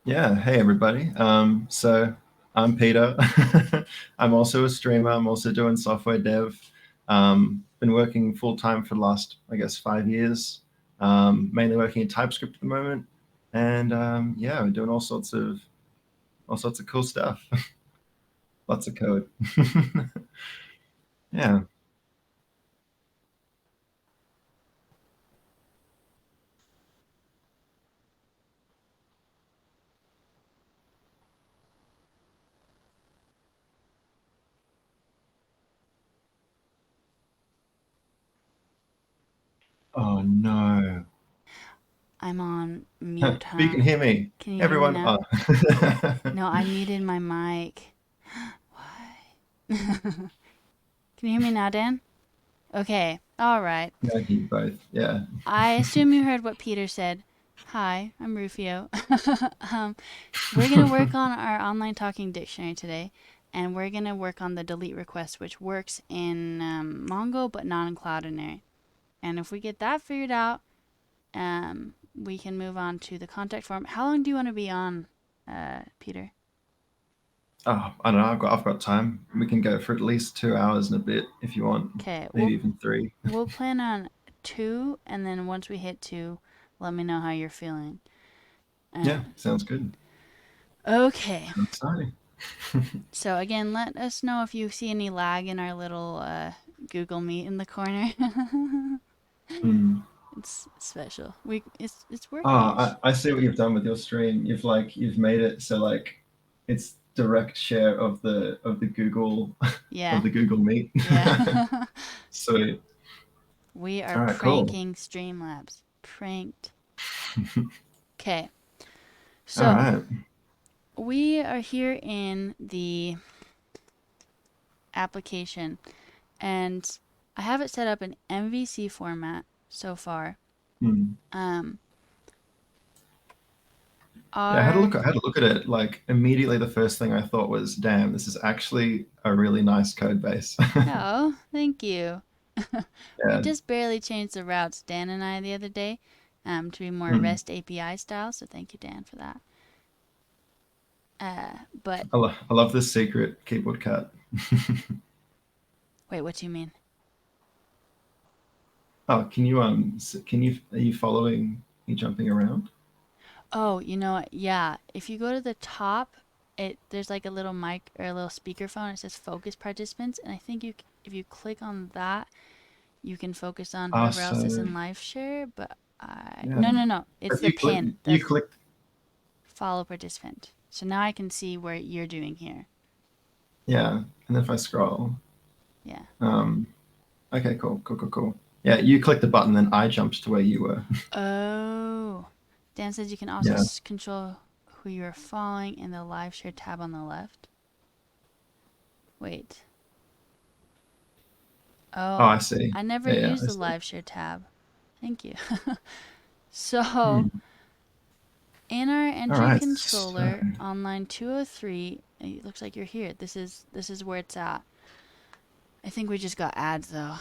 Yeah, hey everybody. So I'm Peter. I'm also a streamer. I'm also doing software dev. Been working full time for the last, I guess, 5 years. Mainly working in TypeScript at the moment, and yeah, we're doing all sorts of cool stuff. Lots of code. Yeah. Oh no. I'm on mute, You huh? can hear me, Can you hear me everyone. now? Oh. No, I muted my mic. Why? Can you hear me now, Dan? Okay. All right. Yeah, I hear you both. Yeah. I assume you heard what Peter said. Hi, I'm Rufio. um, we're going to work on our online talking dictionary today, and we're going to work on the delete request, which works in Mongo but not in Cloudinary. And if we get that figured out, we can move on to the contact form. How long do you want to be on, Peter? Oh, I don't know. I've got time. We can go for at least 2 hours and a bit if you want, Okay, maybe even 3. we'll plan on 2, and then once we hit 2, let me know how you're feeling. Yeah, sounds good. Okay. Sounds exciting. So again, let us know if you see any lag in our little Google Meet in the corner. Mm. It's special. It's Oh, working-ish. I see what you've done with your stream. You've made it so like it's direct share of the Google of Yeah, the Google Meet. yeah. Sweet. We are All right, cool. pranking Streamlabs. Pranked. Okay, All so right. we are here in the application, and I have it set up in MVC format so far. Hmm. Um, Yeah, our I had a look at it. Like immediately, the first thing I thought was, "Damn, this is actually a really nice code base." Oh, thank you. We Yeah. just barely changed the routes, Dan and I, the other day, to be more Hmm. REST API style. So thank you, Dan, for that. But I love this secret keyboard cut. wait, what do you mean? Oh, can you are you following me jumping around? Oh, you know what? Yeah, if you go to the top, there's like a little mic or a little speaker phone. It says focus participants, and I think if you click on that, you can focus on Ah, whoever else is so in live share. But yeah. no, it's If the pin, the you clicked, follow participant. So now I can see what you're doing here. yeah, and then if I scroll, Yeah. um, okay, cool. Yeah, you clicked the button, then I jumped to where you were. Oh, Dan says you can also Yeah. control who you are following in the live share tab on the left. Wait. Oh, Oh, I see. I never Yeah, used I the see. live share tab. Thank you. So, Hmm. in our All entry right. So controller on line 203, it looks like you're here. This is where it's at. I think we just got ads though.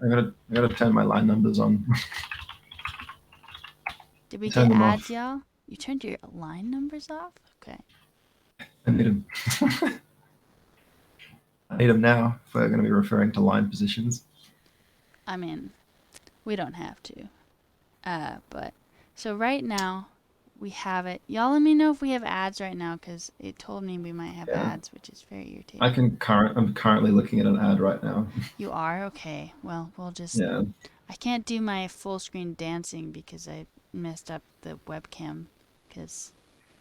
I gotta turn my line numbers on. Did we Turn get them ads, off. y'all? You turned your line numbers off? Okay. I need them. I need them now if we're going to be referring to line positions. I mean, we don't have to. But so right now we have it. Y'all let me know if we have ads right now because it told me we might have Yeah. ads, which is very irritating. I'm currently looking at an ad right now. You are? Okay. Well, we'll just. Yeah. I can't do my full screen dancing because I messed up the webcam. Because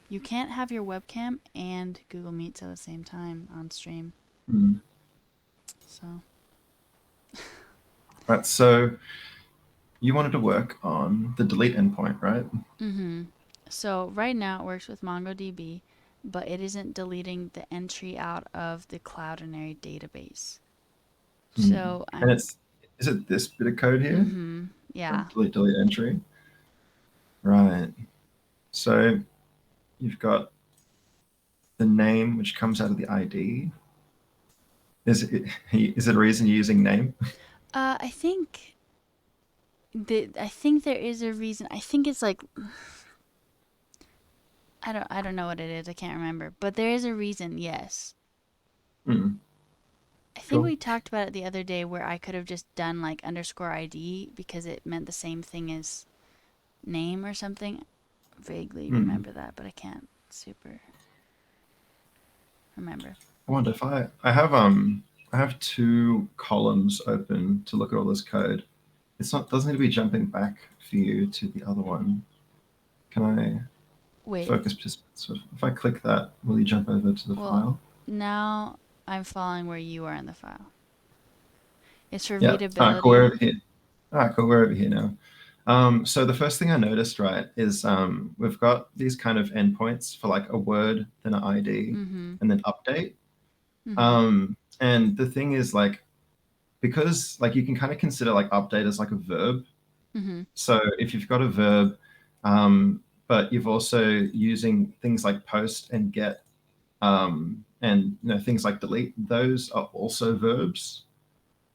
you can't have your webcam and Google Meets at the same time on stream. Mm. So, Right. So you wanted to work on the delete endpoint, right? mm-hmm. So right now it works with MongoDB, but it isn't deleting the entry out of the Cloudinary database. Mm. So And I'm it's Is it this bit of code here? Mm-hmm. Yeah. Delete entry. Right. So you've got the name, which comes out of the ID. Is it a reason you're using name? I think I think there is a reason. I think it's like I don't know what it is. I can't remember. But there is a reason, yes. Mm, I think cool. we talked about it the other day where I could have just done like underscore ID because it meant the same thing as name or something. Vaguely Mm. remember that, but I can't super remember. I wonder if I have two columns open to look at all this code. It's not doesn't need to be jumping back for you to the other one. Can I Wait, focus participants? So if I click that, will you jump over to the well, file? now I'm following where you are in the file. It's for Yeah. All right, cool. We're readability. over here. All right, cool. We're over here now. So the first thing I noticed, right, is we've got these kind of endpoints for like a word, then an ID, Mm-hmm. and then update. Mm-hmm. And the thing is like because like you can kind of consider like update as like a verb. Mm-hmm. So if you've got a verb, but you've also using things like post and get, and things like delete, those are also verbs.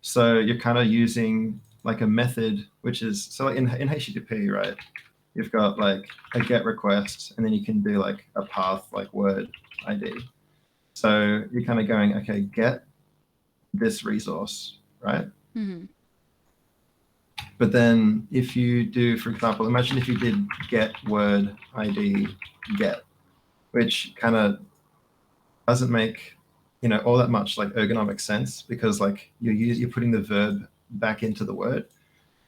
So you're kind of using like a method, which is so like in HTTP, right? You've got like a get request, and then you can do like a path like word ID. So you're kind of going, okay, get this resource, right? Mm-hmm. But then if you do, for example, imagine if you did get word ID get, which kind of doesn't make all that much like ergonomic sense because like you're putting the verb back into the word,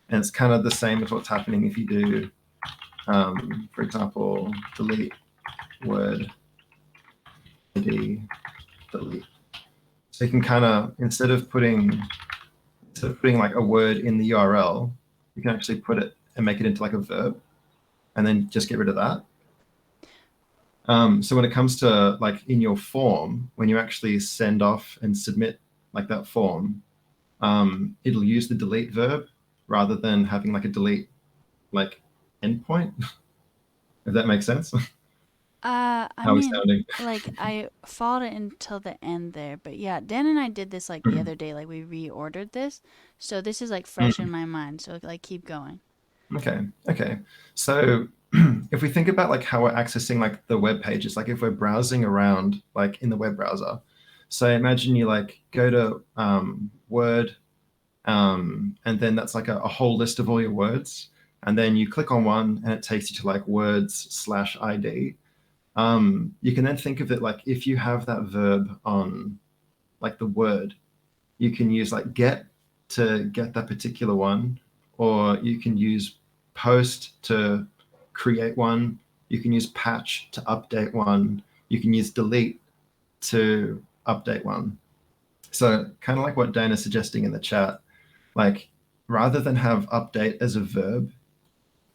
and it's kind of the same as what's happening if you do, for example, delete word ID delete. So you can kind of instead of putting like a word in the URL, you can actually put it and make it into like a verb, and then just get rid of that. So when it comes to like in your form, when you actually send off and submit like that form, it'll use the delete verb rather than having like a delete like endpoint, if that makes sense. I How are we mean, sounding? like I followed it until the end there, but yeah, Dan and I did this like the other day, like we reordered this, so this is like fresh in Mm. my mind. So like keep going. Okay. Okay. So if we think about like how we're accessing like the web pages, like if we're browsing around like in the web browser, so imagine you like go to Word, and then that's like a whole list of all your words, and then you click on one and it takes you to like words/ID. You can then think of it like if you have that verb on like the word, you can use like get to get that particular one, or you can use post to create one. You can use patch to update one. You can use delete to update one. So kind of like what Dana's suggesting in the chat, like rather than have update as a verb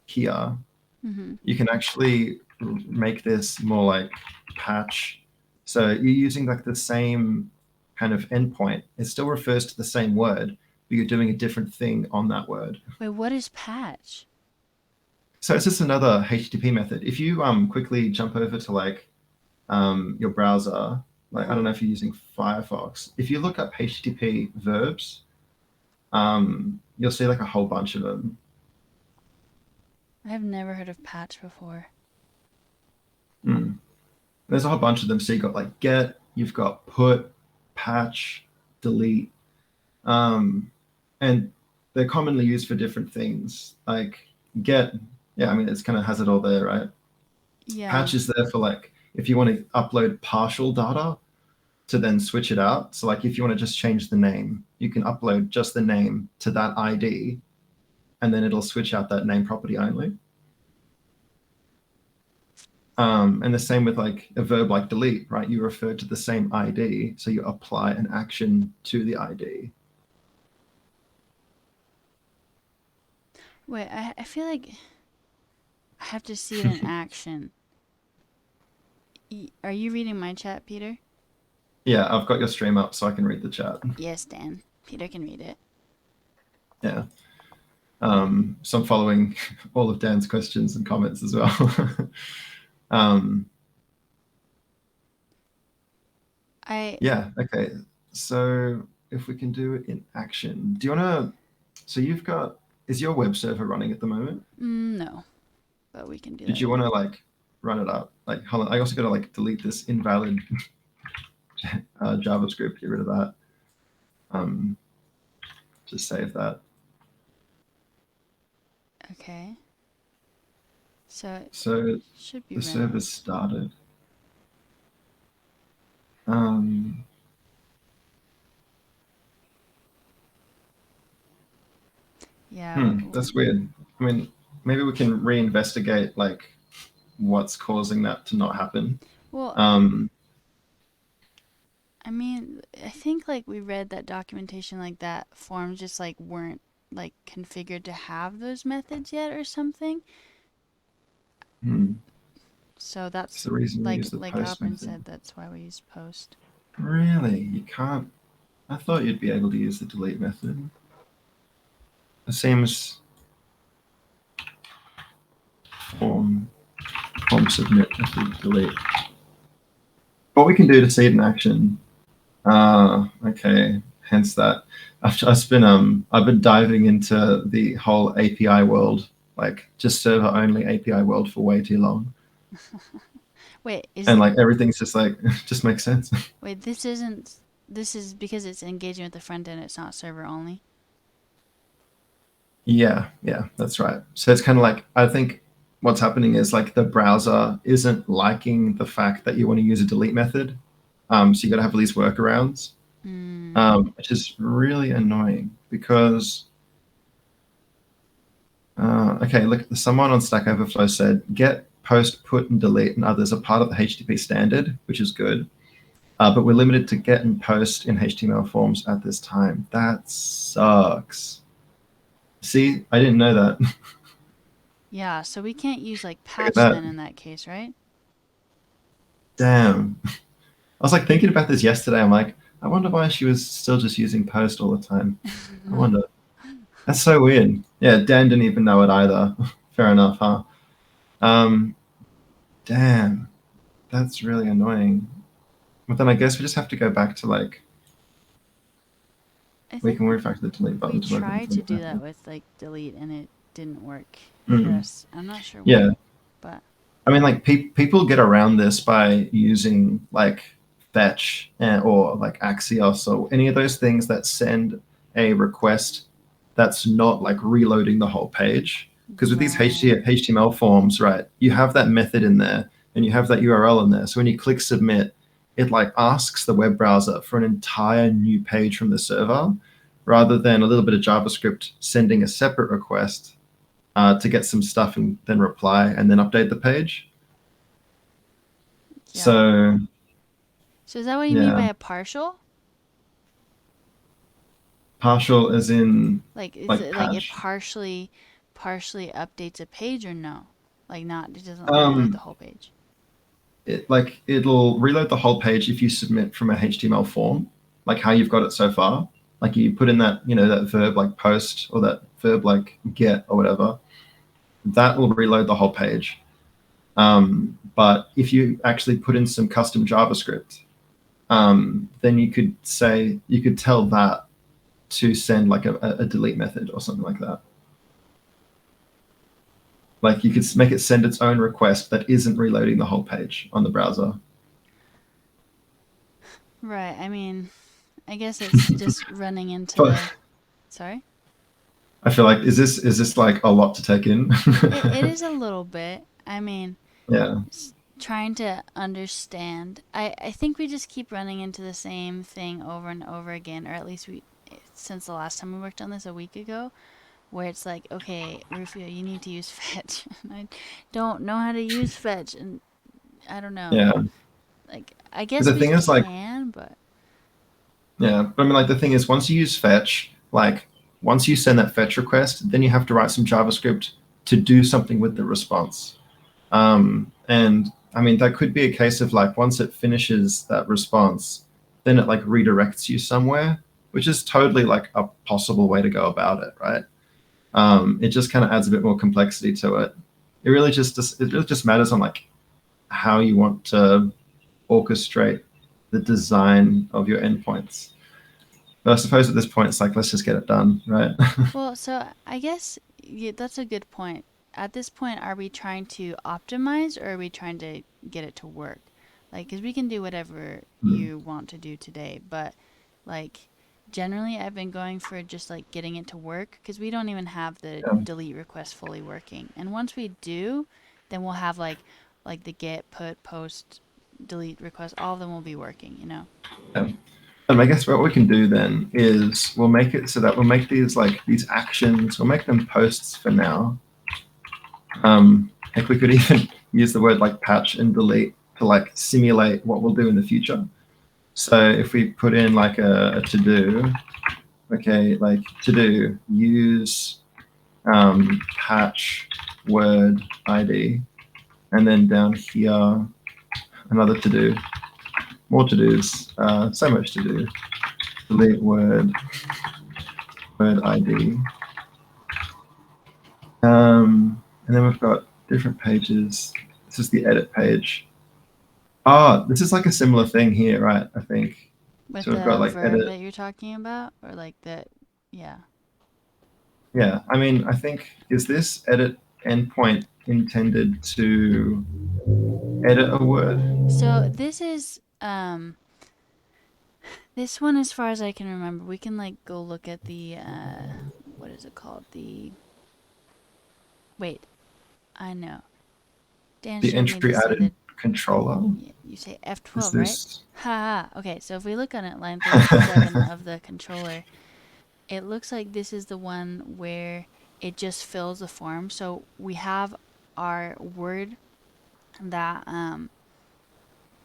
here, Mm-hmm. you can actually make this more like patch. So you're using like the same kind of endpoint. It still refers to the same word, but you're doing a different thing on that word. Wait, what is patch? So it's just another HTTP method. If you quickly jump over to like your browser, like I don't Uh-huh. know if you're using Firefox, if you look up HTTP verbs, you'll see like a whole bunch of them. I have never heard of patch before. Mm. There's a whole bunch of them. So you've got like get, you've got put, patch, delete, and they're commonly used for different things. Like get, yeah, I mean it's kind of has it all there, right? Yeah. Patch is there for like if you want to upload partial data to then switch it out. So like if you want to just change the name, you can upload just the name to that ID, and then it'll switch out that name property only. And the same with like a verb like delete, right? You refer to the same ID, so you apply an action to the ID. Wait, I feel like I have to see it in action. Are you reading my chat, Peter? Yeah, I've got your stream up so I can read the chat. Yes, Dan. Peter can read it. Yeah. So I'm following all of Dan's questions and comments as well. um, yeah. Okay. So if we can do it in action, do you want to? So you've got. Is your web server running at the moment? No, but we can do Did that. you want to like run it up? Like, hold on. I also got to like delete this invalid JavaScript. Get rid of that. Just save that. Okay. So it So should be the running. server's started. Yeah. That's weird. I mean, maybe we can reinvestigate like what's causing that to not happen. Well, I mean, I think like we read that documentation like that forms just like weren't like configured to have those methods yet or something. So It's that's the reason we use the like post Alpin method. said, that's why we use post. Really? You can't? I thought you'd be able to use the delete method. It seems form submit method delete. What we can do to see it in action. Okay. Hence that. I've been diving into the whole API world, like just server only API world for way too long. Wait, And like everything's just like just makes sense. wait, this isn't, this is because it's engaging with the front end, it's not server only. Yeah, that's right. So it's kind of like I think what's happening is like the browser isn't liking the fact that you want to use a delete method. So you got to have all these workarounds, which is really annoying because okay, look, someone on Stack Overflow said get, post, put, and delete, and others are part of the HTTP standard, which is good. But we're limited to get and post in HTML forms at this time. That sucks. See, I didn't know that. Yeah, so we can't use like Look at patch that. then in that case, right? Damn. I was like thinking about this yesterday. I'm like, I wonder why she was still just using post all the time. I wonder. That's so weird. Yeah, Dan didn't even know it either. Fair enough, huh? Um, damn. That's really annoying. But then I guess we just have to go back to like I we think can refactor the delete we button to work on the tried to delete do that method. with like delete and it didn't work for Mm. us. I'm not sure Yeah. why, but I mean, like people get around this by using like fetch or like Axios or any of those things that send a request that's not like reloading the whole page. Because with these right. HTML forms, right, you have that method in there and you have that URL in there. So when you click submit, it like asks the web browser for an entire new page from the server rather than a little bit of JavaScript sending a separate request to get some stuff and then reply and then update the page. Yeah. So So is that what you mean by yeah, a partial? partial as in Like is like it like it patch. partially updates a page or no? Like not, it doesn't reload the Um, whole page. it'll reload the whole page if you submit from a HTML form, like how you've got it so far. Like you put in that that verb like post or that verb like get or whatever. That will reload the whole page. But if you actually put in some custom JavaScript, then you could tell that to send like a delete method or something like that. Like you could make it send its own request that isn't reloading the whole page on the browser. Right. I mean, I guess it's just running into But the, sorry? I feel like is this like a lot to take in? It is a little bit. I mean, Yeah. trying to understand. I think we just keep running into the same thing over and over again, or at least since the last time we worked on this a week ago, where it's like, okay, Rufio, you need to use fetch. And I don't know how to use fetch, and I don't know. Yeah. Like, I But guess the we thing is like can, but yeah, but I mean like the thing is once you use fetch, like once you send that fetch request, then you have to write some JavaScript to do something with the response. And I mean that could be a case of like once it finishes that response, then it like redirects you somewhere. which is totally like a possible way to go about it, right? It just kind of adds a bit more complexity to it. It really just matters on like how you want to orchestrate the design of your endpoints. But I suppose at this point, it's like, let's just get it done, right? Well, so I guess that's a good point. At this point, are we trying to optimize or are we trying to get it to work? Like, because we can do whatever you want to do today, but like generally, I've been going for just like getting it to work because we don't even have the Yeah. delete request fully working. And once we do, then we'll have like the get, put, post, delete request. All of them will be working, you know? Yeah. And I guess what we can do then is we'll make it so that we'll make these like these actions, we'll make them posts for now. If we could even use the word like patch and delete to like simulate what we'll do in the future. So if we put in like a to-do, okay, like to-do, use patch word ID, and then down here, another to-do, more to-dos, so much to do, delete word ID. And then we've got different pages. This is the edit page. This is like a similar thing here, right? I think. With So we've the got like verb edit. that you're talking about, or like the, yeah. Yeah, I mean, I think, is this edit endpoint intended to edit a word? So this one, as far as I can remember, we can like go look at the what is it called? Wait, I know. Dan The showed me to entry say added that controller? you say Is F12, right? this? Ha ha. Okay, so if we look on it, line 37 of the controller, it looks like this is the one where it just fills the form. So we have our word that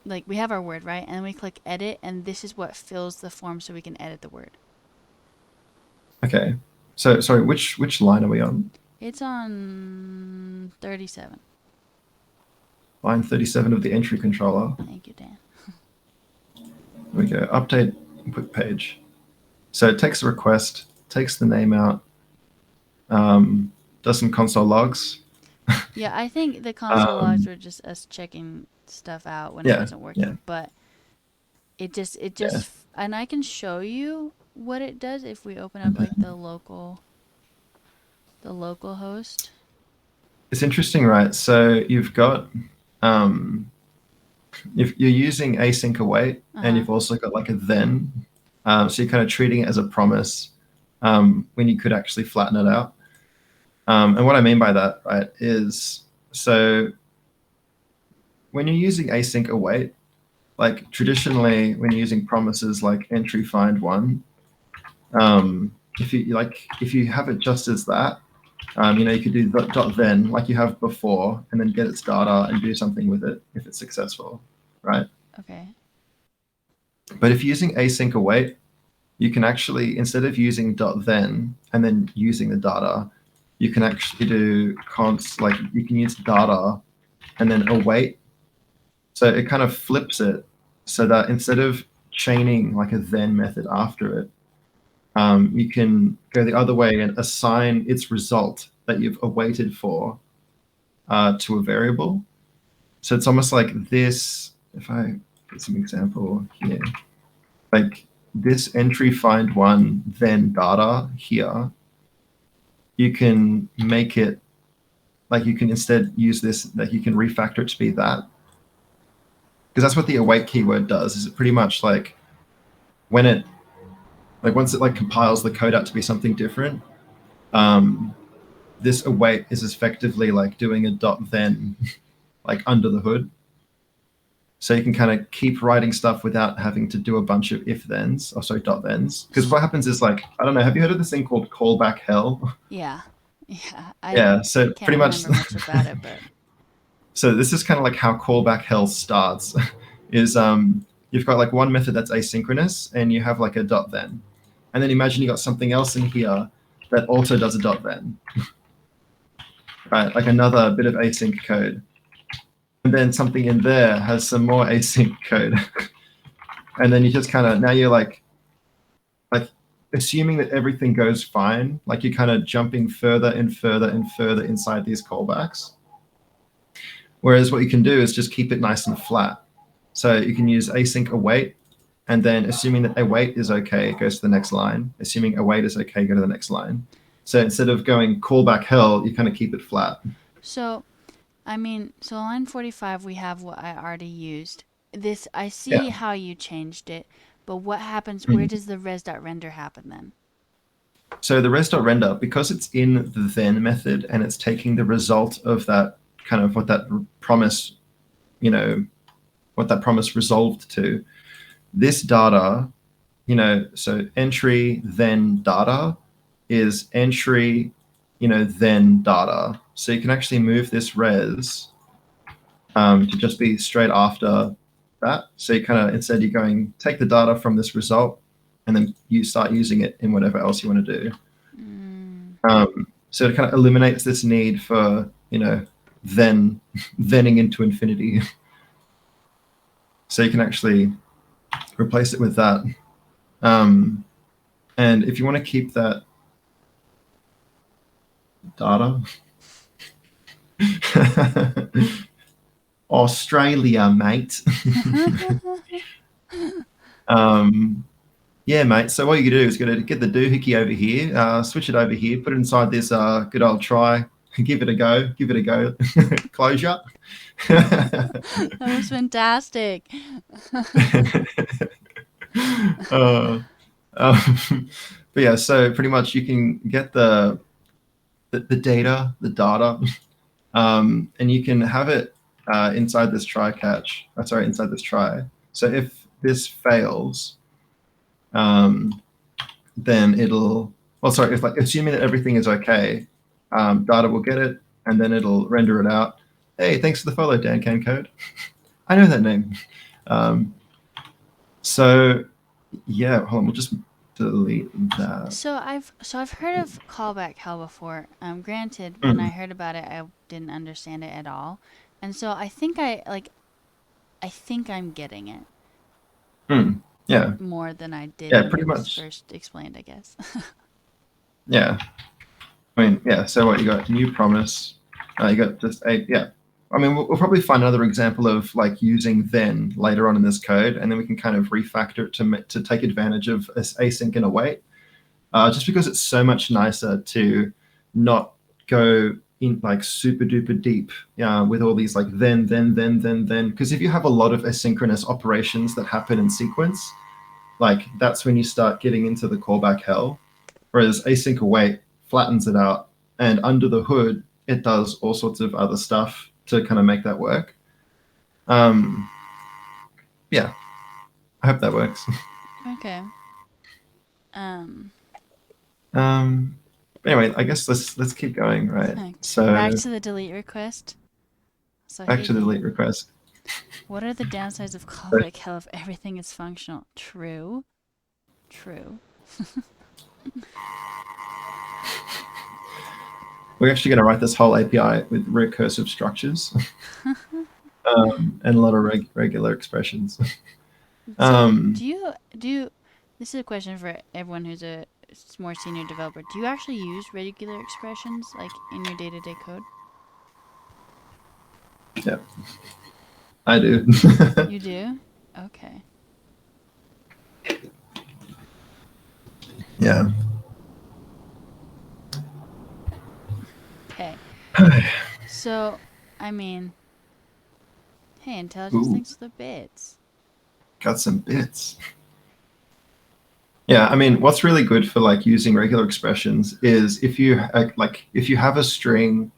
like we have our word, right? And then we click edit, and this is what fills the form so we can edit the word. Okay. So sorry, which line are we on? It's on 37. Line 37 of the entry controller. Thank you, Dan. There we go. Update input page. So it takes a request, takes the name out, does some console logs. Yeah, I think the console logs Um, were just us checking stuff out when it yeah, wasn't yeah, working, but yeah. and I can show you what it does if we open up like the local host. It's interesting, right? So you've got if you're using async await, and Uh-huh. you've also got like a then. So you're kind of treating it as a promise when you could actually flatten it out. And what I mean by that, right, is so when you're using async await, like traditionally when you're using promises like entry find one, if you have it just as that, you could do dot then like you have before, and then get its data and do something with it if it's successful, right? Okay. But if you're using async await, you can actually, instead of using dot then and then using the data, you can actually do const, like you can use data and then await. So it kind of flips it so that instead of chaining like a then method after it, you can go the other way and assign its result that you've awaited for to a variable. So it's almost like this, if I put some example here, like this entry find one, then data here, you can make it, like you can instead use this, that you can refactor it to be that. Because that's what the await keyword does, is it pretty much like when it, like once it like compiles the code out to be something different, this await is effectively like doing a dot then like under the hood. So you can kind of keep writing stuff without having to do a bunch of if thens, or sorry, dot thens. Because what happens is like, I don't know, have you heard of this thing called callback hell? Yeah. Yeah. I Yeah, so can't pretty much, remember much about it, but so this is kind of like how callback hell starts, is you've got like one method that's asynchronous and you have like a dot then. And then imagine you got something else in here that also does a dot then, right? Like another bit of async code. And then something in there has some more async code. And then you just kind of, now you're like assuming that everything goes fine, like you're kind of jumping further and further and further inside these callbacks. Whereas what you can do is just keep it nice and flat. So you can use async await, and then assuming that await is okay, it goes to the next line. Assuming await is okay, go to the next line. So instead of going callback hell, you kind of keep it flat. So, I mean, so line 45, we have what I already used. This, I see Yeah. how you changed it, but what happens, Mm. where does the res.render happen then? So the res.render, because it's in the then method and it's taking the result of that kind of what that promise, what that promise resolved to, this data, so entry then data is entry, then data. So you can actually move this res to just be straight after that. So you kind of, instead you're going, take the data from this result and then you start using it in whatever else you want to do. So it kind of eliminates this need for, thenning into infinity. So you can actually replace it with that. And if you want to keep that data, Australia, mate. Yeah, mate. So what you do is you get the doohickey over here, switch it over here, put it inside this good old try, give it a go, closure. That was fantastic. But yeah, so pretty much you can get the data, and you can have it inside this try catch. Inside this try. So if this fails, then it'll. Well, sorry. If assuming that everything is okay, data will get it, and then it'll render it out. Hey, thanks for the follow, Dan Can Code. I know that name. So yeah, hold on. We'll just delete that. So I've heard of callback hell before. Granted, when I heard about it, I didn't understand it at all, and so I think I'm getting it. Yeah. More than I did Yeah, when pretty it was much. first explained, I guess. Yeah. I mean, yeah. So what you got? New promise. You got just a yeah. I mean, we'll probably find another example of like using then later on in this code, and then we can kind of refactor it to take advantage of async and await. Just because it's so much nicer to not go in like super duper deep with all these like then. Because if you have a lot of asynchronous operations that happen in sequence, like that's when you start getting into the callback hell. Whereas async await flattens it out, and under the hood, it does all sorts of other stuff to kind of make that work. Yeah, I hope that works. Okay. Anyway, I guess let's keep going, right? So back to the delete request. So back to the delete request. What are the downsides of callback hell if everything is functional? True. We're actually going to write this whole API with recursive structures and a lot of regular expressions. Do you? This is a question for everyone who's a more senior developer. Do you actually use regular expressions like in your day-to-day code? Yeah, I do. You do? Okay. Yeah. Okay. So, I mean, hey, Intelligence, thanks for the bits. Got some bits. Yeah, I mean, what's really good for like using regular expressions is if you have a string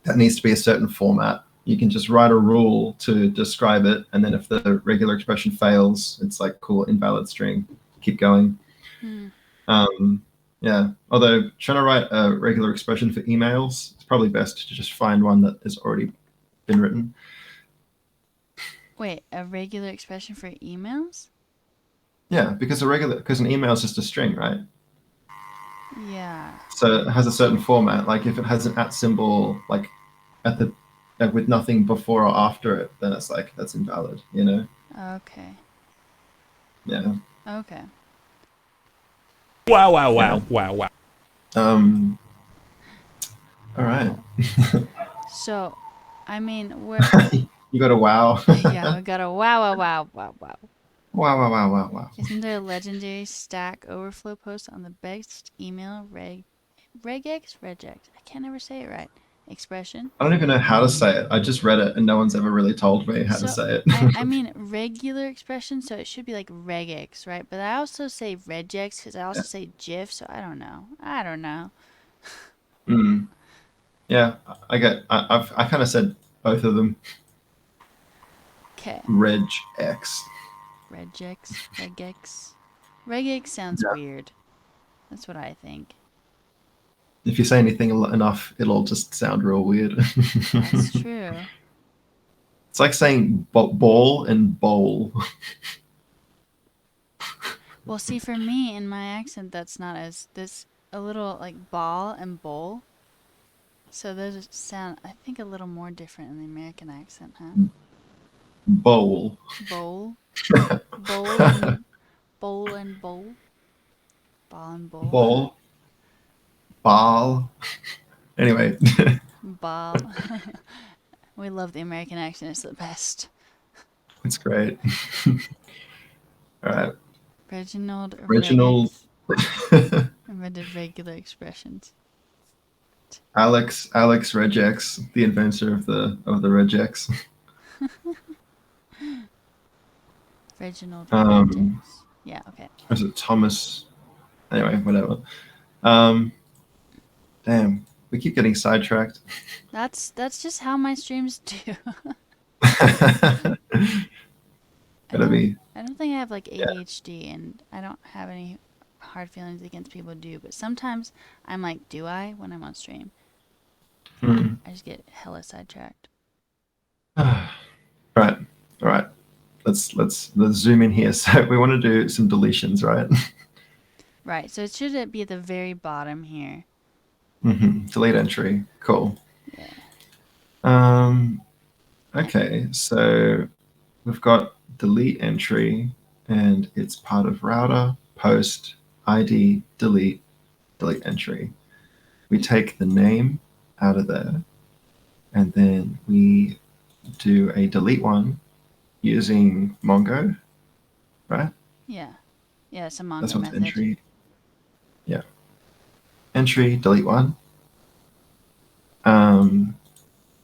that needs to be a certain format, you can just write a rule to describe it, and then if the regular expression fails, it's like cool, invalid string. Keep going. Yeah, although trying to write a regular expression for emails, it's probably best to just find one that has already been written. Wait, a regular expression for emails? Yeah, because an email is just a string, right? Yeah. So it has a certain format. Like if it has an @ symbol, like at the with nothing before or after it, then it's like that's invalid. Okay. Yeah. Okay. Wow, wow, Yeah. wow, wow, wow. All right. So, I mean, we're You got a wow. yeah, we got a wow, wow, wow, wow, wow. Wow, wow, wow, wow, wow. Isn't there a legendary Stack Overflow post on the best email regex? Regex. I can't ever say it right. Expression. I don't even know how to say it. I just read it and no one's ever really told me how to So say I it. mean regular expression, so it should be like regex, right? But I also say regex because I also say GIF, so I don't know. I don't know. Mm. Yeah, I kind of said both of them. Okay. Reg X. Regex. Regex sounds Yeah. weird. That's what I think. If you say anything enough, it'll just sound real weird. That's true. It's like saying ball and bowl. Well, see, for me in my accent, that's not as this a little like ball and bowl. So those sound, I think, a little more different in the American accent, huh? Bowl. Bowl, bowl and bowl and bowl, ball and bowl, Ball. Ball. Anyway. ball. We love the American accent; it's the best. It's great. All right. Reginald Reginald. Regex invented regular expressions. Alex Regex, the inventor of the Regex. Reginald Um, Regex. Yeah, okay. or is it Thomas? Anyway, whatever. Um, damn, we keep getting sidetracked. That's just how my streams do. I Gotta don't be. I don't think I have like Yeah. ADHD and I don't have any hard feelings against people who do, but sometimes I'm like, do I when I'm on stream? Hmm. I just get hella sidetracked. Right. All right. Let's zoom in here. So we want to do some deletions, right? Right, so it should be at the very bottom here. Delete entry. Cool. Yeah. Um, okay, so we've got delete entry, and it's part of router, post, ID, delete entry. We take the name out of there, and then we do a delete one using Mongo, right? Yeah. Yeah, it's a That's Mongo what's method. entry. Yeah. Entry, delete one.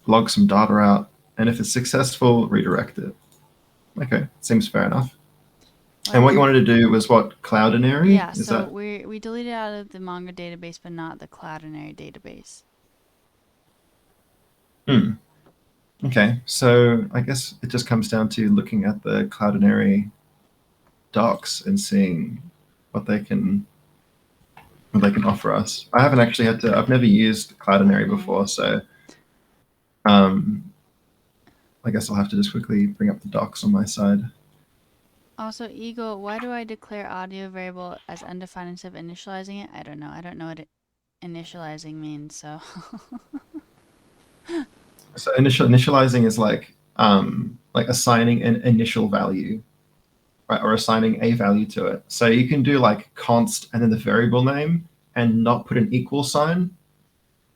Log some data out, and if it's successful, redirect it. Okay, seems fair enough. Well, And what you wanted to do was what, Cloudinary? yeah, Is so that? we deleted out of the Mongo database, but not the Cloudinary database. Hmm. Okay, so I guess it just comes down to looking at the Cloudinary docs and seeing what they can offer us. I haven't actually had to. I've never used Cloudinary before, so I guess I'll have to just quickly bring up the docs on my side. Also, Eagle, why do I declare audio variable as undefined instead of initializing it? I don't know. I don't know what initializing means, so. So initializing is like assigning an initial value, right, or assigning a value to it. So you can do like const and then the variable name and not put an equal sign.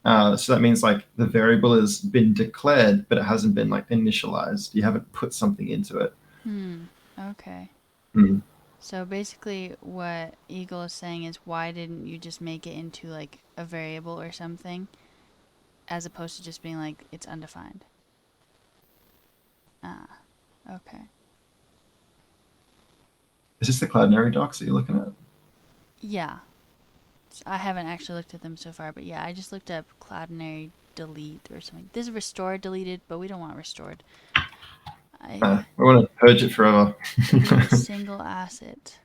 So that means like the variable has been declared, but it hasn't been like initialized. You haven't put something into it. Okay. Mm. So basically what Eagle is saying is why didn't you just make it into like a variable or something as opposed to just being like it's undefined? Ah, okay. Is this the Cloudinary docs that you're looking at? Yeah. I haven't actually looked at them so far, but yeah, I just looked up Cloudinary delete or something. This is restored deleted, but we don't want restored. We want to purge it forever. Delete single asset.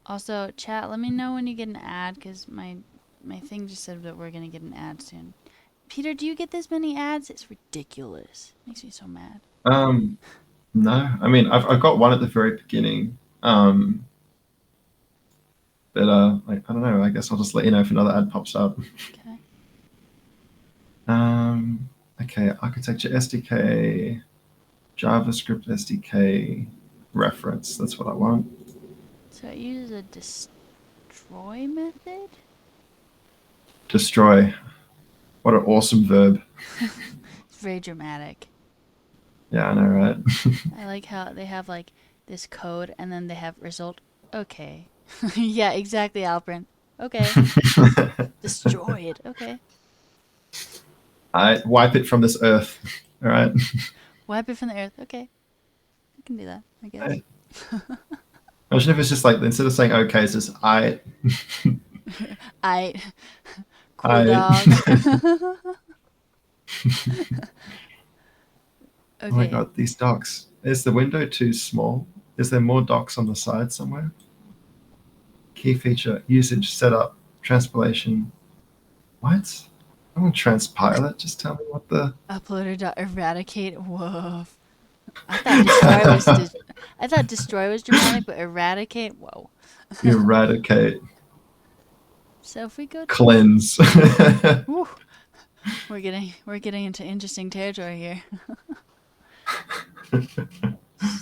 Also, chat, let me know when you get an ad because my thing just said that we're going to get an ad soon. Peter, do you get this many ads? It's ridiculous. Makes me so mad. No, I mean I've got one at the very beginning, but I don't know. I guess I'll just let you know if another ad pops up. Okay. Okay, architecture SDK, JavaScript SDK reference. That's what I want. So it uses a destroy method? Destroy. What an awesome verb. It's very dramatic. Yeah, I know, right? I like how they have like this code and then they have result. Okay. Yeah, exactly, Alprin. Okay. Destroy it. Okay. I wipe it from this earth. All right. Wipe it from the earth. Okay. I can do that, I guess. Imagine if it's just like instead of saying okay, it's just I cool I. dog. Oh my Okay. god, these docks. Is the window too small? Is there more docks on the side somewhere? Key feature, usage, setup, transpilation. What? I want transpilot. Just tell me what the. Uploader.eradicate. Whoa. I thought destroy was I thought destroy was dramatic, but eradicate. Whoa. Eradicate. So if we go to Cleanse. whew, we're getting into interesting territory here.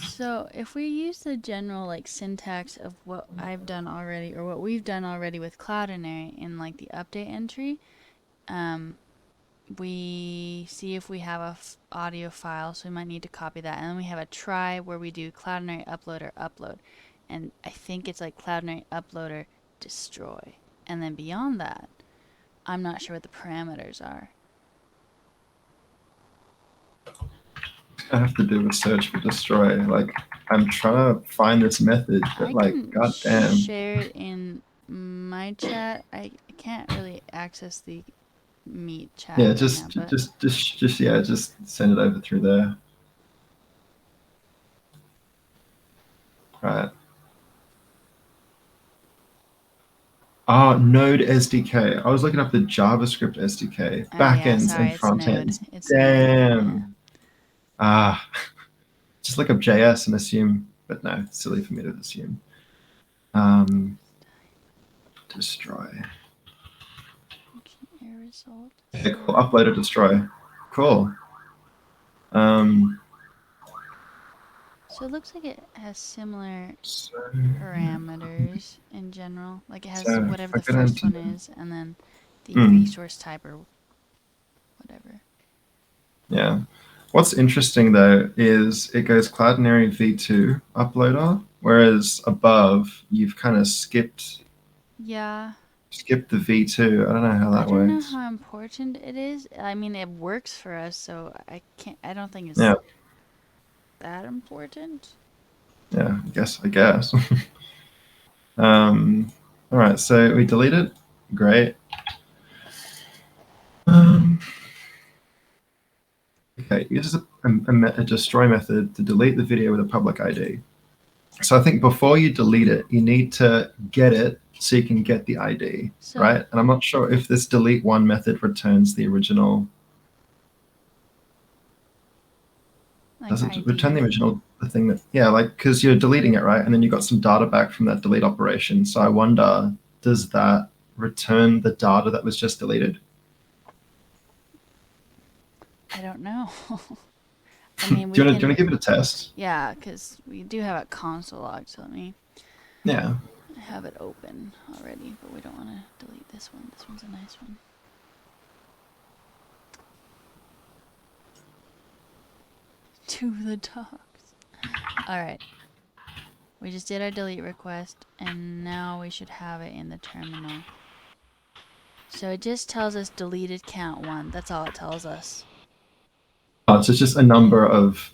So if we use the general like syntax of what I've done already or what we've done already with Cloudinary in like the update entry, we see if we have a audio file, so we might need to copy that, and then we have a try where we do Cloudinary uploader upload, and I think it's like Cloudinary uploader destroy, and then beyond that, I'm not sure what the parameters are. I have to do a search for destroy. Like I'm trying to find this method, but I like, can goddamn. share it in my chat. I can't really access the Meet chat Yeah, right now, but just send it over through there. Right. Oh, Node SDK. I was looking up the JavaScript SDK, oh yeah, backends sorry, and it's front Node. ends. It's Node. Yeah. Damn. Ah, just look up JS and assume, but no, it's silly for me to assume. Destroy. Error result. Okay, cool. Upload or destroy. Cool. So it looks like it has similar So, parameters in general. Like it has so whatever if I the go first into one is, and then the Hmm. resource type or whatever. Yeah. What's interesting though is it goes Cloudinary v2 uploader, whereas above you've kind of skipped Yeah. the v2. I don't know how I that don't know works. how important it is. I mean, it works for us, so I don't think it's Yeah. that important. Yeah. I guess. All right. So we delete it. Great. Um, okay. Uses a destroy method to delete the video with a public ID. So I think before you delete it, you need to get it so you can get the ID, So right? And I'm not sure if this delete one method returns the original. like Does it ID. return the original, the thing that, yeah, like, because you're deleting it, right? And then you got some data back from that delete operation. So I wonder, does that return the data that was just deleted? I don't know. I mean, Do we you want to can. give it a test? Yeah, because we do have a console log, so let me Yeah. have it open already, but we don't want to delete this one. This one's a nice one. To the docs. Alright. We just did our delete request, and now we should have it in the terminal. So it just tells us deleted count 1. That's all it tells us. Oh, so it's just a number of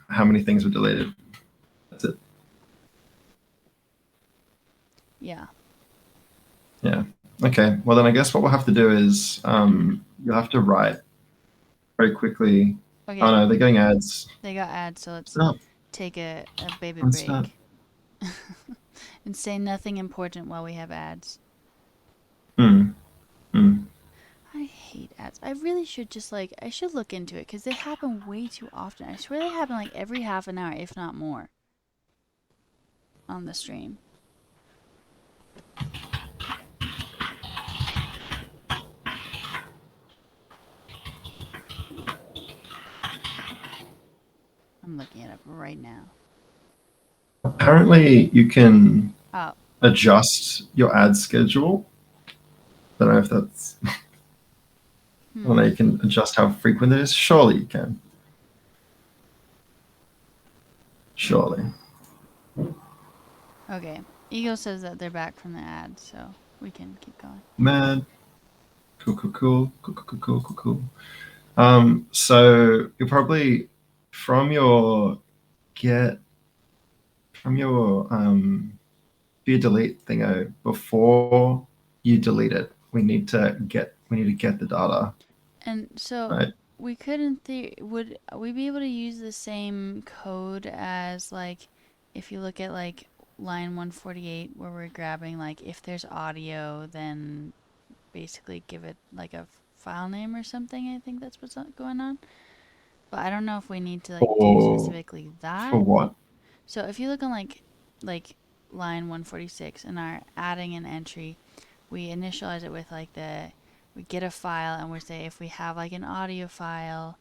how many things were deleted. That's it. Yeah. Yeah. Okay. Well, then I guess what we'll have to do is you'll have to write very quickly. Okay. Oh no, they're getting ads. They got ads, so let's Stop. take a baby Don't stop. break. And say nothing important while we have ads. Hmm. Hmm. I hate ads. I really should just like, I should look into it because they happen way too often. I swear they happen like every half an hour, if not more, on the stream. I'm looking it up right now. Apparently, you can. Oh, adjust your ad schedule. I don't know if that's. I don't know. You can adjust how frequent it is. Surely you can. Surely. Okay. Eagle says that they're back from the ad, so we can keep going. Man. Cool. So you're probably from your delete thingo before you delete it. We need to get the data. And so right? we couldn't would we be able to use the same code as like if you look at like line 148 where we're grabbing like if there's audio then basically give it like a file name or something. I think that's what's going on. But I don't know if we need to like do specifically For that. what? So if you look on like line 146 and are adding an entry, we initialize it with like we get a file and we say if we have like an audio file,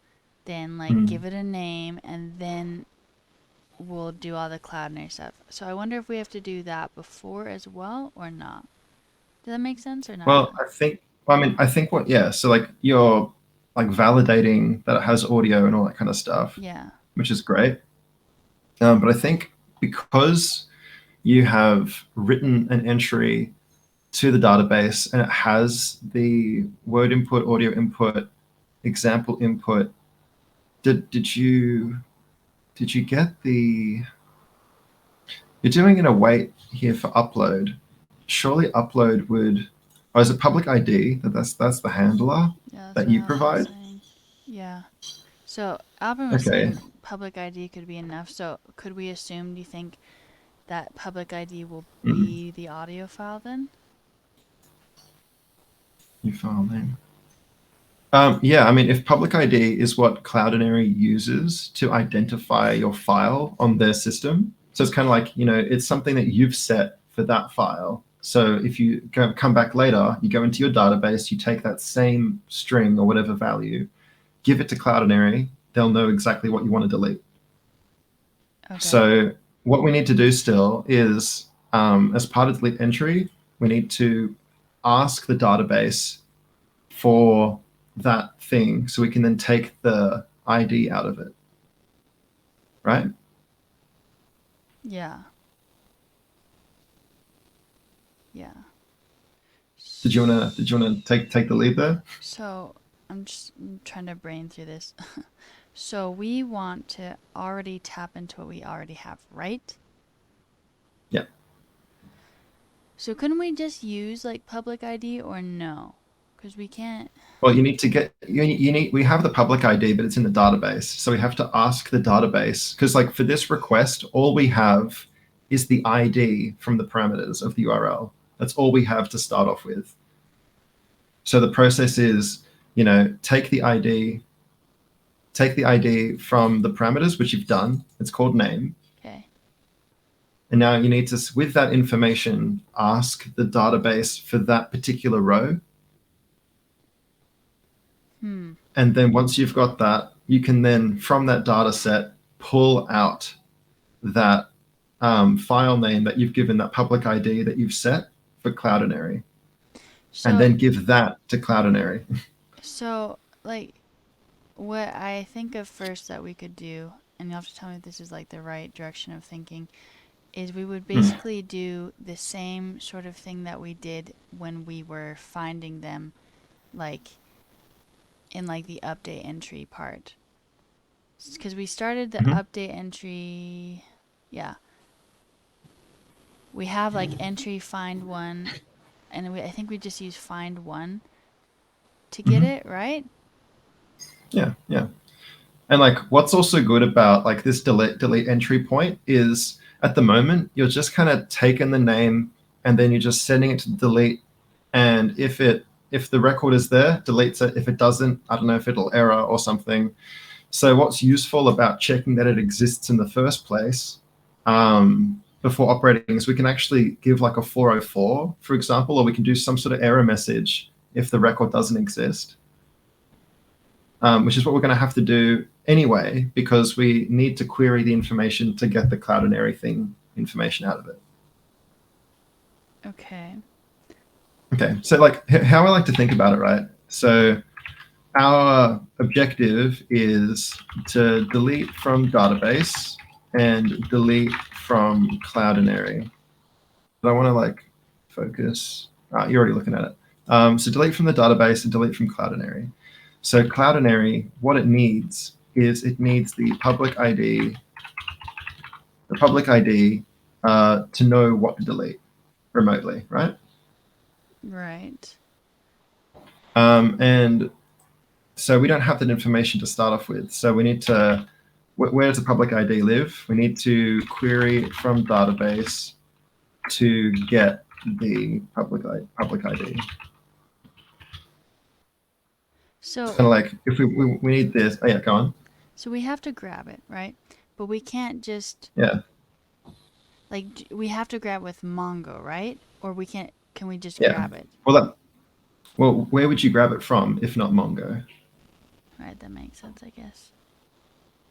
then like give it a name and then we'll do all the Cloudinary stuff. So I wonder if we have to do that before as well or not. Does that make sense or not? Well, I think so like you're like validating that it has audio and all that kind of stuff. Yeah. Which is great. But I think because you have written an entry to the database and it has the word input, audio input, example input, did you get the? You're doing an await here for upload. Surely upload would, or is it public ID that's the handler that you provide? Yeah. So Alvin was saying public ID could be enough. So could we assume, do you think, that public ID will be the audio file then? Your file name. Yeah, I mean, if public ID is what Cloudinary uses to identify your file on their system, so it's kind of like, it's something that you've set for that file. So if you come back later, you go into your database, you take that same string or whatever value, give it to Cloudinary, they'll know exactly what you want to delete. Okay. So what we need to do still is, as part of delete entry, we need to ask the database for that thing so we can then take the ID out of it. Right? Yeah. Yeah. Did you wanna take the lead there? So I'm just trying to brain through this. So we want to already tap into what we already have, right? Yeah. So couldn't we just use like public ID or no? Because we can't. Well, you need to get we have the public ID, but it's in the database. So we have to ask the database because like for this request, all we have is the ID from the parameters of the URL. That's all we have to start off with. So the process is, take the ID from the parameters, which you've done. It's called name. Okay. And now you need to, with that information, ask the database for that particular row. And then once you've got that, you can then, from that data set, pull out that file name that you've given, that public ID that you've set for Cloudinary. And then give that to Cloudinary. So, like, what I think of first that we could do, and you'll have to tell me if this is like the right direction of thinking, is we would basically do the same sort of thing that we did when we were finding them, like in like the update entry part. Because we started the update entry, yeah. We have like entry find one, and I think we just use find one to get it, right? Yeah. And like what's also good about like this delete entry point is at the moment you're just kind of taking the name and then you're just sending it to delete, and if the record is there, deletes it. If it doesn't, I don't know if it'll error or something. So what's useful about checking that it exists in the first place before operating is we can actually give like a 404, for example, or we can do some sort of error message if the record doesn't exist, which is what we're going to have to do anyway, because we need to query the information to get the Cloudinary thing information out of it. Okay. Okay, so like how I like to think about it, right? So our objective is to delete from database and delete from Cloudinary. But I want to like focus. You're already looking at it. So delete from the database and delete from Cloudinary. So Cloudinary, what it needs is it needs the public ID to know what to delete remotely, right? Right. And so we don't have that information to start off with. So we need to, where does the public ID live? We need to query from database to get the public ID. So Kind of like if we need this. Oh yeah, go on. so we have to grab it, right? But we can't just Yeah, like we have to grab with Mongo, right? Or we can't. Can we just yeah. grab it? Well, where would you grab it from if not Mongo? Right. That makes sense, I guess.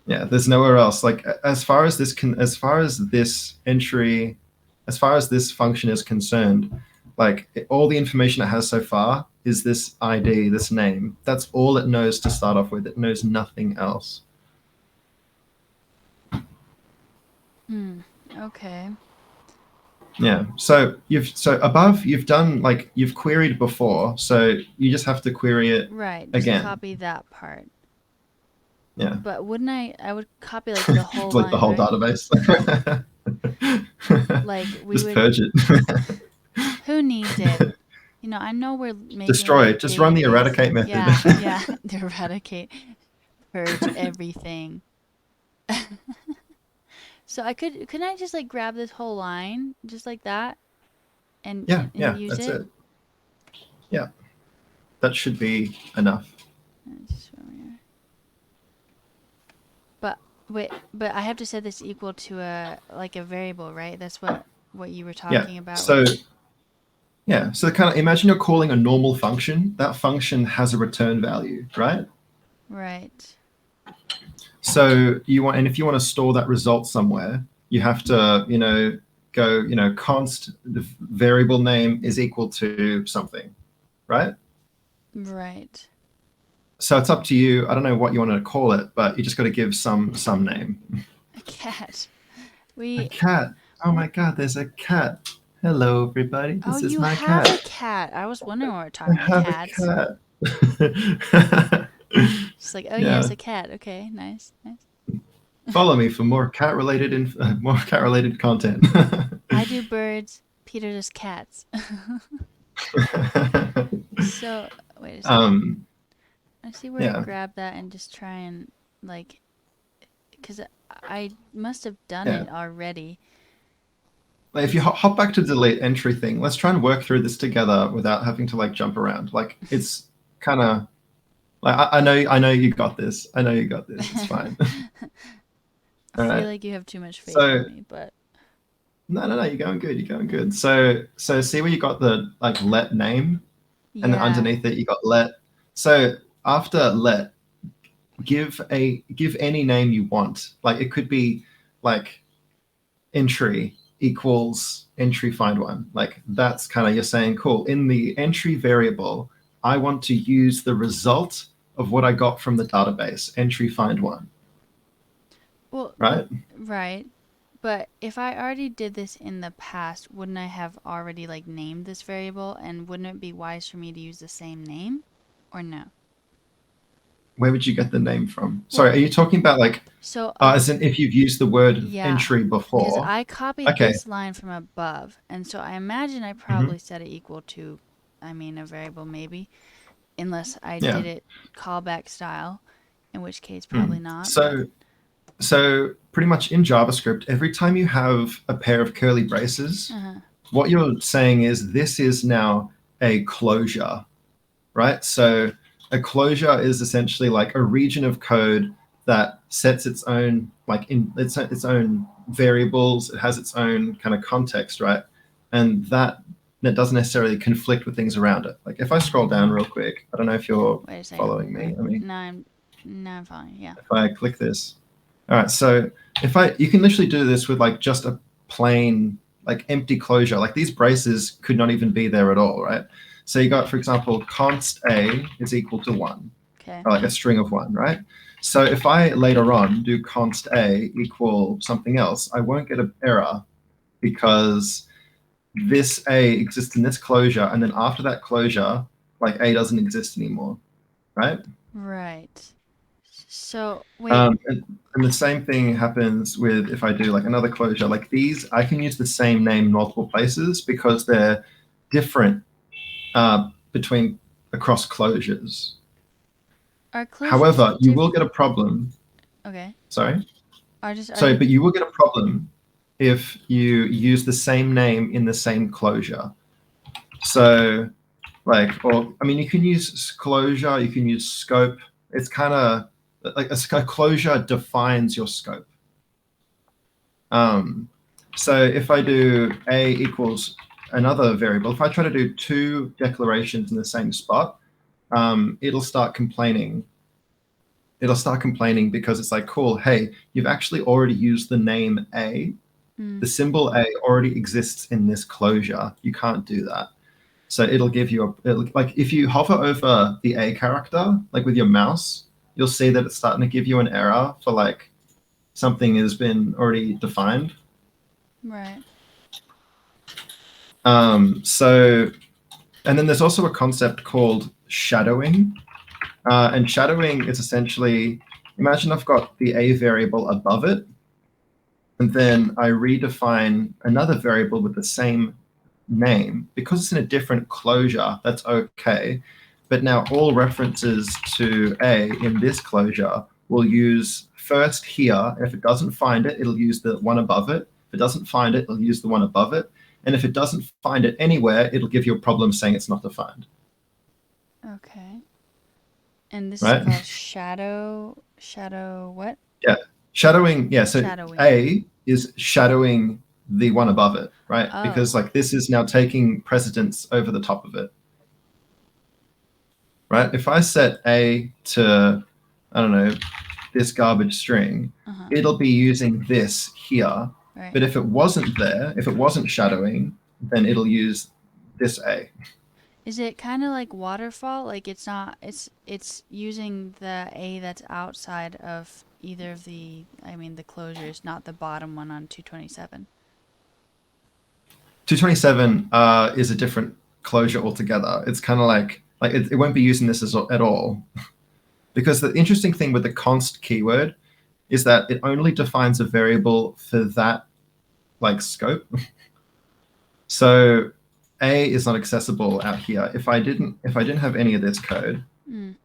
Yeah, there's nowhere else. Like as far as this function is concerned, like all the information it has so far is this ID, this name. That's all it knows to start off with. It knows nothing else. Okay. Yeah. So above you've done like you've queried before, so you just have to query it Right. Just again. copy that part. Yeah. But wouldn't I would copy like the whole Like the line, whole right? database. Like we Just would. purge it. Who needs it? You know, I know we're making Destroy a it. Just run the database. eradicate method. Yeah. The eradicate, purge everything. So couldn't I just like grab this whole line just like that and Yeah, use that's it? it. Yeah, that should be enough. But wait, but I have to set this equal to a variable, right? That's what you were talking about. So so kind of imagine you're calling a normal function. That function has a return value, right? Right. So and if you want to store that result somewhere, you have to, go, const the variable name is equal to something, right? Right. So it's up to you. I don't know what you want to call it, but you just got to give some name. A cat. A cat. Oh my God, there's a cat. Hello, everybody. This is you my have cat. a cat. I was wondering why we're I talking have cats. a cat. Just like, oh yes, a cat. Okay, nice. Follow me for more cat-related content. I do birds. Peter does cats. So wait a second. I see where I grab that and just try and like, because I must have done it already. If you hop back to the delete entry thing, let's try and work through this together without having to like jump around. Like it's kind of like I know you got this. I know you got this. It's fine. I feel like you have too much faith in me, but no, you're going good. You're going good. So see where you got the like let name, and then underneath it you got let. So after let, give any name you want. Like it could be like entry equals entry find one. Like that's kind of you're saying cool. In the entry variable, I want to use the result of what I got from the database, entry find one. Well, right. But if I already did this in the past, wouldn't I have already like named this variable, and wouldn't it be wise for me to use the same name, or no? Where would you get the name from? Sorry, are you talking about like as in if you've used the word entry before? Because I copied this line from above, and so I imagine I probably set it equal to, a variable maybe, unless I did it callback style, in which case probably not. So pretty much in JavaScript, every time you have a pair of curly braces, what you're saying is this is now a closure, right? So a closure is essentially like a region of code that sets its own its own variables. It has its own kind of context, right? And that doesn't necessarily conflict with things around it. Like if I scroll down real quick, I don't know if you're following me. No, I'm following. Yeah. If I click this. All right, so you can literally do this with like just a plain like empty closure. Like these braces could not even be there at all, right? So you got, for example, const a is equal to 1, Okay. or like a string of 1, right? So if I later on do const a equal something else, I won't get an error because this a exists in this closure, and then after that closure, like a doesn't exist anymore, right? Right. So wait. And the same thing happens with if I do like another closure. Like these, I can use the same name in multiple places because they're different between across closures. Are closures However, you will get a problem. Okay. Sorry. Are just are Sorry, they but you will get a problem if you use the same name in the same closure. So, like, or I mean, you can use closure, you can use scope. It's kind of like a closure defines your scope. So if I do a equals another variable, if I try to do 2 declarations in the same spot, it'll start complaining. It'll start complaining because it's like, cool, hey, you've actually already used the name A. The symbol A already exists in this closure. You can't do that. So it'll give you like if you hover over the A character, like with your mouse, you'll see that it's starting to give you an error for like something has been already defined. right. So, and then there's also a concept called shadowing. And shadowing is essentially, imagine I've got the A variable above it, and then I redefine another variable with the same name. Because it's in a different closure, that's okay. But now all references to A in this closure will use first here. If it doesn't find it, it'll use the one above it. If it doesn't find it, it'll use the one above it. And if it doesn't find it anywhere, it'll give you a problem saying it's not defined. Okay. And this is Right? called shadow what? Yeah. Shadowing, yeah. So Shadowing. A is shadowing the one above it, right? Oh. Because like this is now taking precedence over the top of it. Right? If I set A to, I don't know, this garbage string, it'll be using this here. Right. But if it wasn't there, if it wasn't shadowing, then it'll use this A. Is it kind of like waterfall? Like it's not it's using the A that's outside of either of the the closures, not the bottom one on 227. 227 is a different closure altogether. It's kind of like it won't be using this at all. Because the interesting thing with the const keyword is that it only defines a variable for that like scope. So A is not accessible out here. If I didn't have any of this code, then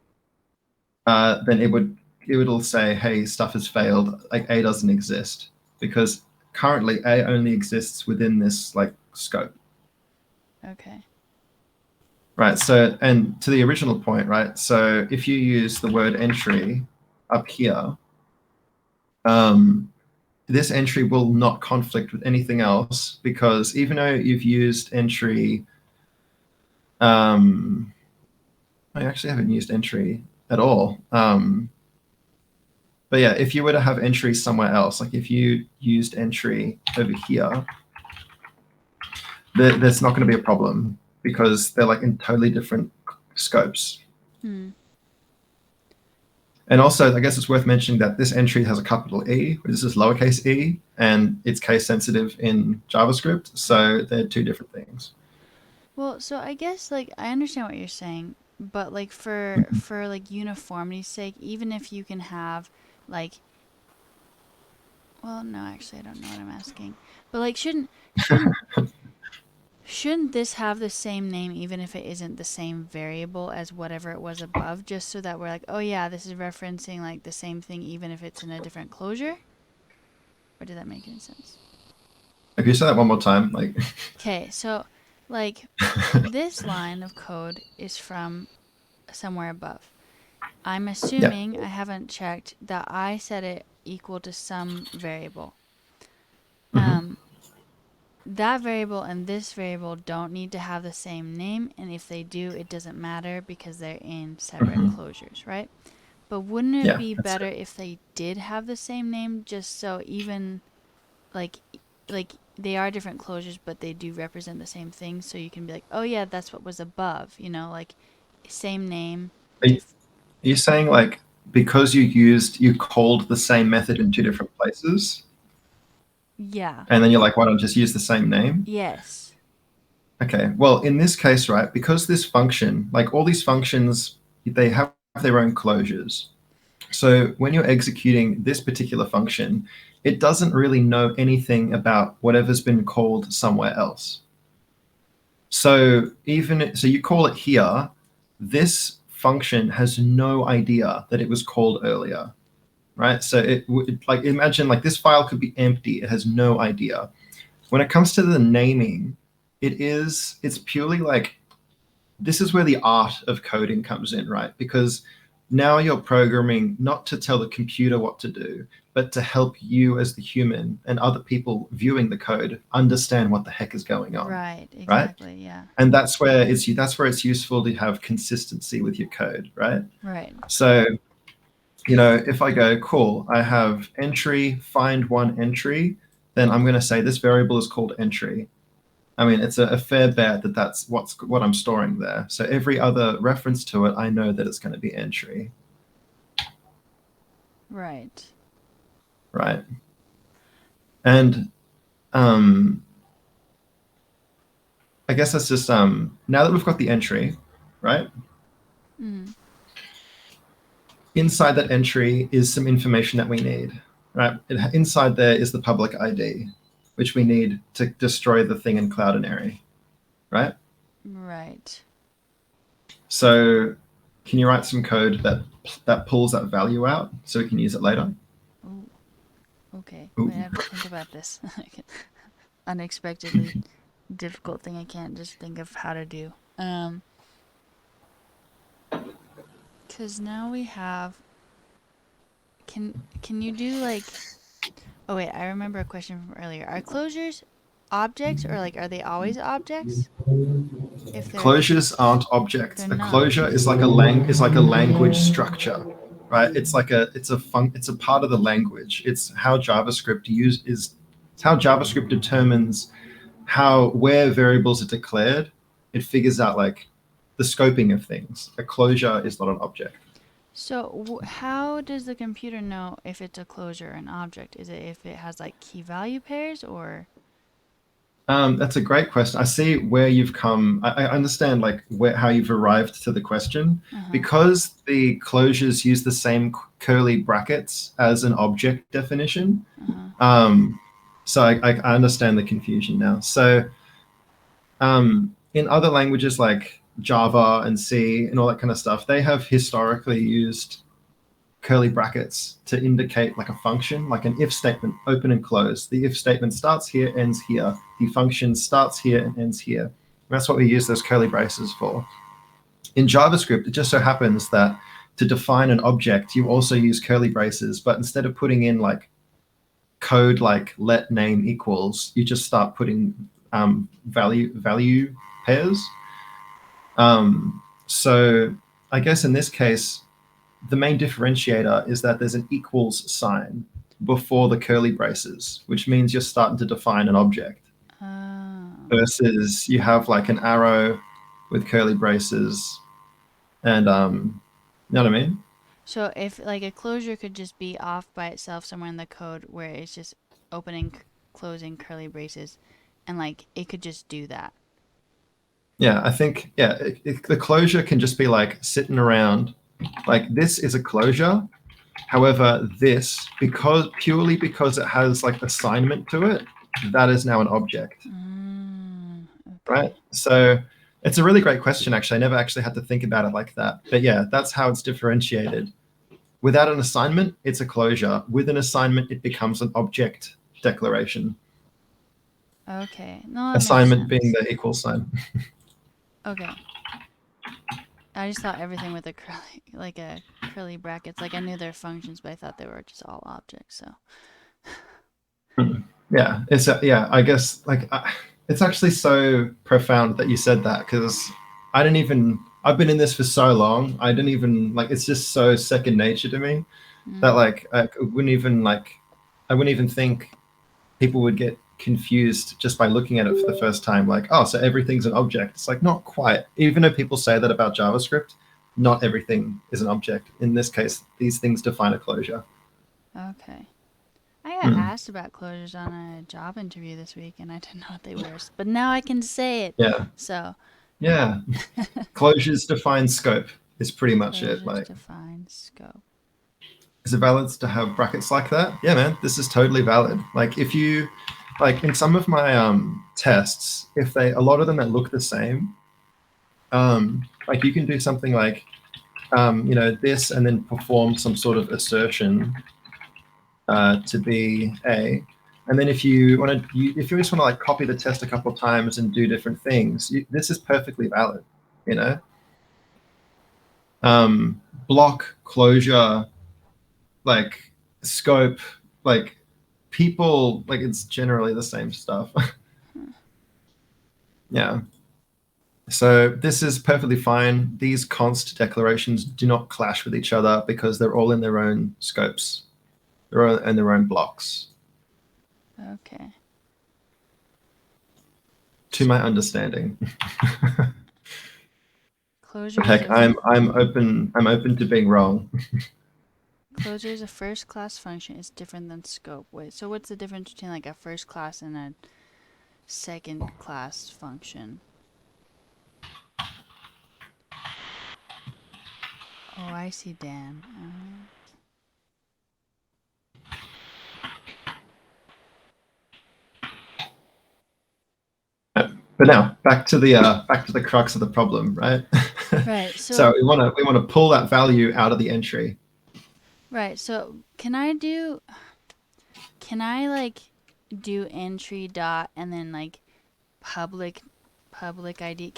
it'll say, hey, stuff has failed. Like A doesn't exist because currently A only exists within this like scope. Okay. Right. So, and to the original point, right? So if you use the word entry up here, this entry will not conflict with anything else because even though you've used entry, I actually haven't used entry at all. But yeah, if you were to have entry somewhere else, like if you used entry over here, there's not going to be a problem because they're like in totally different scopes. And also, I guess it's worth mentioning that this entry has a capital E, which is lowercase e, and it's case sensitive in JavaScript. So they're 2 different things. Well, so I guess like I understand what you're saying, but like for like uniformity's sake, even if you can have like well, no, actually I don't know what I'm asking. But like shouldn't this have the same name even if it isn't the same variable as whatever it was above, just so that we're like, oh yeah, this is referencing like the same thing even if it's in a different closure? Or did that make any sense? If you say that one more time, like Okay, so like this line of code is from somewhere above. I'm yeah. assuming, I haven't checked, that I set it equal to some variable. That variable and this variable don't need to have the same name, and if they do, it doesn't matter because they're in separate closures, right? But wouldn't it Yeah, be that's better it. if they did have the same name, just so even like they are different closures, but they do represent the same thing. So you can be like, oh yeah, that's what was above. Like same name. Are you saying like because you called the same method in two different places, Yeah. and then you're like, why don't I just use the same name? Yes. Okay. Well, in this case, right, because this function, like all these functions, they have their own closures. So when you're executing this particular function, it doesn't really know anything about whatever's been called somewhere else. So you call it here, this function has no idea that it was called earlier, right? So like imagine like this file could be empty. It has no idea. When it comes to the naming, it's purely like this is where the art of coding comes in, right? Because now you're programming not to tell the computer what to do, but to help you as the human and other people viewing the code understand what the heck is going on, Right. right? Exactly. Yeah. And that's where it's useful to have consistency with your code, right? Right. So, if I go, cool, I have entry, find one entry, then I'm going to say this variable is called entry. I mean, it's a fair bet that that's what I'm storing there. So every other reference to it, I know that it's going to be entry, Right. right? And I guess that's just now that we've got the entry, right? Mm. Inside that entry is some information that we need, right? Inside there is the public ID, which we need to destroy the thing in Cloudinary, right? Right. So can you write some code that pulls that value out so we can use it later? Oh. Okay. Ooh. Wait, I have to think about this. Unexpectedly difficult thing I can't just think of how to do. Cause now we have. Can you do like? Oh wait, I remember a question from earlier. Are closures objects or like are they always objects? If Closures aren't objects. they're A not. closure is like a language structure, right? It's a part of the language. It's how JavaScript it's how JavaScript determines where variables are declared. It figures out like the scoping of things. A closure is not an object. So how does the computer know if it's a closure or an object? Is it if it has like key value pairs or? That's a great question. I see where you've come. I understand like how you've arrived to the question. Because the closures use the same curly brackets as an object definition. So I understand the confusion now. So in other languages like Java and C and all that kind of stuff, they have historically used curly brackets to indicate like a function, like an if statement, open and close. The if statement starts here, ends here. The function starts here and ends here. And that's what we use those curly braces for. In JavaScript, it just so happens that to define an object, you also use curly braces, but instead of putting in like code like let name equals, you just start putting value pairs. So I guess in this case, the main differentiator is that there's an equals sign before the curly braces, which means you're starting to define an object. Versus you have like an arrow with curly braces, and you know what I mean? So if like a closure could just be off by itself somewhere in the code where it's just opening, closing curly braces, and like it could just do that. Yeah, I think the closure can just be like sitting around. Like this is a closure. However, this purely because it has like assignment to it, that is now an object. Okay. Right? So it's a really great question, actually. I never actually had to think about it like that. But yeah, that's how it's differentiated. Without an assignment, it's a closure. With an assignment, it becomes an object declaration. Okay. No, that Assignment makes sense. being the equal sign. Okay. I just thought everything with a curly brackets. Like I knew their functions, but I thought they were just all objects. So. Yeah, I guess like it's actually so profound that you said that because I've been in this for so long. I didn't even like it's just so second nature to me that like I wouldn't even think people would get confused just by looking at it for the first time, like, oh, so everything's an object. It's like, not quite. Even though people say that about JavaScript, not everything is an object. In this case, these things define a closure. Okay. I got asked about closures on a job interview this week, and I didn't know what they were. But now I can say it. Yeah. So. Yeah. Closures define scope is pretty much it. Closures Like, define scope. is it valid to have brackets like that? Yeah, man, this is totally valid. Like, if you, like, in some of my tests, if a lot of them that look the same, like, you can do something like, this, and then perform some sort of assertion to be A. And then if you if you just want to like copy the test a couple of times and do different things, this is perfectly valid, block, closure, like scope, like people, like it's generally the same stuff. Yeah. So this is perfectly fine. These const declarations do not clash with each other because they're all in their own scopes. They're all in their own blocks. Okay. To my understanding. Closure. Heck, I'm open to being wrong. Closure is a first class function. It's different than scope. Wait, so what's the difference between like a first class and a second class function? Oh, I see, Dan. But now back to the crux of the problem, right? Right. So we want to pull that value out of the entry. Right. So can I like do entry dot and then like public ID?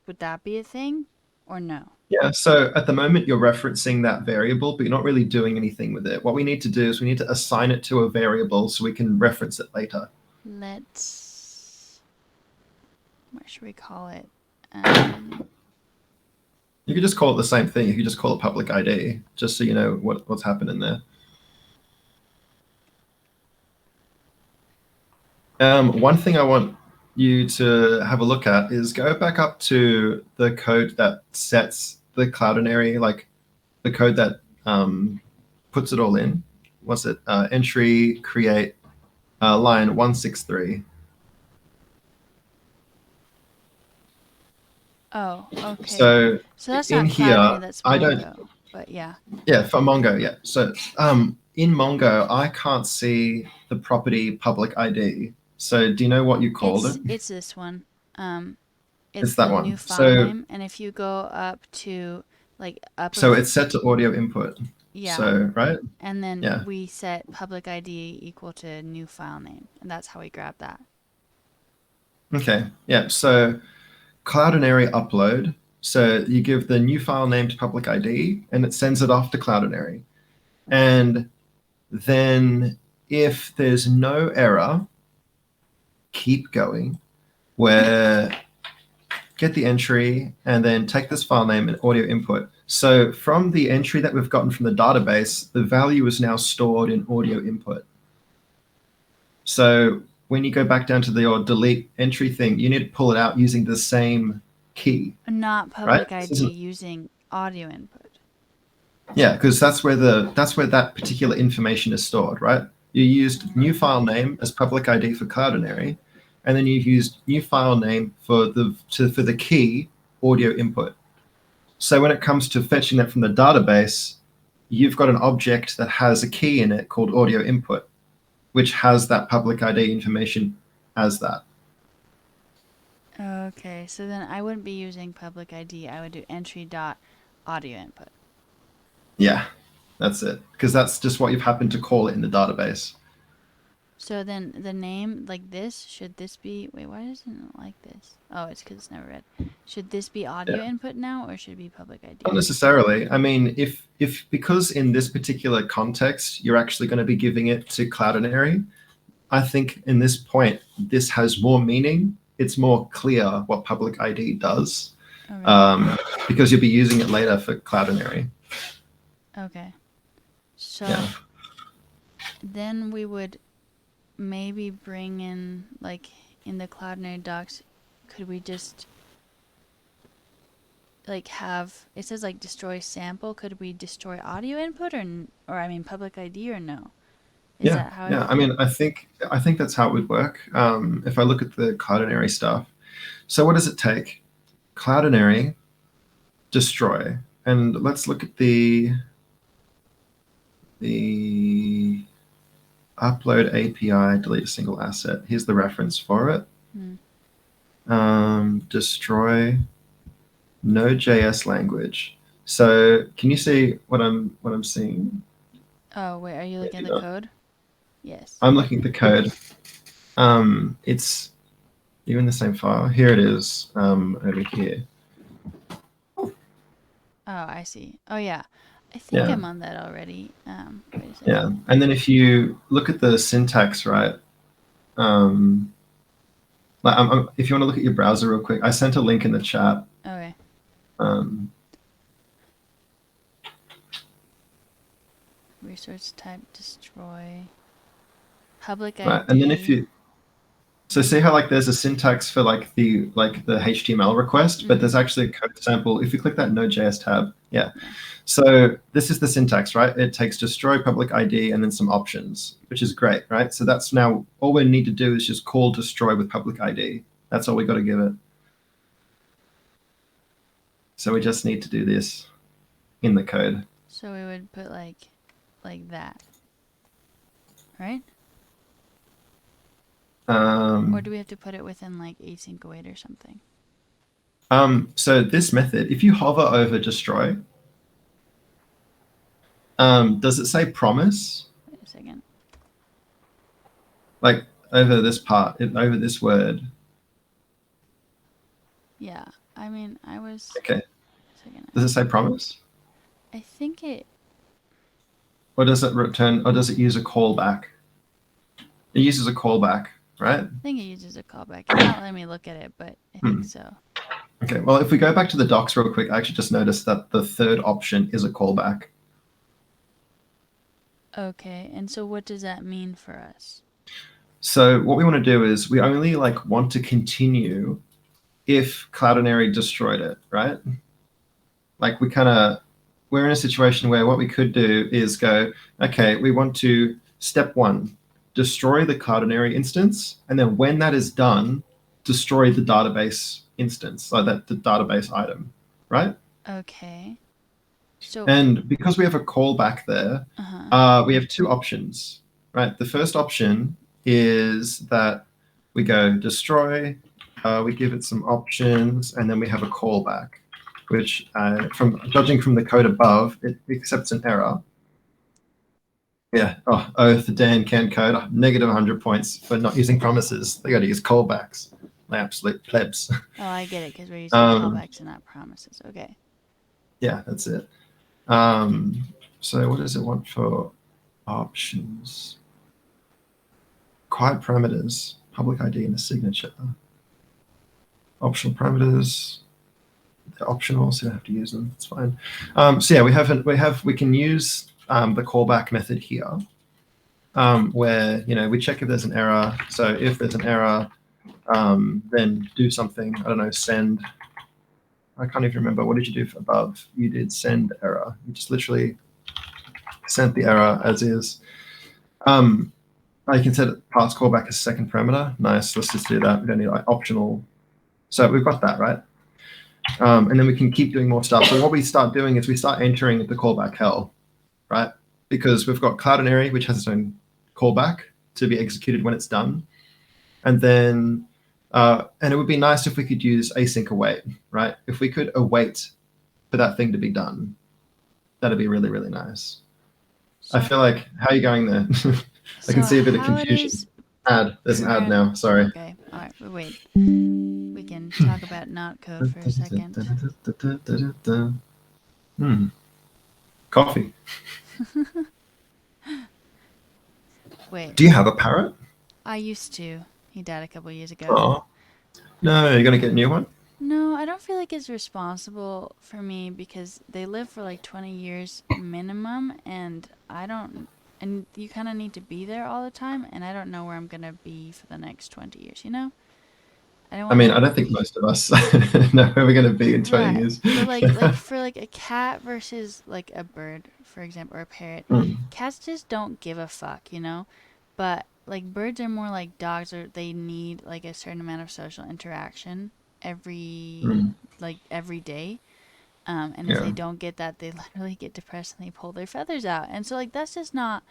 Would that be a thing or no? Yeah, so at the moment you're referencing that variable, but you're not really doing anything with it. What we need to do is we need to assign it to a variable so we can reference it later. What should we call it? You could just call it the same thing. You could just call it public ID, just so you know what's happening there. One thing I want you to have a look at is go back up to the code that sets the Cloudinary, like the code that puts it all in. What's it? Entry create line 163. Oh, okay. So that's in not here, Cloudinary, that's Mongo, I don't. But yeah. Yeah, for Mongo, yeah. So in Mongo, I can't see the property public ID. So do you know what you called it? It's this one. It's the that one. new file name, and if you go up to like upper. So it's set to audio input. Yeah. So right. And then yeah. we set public ID equal to new file name, and that's how we grab that. Okay. Yeah. So Cloudinary upload. So you give the new file name to public ID, and it sends it off to Cloudinary. And then if there's no error, keep going, where get the entry and then take this file name and audio input. So from the entry that we've gotten from the database, the value is now stored in audio input. So when you go back down to the delete entry thing, you need to pull it out using the same key. Not public ID, using audio input. Yeah, because that's where that particular information is stored, right? You used new file name as public ID for Cloudinary, and then you've used new file name for the key audio input. So when it comes to fetching that from the database, you've got an object that has a key in it called audio input, which has that public ID information as that. Okay, so then I wouldn't be using public ID. I would do entry dot audio input. Yeah, that's it. Because that's just what you've happened to call it in the database. So then the name, like this, should this be... Wait, why isn't it like this? Oh, it's because it's never read. Should this be audio input now, or should it be public ID? Not necessarily. I mean, if because in this particular context, you're actually going to be giving it to Cloudinary, I think in this point, this has more meaning. It's more clear what public ID does, because you'll be using it later for Cloudinary. Okay. So then we would maybe bring in, like, in the Cloudinary docs, could we just, like, have, it says, like, destroy sample. Could we destroy audio input or I mean, public ID or no? Is Yeah, that how it yeah. would I work? mean, I think that's how it would work. If I look at the Cloudinary stuff, so what does it take? Cloudinary, destroy, and let's look at the upload API, delete a single asset. Here's the reference for it. Destroy Node.js language. So can you see what I'm seeing? Oh, wait, are you looking at the code? Yes. I'm looking at the code. It's you in the same file. Here it is, over here. Oh, I see. Oh, yeah. I think Yeah. I'm on that already. Wait a second. Yeah. And then if you look at the syntax, right? If you want to look at your browser real quick, I sent a link in the chat. Okay. Resource type destroy. Public ID. Right. And then if you see how like there's a syntax for like the HTML request, but there's actually a code sample. If you click that Node.js tab, yeah. So this is the syntax, right? It takes destroy public ID and then some options, which is great, right? So that's now all we need to do is just call destroy with public ID. That's all we got to give it. So we just need to do this in the code. So we would put like that, right? Or do we have to put it within like async await or something? So this method, if you hover over destroy, does it say promise? Wait a second. Like over this part, over this word. Yeah. I mean, I was... Okay. Does it say promise? I think it... Or does it return, or does it use a callback? It uses a callback, right? I think it uses a callback. It's not letting me look at it, but I think so. Okay, well, if we go back to the docs real quick, I actually just noticed that the third option is a callback. Okay, and so what does that mean for us? So what we want to do is we only like want to continue if Cloudinary destroyed it, right? Like we're in a situation where what we could do is go, okay, we want to step 1, destroy the Cloudinary instance, and then when that is done, destroy the database instance, so that the database item, right? Okay. So and because we have a callback there, we have 2 options, right? The first option is that we go destroy, we give it some options, and then we have a callback, which from judging from the code above, it accepts an error. Yeah. Oh, the Dan can code negative 100 points for not using promises. They got to use callbacks. They absolute plebs. Oh, I get it, because we're using callbacks and not promises. Okay. Yeah, that's it. So what does it want for options? Quiet parameters, public ID, and a signature. Optional parameters. They're optional, so you don't have to use them. It's fine. So yeah, we can use the callback method here, where we check if there's an error. So if there's an error, then do something. I don't know, send. I can't even remember. What did you do for above? You did send error. You just literally sent the error as is. I can set parts callback as second parameter. Nice. Let's just do that. We don't need like optional. So we've got that, right? And then we can keep doing more stuff. So what we start doing is we start entering the callback hell, right? Because we've got Cloudinary, which has its own callback to be executed when it's done. And then, and it would be nice if we could use async await, right? If we could await for that thing to be done, that'd be really, really nice. So, I feel like, how are you going there? I can see a bit of confusion. There's an ad now, sorry. Okay, all right, but wait. We can talk about not code for a second. Coffee. Wait. Do you have a parrot? I used to. He died a couple years ago. Oh. No, you're going to get a new one? No, I don't feel like it's responsible for me because they live for like 20 years minimum, and I don't and you kind of need to be there all the time, and I don't know where I'm gonna be for the next 20 years, you know? I don't I want mean, to. I don't think most of us know where we're going to be in 20 Right. years. But like for like a cat versus like a bird, for example, or a parrot, Mm, cats just don't give a fuck, you know? But like birds are more like dogs, or they need like a certain amount of social interaction every mm, every day. And if yeah. they don't get that, they literally get depressed and they pull their feathers out. And so like that's just not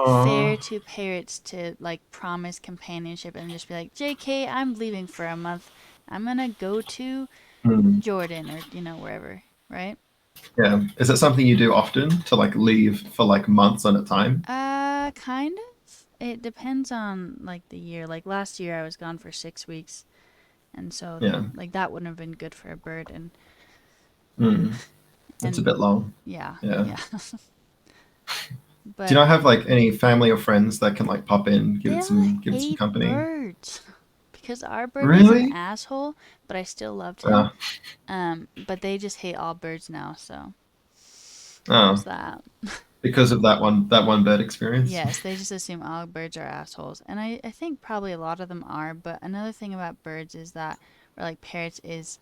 fair Oh. to parrots to like promise companionship and just be like, JK, I'm leaving for a month. I'm gonna go to Mm, Jordan or wherever, right? yeah. Is it something you do often to like leave for like months on a time? Kind of. It depends on like the year. Like last year I was gone for 6 weeks, and so Yeah. like that wouldn't have been good for a bird. Mm, it's a And bit long. yeah, Yeah. yeah. Do you But not have like any family or friends that can like pop in, they all give it some hate company? birds because our bird was an Really? asshole, but I still loved him. Uh, But they just hate all birds now, so there's oh, that. because of that one bird experience. Yes, they just assume all birds are assholes. And I think probably a lot of them are, but another thing about birds is that, or like parrots, is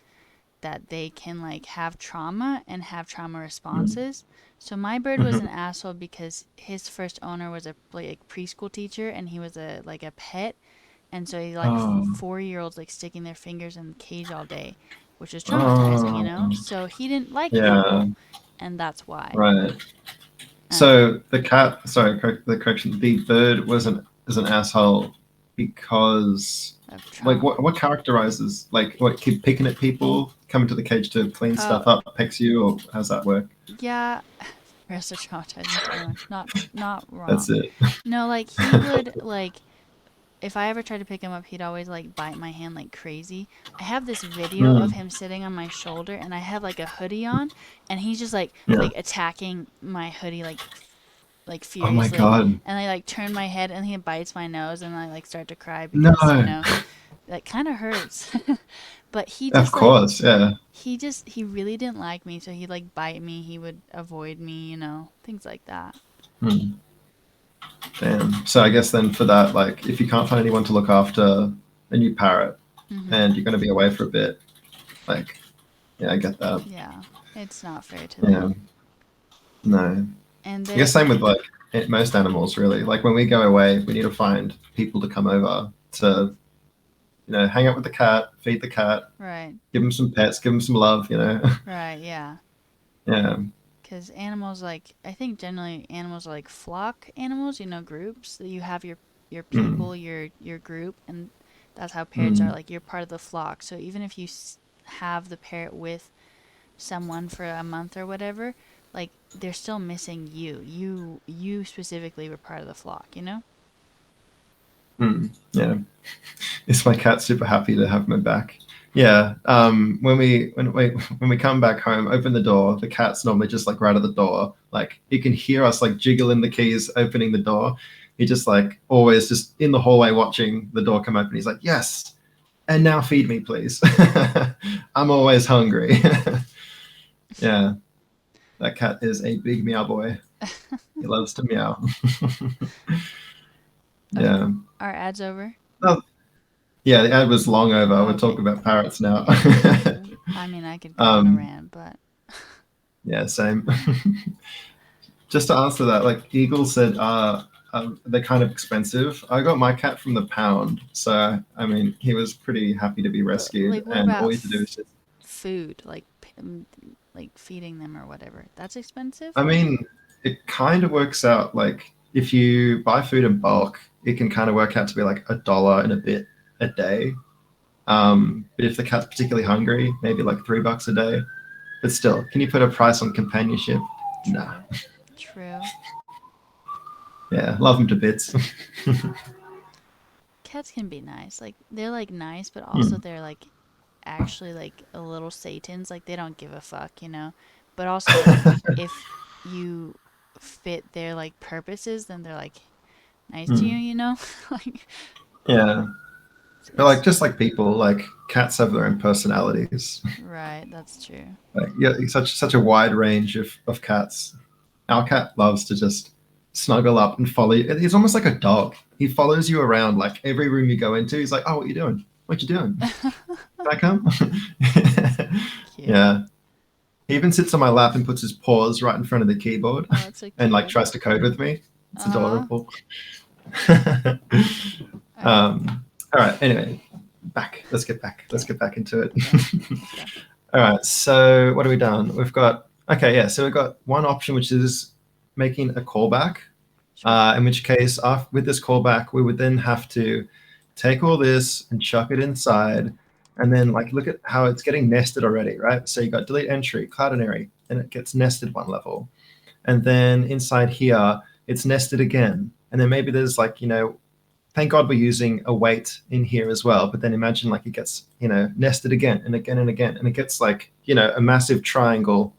that they can like have trauma and have trauma Mm. responses. So my bird was an asshole because his first owner was a like preschool teacher and he was a like a pet, and so he like Oh, 4-year-olds like sticking their fingers in the cage all day, which is traumatizing, you know? oh, So he didn't like yeah, people, and that's why. right. Um, So the cat, sorry, the correction, the bird was an asshole because, of like, trauma. what characterizes, like, what, keep picking at people, coming to the cage to clean Oh, stuff up, pecks you, or how's that work? yeah, rest are traumatizing to everyone. Not That's wrong. it. No, like he would like if I ever tried to pick him up, he'd always like bite my hand like crazy. I have this video of Mm, him sitting on my shoulder and I have like a hoodie on and he's just yeah. like attacking my hoodie like Oh my furiously, God. and I like turn my head and he bites my nose and I like start to cry No. because, that kind of hurts. But Of course. Yeah. he really didn't like me, so he'd like bite me, he would avoid me, things like that. Hmm. Damn. So I guess then for that, like, if you can't find anyone to look after a new parrot Mhm. and you're going to be away for a bit, like, yeah, I get that. Yeah. It's not fair to Yeah. them. No. And I guess they same with like most animals, really. Like when we go away, we need to find people to come over to, hang out with the cat, feed the cat, right. give them some pets, give them some love. Right, yeah. Yeah. Because animals, like, I think generally animals are like flock animals, groups. That you have your Mm, people, your group, and that's how parrots are. mm, Like, you're part of the flock. So even if you have the parrot with someone for a month or whatever, like, they're still missing you. You specifically were part of the flock, you know? yeah. Is my cat super happy to have me back? Yeah. When we come back home, open the door. The cat's normally just like right at the door. Like he can hear us like jiggling the keys, opening the door. He just like always just in the hallway watching the door come open. He's like, yes, and now feed me, please. I'm always hungry. Yeah, that cat is a big meow boy. He loves to meow. Okay. Yeah. Our ad's over. Oh, yeah, the ad was long over. We're Okay. talking about parrots now. Yeah. I mean, I could go on a um, rant, but yeah, same. Just to answer that, like Eagle said, they're kind of expensive. I got my cat from the pound, so I mean, he was pretty happy to be rescued, like, what and about all you have to do is just. food, like feeding them or whatever? That's expensive. I mean, it kind of works out like if you buy food in bulk, it can kind of work out to be like $1 and a bit a day. But if the cat's particularly hungry, maybe like $3 a day. But still, can you put a price on companionship? Nah. True. True. Yeah, love them to bits. Cats can be nice. Like, they're like nice, but also Hmm. they're like actually like a little satans. Like, they don't give a fuck, you know. But also like if you fit their like purposes, then they're like nice to you, Hmm. you know. Like Yeah. But like it's just like people, like cats have their own personalities. right. That's true. Like yeah, such a wide range of cats. Our cat loves to just snuggle up and follow you. He's almost like a dog. He follows you around like every room you go into. He's like, "Oh, what you doing? What you doing? Can I come?" Cute. Yeah. He even sits on my lap and puts his paws right in front of the keyboard Oh, that's so and like cute. tries to code with me. It's Uh-huh. adorable. All right. All right. Anyway, back. Let's get back. Let's Okay. get back into it. Okay. Let's go. All right. So what have we done? We've got okay. Yeah. So we've got one option which is making a callback. Sure. In which case, with this callback, we would then have to take all this and chuck it inside, and then like look at how it's getting nested already, right? So you got delete entry, Cloudinary, and it gets nested one level, and then inside here it's nested again, and then maybe there's like thank God we're using await in here as well. But then imagine like it gets nested again and again and again, and it gets like a massive triangle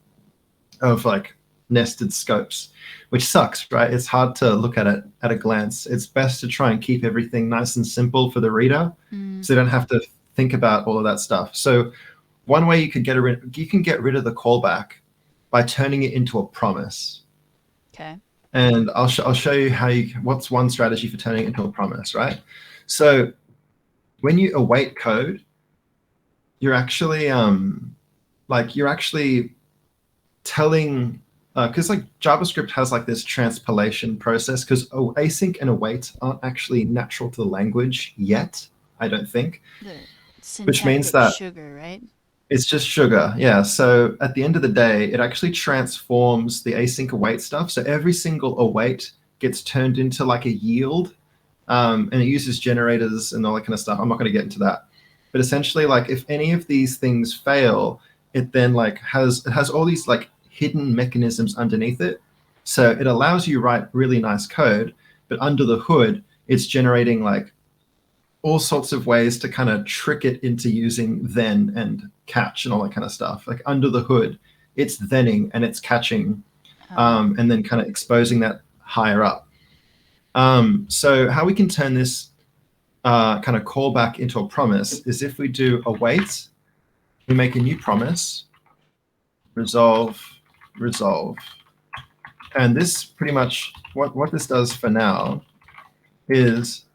of like nested scopes, which sucks, right? It's hard to look at it at a glance. It's best to try and keep everything nice and simple for the reader, so they don't have to think about all of that stuff. So one way you can get rid of the callback by turning it into a promise. Okay. And I'll show you what's one strategy for turning it into a promise, right? So when you await code, you're actually telling, because like JavaScript has like this transpilation process, because async and await aren't actually natural to the language yet, I don't think. The Which means syntactic that sugar, right? it's just sugar, yeah. So at the end of the day, it actually transforms the async await stuff. So every single await gets turned into like a yield, and it uses generators and all that kind of stuff. I'm not going to get into that, but essentially, like if any of these things fail, it then like has all these like hidden mechanisms underneath it. So it allows you to write really nice code, but under the hood, it's generating like all sorts of ways to kind of trick it into using then and catch and all that kind of stuff. Like under the hood, it's thenning and it's catching, and then kind of exposing that higher up. So how we can turn this kind of callback into a promise is if we do await, we make a new promise, resolve, resolve. And this pretty much, what this does for now is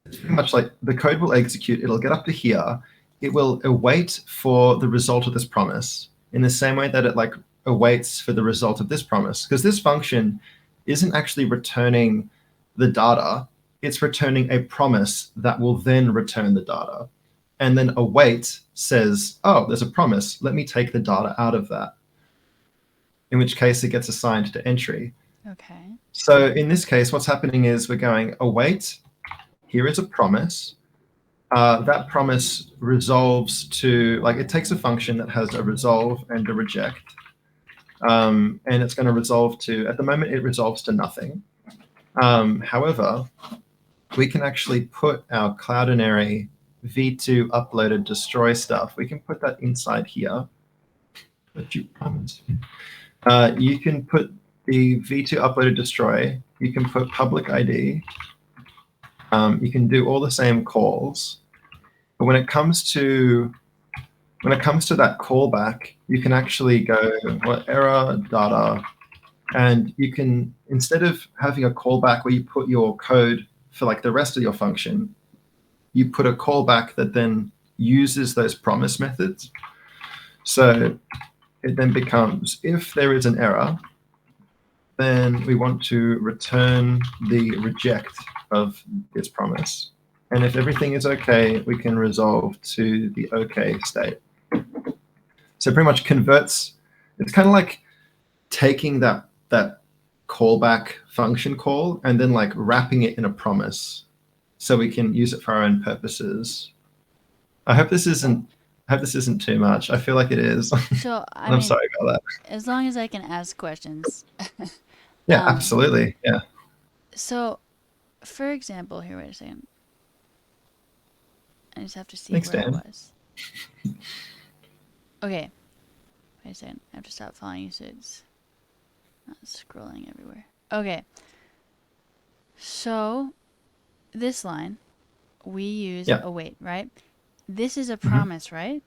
it's pretty much like the code will execute, it'll get up to here, it will await for the result of this promise in the same way that it like awaits for the result of this promise. Because this function isn't actually returning the data, it's returning a promise that will then return the data. And then await says, oh, there's a promise, let me take the data out of that. In which case it gets assigned to entry. Okay. So in this case, what's happening is we're going await, here is a promise. That promise resolves to, like, it takes a function that has a resolve and a reject. And it's going to resolve to, at the moment, it resolves to nothing. However, we can actually put our Cloudinary v2 uploaded destroy stuff. We can put that inside here. You can put the v2 uploaded destroy. You can put public ID. You can do all the same calls, but when it comes to that callback, you can actually go error data, and you can, instead of having a callback where you put your code for like the rest of your function, you put a callback that then uses those promise methods. So it then becomes, if there is an error, then we want to return the reject of this promise. And if everything is okay, we can resolve to the okay state. So pretty much converts, it's kind of like taking that callback function call and then like wrapping it in a promise so we can use it for our own purposes. I hope this isn't too much. I feel like it is. So, I I'm mean, sorry about that. as long as I can ask questions. Yeah, absolutely. Yeah. So, for example, here, wait a second. I just have to see Thanks, where I Dan. was. Okay. Wait a second. I have to stop following you so it's not scrolling everywhere. Okay. So, this line, we use Yeah. await, right? This is a promise, right?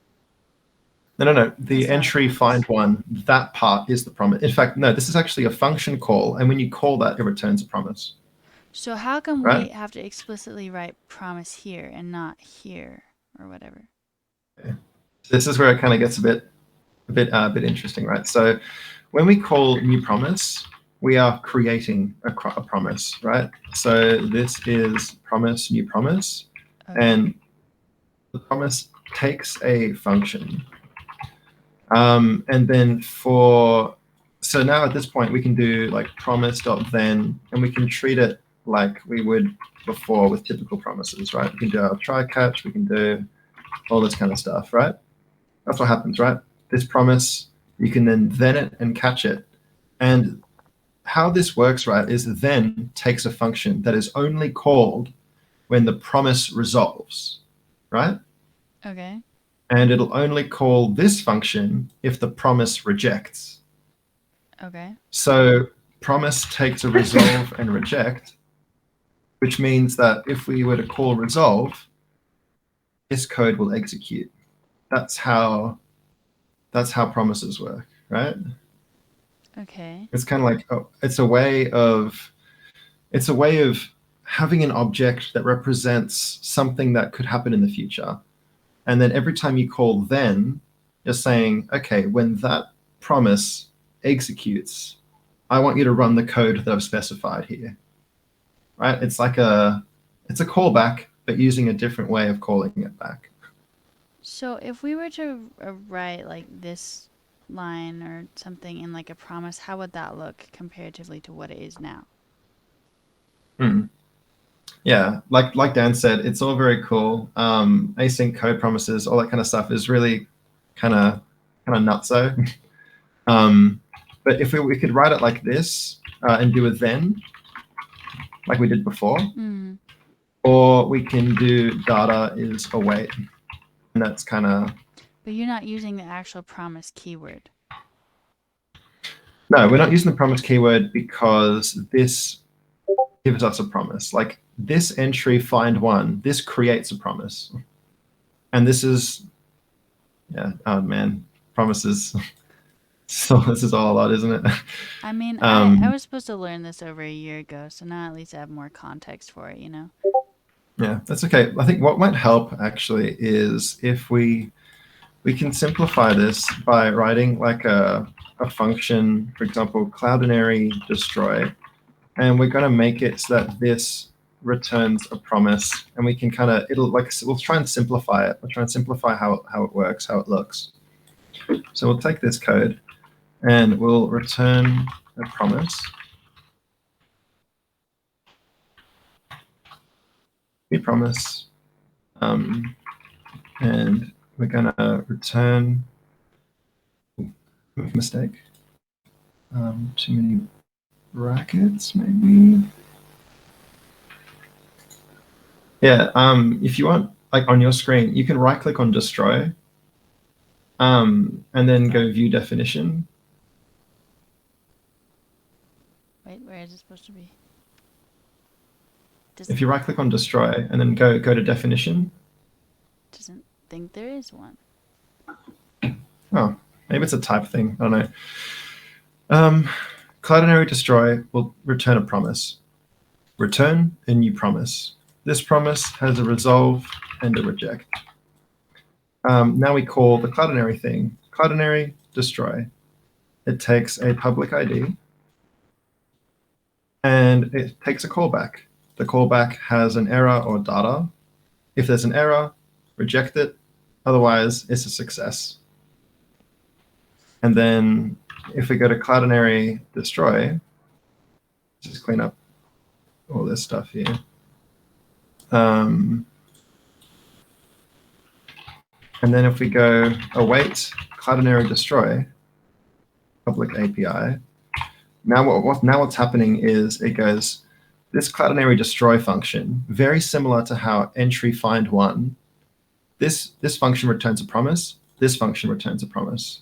No. The That's not a entry promise. find one, that part is the promise. In fact, no, this is actually a function call. And when you call that, it returns a promise, So how come we right? have to explicitly write promise here and not here or whatever? This is where it kind of gets a bit interesting, right? So when we call new promise, we are creating a promise, right? So this is promise, new promise, Okay. and the promise takes a function. And then so now at this point, we can do like promise.then, and we can treat it like we would before with typical promises, right? We can do our try catch, we can do all this kind of stuff, right? That's what happens, right? This promise, you can then it and catch it. And how this works, right, is then takes a function that is only called when the promise resolves, right? Okay. And it'll only call this function if the promise rejects. Okay. So promise takes a resolve and reject, which means that if we were to call resolve, this code will execute. That's how promises work, right? Okay. It's kind of like it's a way of having an object that represents something that could happen in the future. And then every time you call then, you're saying, okay, when that promise executes, I want you to run the code that I've specified here. Right? It's a callback, but using a different way of calling it back. So if we were to write like this line or something in like a promise, how would that look comparatively to what it is now? Hmm. Yeah, like Dan said, it's all very cool. Async code promises, all that kind of stuff is really kind of nutso. But if we could write it like this and do a then, like we did before, or we can do data is await, and that's kind of. But you're not using the actual promise keyword. No, we're not using the promise keyword because this gives us a promise. Like this entry find one, this creates a promise. And this is, yeah, oh man, promises. So this is all a lot, isn't it? I mean, I was supposed to learn this over a year ago, so now at least I have more context for it, you know? Yeah, that's okay. I think what might help actually is if we can simplify this by writing like a function, for example, Cloudinary destroy, and we're going to make it so that this returns a promise, and we can we'll try and simplify it. We'll try and simplify how it works, how it looks. So we'll take this code and we'll return a promise. We promise, and we're going to return. Mistake. Too many brackets, maybe. Yeah. If you want, like on your screen, you can right-click on destroy, and then go view definition. Wait, where is it supposed to be? If you right-click on destroy and then go to definition. Doesn't think there is one. Oh, maybe it's a type thing. I don't know. Cloudinary destroy will return a promise. Return a new promise. This promise has a resolve and a reject. Now we call the Cloudinary thing Cloudinary destroy. It takes a public ID and it takes a callback. The callback has an error or data. If there's an error, reject it. Otherwise, it's a success. And then if we go to Cloudinary destroy, just clean up all this stuff here. And then if we go await Cloudinary destroy, public API, now what's happening is it goes, this Cloudinary destroy function, very similar to how entry find one, this function returns a promise, this function returns a promise.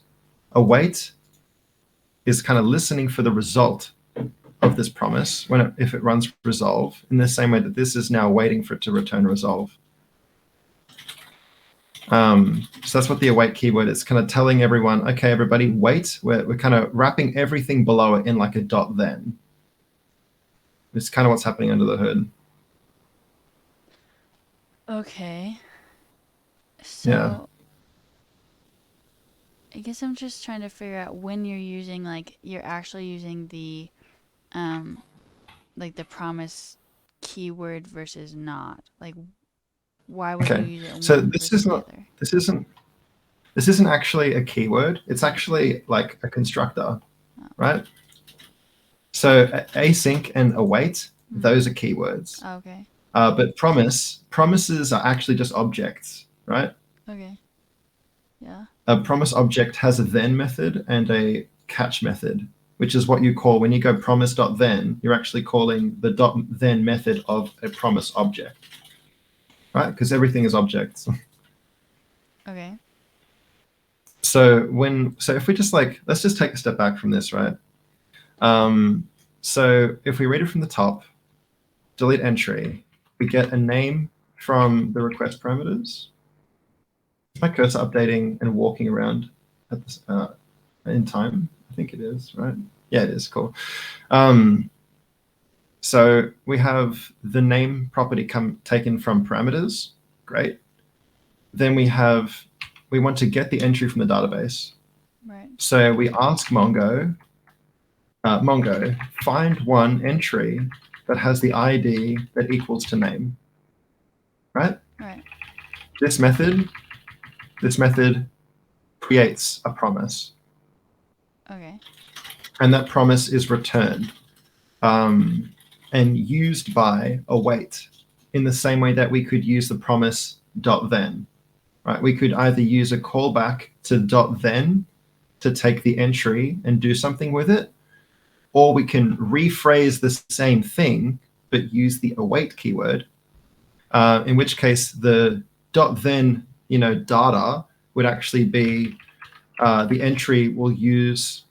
Await is kind of listening for the result of this promise if it runs resolve, in the same way that this is now waiting for it to return resolve. So that's what the await keyword is, kind of telling everyone, okay, everybody, wait. We're kind of wrapping everything below it in like a dot then. It's kind of what's happening under the hood. Okay. So Yeah. I guess I'm just trying to figure out when you're using, like, you're actually using the like the promise keyword versus not. Like, why would you Okay. use it in So one versus the other? this isn't actually a keyword. It's actually like a constructor, Oh, right? So async and await, those are keywords. okay. But promises are actually just objects, right? Okay. Yeah. A promise object has a then method and a catch method, which is what you call when you go promise.then, you're actually calling the .then method of a promise object, right? Because everything is objects. Okay. So if we just let's just take a step back from this, right? So if we read it from the top, delete entry, we get a name from the request parameters. Is my cursor updating and walking around at this, in time? I think it is, right? Yeah, it is. Cool. So we have the name property taken from parameters. Great. Then we want to get the entry from the database. Right. So we ask Mongo, find one entry that has the ID that equals to name. Right? Right. This method creates a promise. Okay. And that promise is returned and used by await in the same way that we could use the promise .then. Right? We could either use a callback to .then to take the entry and do something with it, or we can rephrase the same thing but use the await keyword, in which case the .then data would actually be the entry will use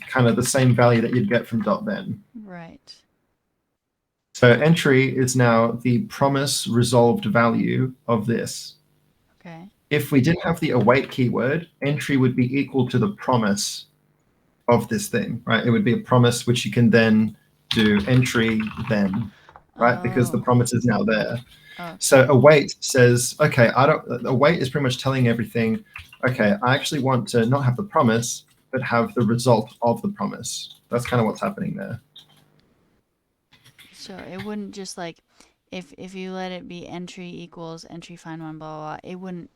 kind of the same value that you'd get from .then. Right. So entry is now the promise resolved value of this. Okay. If we didn't have the await keyword, entry would be equal to the promise of this thing, right? It would be a promise which you can then do entry then, right? Because the promise is now there. Okay. So await says, okay, await is pretty much telling everything, okay, I actually want to not have the promise, but have the result of the promise. That's kind of what's happening there. So it wouldn't just like, if you let it be entry equals entry find one blah blah blah, it wouldn't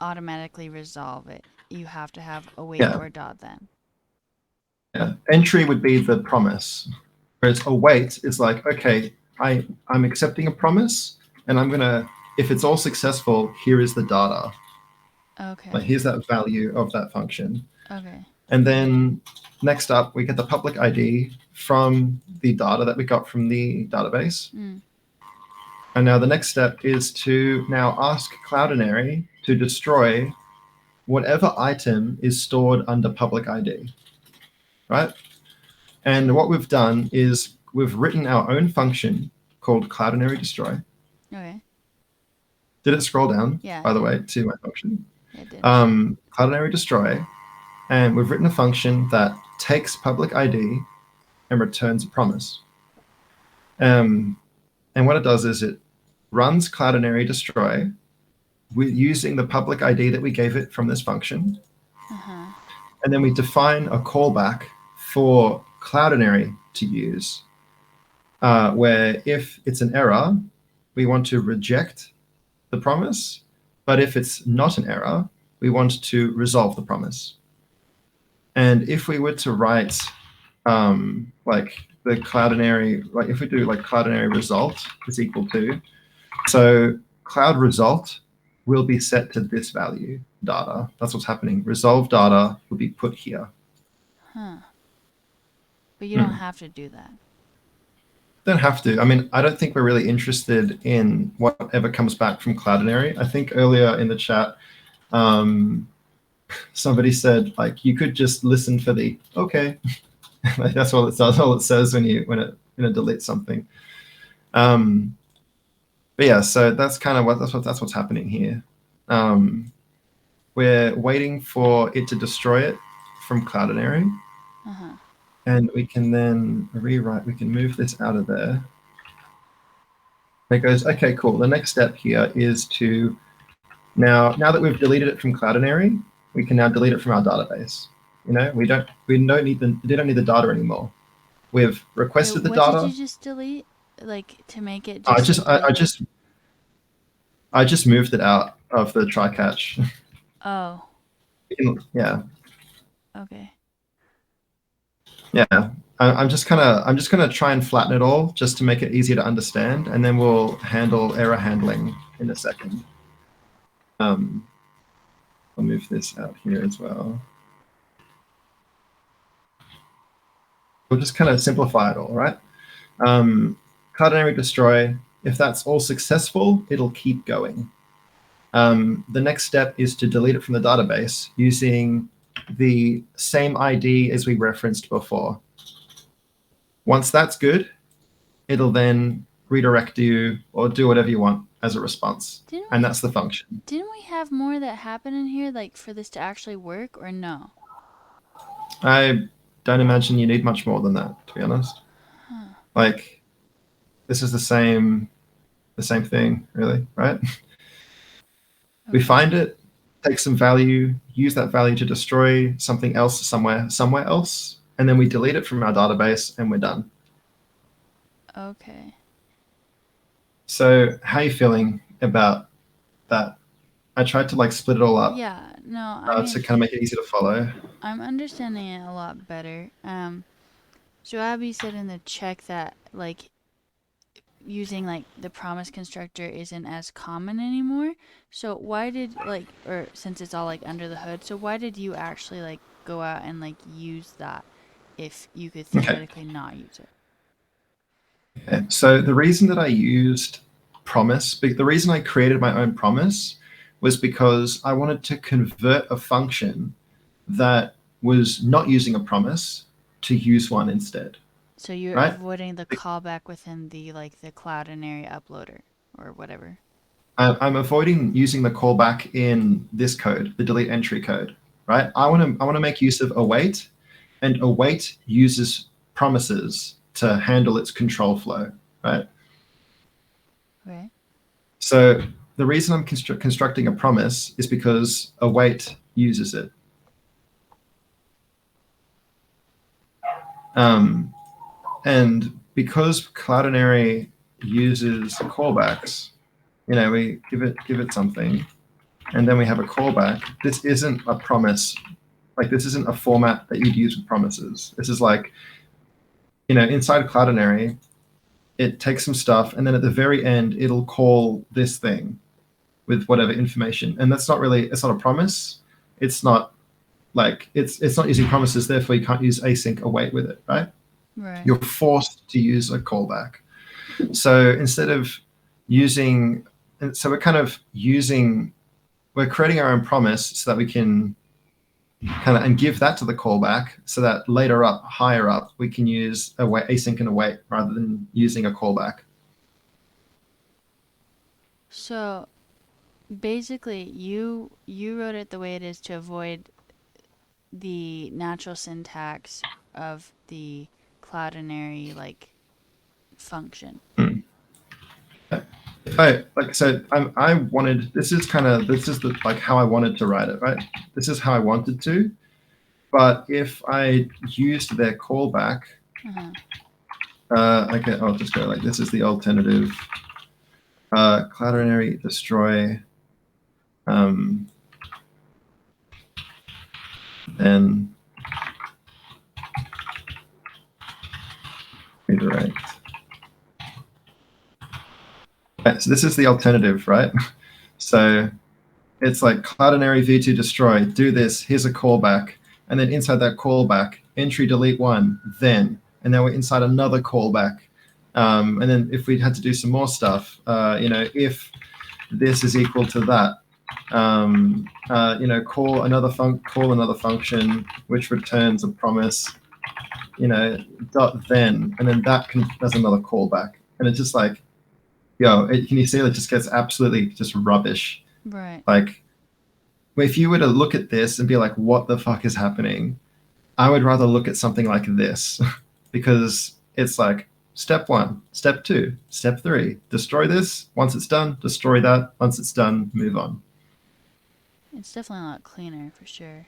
automatically resolve it. You have to have await or dot then. Yeah. Entry would be the promise, whereas await is like, okay, I'm accepting a promise, and I'm gonna, if it's all successful, here is the data. Okay. Like here's that value of that function. Okay. And then next up, we get the public ID from the data that we got from the database. And now the next step is to now ask Cloudinary to destroy whatever item is stored under public ID, right? And what we've done is we've written our own function called Cloudinary destroy. Okay. Did it scroll down, Yeah. by the way, to my function? It did. Cloudinary destroy, and we've written a function that takes public ID and returns a promise. And what it does is it runs Cloudinary destroy using the public ID that we gave it from this function. And then we define a callback for Cloudinary to use, where if it's an error, we want to reject the promise. But if it's not an error, we want to resolve the promise. And if we were to write like the Cloudinary, like if we do like Cloudinary result is equal to, so cloud result will be set to this value, data. That's what's happening. Resolve data will be put here. But you don't have to do that. Don't have to. I mean, I don't think we're really interested in whatever comes back from Cloudinary. I think earlier in the chat, somebody said like you could just listen for the okay. Like, that's all it does. All it says when it deletes something. But yeah, so that's kind of that's what's happening here. we're waiting for it to destroy it from Cloudinary. And we can then rewrite, we can move this out of there. And it goes, okay, cool. The next step here is to, now that we've deleted it from Cloudinary, we can now delete it from our database. We don't need the data anymore. We've requested the data. What did you just delete? Like to make it just I just moved it out of the try catch. Oh. Yeah. Okay. Yeah. I'm just gonna try and flatten it all just to make it easier to understand, and then we'll handle error handling in a second. I'll move this out here as well. We'll just kind of simplify it all, right? Cloudinary destroy. If that's all successful, it'll keep going. The next step is to delete it from the database using the same ID as we referenced before. Once that's good, it'll then redirect you or do whatever you want as a response. And that's the function. Didn't we have more that happen in here, like for this to actually work, or no? I don't imagine you need much more than that, to be honest. Like, this is the same thing, really, right? Okay. We find it, take some value, use that value to destroy something else somewhere else, and then we delete it from our database, and we're done. Okay. So how are you feeling about that? I tried to split it all up. Yeah, no, to kind of make it easy to follow. I'm understanding it a lot better. So Abby said in the check that using the promise constructor isn't as common anymore. So why did or since it's all under the hood, so why did you actually go out and use that if you could theoretically not use it? Okay. So the reason that I used promise, the reason I created my own promise was because I wanted to convert a function that was not using a promise to use one instead. So you're avoiding the callback within the the Cloudinary uploader or whatever. I'm avoiding using the callback in this code, the delete entry code, right? I want to make use of await, and await uses promises to handle its control flow, right? Right. So the reason I'm constructing a promise is because await uses it. And because Cloudinary uses callbacks, we give it something, and then we have a callback. This isn't a promise. This isn't a format that you'd use with promises. This is inside Cloudinary, it takes some stuff, and then at the very end, it'll call this thing with whatever information. And that's not really, it's not a promise. It's not it's not using promises, therefore you can't use async await with it, right? Right. You're forced to use a callback. So instead of using, so we're creating our own promise so that we can and give that to the callback, so that later up, higher up, we can use async and await rather than using a callback. So basically you wrote it the way it is to avoid the natural syntax of the Cloudinary function. I wanted, this is the how I wanted to write it, right? This is how I wanted to, but if I used their callback, okay, I'll just go this is the alternative. Cloudinary destroy, then redirect. Okay, so this is the alternative, right? So it's Cloudinary v2 destroy, do this, here's a callback, and then inside that callback, entry delete one, then, and then we're inside another callback. And then if we had to do some more stuff, if this is equal to that, call another function which returns a promise, dot then, and then that's another callback. And it's just can you see it just gets absolutely just rubbish Right. Like, if you were to look at this and be like, what the fuck is happening? I would rather look at something like this because it's like step 1, step 2, step 3, destroy this. Once it's done, destroy that. Once it's done, move on. It's definitely a lot cleaner for sure.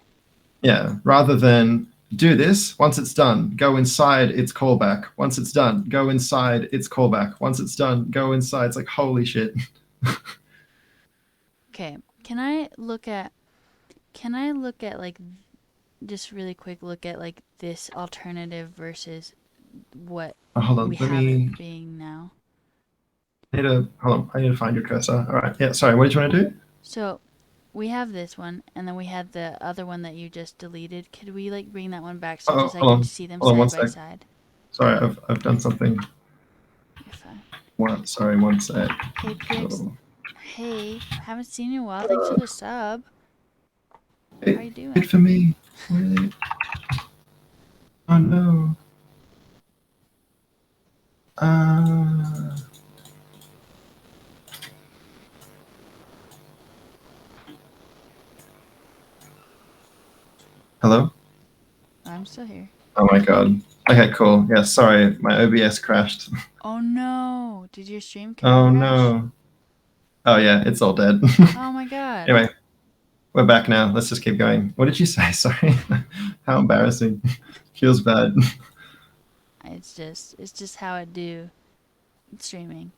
Yeah, rather than do this. Once it's done, go inside its callback. Once it's done, go inside its callback. Once it's done, go inside. It's like, holy shit. Okay. Can I look at like just really quick look at like this alternative versus what Hold we on, let have it me being now? hold on. I need to find your cursor. All right. Yeah, sorry. What did you want to do? So we have this one, and then we had the other one that you just deleted. Could we like bring that one back so Oh, just I can see them hold on one side by sec. side? Sorry, I've done something. You're fine. Sorry, one sec. Hey, PX. Oh. Hey, haven't seen you in a while. Thanks for the sub. How you Wait doing? for me. Wait. Oh no. Uh, Hello? I'm still here. Oh my god. Okay, cool. Yeah, sorry, my OBS crashed. Oh no! Did your stream Oh crash? no. Oh yeah, it's all dead. Oh my god. Anyway, we're back now. Let's just keep going. What did you say? Sorry. How embarrassing. Feels bad. It's just how I do streaming.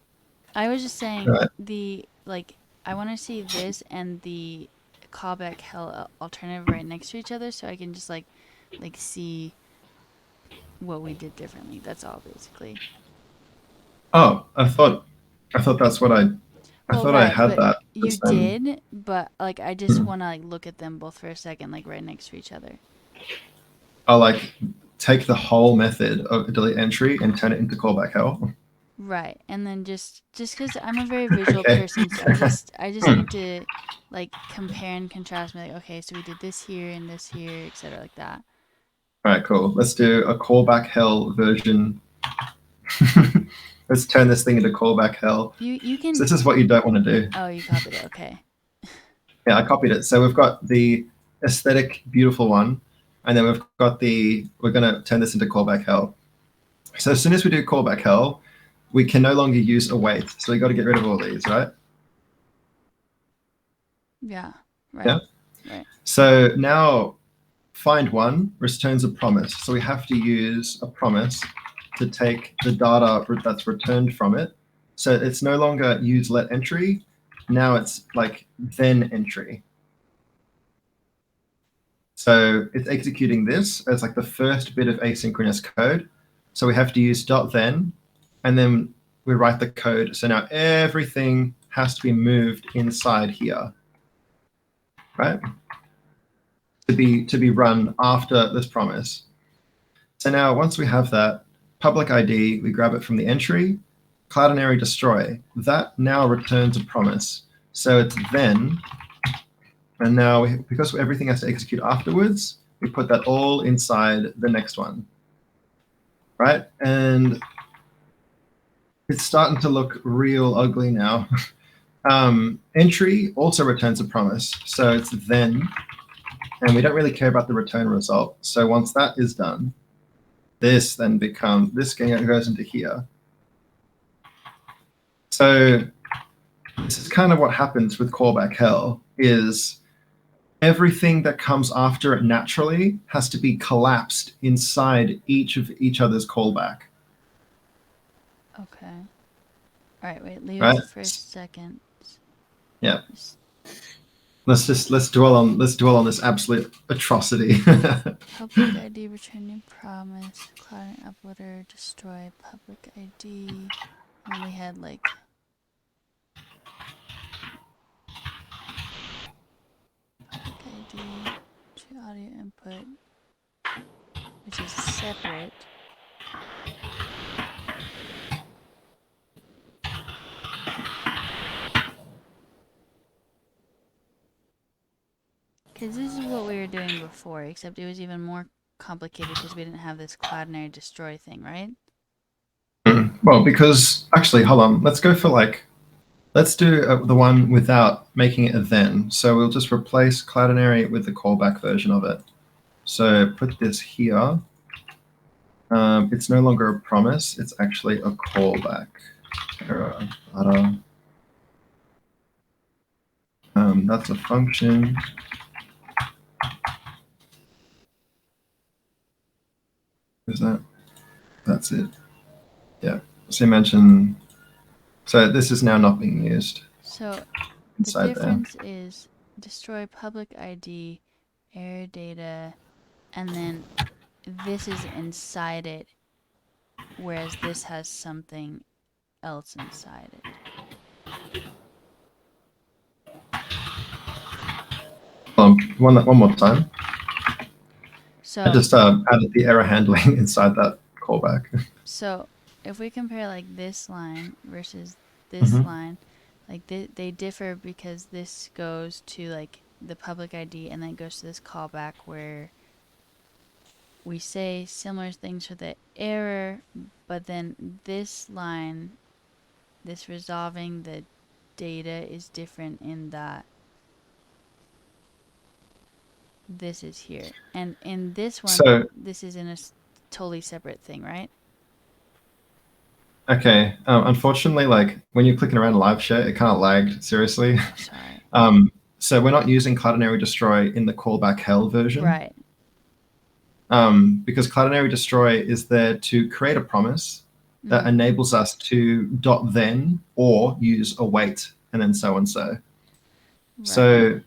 I was just saying Right. the like I want to see this and the callback hell alternative right next to each other so I can just like see what we did differently. That's all basically. Oh, I thought that's what I Well, thought I right, had but that. you But then did, but like I just want to like look at them both for a second like right next to each other. I'll like take the whole method of delete entry and turn it into callback hell. Right. And then just cuz I'm a very visual Okay. person, so I just need to like compare and contrast me like okay, so we did this here and this here, etc. like that. All right, cool. Let's do a callback hell version. Let's turn this thing into callback hell. You So can this is what you don't want to do. Oh, you copied it. Okay. Yeah, I copied it. So we've got the aesthetic, beautiful one, and then we're going to turn this into callback hell. So as soon as we do callback hell, we can no longer use await. So we got to get rid of all these, right? Yeah. Yeah. Right. Right. So now find one returns a promise. So we have to use a promise to take the data that's returned from it. So it's no longer use let entry. Now it's like then entry. So it's executing this as like the first bit of asynchronous code. So we have to use .then, and then we write the code. So now everything has to be moved inside here, right? To be run after this promise. So now once we have that public ID, we grab it from the entry, Cloudinary destroy. That now returns a promise. So it's then, and now because everything has to execute afterwards, we put that all inside the next one, right? And it's starting to look real ugly now. Entry also returns a promise. So it's then, and we don't really care about the return result. So once that is done, this then this goes into here. So this is kind of what happens with callback hell is everything that comes after it naturally has to be collapsed inside each of each other's callback. Okay. All right, wait. Leave Right? it for a second. Yeah. Let's dwell on this absolute atrocity. Public ID returning promise, client uploader, destroy public ID. And we had like public ID to audio input, which is separate. Because this is what we were doing before, except it was even more complicated because we didn't have this Cloudinary destroy thing, right? Well, because actually, hold on, let's go for like Let's do the one without making it a then. So we'll just replace Cloudinary with the callback version of it. So put this here. It's no longer a promise. It's actually a callback. Error. That's a function. Is that? That's it. Yeah. So you mentioned. So this is now not being used. So the inside difference is destroy public ID, error data, and then this is inside it, whereas this has something else inside it. One more time. So I just added the error handling inside that callback. So if we compare like this line versus this line, like they differ because this goes to like the public ID and then it goes to this callback where we say similar things for the error, but then this line, this resolving the data is different in that this is here. And in this one, So, this is in a totally separate thing, right? Okay. Unfortunately, like when you're clicking around live share, it kind of lagged, seriously. Sorry. So we're not using Cloudinary Destroy in the callback hell version. Right. Because Cloudinary Destroy is there to create a promise that enables us to .then or use await and then so and so. Right. So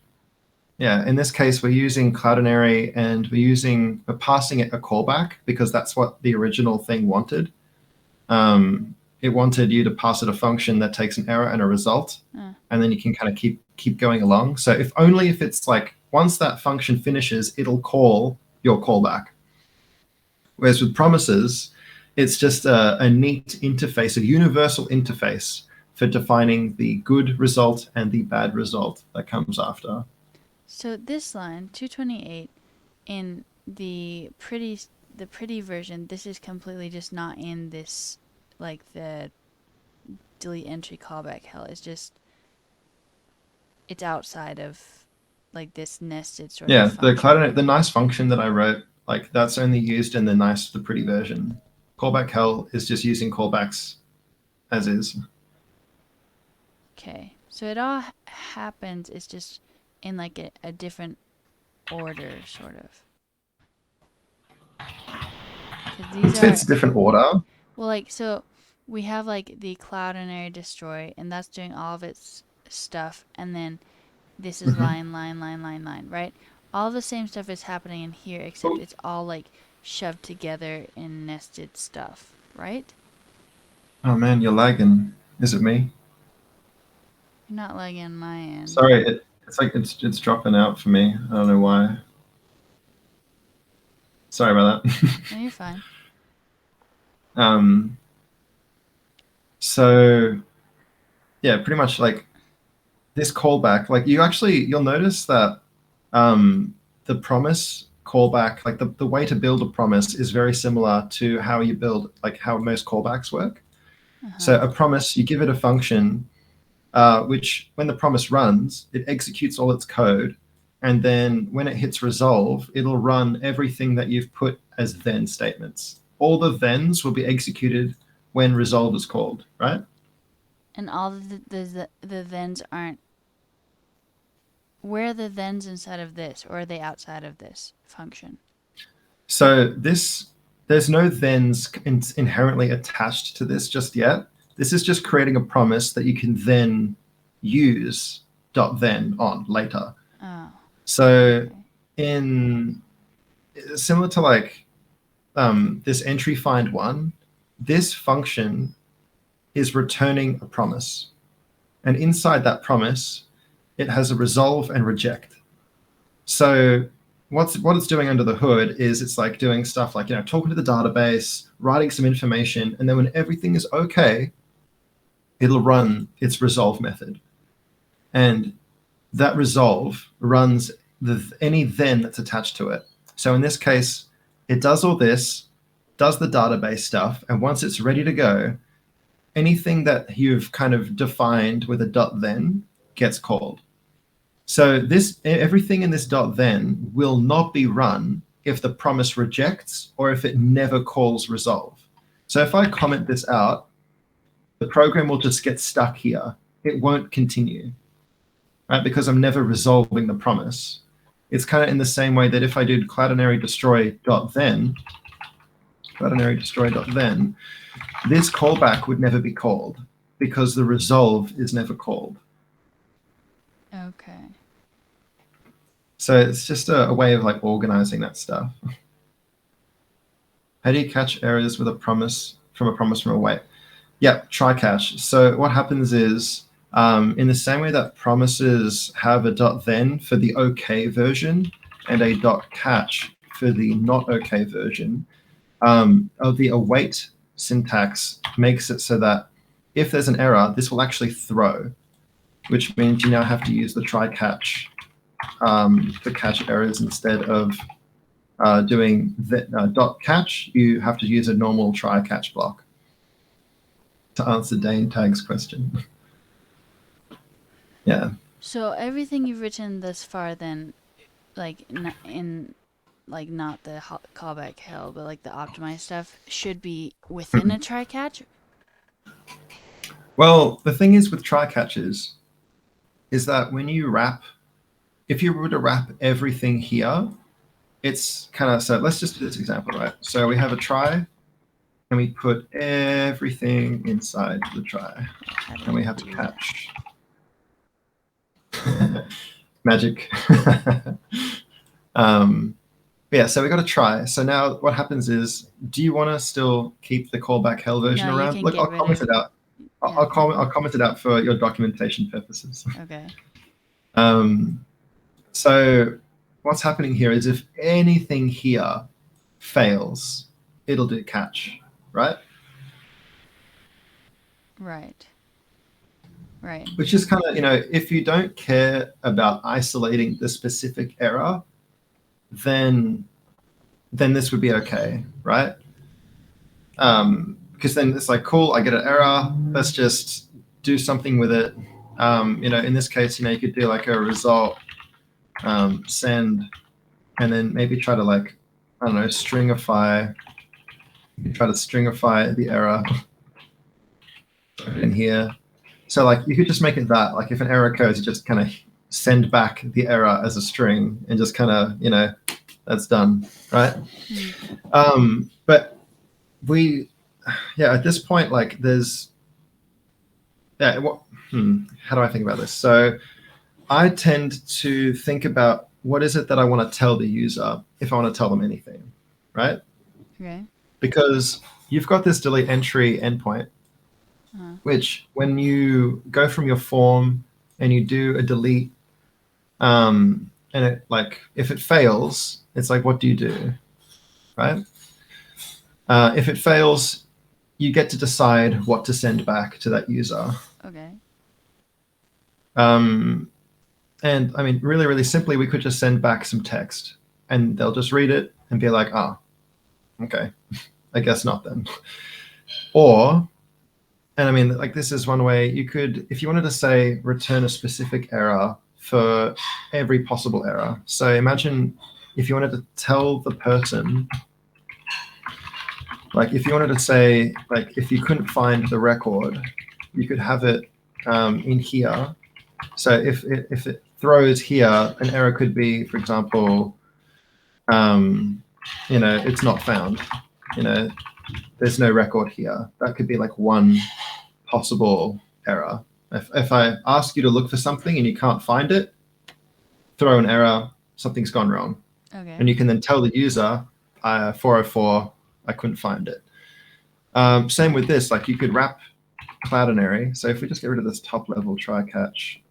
yeah, in this case, we're using Cloudinary and we're passing it a callback because that's what the original thing wanted. It wanted you to pass it a function that takes an error and a result, and then you can kind of keep going along. So if it's like once that function finishes, it'll call your callback. Whereas with promises, it's just a neat interface, a universal interface for defining the good result and the bad result that comes after. So this line, 228, in the pretty version, this is completely just not in this, like the delete entry callback hell. It's outside of like this nested sort of function. The nice function that I wrote, like that's only used in the pretty version. Callback hell is just using callbacks as is. Okay, so it all happens, it's just in like a different order, sort of. It's a different order. Well, like, so we have like the Cloudinary Destroy, and that's doing all of its stuff, and then this is line, right? All the same stuff is happening in here, except it's all like shoved together in nested stuff, right? Oh man, you're lagging. Is it me? You're not lagging on my end. Sorry, it's like it's dropping out for me. I don't know why. Sorry about that. No, you're fine. So yeah, pretty much like this callback, like you'll notice that the promise callback, like the way to build a promise is very similar to how you build, like how most callbacks work. So a promise, you give it a function, which when the promise runs, it executes all its code. And then when it hits resolve, it'll run everything that you've put as then statements. All the thens will be executed when resolve is called, right? And all the thens aren't. Where are the thens inside of this, or are they outside of this function? So there's no thens inherently attached to this just yet. This is just creating a promise that you can then use .then on later. Oh. So in similar to like this entry find one, this function is returning a promise. And inside that promise, it has a resolve and reject. So what it's doing under the hood is it's like doing stuff like, talking to the database, writing some information, and then when everything is okay, it'll run its resolve method. And that resolve runs any then that's attached to it. So in this case, it does all this, does the database stuff, and once it's ready to go, anything that you've kind of defined with a dot then gets called. So everything in this dot then will not be run if the promise rejects or if it never calls resolve. So if I comment this out, the program will just get stuck here. It won't continue, right? Because I'm never resolving the promise. It's kind of in the same way that if I did Cloudinary destroy.then, this callback would never be called because the resolve is never called. Okay. So it's just a way of like organizing that stuff. How do you catch errors with a promise from a wait? Yeah, try catch. So what happens is in the same way that promises have a dot then for the okay version and a dot catch for the not okay version, of the await syntax makes it so that if there's an error, this will actually throw, which means you now have to use the try catch to catch errors instead of doing the dot catch. You have to use a normal try catch block to answer Dane Tag's question. Yeah. So everything you've written thus far, then, like not the callback hell, but like the optimized stuff, should be within a try catch. Well, the thing is with try catches is that when you wrap, if you were to wrap everything here, it's kind of, so let's just do this example, right? So we have a try and we put everything inside the try and we have a catch. Magic. Yeah, so we got to try. So now what happens is, do you want to still keep the callback hell version around? Look, I'll comment it out. I'll comment it out for your documentation purposes. Okay. So what's happening here is if anything here fails, it'll do catch, right? Right. Which is kind of, if you don't care about isolating the specific error, then this would be okay, right? Because then it's like, cool, I get an error. Let's just do something with it. In this case, you could do like a result send, and then maybe try to like, I don't know, stringify. Try to stringify the error in here. So like you could just make it that, like if an error occurs, you just kind of send back the error as a string and just kind of, that's done, right? But at this point, like there's, how do I think about this? So I tend to think about what is it that I want to tell the user if I want to tell them anything, right? Okay. Because you've got this delete entry endpoint, which when you go from your form and you do a delete, and it like if it fails, it's like, what do you do, right? If it fails, you get to decide what to send back to that user. Okay. And I mean, really, really simply, we could just send back some text and they'll just read it and be like, okay, I guess not then. And I mean, like this is one way you could, if you wanted to say return a specific error for every possible error. So imagine if you wanted to tell the person, like if you wanted to say, like if you couldn't find the record, you could have it in here. So if it throws here, an error could be, for example, it's not found. There's no record here. That could be like one possible error. If I ask you to look for something and you can't find it, throw an error, something's gone wrong. Okay. And you can then tell the user, 404, I couldn't find it. Same with this, like you could wrap Cloudinary. So if we just get rid of this top level try catch,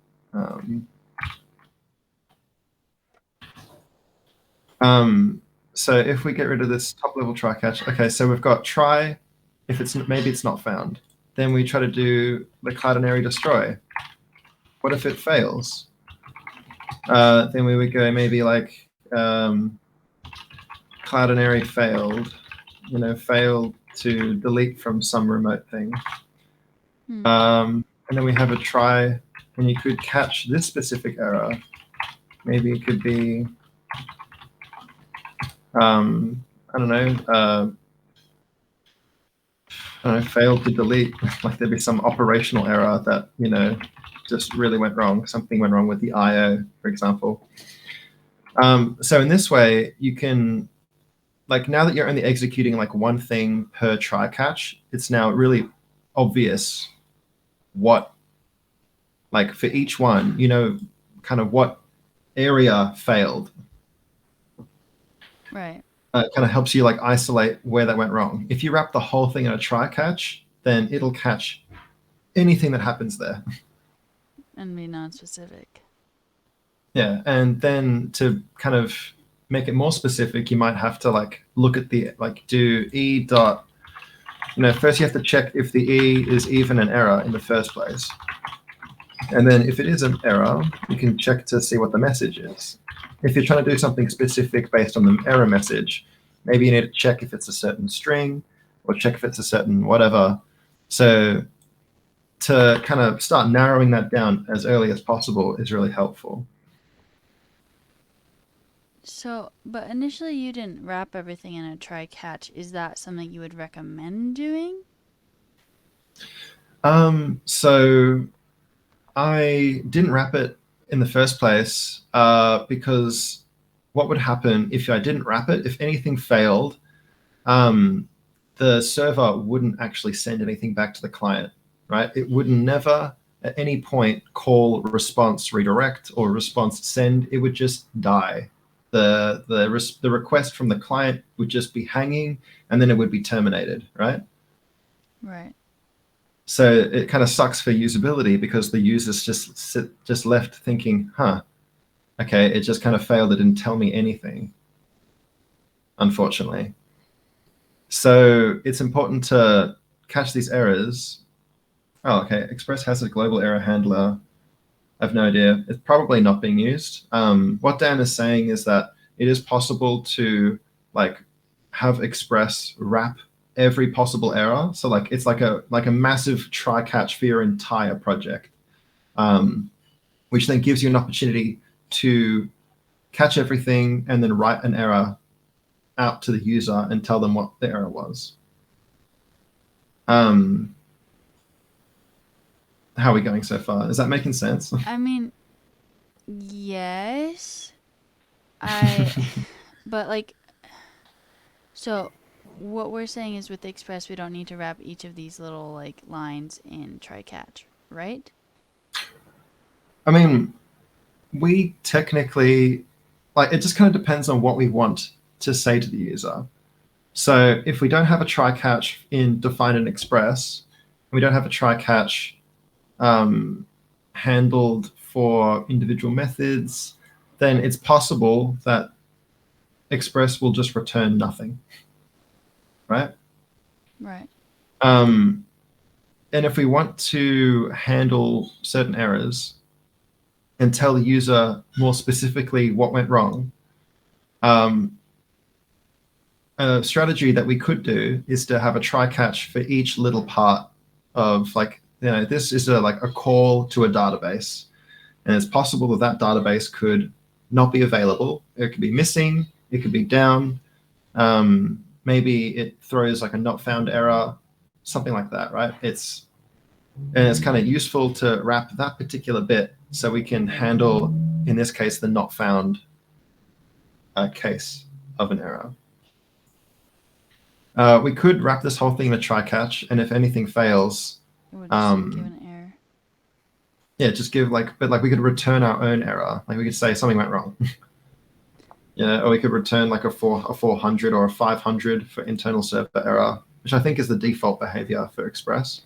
so if we get rid of this top level try catch, okay, so we've got try, if maybe it's not found. Then we try to do the Cloudinary destroy. What if it fails? Then we would go maybe like Cloudinary failed, failed to delete from some remote thing. And then we have a try, and you could catch this specific error. Maybe it could be, I don't know, failed to delete. Like there'd be some operational error that, just really went wrong. Something went wrong with the IO, for example. So in this way, you can, like now that you're only executing like one thing per try catch, it's now really obvious what, like for each one, kind of what area failed. Right. It kind of helps you like isolate where that went wrong. If you wrap the whole thing in a try catch, then it'll catch anything that happens there. And be non-specific. Yeah, and then to kind of make it more specific, you might have to like look at the, like do e dot, first you have to check if the e is even an error in the first place. And then if it is an error, you can check to see what the message is. If you're trying to do something specific based on the error message, maybe you need to check if it's a certain string or check if it's a certain whatever. So to kind of start narrowing that down as early as possible is really helpful. So, but initially you didn't wrap everything in a try catch. Is that something you would recommend doing? So I didn't wrap it in the first place because what would happen if I didn't wrap it, if anything failed, the server wouldn't actually send anything back to the client, right? It would never at any point call response redirect or response send. It would just die. The request from the client would just be hanging, and then it would be terminated, right? Right. So it kind of sucks for usability because the user's just left thinking, okay, it just kind of failed. It didn't tell me anything, unfortunately. So it's important to catch these errors. Oh, okay. Express has a global error handler. I have no idea. It's probably not being used. What Dan is saying is that it is possible to like have Express wrap every possible error. So like it's like a massive try catch for your entire project, which then gives you an opportunity to catch everything and then write an error out to the user and tell them what the error was. How are we going so far? Is that making sense? I mean, yes. But like, so what we're saying is with Express, we don't need to wrap each of these little like lines in try catch, right? I mean, we technically, like, it just kind of depends on what we want to say to the user. So if we don't have a try catch in define and express, we don't have a try catch handled for individual methods, then it's possible that Express will just return nothing, right? Right. And if we want to handle certain errors and tell the user more specifically what went wrong, a strategy that we could do is to have a try catch for each little part of like, this is like a call to a database. And it's possible that that database could not be available. It could be missing. It could be down. Maybe it throws like a not found error, something like that, right? It's kind of useful to wrap that particular bit so we can handle, in this case, the not found case of an error. We could wrap this whole thing in a try catch, and if anything fails, It would just give an error. Yeah, just give but we could return our own error. Like we could say something went wrong. Or we could return like a 400 or a 500 for internal server error, which I think is the default behavior for Express.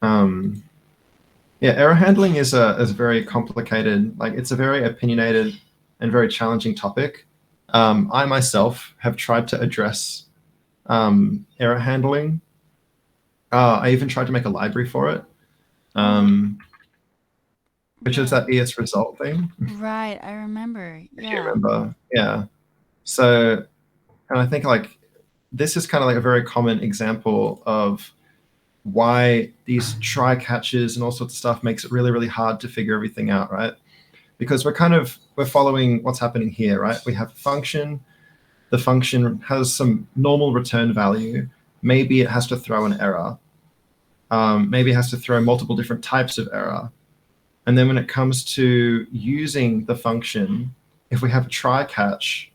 Error handling is a very complicated, like it's a very opinionated and very challenging topic. I myself have tried to address error handling. I even tried to make a library for it, which is that ES result thing. Right, I remember. If you remember, yeah. And I think like this is kind of like a very common example of why these try catches and all sorts of stuff makes it really, really hard to figure everything out, right? Because we're following what's happening here, right? We have a function. The function has some normal return value. Maybe it has to throw an error. Maybe it has to throw multiple different types of error. And then when it comes to using the function, if we have a try catch,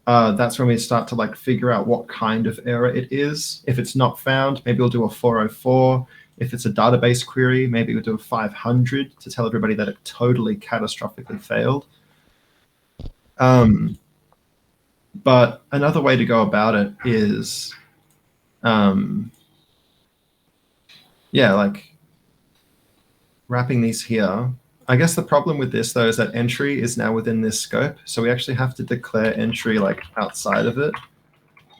that's when we start to like figure out what kind of error it is. If it's not found, maybe we'll do a 404. If it's a database query, maybe we'll do a 500 to tell everybody that it totally catastrophically failed. But another way to go about it is, like wrapping these here. I guess the problem with this, though, is that entry is now within this scope. So we actually have to declare entry like outside of it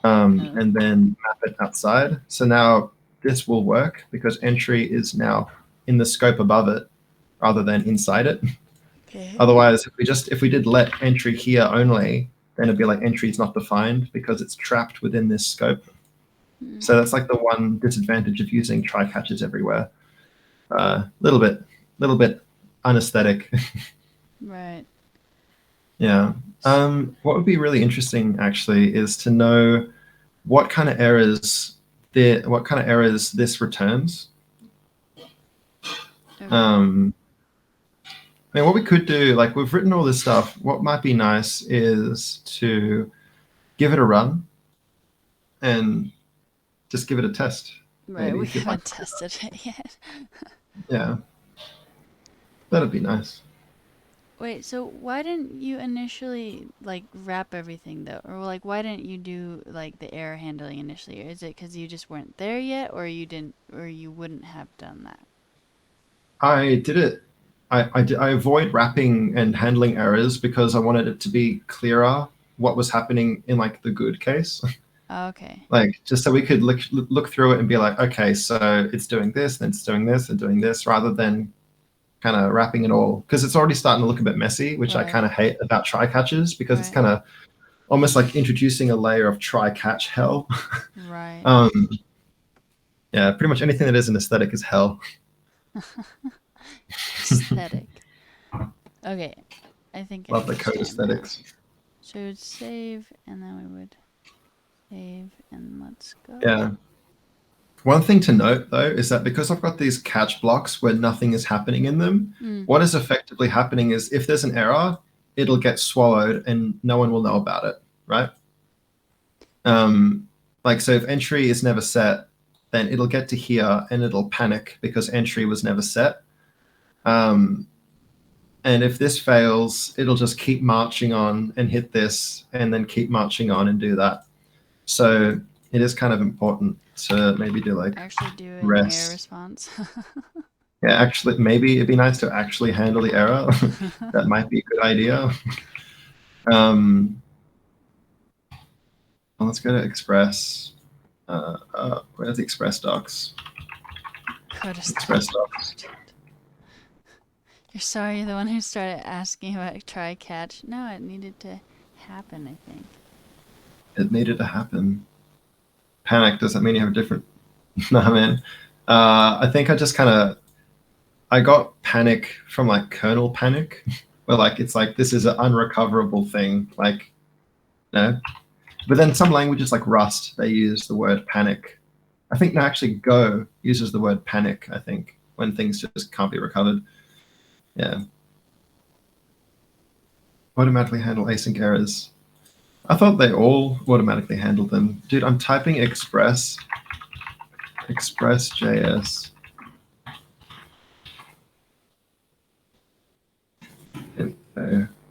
and then map it outside. So now this will work because entry is now in the scope above it rather than inside it. Okay. Otherwise, if we did let entry here only, then it'd be like entry is not defined because it's trapped within this scope. So that's like the one disadvantage of using try catches everywhere. Little bit unaesthetic. Right. Yeah. What would be really interesting actually is to know what kind of errors this returns. Okay. I mean, what we could do, like we've written all this stuff, what might be nice is to give it a run and just give it a test. Right, maybe, we if you'd haven't like. tested it yet. Yeah. That'd be nice. Wait, so why didn't you initially like wrap everything though? Or like why didn't you do like the error handling initially? Is it because you just weren't there yet or you didn't or you wouldn't have done that? I did it. I avoid wrapping and handling errors because I wanted it to be clearer what was happening in like the good case. Oh, okay. Like just so we could look through it and be like, okay, so it's doing this, then it's doing this, and doing this, rather than kind of wrapping it all, because it's already starting to look a bit messy, which I Right. kind of hate about try catches because it's Right. kind of almost like introducing a layer of try catch hell. Right. Yeah, pretty much anything that is an aesthetic is hell. Aesthetic. Okay. I think I Love the code understand now. aesthetics. So we would save and then we would save and let's go. Yeah. One thing to note, though, is that because I've got these catch blocks where nothing is happening in them, what is effectively happening is if there's an error, it'll get swallowed and no one will know about it, right? So if entry is never set, then it'll get to here and it'll panic because entry was never set. And if this fails, it'll just keep marching on and hit this and then keep marching on and do that. So it is kind of important to maybe do like actually do an rest. error response. Yeah, actually, maybe it'd be nice to actually handle the error. That might be a good idea. Well, let's go to Express. Where's the Express docs? Express docs. You're sorry, you're the one who started asking about try catch. No, it needed to happen, I think. It needed to happen. Panic, does that mean you have a different... No, man. I think I got panic from like kernel panic, where like it's like this is an unrecoverable thing, like no. But then some languages like Rust, they use the word panic. I think no, actually Go uses the word panic, I think, when things just can't be recovered. Yeah. Automatically handle async errors. I thought they all automatically handled them. Dude, I'm typing Express.js.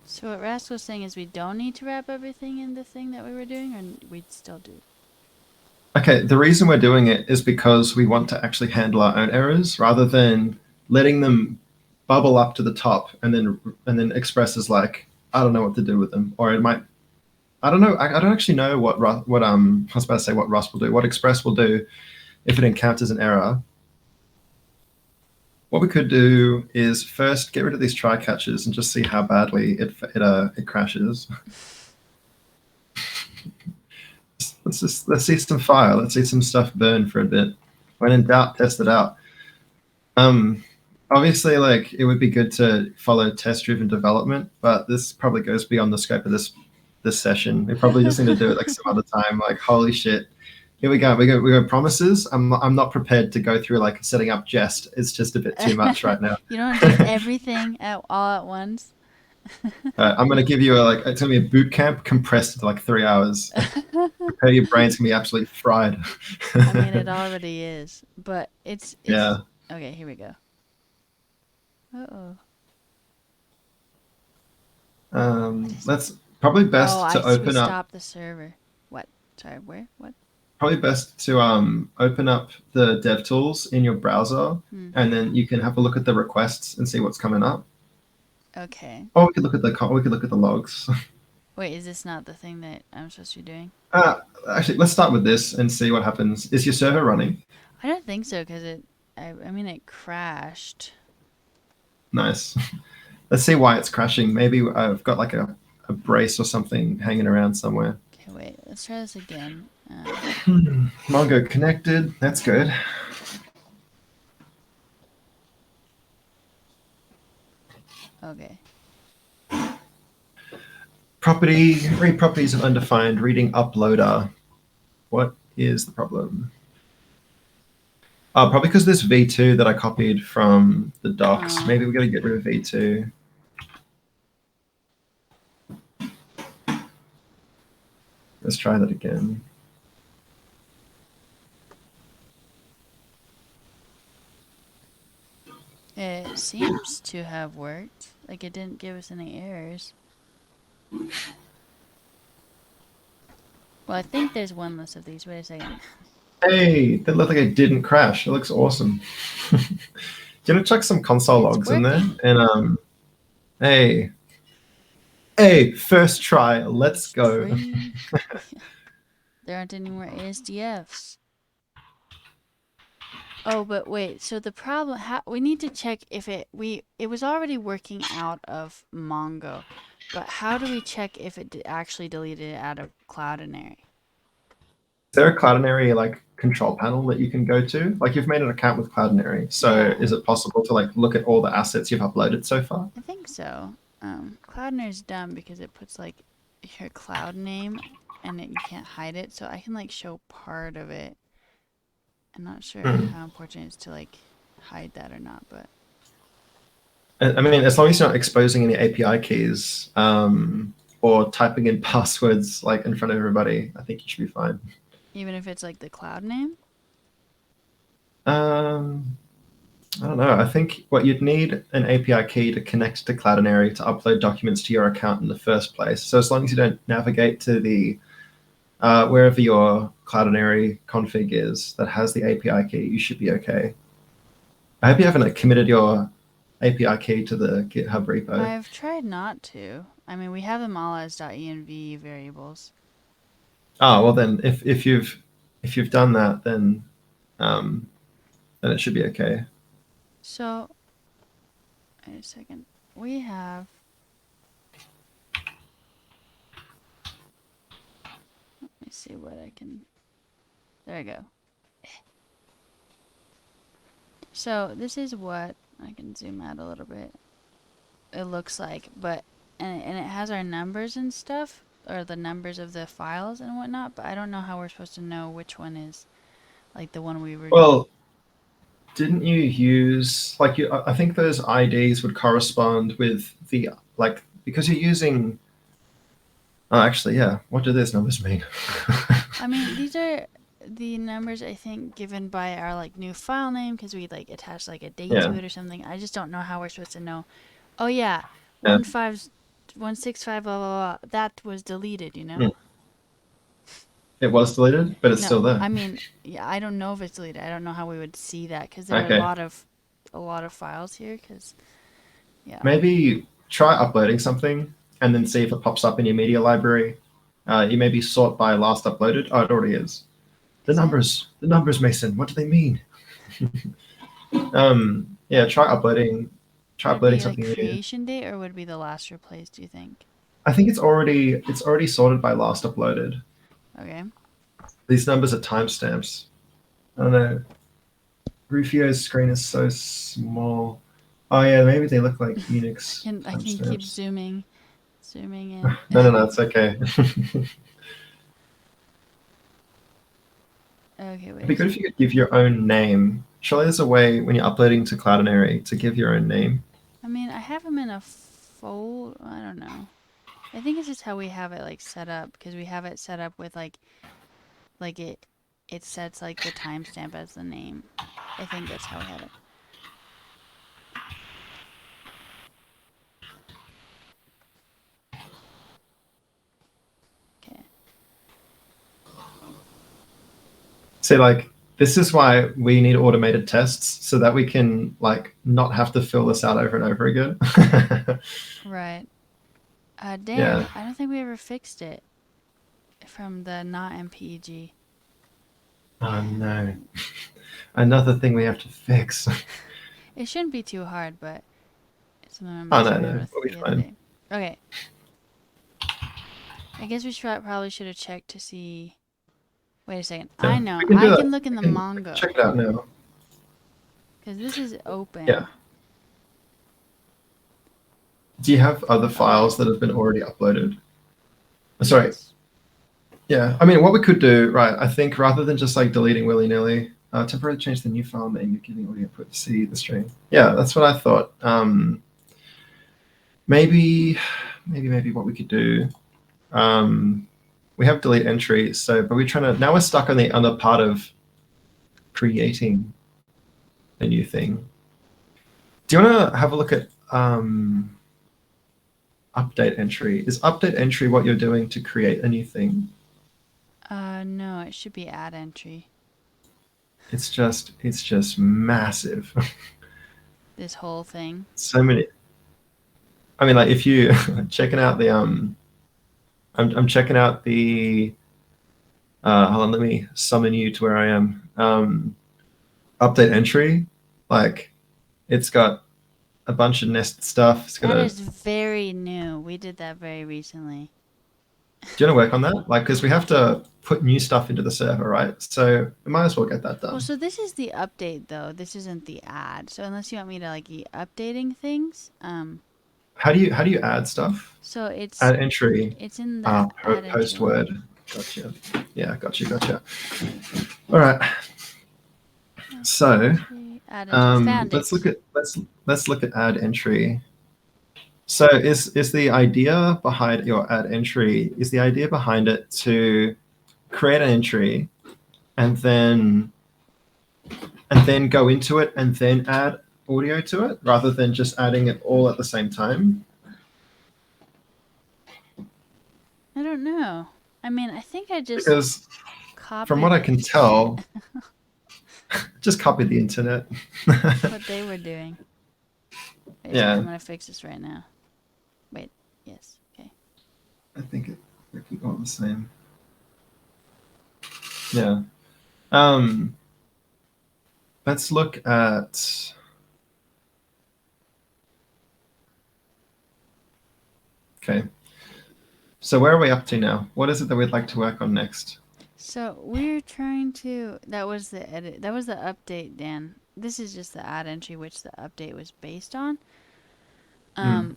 So what Rask was saying is we don't need to wrap everything in the thing that we were doing, or we'd still do? Okay, the reason we're doing it is because we want to actually handle our own errors rather than letting them bubble up to the top and then Express is like, I don't know what to do with them, or it might. I don't know. I don't actually know what I was about to say what Rust will do. What Express will do if it encounters an error. What we could do is first get rid of these try catches and just see how badly it crashes. Let's see some fire. Let's see some stuff burn for a bit. When in doubt, test it out. Um, Obviously, like it would be good to follow test-driven development, but this probably goes beyond the scope of this session. We probably just need to do it like some other time. Like, holy shit, here we go. We got promises. I'm not prepared to go through like setting up Jest. It's just a bit too much right now. You don't do everything all at once. I'm gonna give you it's gonna be a boot camp compressed into like 3 hours. Prepare your brain's gonna be absolutely fried. I mean, it already is, but it's Yeah. okay. Here we go. Uh-oh. Let's probably Oh, best to we open up. stopped the server. What? Sorry, where? What? Probably best to open up the DevTools in your browser, and then you can have a look at the requests and see what's coming up. Okay. Or we could look at the logs. Wait, is this not the thing that I'm supposed to be doing? Actually, let's start with this and see what happens. Is your server running? I don't think so, because I mean, it crashed. Nice. Let's see why it's crashing. Maybe I've got like a brace or something hanging around somewhere. Okay, wait. Let's try this again. Mongo connected. That's good. Okay. Read properties of undefined, reading uploader. What is the problem? Probably because this v2 that I copied from the docs. Maybe we got to get rid of v2. Let's try that again. It seems to have worked. Like, it didn't give us any errors. Well, I think there's one less of these. Wait a second. Hey, that looked like it didn't crash. It looks awesome. Do you want to chuck some console logs in there? And hey, first try. Let's go. There aren't any more ASDFs. Oh, but wait. So the problem, we need to check if it was already working out of Mongo, but how do we check if it actually deleted it out of Cloudinary? Is there a Cloudinary like control panel that you can go to? Like you've made an account with Cloudinary, so is it possible to like look at all the assets you've uploaded so far? I think so. Cloudinary's dumb because it puts like your cloud name and you can't hide it, so I can like show part of it. I'm not sure how important it is to like hide that or not, but I mean, as long as you're not exposing any API keys or typing in passwords like in front of everybody, I think you should be fine. Even if it's like the cloud name? I don't know. I think what you'd need an API key to connect to Cloudinary to upload documents to your account in the first place. So as long as you don't navigate to the wherever your Cloudinary config is that has the API key, you should be okay. I hope you haven't committed your API key to the GitHub repo. I've tried not to. I mean, we have them all as .env variables. Oh, well then, if you've done that, then it should be okay. So, wait a second. We have. Let me see what I can. There I go. So this is what I can zoom out a little bit. It looks like, but and it has our numbers and stuff, or the numbers of the files and whatnot. But I don't know how we're supposed to know which one is like the one we were. Well, didn't you use like I think those IDs would correspond with the like because you're using. Oh, actually, yeah. What do those numbers mean? I mean, these are the numbers I think given by our like new file name because we like attach like a date to it or something. I just don't know how we're supposed to know. Oh yeah, 165 blah blah blah. That was deleted, you know. It was deleted, but it's still there. I mean, yeah, I don't know if it's deleted. I don't know how we would see that because there are a lot of files here. Because yeah, maybe try uploading something and then see if it pops up in your media library. You maybe sort by last uploaded. Oh, it already is. The numbers, Mason. What do they mean? Yeah, try uploading. Try uploading something. Like creation date, or would it be the last replaced? Do you think? I think it's already sorted by last uploaded. Okay. These numbers are timestamps. I don't know. Rufio's screen is so small. Oh yeah, maybe they look like Unix I can keep timestamps. zooming in. No, it's okay. Okay, It'd wait be a good if second. you could give your own name. Surely there's a way when you're uploading to Cloudinary to give your own name. I mean, I have them in a fold. I don't know. I think it's just how we have it like set up because we have it set up with like it sets like the timestamp as the name. I think that's how we have it. Okay. See, like, this is why we need automated tests so that we can like not have to fill this out over and over again. Right. Yeah. Damn, I don't think we ever fixed it from the not MPEG. Oh no. Another thing we have to fix. It shouldn't be too hard, but it's something I'm Oh messing no, around no, with we'll be the other fine. day. Okay. I guess we probably should have checked to see. Wait a second. Yeah, I know. we can do I that. can look in the We can check Mongo it out now. because this is Yeah. open. Do you have other files Oh, that have been already uploaded? Sorry. yes. Yeah. I mean, what we could do, right? I think rather than just like deleting willy-nilly, temporarily change the new file name you're giving audio input to see the string. Yeah, that's what I thought. Maybe what we could do. We have delete entry, so but we're trying to now we're stuck on the other part of creating a new thing. Do you want to have a look at update entry? Is update entry what you're doing to create a new thing? No, it should be add entry. It's just massive. This whole thing. So many. I mean, like if you checking out the I'm checking out the hold on, let me summon you to where I am. Update entry, like it's got a bunch of nested stuff. It's got That a. is very new. We did that very recently. Do you want to work on that? Like, because we have to put new stuff into the server, right? So we might as well get that Well, done. so this is the update though. This isn't the add. So unless you want me to like be updating things, How do you add stuff? so Add entry, it's in the add entry post one. word. Gotcha. Yeah, gotcha. All right. So Add entry. Found let's it. look at let's look at add entry. So is the idea behind your add entry, is the idea behind it to create an entry and then go into it and then add audio to it rather than just adding it all at the same time? I don't know. I mean, I think I just Because from what copied I the can internet. tell, just copy the internet. What they were doing. Wait a second, Yeah, I'm gonna fix this right now. Wait, yes, okay. I think it can go the same. Yeah. Um, let's look at. Okay. So where are we up to now? What is it that we'd like to work on next? So we're trying to. That was the edit. That was the update, Dan. This is just the add entry, which the update was based on. Mm, Um,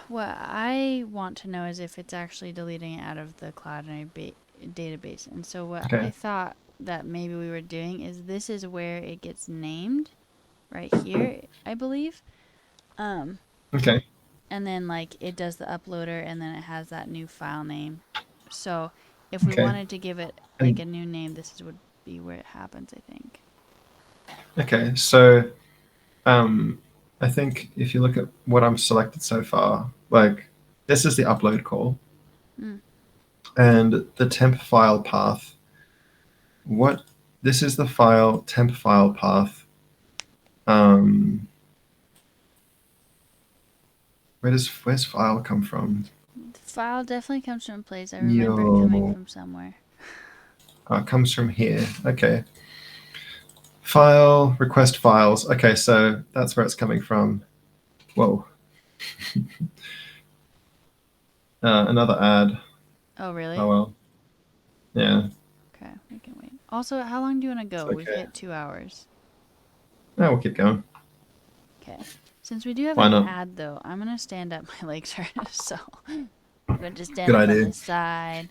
what I want to know is if it's actually deleting it out of the Cloudinary database. And so what I okay. thought that maybe we were doing is this is where it gets named, right here, I believe. Um, Okay. and then like it does the uploader, and then it has that new file name. So if we Okay. wanted to give it like And a new name, this would be where it happens, I think. okay. So I think if you look at what I'm selected so far, like this is the upload call Mm. and the temp file path. What this is the file temp file path. Um, where's file come from? The file definitely comes from a place. I remember it coming Yo, from somewhere. it comes from here. Okay. File request files. Okay, so that's where it's coming from. Whoa. Another ad. Oh, really? Oh well. Yeah. Okay, we can wait. Also, how long do you want to It's go? We've okay. hit 2 hours. No, we'll keep going. Okay. Since we do have Why an not? ad, though, I'm going to stand up. My legs hurt. So I'm going to just stand Good up on idea. this side.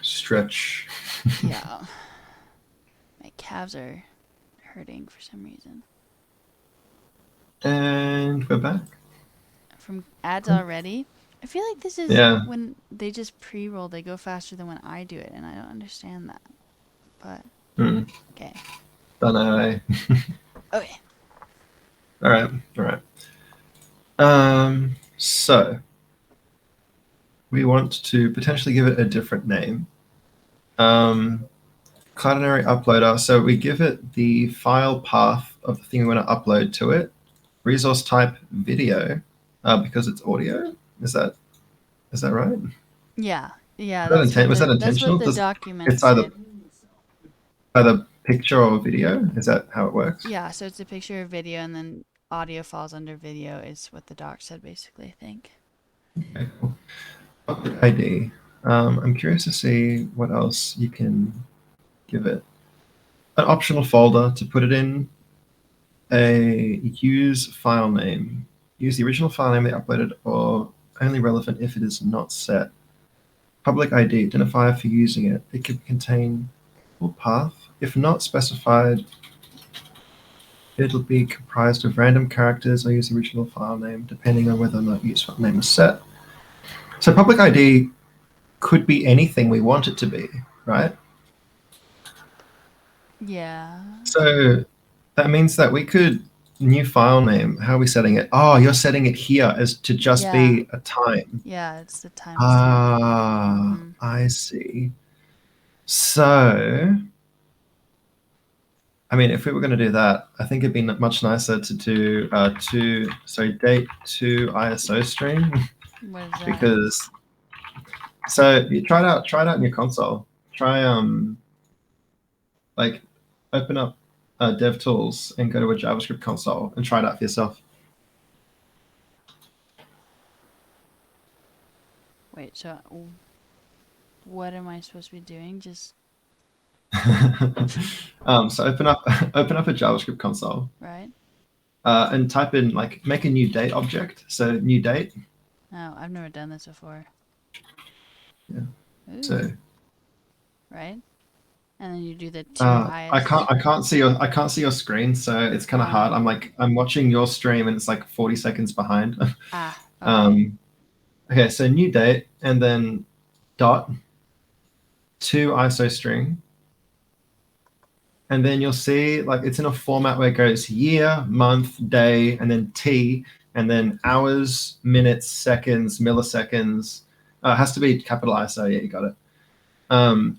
Stretch. Yeah. My calves are hurting for some reason. And we're back. From ads already? I feel like this is Yeah. when they just pre-roll, they go faster than when I do it, and I don't understand that. But, Mm. okay. Don't know. Eh? Okay. All right. All right. So we want to potentially give it a different name. Cloudinary uploader. So we give it the file path of the thing we want to upload to it. Resource type video, because it's audio. Is that right? Yeah. Yeah, Was that that's what intentional? the Does document it's said. either picture or video? Is that how it works? Yeah, so it's a picture of video and then audio falls under video is what the doc said basically, I think. Okay, cool. Public ID. I'm curious to see what else you can give it. An optional folder to put it in. A use file name. Use the original file name they uploaded or only relevant if it is not set. Public ID, identifier for using it. It could contain full path. If not specified, it'll be comprised of random characters or use the original file name, depending on whether or not use file name is set. So public ID could be anything we want it to be, right? Yeah. So that means that we could new file name. How are we setting it? Oh, you're setting it here as to just Yeah. be a time. Yeah, it's the timestamp. Ah, Mm-hmm. I see. So, I mean, if we were going to do that, I think it'd be much nicer to do date to ISO string What is that? because so you try it out in your console. Try like open up DevTools and go to a JavaScript console and try it out for yourself. Wait, so what am I supposed to be doing? Just So open up a JavaScript console right? and type in like make a new date object. So new date. No, I've never done this before. Yeah. Ooh, So right? And then you do the two IS. I can't see your screen, so it's kind of hard. I'm watching your stream and it's like 40 seconds behind. Ah, okay. um, okay, so new date and then dot to ISO string. And then you'll see like it's in a format where it goes year, month, day, and then T, and then hours, minutes, seconds, milliseconds. It has to be capital ISO. Yeah, you got it.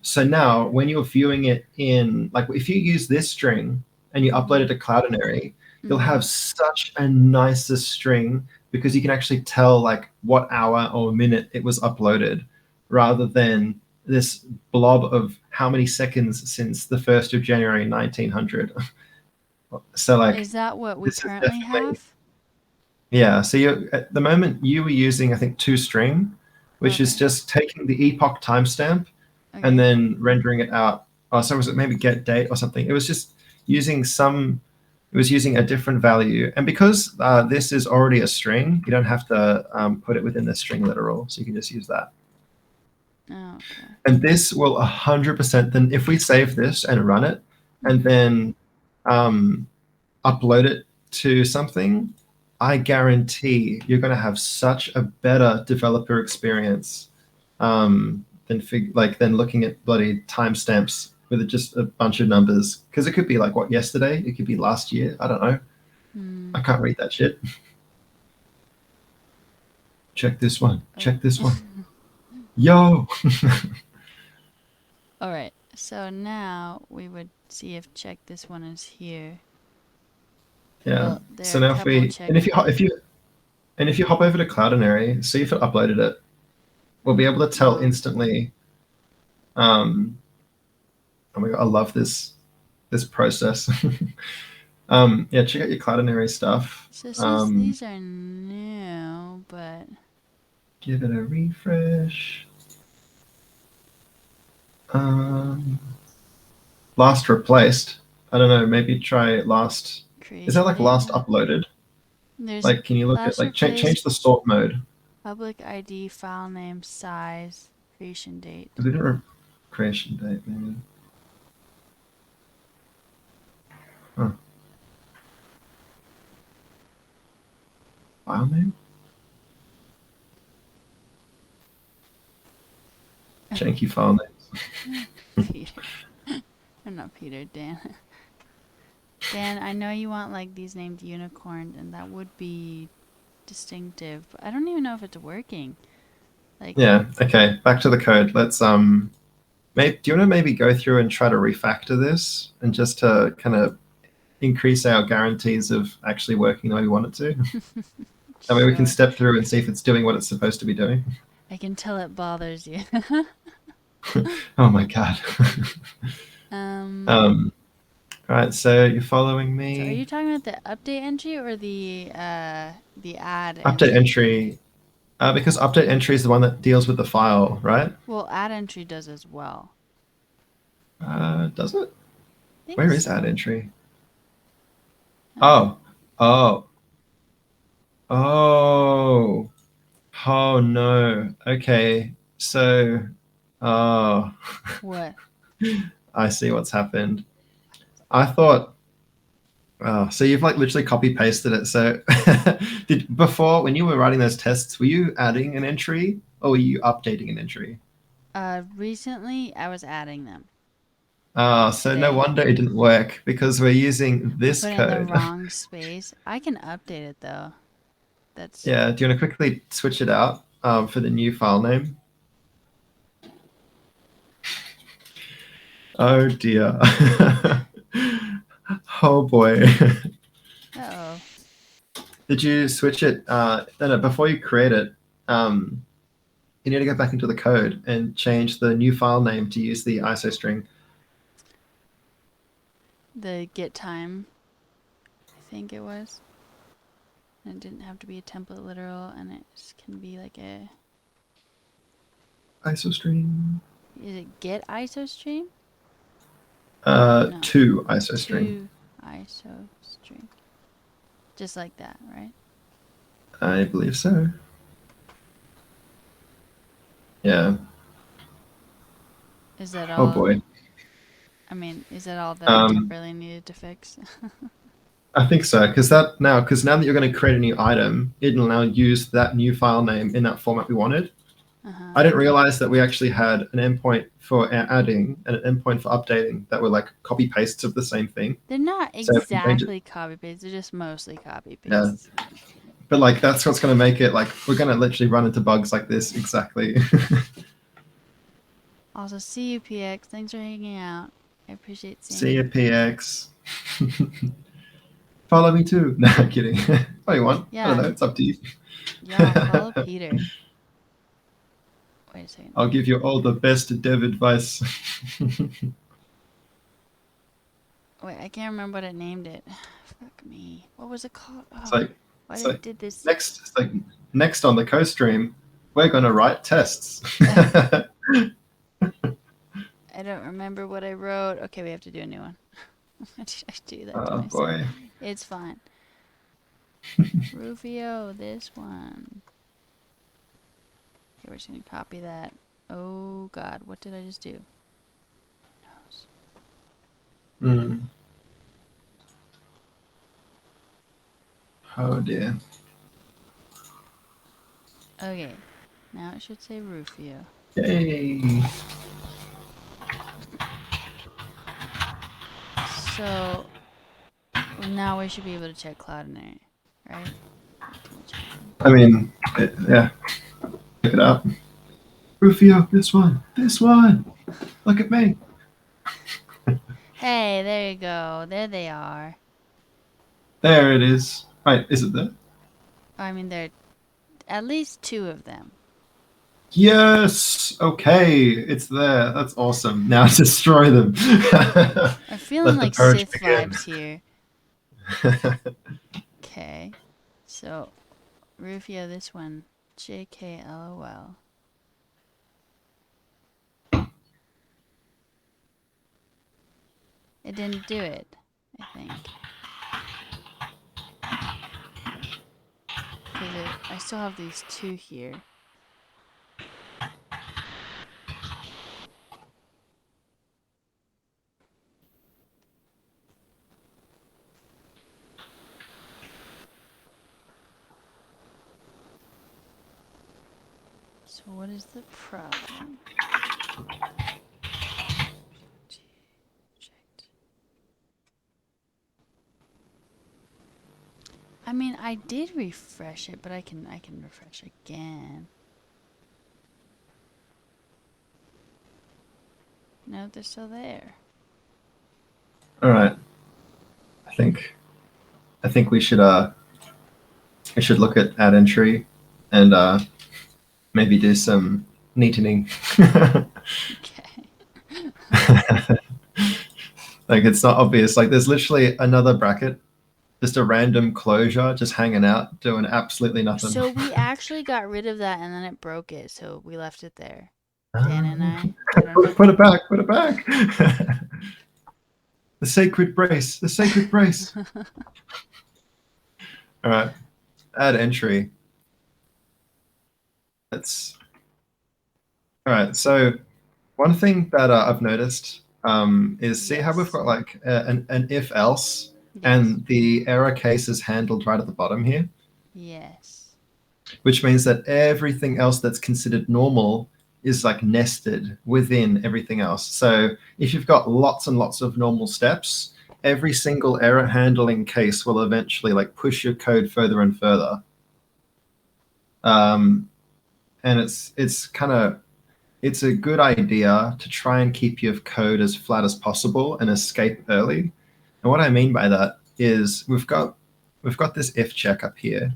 So now when you're viewing it in, like if you use this string and you upload it to Cloudinary, you'll Mm-hmm. have such a nicer string because you can actually tell like what hour or minute it was uploaded rather than this blob of how many seconds since the 1st of January 1900. So like Is that what we this is currently definitely, have? yeah. So you at the moment you were using I think toString, which is Okay. just taking the epoch timestamp and Okay. then rendering it out. Oh, so was it maybe get date or something? It was just using some. It was using a different value, and because this is already a string, you don't have to put it within the string literal, so you can just use that. Oh, okay. And this will 100%. Then if we save this and run it, and Mm-hmm. then um, upload it to something, I guarantee you're going to have such a better developer experience than looking at bloody timestamps with just a bunch of numbers. Because it could be like what yesterday, it could be last year. I don't know. Hmm. I can't read that shit. Check this one. Oh. Check this one. Yo. All right. So now we would see if check this one is here. Yeah. Well, there are So a now if couple we check and if you things. if you hop over to Cloudinary, see if it uploaded it, we'll be able to tell No. instantly. Oh my god, I love this process. Yeah, check out your Cloudinary stuff. So since these are new, but Give it a refresh. Um, last replaced. I don't know, maybe try last. Is that Creation like date. last No. uploaded? There's Like, can you look at last like replaced, change the sort mode? public ID, file name, size, creation date. Is it a creation date maybe? Huh. File name? Janky file names. Peter. I'm not Peter, Dan. Dan, I know you want like these named unicorns, and that would be distinctive, but I don't even know if it's working. Like, Yeah. Okay. Back to the code. Let's maybe, do you want to maybe go through and try to refactor this and just to kind of increase our guarantees of actually working the way we want it to? That way we can sure. step through and see if it's doing what it's supposed to be doing. I can tell it bothers you. Oh my god. um, All right, so you're following so are me. you talking about the update entry or the add Update entry? entry, because update entry is the one that deals with the file, right? Well, add entry does as well. Does it? I think Where is so. add entry? Uh, Oh, oh, oh, oh no. Okay, so, oh, what? I see what's happened. I thought, oh, so you've like literally copy pasted it. So, did before when you were writing those tests, were you adding an entry or were you updating an entry? Recently I was adding them. So no Today. wonder it didn't work because we're using I this put it in the code. wrong space. I can update it though. That's Yeah, do you want to quickly switch it out for the new file name? Oh dear. Oh boy. uh-oh. Did you switch it? No, before you create it, you need to go back into the code and change the new file name to use the ISO string. The get time, I think it was. And it didn't have to be a template literal, and it can be like a. ISO string. Is it get ISO stream? No. To ISO string. To ISO stream. Just like that, right? I believe so. Yeah. Is that Oh all? boy. I mean, is that all that I Um, temporarily needed to fix? I think so, because now that you're going to create a new item, it'll now use that new file name in that format we wanted. Uh-huh. I didn't realize that we actually had an endpoint for adding and an endpoint for updating that were like copy pastes of the same thing. They're not So if we change it, exactly copy paste. They're just mostly copy yeah. pastes. But like that's what's going to make it like we're going to literally run into bugs like this exactly. Also, CUPX, thanks for hanging out. I appreciate seeing See you. you, PX. Follow me too. No, I'm kidding. What do you want? I don't Yeah, know. It's up to you. yeah, follow Peter. Wait a second. I'll give you all the best dev advice. Wait, I can't remember what it named it. Fuck me. What was it called? It's Oh, like why it's did like it did this? next it's like next on the co-stream, we're gonna write tests. I don't remember what I wrote. Okay, we have to do a new one. Why did I do that to Oh myself? boy. It's fine. Rufio, this one. Okay, we're just gonna copy that. Oh god, what did I just do? Mm. Oh dear. Okay, now it should say Rufio. Yay. So now we should be able to check Cloudinary, right? I mean, yeah. Check it out. Rufio, this one. This one. Look at me. Hey, there you go. There they are. There it is. Right, is it there? I mean, there are at least two of them. Yes. Okay, it's there. That's awesome. Now destroy them. I'm feeling Let the like purge Sith begin. vibes here. Okay, so Rufio, this one, JKLOL. It didn't do it, I think. Because I still have these two here. So what is the problem? I mean, I did refresh it, but I can refresh again. No, they're still there. All right. I think we should look at add entry and maybe do some neatening. Okay. Like it's not obvious. Like there's literally another bracket, just a random closure, just hanging out, doing absolutely nothing. So we actually got rid of that and then it broke it, so we left it there. Dan and I don't know. Put it back. Put it back. The sacred brace. The sacred brace. All right. Add entry. That's all right. So one thing that I've noticed is see how we've got like an if else, and the error case is handled right at the bottom here. Yes. Which means that everything else that's considered normal is like nested within everything else. So if you've got lots and lots of normal steps, every single error handling case will eventually like push your code further and further. And it's a good idea to try and keep your code as flat as possible and escape early. And what I mean by that is we've got this if check up here.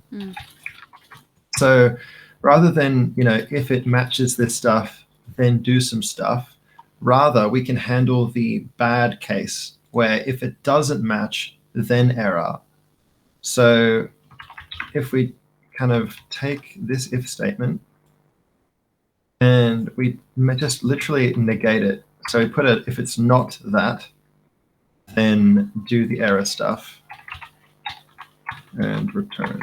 So rather than, if it matches this stuff, then do some stuff, rather we can handle the bad case where if it doesn't match, then error. So if we kind of take this if statement and we just literally negate it. So we put it, if it's not that, then do the error stuff and return.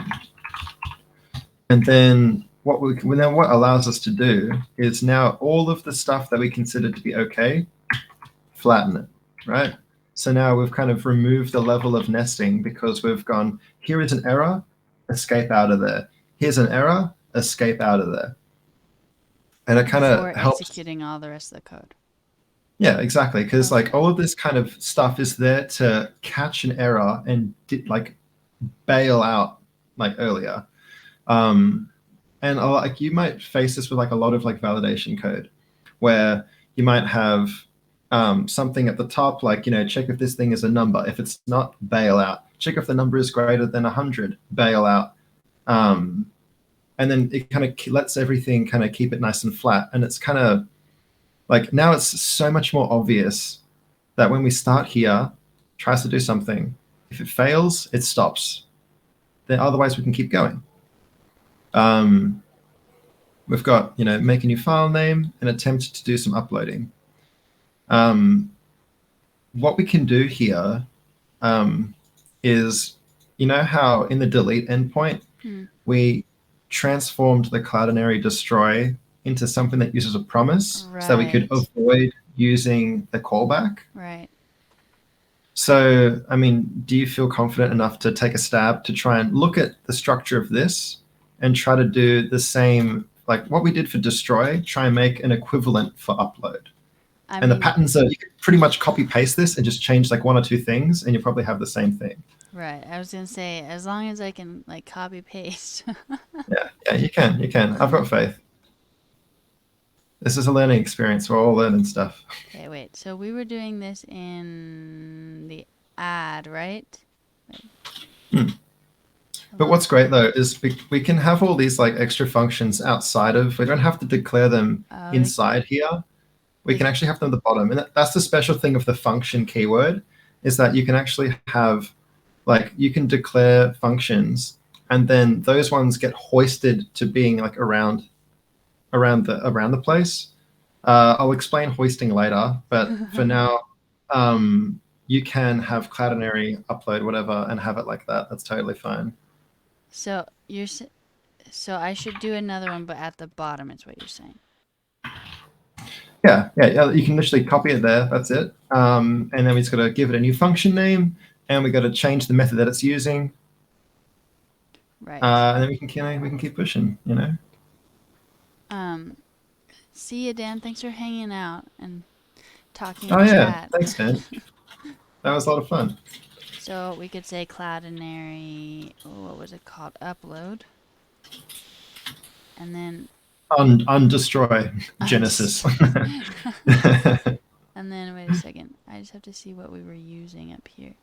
And then what allows us to do is now all of the stuff that we consider to be okay, flatten it, right? So now we've kind of removed the level of nesting because we've gone, here is an error, escape out of there. Here's an error, escape out of there. And it kind of helps executing all the rest of the code. Yeah, exactly. Because like all of this kind of stuff is there to catch an error and like bail out like earlier. And like you might face this with like a lot of like validation code where you might have something at the top, like, check if this thing is a number. If it's not, bail out. Check if the number is greater than 100, bail out. And then it kind of lets everything kind of keep it nice and flat. And it's kind of like now it's so much more obvious that when we start here, tries to do something. If it fails, it stops. Then otherwise we can keep going. We've got, make a new file name and attempt to do some uploading. What we can do here is, how in the delete endpoint, we transformed the Cloudinary destroy into something that uses a promise so that we could avoid using the callback. Right. So, I mean, do you feel confident enough to take a stab to try and look at the structure of this and try to do the same, like what we did for destroy, try and make an equivalent for upload? The patterns are, you can pretty much copy paste this and just change like one or two things and you probably have the same thing. Right. I was going to say, as long as I can like copy paste. Yeah, you can. I've got faith. This is a learning experience. We're all learning stuff. Okay, wait. So we were doing this in the add, right? But what's great though is we can have all these like extra functions outside of, we don't have to declare them inside here. We can actually have them at the bottom. And that's the special thing of the function keyword is that you can actually have, like, you can declare functions and then those ones get hoisted to being like around the place. I'll explain hoisting later, but for now, you can have Cloudinary upload whatever and have it like that. That's totally fine. So so I should do another one, but at the bottom is what you're saying. Yeah. You can literally copy it there. That's it. And then we just got to give it a new function name, and we got to change the method that it's using. Right. And then we can keep pushing. See you, Dan. Thanks for hanging out and talking Oh in yeah. chat. Thanks, Dan. That was a lot of fun. So we could say Cloudinary, what was it called? Upload. And then Undestroy Genesis. And then wait a second. I just have to see what we were using up here.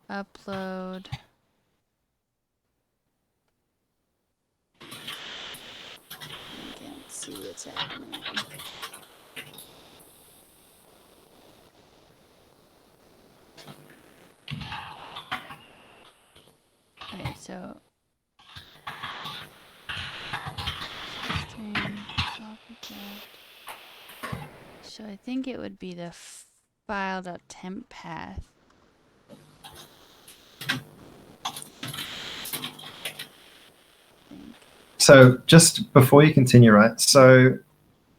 Upload. Okay, let's see what's happening. Okay, so so I think it would be the file.temp path. So just before you continue, right? So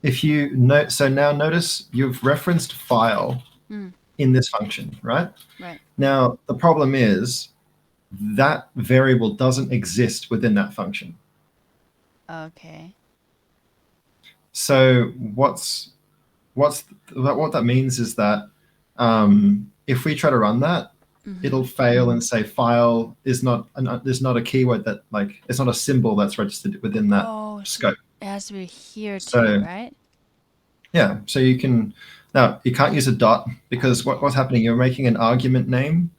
if you note, so now notice you've referenced file in this function, right? Right. Now the problem is that variable doesn't exist within that function. Okay. So what that means is that if we try to run that, it'll fail and say file is not a keyword that, like, it's not a symbol that's registered within that scope. It has to be here too, right? Yeah. So you can't use a dot because what's happening? You're making an argument name.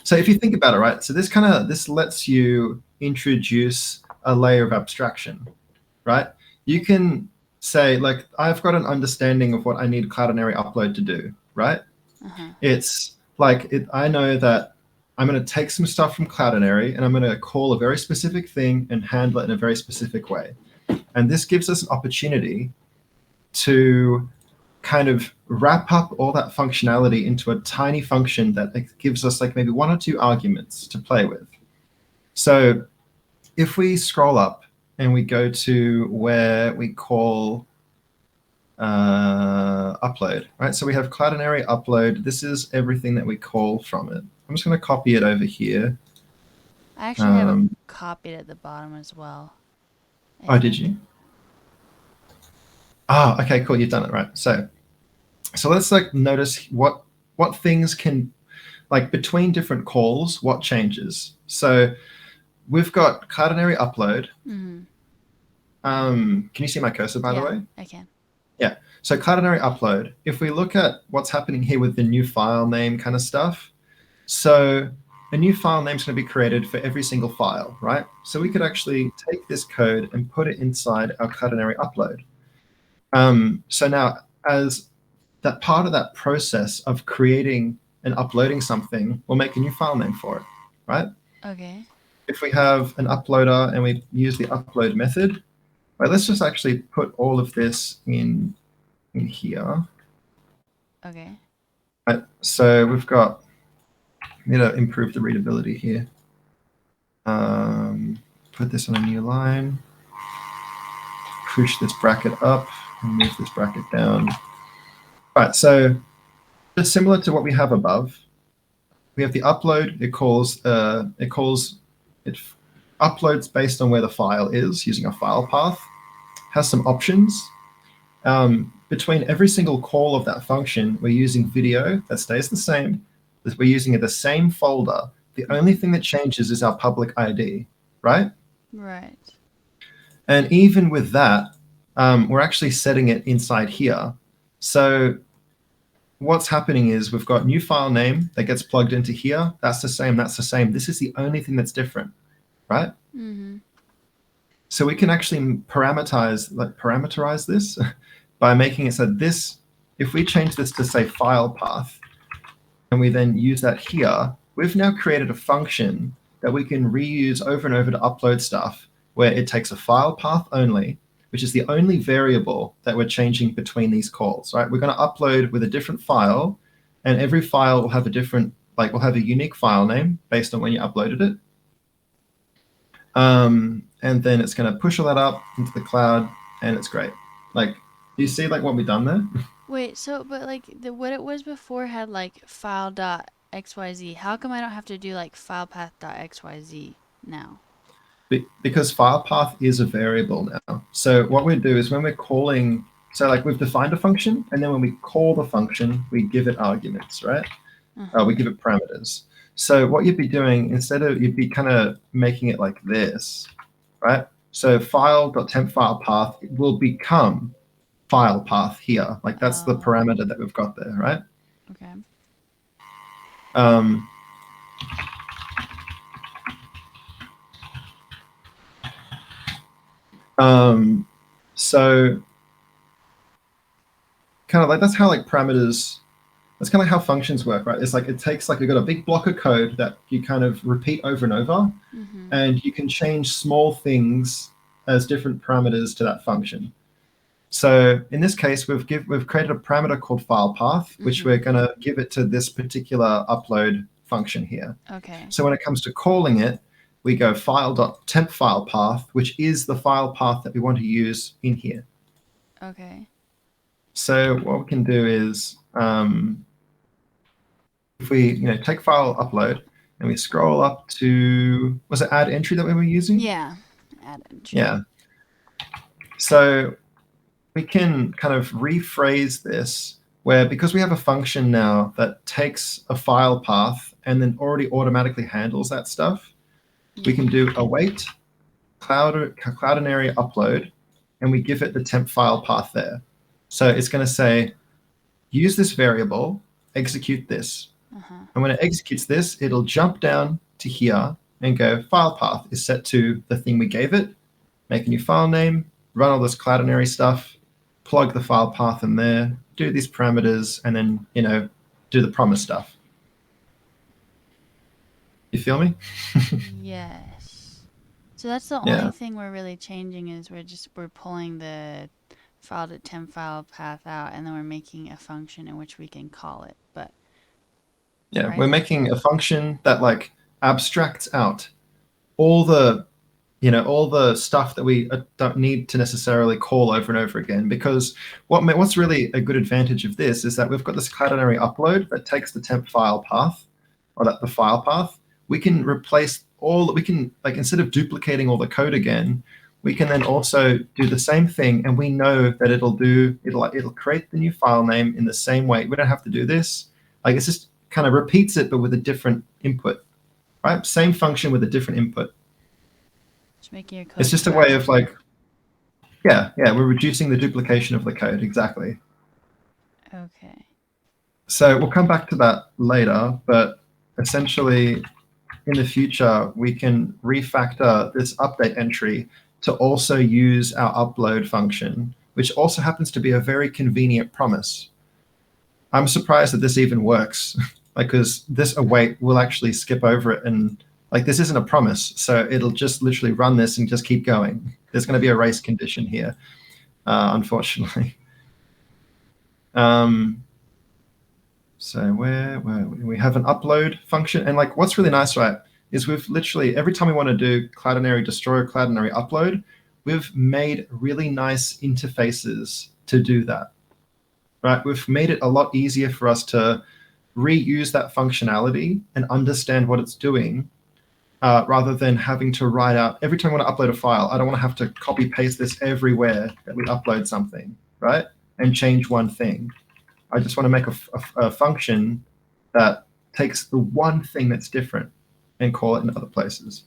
So if you think about it, right? So this lets you introduce a layer of abstraction, right? You can say, like, I've got an understanding of what I need Cloudinary upload to do, right? It's like I know that I'm going to take some stuff from Cloudinary and I'm going to call a very specific thing and handle it in a very specific way. And this gives us an opportunity to kind of wrap up all that functionality into a tiny function that gives us like maybe one or two arguments to play with. So if we scroll up and we go to where we call upload, right? So we have Cloudinary upload. This is everything that we call from it. I'm just going to copy it over here. I actually have it copied at the bottom as well. Oh, did you? Ah, okay, cool. You've done it, right. So let's like notice what things can, like, between different calls, what changes. So we've got Cloudinary upload. Can you see my cursor, by the way? I can. Yeah. So Cloudinary upload, if we look at what's happening here with the new file name kind of stuff, so a new file name is going to be created for every single file, right? So we could actually take this code and put it inside our Cloudinary upload. So now, as that part of that process of creating and uploading something, we'll make a new file name for it, right? Okay. If we have an uploader and we use the upload method, right, let's just actually put all of this in here. Okay. Right, so we've got, improve the readability here. Put this on a new line. Push this bracket up and move this bracket down. All right, so just similar to what we have above, we have the upload. It uploads based on where the file is using a file path. Has some options. Between every single call of that function, we're using video. That stays the same. We're using the same folder. The only thing that changes is our public ID, right? Right. And even with that, we're actually setting it inside here. So what's happening is we've got new file name that gets plugged into here. That's the same. That's the same. This is the only thing that's different, right? So we can actually parameterize this by making it so this, if we change this to say file path, and we then use that here, we've now created a function that we can reuse over and over to upload stuff where it takes a file path only, which is the only variable that we're changing between these calls, right? We're going to upload with a different file, and every file will have a different, like, will have a unique file name based on when you uploaded it. And then it's going to push all that up into the cloud, and it's great. Like, do you see like what we've done there? Wait, so but like what it was before had like file.xyz. How come I don't have to do like filepath.xyz now? Because file path is a variable now. So what we do is when we're calling, so like we've defined a function, and then when we call the function, we give it arguments, right? We give it parameters. So what you'd be doing, instead of, you'd be kind of making it like this, right? So file.temp file path will become file path here. Like that's the parameter that we've got there, right? Okay. So kind of like that's how like parameters, that's kind of how functions work, right? It's like it takes like, you've got a big block of code that you kind of repeat over and over, and you can change small things as different parameters to that function. So in this case, we've created a parameter called file path, which we're going to give it to this particular upload function here. Okay. So when it comes to calling it, we go file.temp file path, which is the file path that we want to use in here. Okay. So what we can do is, if we take file upload and we scroll up to, was it add entry that we were using? Yeah. Add entry. Yeah. So we can kind of rephrase this where, because we have a function now that takes a file path and then already automatically handles that stuff, we can do await Cloudinary upload, and we give it the temp file path there. So it's going to say, use this variable, execute this. And when it executes this, it'll jump down to here and go, file path is set to the thing we gave it, make a new file name, run all this Cloudinary stuff, plug the file path in there, do these parameters, and then, do the promise stuff. You feel me? Yes. So that's the Yeah. only thing we're really changing is we're pulling the file.temp file path out, and then we're making a function in which we can call it. But Yeah, right? we're making a function that like abstracts out all the all the stuff that we don't need to necessarily call over and over again, because what's really a good advantage of this is that we've got this Cloudinary upload that takes the temp file path, or the file path. We can replace we can, like, instead of duplicating all the code again, we can then also do the same thing, and we know that it'll create the new file name in the same way. We don't have to do this. Like, it's just kind of repeats it, but with a different input, right? Same function with a different input. Just making your code. It's just a way of like, yeah, we're reducing the duplication of the code, exactly. Okay. So we'll come back to that later, but essentially in the future, we can refactor this update entry to also use our upload function, which also happens to be a very convenient promise. I'm surprised that this even works, because this await will actually skip over it, and like, this isn't a promise, so it'll just literally run this and just keep going. There's going to be a race condition here, unfortunately. So where we have an upload function, and like, what's really nice, right, is we've literally, every time we want to do Cloudinary destroy or Cloudinary upload, we've made really nice interfaces to do that, right? We've made it a lot easier for us to reuse that functionality and understand what it's doing, rather than having to write out, every time I want to upload a file, I don't want to have to copy paste this everywhere that we upload something, right? And change one thing. I just want to make a function that takes the one thing that's different and call it in other places.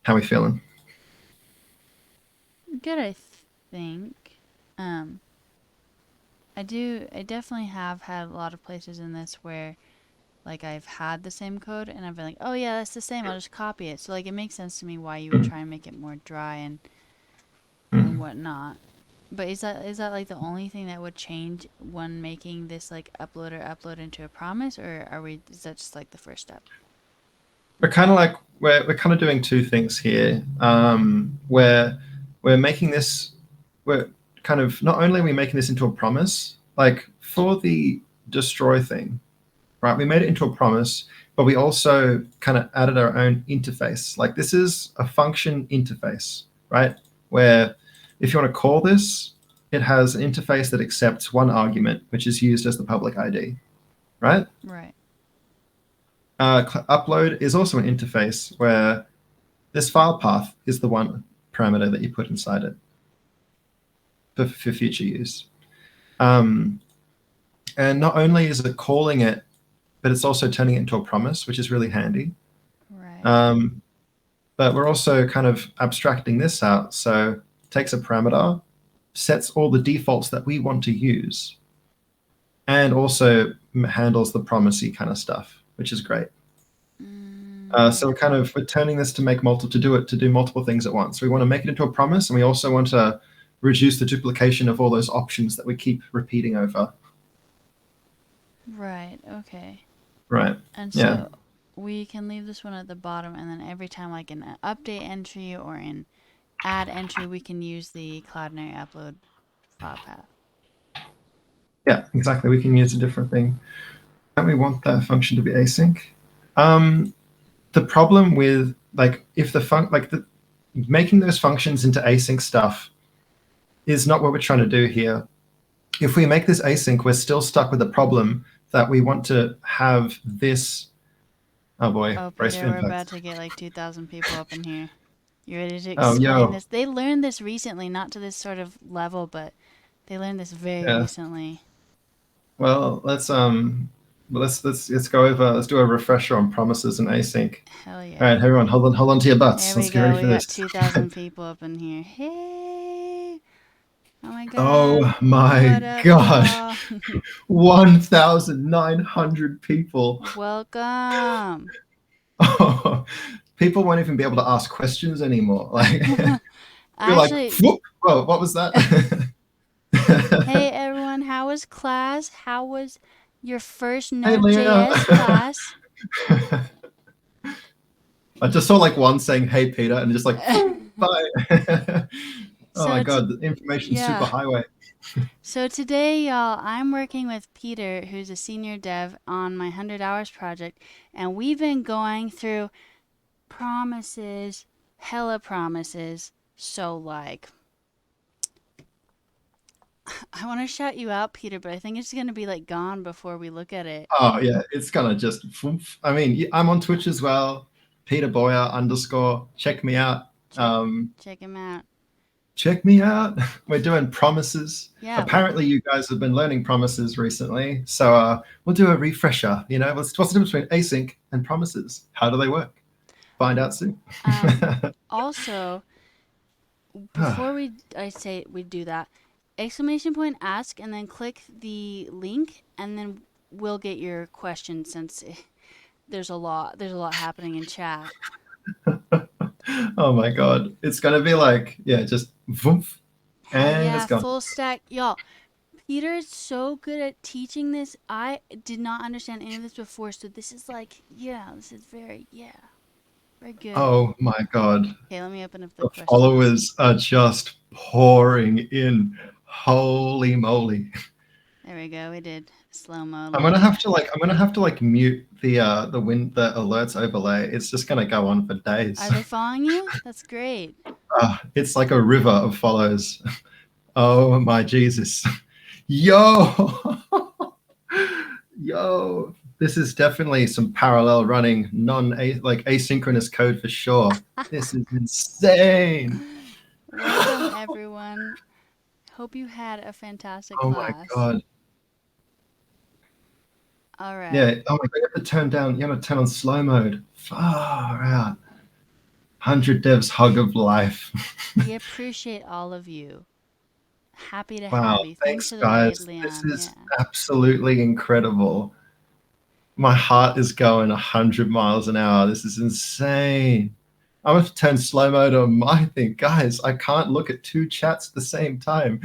How are we feeling? Good, I think. I definitely have had a lot of places in this where like I've had the same code and I've been like, oh yeah, that's the same, I'll just copy it. So like it makes sense to me why you would try and make it more dry and whatnot. But is that like the only thing that would change when making this like upload into a promise, or is that just like the first step? We're kind of like we're kind of doing two things here. Where we're making this, we're kind of, not only are we making this into a promise, like for the destroy thing, right? We made it into a promise, but we also kind of added our own interface. Like this is a function interface, right? Where if you want to call this, it has an interface that accepts one argument, which is used as the public ID, right? Right. Upload is also an interface where this file path is the one parameter that you put inside it for future use. And not only is it calling it, but it's also turning it into a promise, which is really handy. Right. But we're also kind of abstracting this out. So it takes a parameter, sets all the defaults that we want to use, and also handles the promisey kind of stuff, which is great. So we're turning this to do multiple things at once. We want to make it into a promise, and we also want to reduce the duplication of all those options that we keep repeating over. Right. Okay. Right. And Yeah. so we can leave this one at the bottom, and then every time, like in an update entry or in add entry, we can use the Cloudinary upload file path. Yeah, exactly. We can use a different thing. And we want that function to be async. The problem with making those functions into async stuff is not what we're trying to do here. If we make this async, we're still stuck with the problem that we want to have this. Oh boy, Oh, brace Peter, for we're impact. about to get like 2,000 people up in here. You ready to Oh, explain yo. this? They learned this recently, not to this sort of level, but they learned this very recently. Well, let's go over. Let's do a refresher on promises and async. Hell yeah. All right, everyone, hold on to your butts. There we Let's get go. ready We for got this. 2,000 people up in here. Hey. Oh my god. Oh my What up, god. y'all? 1,900 people. Welcome. Oh, people won't even be able to ask questions anymore. Like, you're like, Actually, whoa, what was that? hey everyone, how was class? How was your first Hey, Leah. Node.js class? I just saw like one saying, hey, Peter, and just like, bye. Oh my god, the information yeah. superhighway. So today, y'all, I'm working with Peter, who's a senior dev on my 100 hours project, and we've been going through promises, hella promises. So like, I want to shout you out, Peter, but I think it's gonna be like gone before we look at it. Oh yeah, it's gonna just. I mean, I'm on Twitch as well. Peter Boyer _ check me out. Check him out. Check me out. We're doing promises. Yeah. Apparently, you guys have been learning promises recently, so we'll do a refresher. You know, what's the difference between async and promises? How do they work? Find out soon. Also, before I say we do that, exclamation point ask and then click the link, and then we'll get your question since there's a lot happening in chat. Oh my god, it's gonna be like, yeah, just voomf, and yeah, it's gone. full stack, y'all. Peter is so good at teaching this. I did not understand any of this before, so this is like, this is very good. Oh my god. Okay, let me open up the question. Followers are just pouring in. Holy moly. There we go. We did slow mo. I'm gonna have to mute the alerts overlay. It's just gonna go on for days. Are they following you? That's great. It's like a river of follows. Oh my Jesus. Yo. Yo. This is definitely some parallel running, asynchronous code for sure. This is insane. Welcome everyone. Hope you had a fantastic class. Oh my god. All right. Yeah. Oh my god. You have to turn on slow mode. Far out. 100 devs hug of life. We appreciate all of you. Happy to Wow. have you. Thanks for the guys. raid, Leon. This is absolutely incredible. My heart is going 100 miles an hour. This is insane. I'm going to turn slow mode on my thing. Guys, I can't look at two chats at the same time.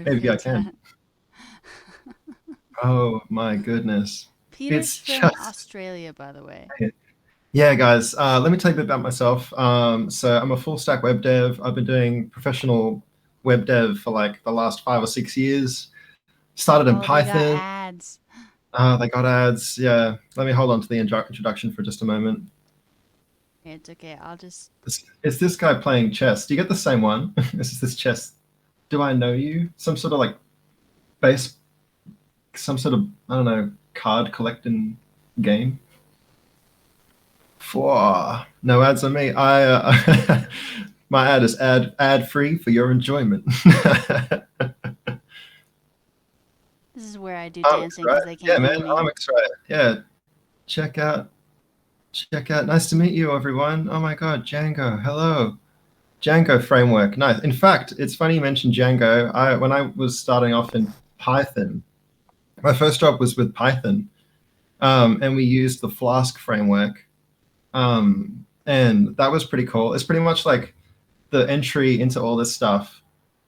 Maybe I can. Oh my goodness. Peter's from Australia, by the way. Yeah, guys, let me tell you a bit about myself. So I'm a full stack web dev. I've been doing professional web dev for like the last 5 or 6 years. Started in Oh, they got Python. ads. They got ads. Yeah, let me hold on to the introduction for just a moment. It's okay. I'll just. Is this guy playing chess? Do you get the same one? Is this chess? Do I know you? Some sort of like base, some sort of, I don't know, card collecting game? For no ads on me. My ad is ad free for your enjoyment. This is where I do Alex, dancing right? because they Yeah, can't man, hear me. Alex, right? Yeah, check out, check out. Nice to meet you, everyone. Oh my God, Django. Hello, Django framework. Nice. In fact, it's funny you mentioned Django. When I was starting off in Python, my first job was with Python, and we used the Flask framework, and that was pretty cool. It's pretty much like the entry into all this stuff.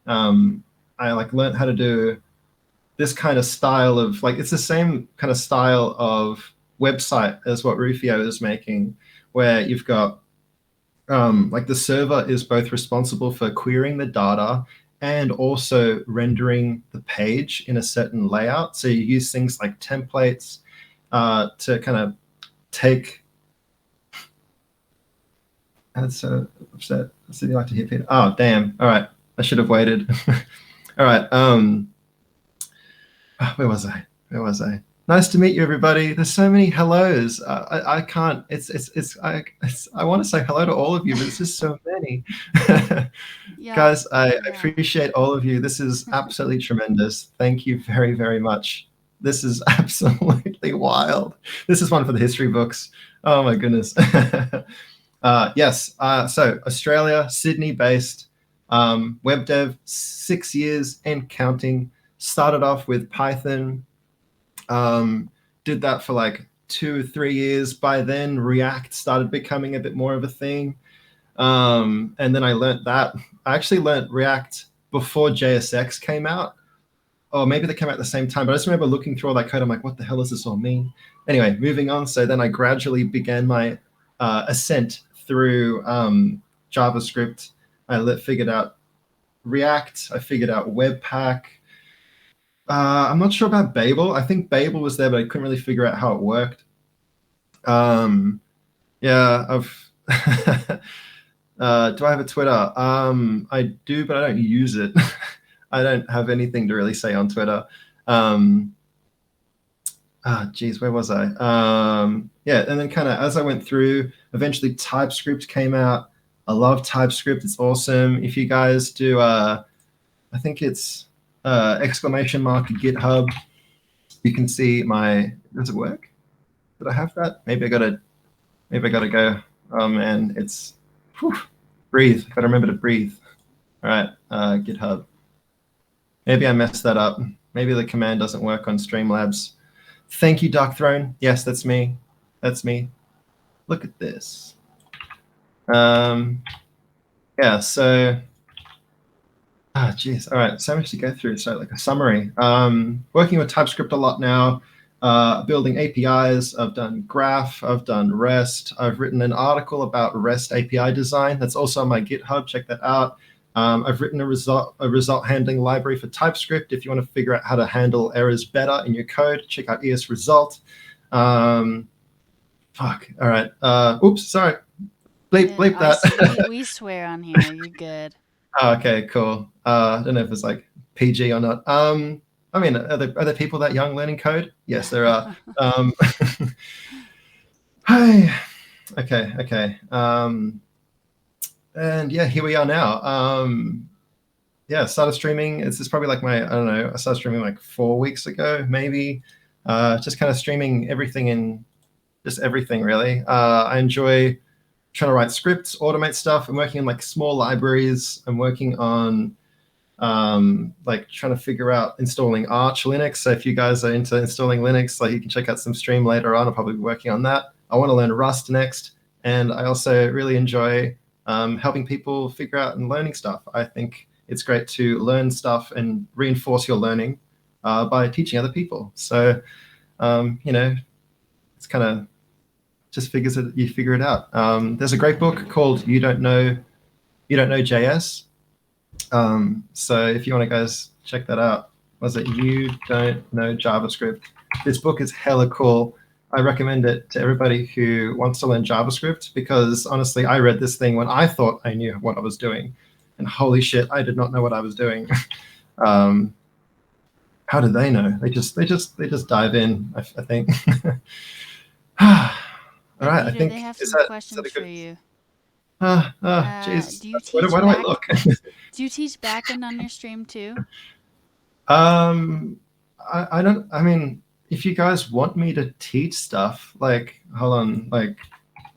I like learned how to do this kind of style of like it's the same kind of style of website as what Rufio is making, where you've got like the server is both responsible for querying the data and also rendering the page in a certain layout. So you use things like templates to kind of take. That's so upset. I said you like to hit Peter. Oh damn! All right, I should have waited. All right. Where was I? Where was I? Nice to meet you, everybody. There's so many hellos. I can't. I want to say hello to all of you, but it's just so many. Yeah, Guys, I yeah. appreciate all of you. This is absolutely tremendous. Thank you very, very much. This is absolutely wild. This is one for the history books. Oh my goodness. Yes. So Australia, Sydney-based web dev, 6 years and counting. Started off with Python, did that for like 2 or 3 years. By then, React started becoming a bit more of a thing. And then I learned that. I actually learned React before JSX came out. Or maybe they came out at the same time, but I just remember looking through all that code. I'm like, what the hell does this all mean? Anyway, moving on. So then I gradually began my ascent through JavaScript. I figured out React. I figured out Webpack. I'm not sure about Babel. I think Babel was there, but I couldn't really figure out how it worked. Yeah, I've. Do I have a Twitter? I do, but I don't use it. I don't have anything to really say on Twitter. Geez, where was I? Yeah, and then kind of as I went through, eventually TypeScript came out. I love TypeScript. It's awesome. If you guys do, I think it's exclamation mark GitHub. You can see my. Does it work? Did I have that? Maybe I gotta go. Oh man, it's whew, breathe. Gotta remember to breathe. All right, GitHub. Maybe I messed that up. Maybe the command doesn't work on Streamlabs. Thank you, Dark Throne. Yes, that's me. That's me. Look at this. Yeah, so geez. All right, so much to go through. So like a summary. Working with TypeScript a lot now, building APIs. I've done Graph, I've done REST. I've written an article about REST API design. That's also on my GitHub. Check that out. I've written a result handling library for TypeScript. If you want to figure out how to handle errors better in your code, check out ESResult. Fuck. All right. Oops. Sorry. Bleep that. We swear on here. You're good. Oh, okay, cool. I don't know if it's like PG or not. I mean, are there people that young learning code? Yes, there are. Hi. Okay. And yeah, here we are now. Yeah, started streaming. This is probably like I don't know, I started streaming like 4 weeks ago, maybe. Just kind of streaming everything in just everything really. I enjoy trying to write scripts, automate stuff. I'm working on like small libraries. I'm working on like trying to figure out installing Arch Linux. So if you guys are into installing Linux, like you can check out some stream later on. I'll probably be working on that. I want to learn Rust next. And I also really enjoy helping people figure out and learning stuff. I think it's great to learn stuff and reinforce your learning by teaching other people. So, it's kind of just you figure it out. There's a great book called You Don't Know JS. So if you want to guys check that out, was it You Don't Know JavaScript? This book is hella cool. I recommend it to everybody who wants to learn JavaScript, because honestly, I read this thing when I thought I knew what I was doing, and holy shit, I did not know what I was doing. How did they know? They just dive in, I think. All right, Peter, I think they have some questions for you. Jeez. Do you Why teach do I look? Do you teach backend on your stream too? I don't. I mean, if you guys want me to teach stuff, like, hold on, like,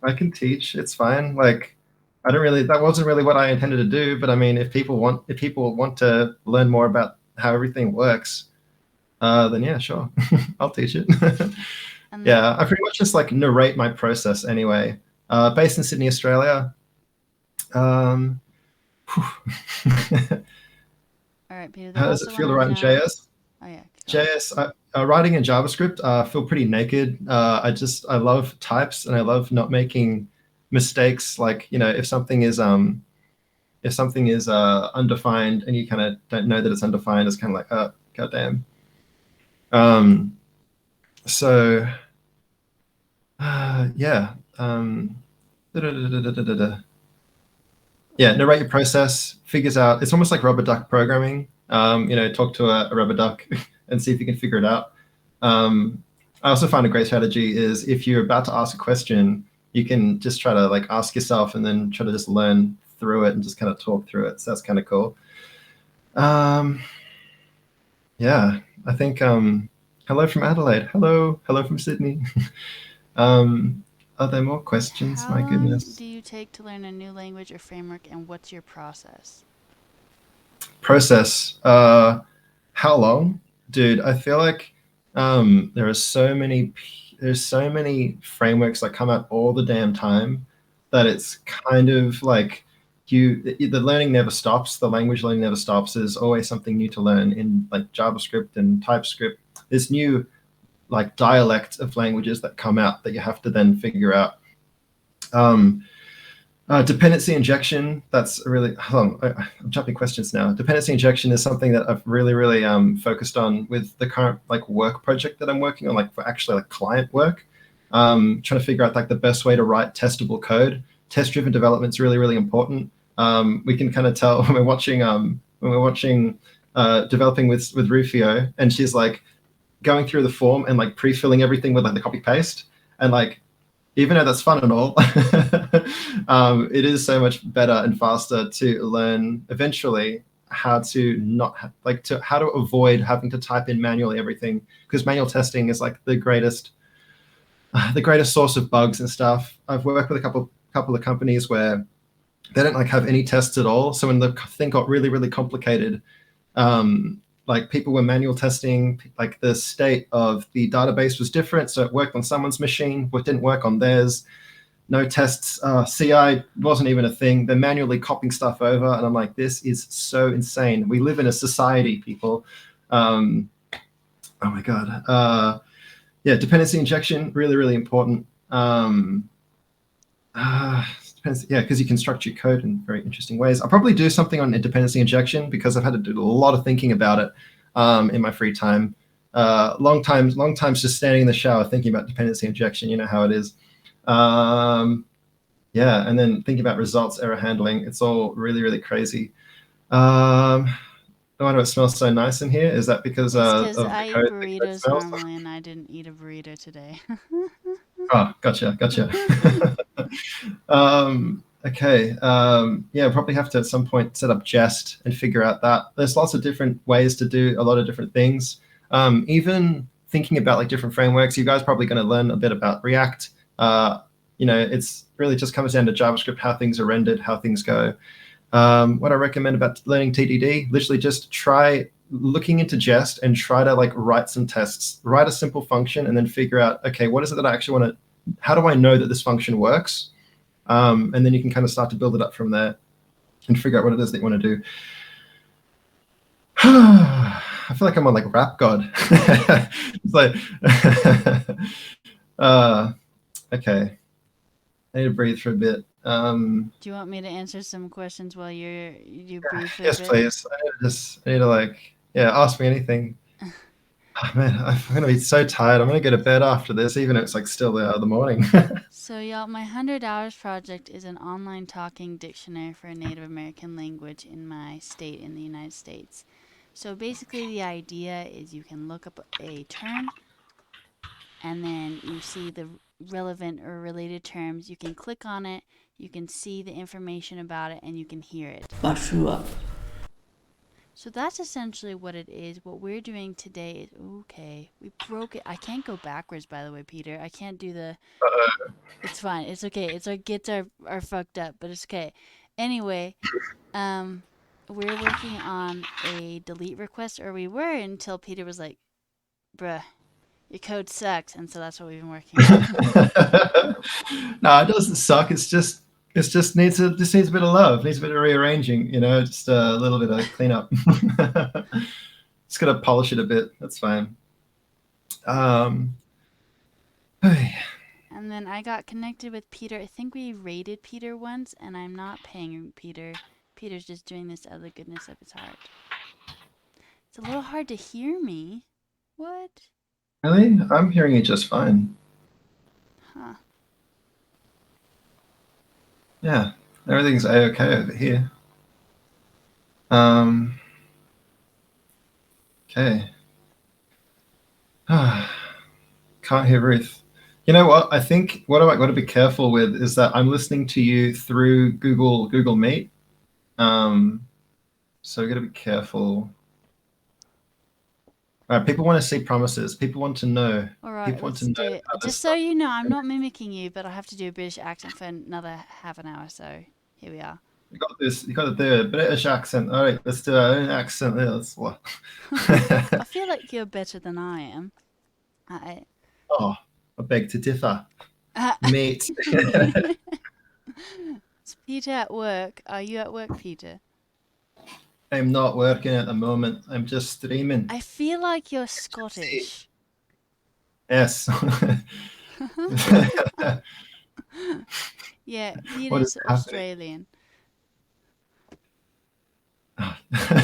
I can teach. It's fine. Like, I don't really. That wasn't really what I intended to do. But I mean, if people want to learn more about how everything works, then yeah, sure, I'll teach it. Yeah, I pretty much just like narrate my process anyway. Based in Sydney, Australia. All right, Peter. How does it feel to write in JS? Oh yeah. JS, writing in JavaScript, I feel pretty naked. I love types, and I love not making mistakes. Like, if something is undefined and you kind of don't know that it's undefined, it's kind of like, oh, goddamn. So yeah. Yeah, narrate your process, figures out. It's almost like rubber duck programming. Talk to a rubber duck and see if you can figure it out. I also find a great strategy is if you're about to ask a question, you can just try to like ask yourself and then try to just learn through it and just kind of talk through it. So that's kind of cool. Yeah, I think hello from Adelaide. Hello from Sydney. Are there more questions? My goodness. How long do you take to learn a new language or framework, and what's your process? Process. How long? Dude, I feel like there's so many frameworks that come out all the damn time that it's kind of like the learning never stops. The language learning never stops. There's always something new to learn in like JavaScript and TypeScript. There's new like dialect of languages that come out that you have to then figure out. Dependency injection, that's a really, hold on, I'm jumping questions now. Dependency injection is something that I've really focused on with the current like work project that I'm working on, like for actually like client work. Trying to figure out like the best way to write testable code. Test-driven development is really important. We can kind of tell when we're watching developing with Rufio, and she's like going through the form and like pre-filling everything with like the copy paste, and like even though that's fun and all, it is so much better and faster to learn eventually how to how to avoid having to type in manually everything, because manual testing is like the greatest source of bugs and stuff. I've worked with a couple of companies where they don't like have any tests at all. So when the thing got really complicated, like people were manual testing, like the state of the database was different. So it worked on someone's machine, but didn't work on theirs. No tests. CI wasn't even a thing. They're manually copying stuff over. And I'm like, this is so insane. We live in a society, people. Oh my God. Yeah, dependency injection, really important. Yeah, because you can structure your code in very interesting ways. I'll probably do something on dependency injection because I've had to do a lot of thinking about it in my free time. Long times just standing in the shower thinking about dependency injection. You know how it is. Yeah, and then thinking about results, error handling. It's all really crazy. Why do it smell so nice in here? Is that because of the I eat code burritos normally, and I didn't eat a burrito today. Oh, gotcha. Okay. Yeah, probably have to at some point set up Jest and figure out that. There's lots of different ways to do a lot of different things. Even thinking about like different frameworks, you guys are probably going to learn a bit about React. It's really just comes down to JavaScript, how things are rendered, how things go. What I recommend about learning TDD, literally just try looking into Jest and try to like write some tests, write a simple function, and then figure out, okay, what is it that I actually want to, how do I know that this function works? And then you can kind of start to build it up from there and figure out what it is that you want to do. I feel like I'm on like Rap God. It's like, okay. I need to breathe for a bit. Do you want me to answer some questions while you breathe for a Yes, bit? please. I need to like, yeah, ask me anything. Oh, man, I'm gonna be so tired. I'm gonna go to bed after this, even if it's like still the morning. So, y'all, my 100 Hours project is an online talking dictionary for a Native American language in my state in the United States. So, basically, the idea is you can look up a term and then you see the relevant or related terms. You can click on it, you can see the information about it, and you can hear it. So that's essentially what it is. What we're doing today is okay. We broke it. I can't go backwards, by the way, Peter. I can't do the. It's fine. It's okay. It's our gits are fucked up, but it's okay. Anyway, um, we're working on a delete request, or we were until Peter was like, "Bruh, your code sucks," and so that's what we've been working on. No, it doesn't suck. It's just needs a bit of love, needs a bit of rearranging, just a little bit of cleanup. Just gotta polish it a bit. That's fine. Hey. And then I got connected with Peter. I think we raided Peter once, and I'm not paying Peter. Peter's just doing this out of the goodness of his heart. It's a little hard to hear me. What? Really? I'm hearing you just fine. Huh. Yeah, everything's a-okay over here. Okay. Can't hear Ruth. You know what? I think what I've got to be careful with is that I'm listening to you through Google Meet. So we've got to be careful. All right, people want to see promises. People want to know. All right, People want let's to know do it. how this Just so stuff. you know, I'm not mimicking you, but I have to do a British accent for another half an hour, so here we are. You got this. You got to do a British accent. All right, let's do our own accent. Let's what? I feel like you're better than I am. Oh, I beg to differ, mate. Is Peter at work? Are you at work, Peter? I'm not working at the moment. I'm just streaming. I feel like you're Scottish. Yes. Yeah, What is Peter's happening? Australian.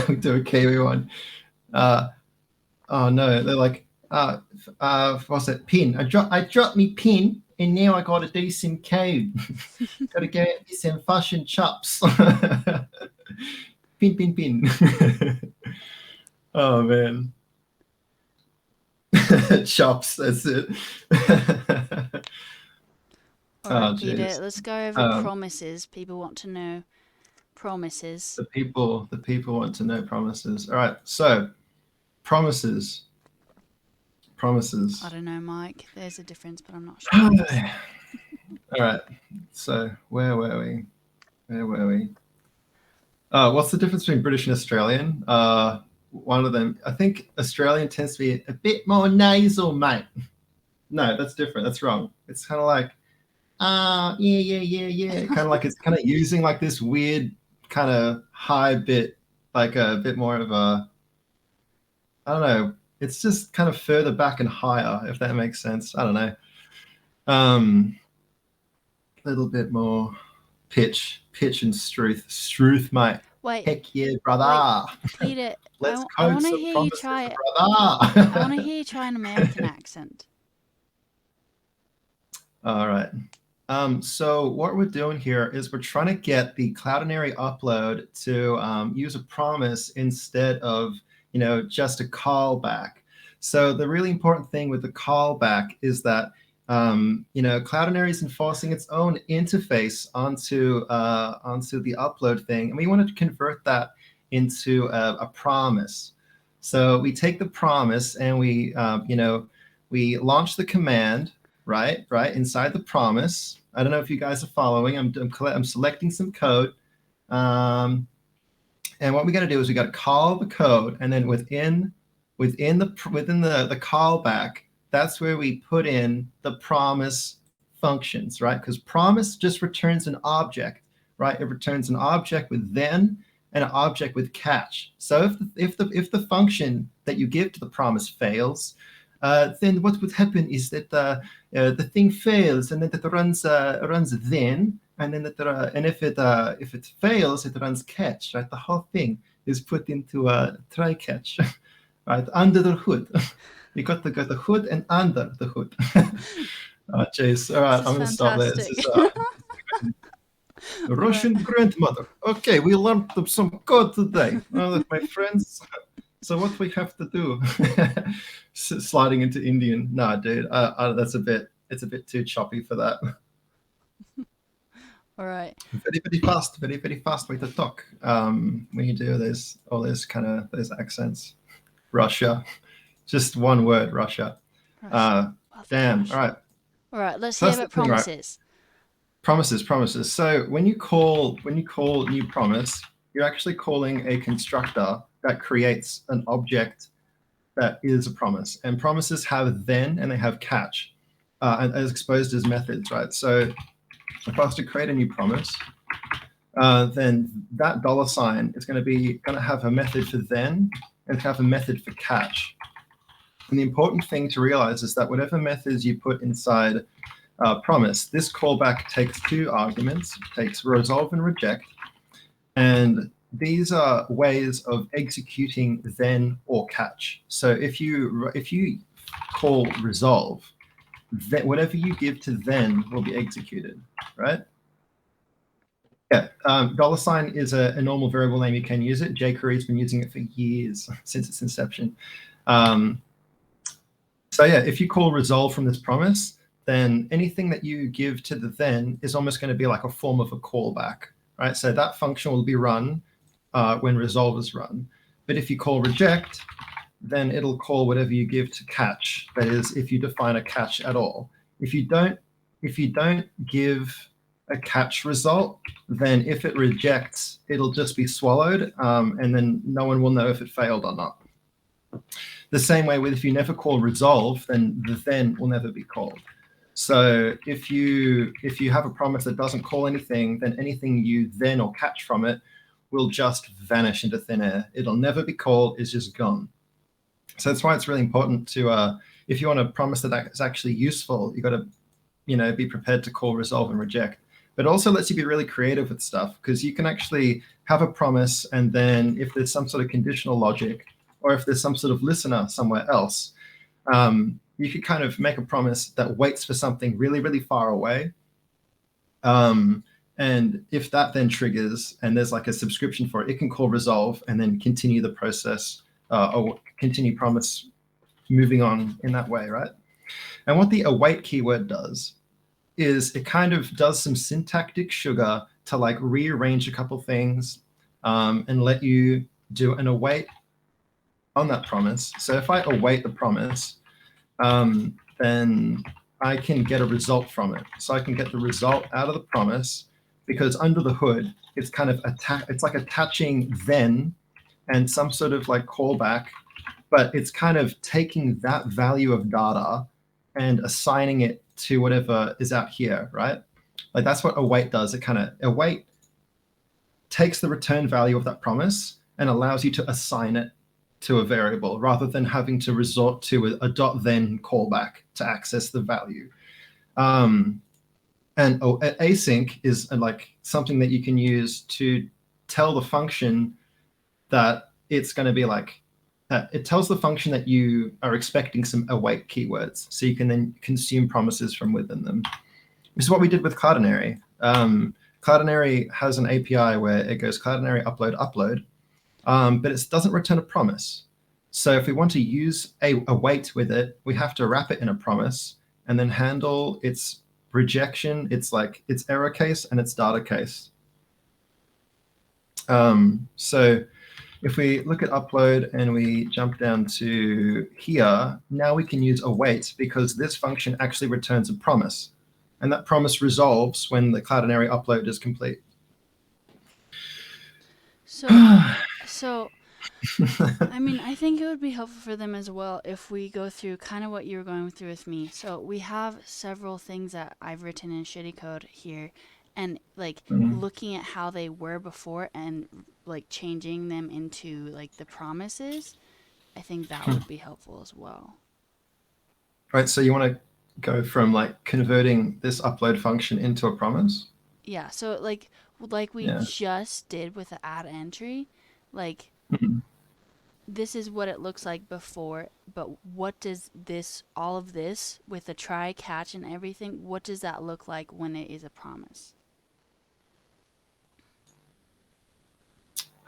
We do a Kiwi one. Oh no, they're like, what's it? Pin. I dropped me pin, and now I got to do some code. Got to go and do some fashion chops. Pin. Oh man. Chops. That's it. All right, Oh Peter, jeez. let's go over promises. People want to know promises. The people want to know promises. All right. So promises. I don't know, Mike. There's a difference, but I'm not sure. All right. So where were we? What's the difference between British and Australian? One of them, I think Australian tends to be a bit more nasal, mate. No, that's different. That's wrong. It's kind of like, yeah. Kind of like it's kind of using like this weird kind of high bit, like a bit more of a, I don't know. It's just kind of further back and higher, if that makes sense. I don't know. Little bit more pitch and struth, mate. Wait. Heck yeah, brother. Wait, Peter, Let's I code want to some hear you promises, try it. brother. I want to hear you try an American accent. All right. So what we're doing here is we're trying to get the Cloudinary upload to use a promise instead of, just a callback. So the really important thing with the callback is that, Cloudinary is enforcing its own interface onto the upload thing, and we want to convert that into a promise. So we take the promise and we launch the command, right inside the promise. I don't know if you guys are following. I'm selecting some code, and what we got to do is we got to call the code, and then within the callback, that's where we put in the promise functions, right? Because promise just returns an object, right? It returns an object with then and an object with catch. So if the function that you give to the promise fails, then what would happen is that the thing fails, and then it runs then, and then and if it fails, it runs catch. Right, the whole thing is put into a try catch, right, under the hood. You got to go the hood and under the hood. Oh, jeez. All right, This I'm is going to stop there. This fantastic. is All right. Russian grandmother. Okay, we learned some code today, my friends. So what we have to do? Sliding into Indian. No, dude, that's it's a bit too choppy for that. All right. Very, very fast way to talk. When you do all those kind of those accents. Russia, just one word, Russia. Russia. Wealthy Damn. All Russia. right. All right. Let's So hear that's the about thing, right? promises. Promises. So when you call new promise, you're actually calling a constructor that creates an object that is a promise. And promises have then and they have catch, as exposed as methods, right? So if I was to create a new promise, then that $ is going to have a method for then and have a method for catch. And the important thing to realize is that whatever methods you put inside promise, this callback takes two arguments, takes resolve and reject, and these are ways of executing then or catch. So if you call resolve, then whatever you give to then will be executed, right? Yeah, $ is a normal variable name you can use it. jQuery's been using it for years, since its inception. So yeah, if you call resolve from this promise, then anything that you give to the then is almost going to be like a form of a callback, right? So that function will be run when resolve is run. But if you call reject, then it'll call whatever you give to catch. That is, if you define a catch at all. If you don't give a catch result, then if it rejects, it'll just be swallowed, and then no one will know if it failed or not. The same way with if you never call resolve, then the then will never be called. So if you have a promise that doesn't call anything, then anything you then or catch from it will just vanish into thin air. It'll never be called, it's just gone. So that's why it's really important to, if you want a promise that is actually useful, you got to, be prepared to call resolve and reject. But it also lets you be really creative with stuff, because you can actually have a promise, and then if there's some sort of conditional logic, or if there's some sort of listener somewhere else, you could kind of make a promise that waits for something really, really far away. And if that then triggers and there's like a subscription for it, it can call resolve and then continue the process, or continue promise moving on in that way, right? And what the await keyword does is it kind of does some syntactic sugar to like rearrange a couple things, and let you do an await on that promise. So if I await the promise, then I can get a result from it. So I can get the result out of the promise, because under the hood, it's kind of it's like attaching then and some sort of like callback, but it's kind of taking that value of data and assigning it to whatever is out here, right? Like that's what await does. It kind of await takes the return value of that promise and allows you to assign it to a variable rather than having to resort to a dot then callback to access the value. And async is like something that you can use to tell the function that it's going to be like, it tells the function that you are expecting some await keywords, so you can then consume promises from within them. This is what we did with Cloudinary. Cloudinary has an API where it goes Cloudinary upload, but it doesn't return a promise. So if we want to use a await with it, we have to wrap it in a promise and then handle its rejection, its error case, and its data case. So if we look at upload and we jump down to here, now we can use await because this function actually returns a promise. And that promise resolves when the Cloudinary upload is complete. So, I mean, I think it would be helpful for them as well if we go through kind of what you were going through with me. So we have several things that I've written in shitty code here, and like looking at how they were before and like changing them into like the promises. I think that would be helpful as well. Right, so you want to go from like converting this upload function into a promise? Yeah, so like we Yeah. just did with the add entry, like Mhm. this is what it looks like before, but what does this, all of this with the try, catch, and everything, what does that look like when it is a promise?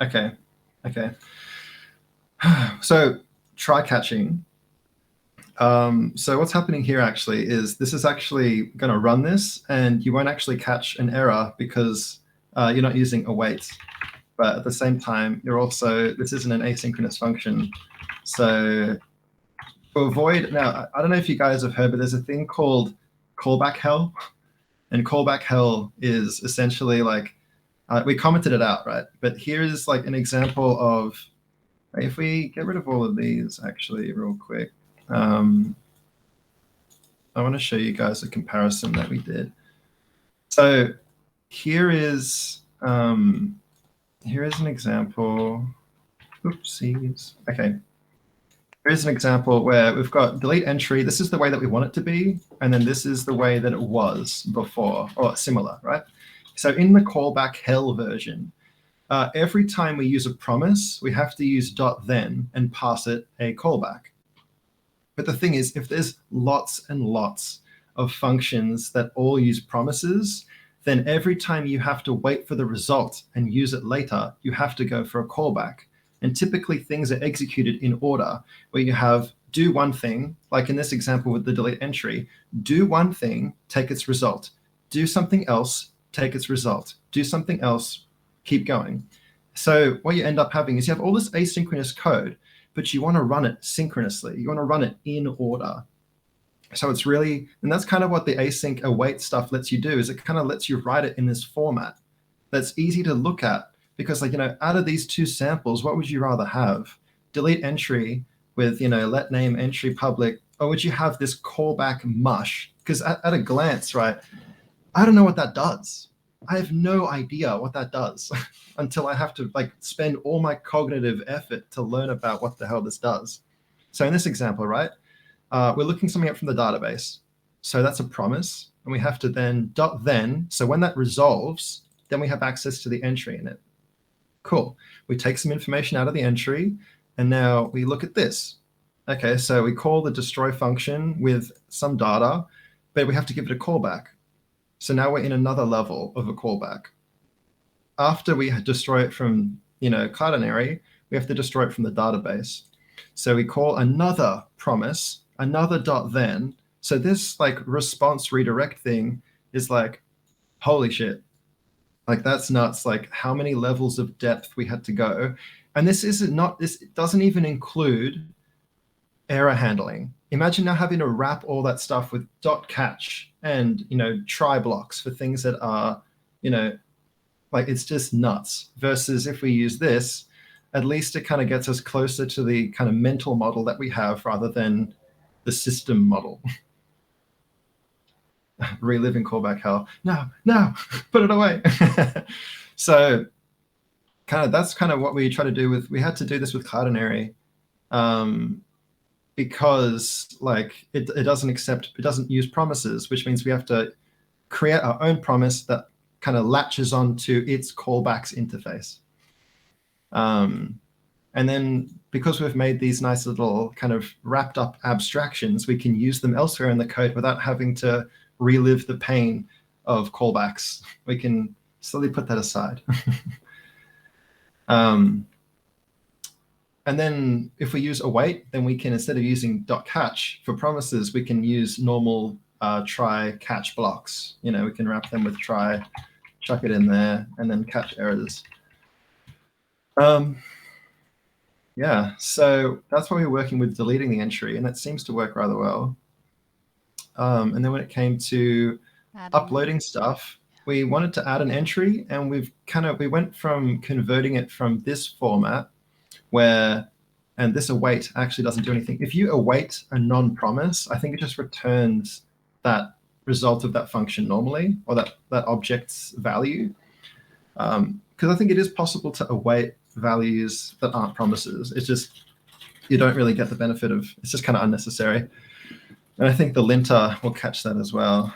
Okay. Okay. So try catching. So what's happening here actually is this is actually going to run this, and you won't actually catch an error because you're not using await. But at the same time, you're also, this isn't an asynchronous function. So to avoid, now, I don't know if you guys have heard, but there's a thing called callback hell. And callback hell is essentially like, we commented it out, right? But here's like an example of, if we get rid of all of these actually real quick, I want to show you guys a comparison that we did. So here is an example. Oopsies. Okay. Here's an example where we've got delete entry. This is the way that we want it to be. And then this is the way that it was before, or similar, right? So in the callback hell version, every time we use a promise, we have to use .then and pass it a callback. But the thing is, if there's lots and lots of functions that all use promises, then every time you have to wait for the result and use it later, you have to go for a callback. And typically things are executed in order, where you have do one thing, like in this example with the delete entry, do one thing, take its result. Do something else, take its result. Do something else, keep going. So what you end up having is you have all this asynchronous code, but you want to run it synchronously. You want to run it in order. So it's really, and that's kind of what the async await stuff lets you do, is it kind of lets you write it in this format that's easy to look at. Because like, out of these two samples, what would you rather have? Delete entry with, let name entry public, or would you have this callback mush? Because at a glance, right, I don't know what that does. I have no idea what that does until I have to like spend all my cognitive effort to learn about what the hell this does. So in this example, right, we're looking something up from the database. So that's a promise, and we have to then .then. So when that resolves, then we have access to the entry in it. Cool. We take some information out of the entry, and now we look at this. Okay, so we call the destroy function with some data, but we have to give it a callback. So now we're in another level of a callback. After we destroy it from, Cloudinary, we have to destroy it from the database. So we call another promise, another .then. So this like response redirect thing is like, holy shit. Like that's nuts. Like how many levels of depth we had to go. And this doesn't even include error handling. Imagine now having to wrap all that stuff with .catch and, try blocks for things that are, like it's just nuts. Versus if we use this, at least it kind of gets us closer to the kind of mental model that we have rather than the system model. Reliving callback hell. No, put it away. So that's kind of what we try to do we had to do this with Cloudinary. Because like it doesn't use promises, which means we have to create our own promise that kind of latches onto its callbacks interface. And then because we've made these nice little kind of wrapped up abstractions, we can use them elsewhere in the code without having to relive the pain of callbacks. We can slowly put that aside. And then if we use await, then we can, instead of using .catch for promises, we can use normal try catch blocks. We can wrap them with try, chuck it in there, and then catch errors. Yeah, so that's why we're working with deleting the entry, and that seems to work rather well. And then when it came to uploading stuff, we wanted to add an entry, and we went from converting it from this format and this await actually doesn't do anything. If you await a non-promise, I think it just returns that result of that function normally, or that object's value. Because I think it is possible to await values that aren't promises. It's just, you don't really get the benefit of, it's just kind of unnecessary. And I think the linter will catch that as well.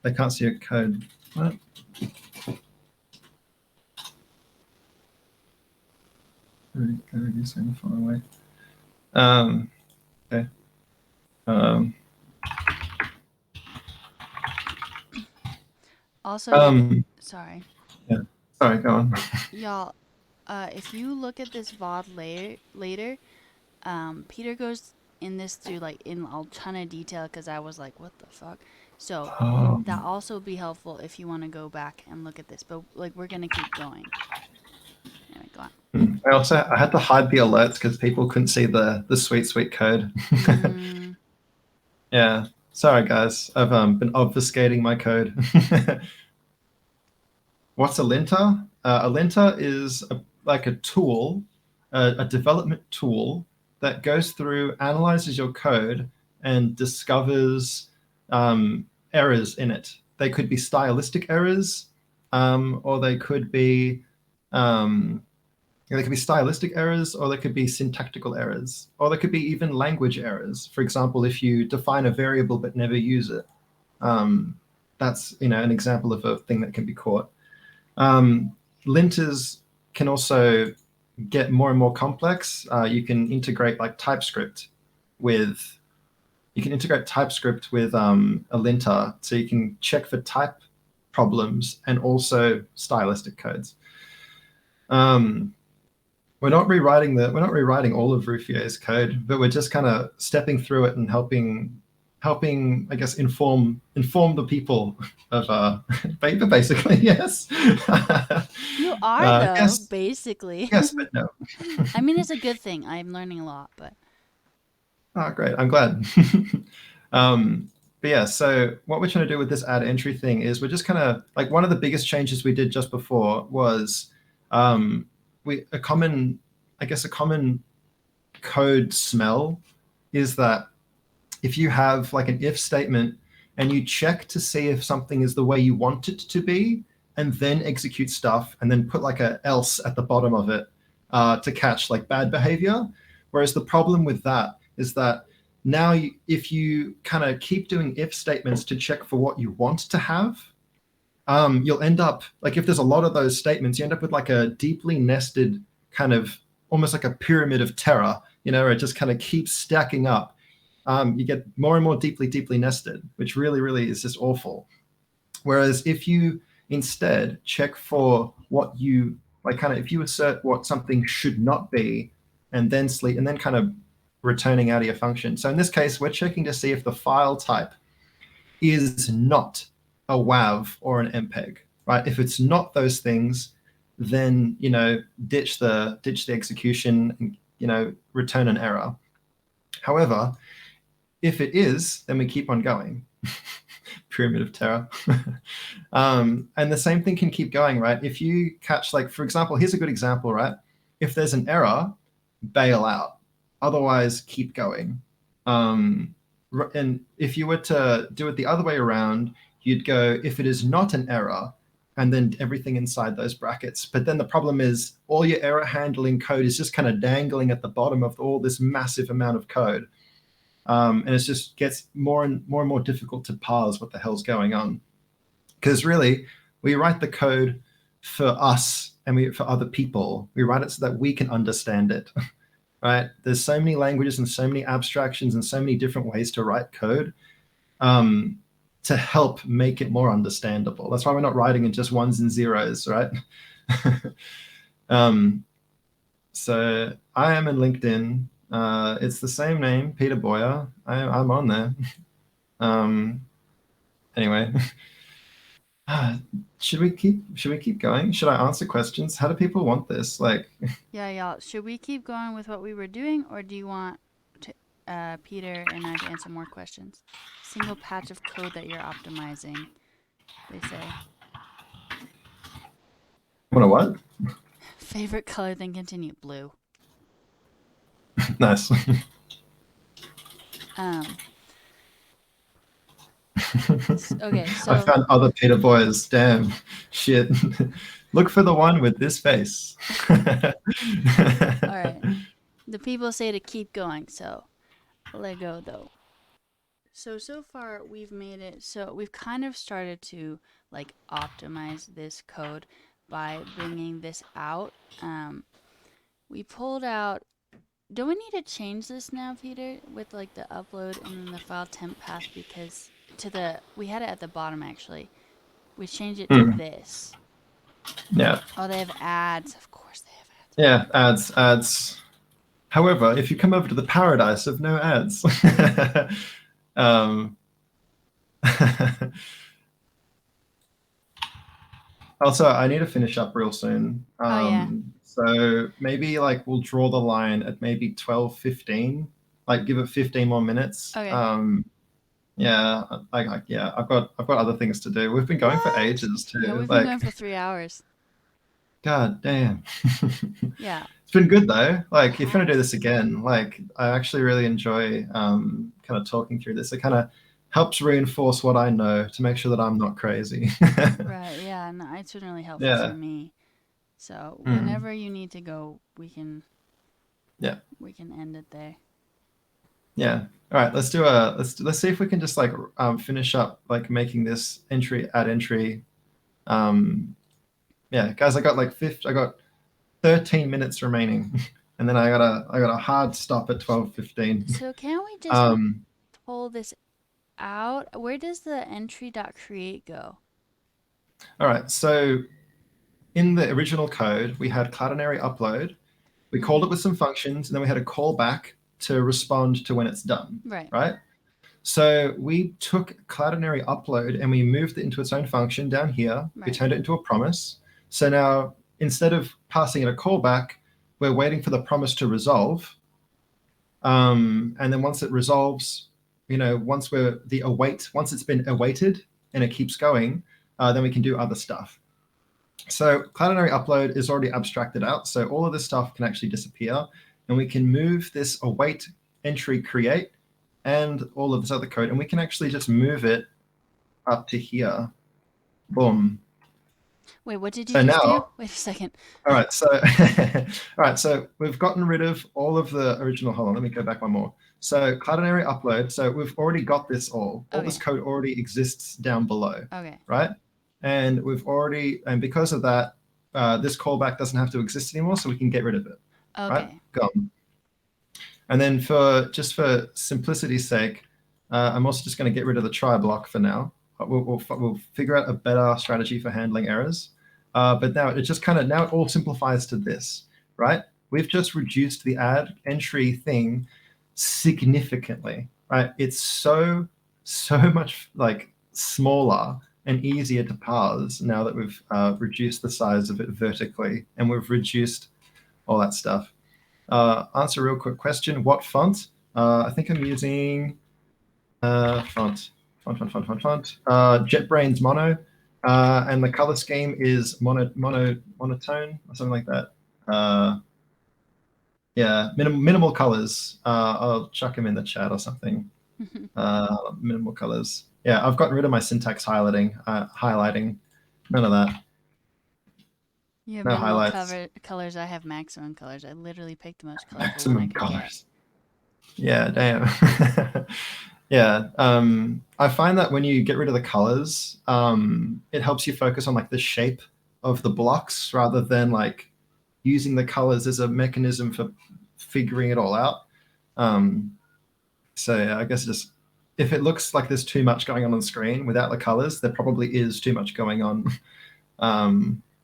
They can't see your code. What? You're so far away. Okay. Also, sorry. Yeah. Sorry, go on. Y'all, if you look at this VOD later, Peter goes in this through like in a ton of detail because I was like, what the fuck? So that also be helpful if you want to go back and look at this. But like, we're gonna keep going. Anyway, go on. I had to hide the alerts because people couldn't see the sweet code. Yeah. Sorry, guys. I've been obfuscating my code. What's a linter? A linter is like a tool, a development tool that goes through, analyzes your code, and discovers errors in it. They could be stylistic errors, or they could be stylistic errors, or there could be syntactical errors, or there could be even language errors. For example, if you define a variable but never use it, that's an example of a thing that can be caught. Linters can also get more and more complex. You can integrate like TypeScript with a linter, so you can check for type problems and also stylistic codes. We're not rewriting all of Rufio's code, but we're just kind of stepping through it and helping, I guess, inform the people of Vapor, basically. Yes. You are though, yes. basically. Yes, but no. I mean, it's a good thing. I'm learning a lot, but. Oh, great! I'm glad. But yeah, so what we're trying to do with this add entry thing is we're just kind of like, one of the biggest changes we did just before was a common code smell is that if you have like an if statement and you check to see if something is the way you want it to be, and then execute stuff and then put like a else at the bottom of it to catch like bad behavior. Whereas the problem with that is that now if you kind of keep doing if statements to check for what you want to have, you'll end up, like if there's a lot of those statements, you end up with like a deeply nested kind of almost like a pyramid of terror, where it just kind of keeps stacking up. You get more and more deeply nested, which really is just awful. Whereas if you instead check for what you like, kind of if you assert what something should not be, and then kind of returning out of your function. So in this case, we're checking to see if the file type is not a WAV or an MPEG, right? If it's not those things, then ditch the execution and return an error. However, if it is, then we keep on going. Pyramid of terror. And the same thing can keep going, right? If you catch, like, for example, here's a good example, right? If there's an error, bail out. Otherwise, keep going. And if you were to do it the other way around, you'd go, if it is not an error, and then everything inside those brackets. But then the problem is all your error handling code is just kind of dangling at the bottom of all this massive amount of code. And it just gets more and more difficult to parse what the hell's going on. Because really, we write the code for us and for other people. We write it so that we can understand it, right? There's so many languages and so many abstractions and so many different ways to write code to help make it more understandable. That's why we're not writing in just ones and zeros, right? So I am in LinkedIn. It's the same name, Peter Boyer. I'm on there. Anyway, should we keep going? Should I answer questions? How do people want this? Like, yeah, y'all. Should we keep going with what we were doing, or do you want Peter and I to answer more questions? Single patch of code that you're optimizing, they say. Want to what? Favorite color, then continue. Blue. Nice. Okay, so I found other Peter Boyers. Damn, shit. Look for the one with this face. all right. The people say to keep going, so let go though. So far we've made it so we've kind of started to like optimize this code by bringing this out. We pulled out. Do we need to change this now, Peter, with like the upload and then the file temp path because we had it at the bottom actually. We changed it to Hmm. this. Yeah. Oh, they have ads. Of course they have ads. Yeah. Ads. However, if you come over to the paradise of no ads, um, also, I need to finish up real soon. Oh yeah. So maybe like we'll draw the line at maybe 12:15, like give it 15 more minutes. Okay. Yeah, yeah, I've got other things to do. We've been going for What? ages Yeah, too. we've been Like, going for 3 hours. God damn. Yeah. It's been good though. It Like, if you're gonna do has. this again, like I actually really enjoy kind of talking through this. It kind of helps reinforce what I know to make sure that I'm not crazy. Right. Yeah. No, it's been really helpful for Yeah. me. So Mm. whenever you need to go, Yeah. we can end it there. Yeah. All right. Let's see if we can just like finish up like making this add entry. Um, yeah, guys, I got 13 minutes remaining, and then I got a hard stop at 12:15. So can we just Um, pull this out? Where does the entry.create go? all right. So in the original code, we had Cloudinary upload. We called Mm-hmm. it with some functions, and then we had a callback to respond to when it's done. Right. Right. So we took Cloudinary upload and we moved it into its own function down here. We Right. turned it into a promise. So now instead of passing it a callback, we're waiting for the promise to resolve. And then once it resolves, once it's been awaited and it keeps going, then we can do other stuff. So Cloudinary upload is already abstracted out. So all of this stuff can actually disappear, and we can move this await entry create and all of this other code, and we can actually just move it up to here. Boom. Wait, what did you So just do? now, Wait a second. all right, so all right, so we've gotten rid of all of the original. Hold on, let me go back one more. So Cloudinary upload. So we've already got this all. All this Okay. code already exists down below, Okay. right? And because of that, this callback doesn't have to exist anymore, so we can get rid of it, right? Okay. Gone. And then for simplicity's sake, I'm also just going to get rid of the try block for now. We'll figure out a better strategy for handling errors. But now now it all simplifies to this, right? We've just reduced the add entry thing significantly, right? It's so much like smaller and easier to parse now that we've reduced the size of it vertically and we've reduced all that stuff. Answer a real quick question. What font? I think I'm using font. JetBrains Mono, and the color scheme is monotone or something like that. Yeah, minimal colors. I'll chuck them in the chat or something. Minimal colors. Yeah, I've gotten rid of my syntax highlighting. None of that. You have No minimal highlights. colors. I have maximum colors. I literally picked the most colorful one I Maximum could get. colors. Yeah, damn. Yeah, I find that when you get rid of the colors, it helps you focus on like the shape of the blocks rather than like using the colors as a mechanism for figuring it all out. So yeah, I guess just if it looks like there's too much going on the screen without the colors, there probably is too much going on.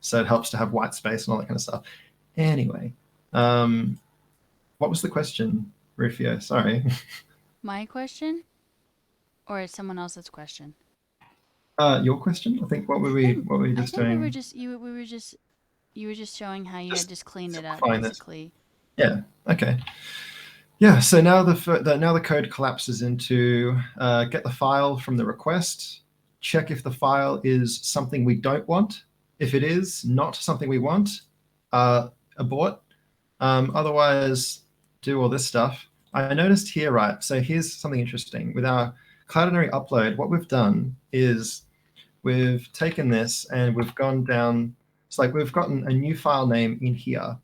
So it helps to have white space and all that kind of stuff. Anyway, what was the question, Rufio? Sorry. My question? Or is someone else's question? Your question? I think what were we I just think we were doing? just you were just showing how you had Just just cleaned it up simplifying this. basically. Yeah. Okay. Yeah. So now now the code collapses into get the file from the request, check if the file is something we don't want. If it is not something we want, abort. Otherwise, do all this stuff. I noticed here, right? So here's something interesting. With our Cloudinary upload, what we've done is we've taken this and we've gone down. It's like we've gotten a new file name in here.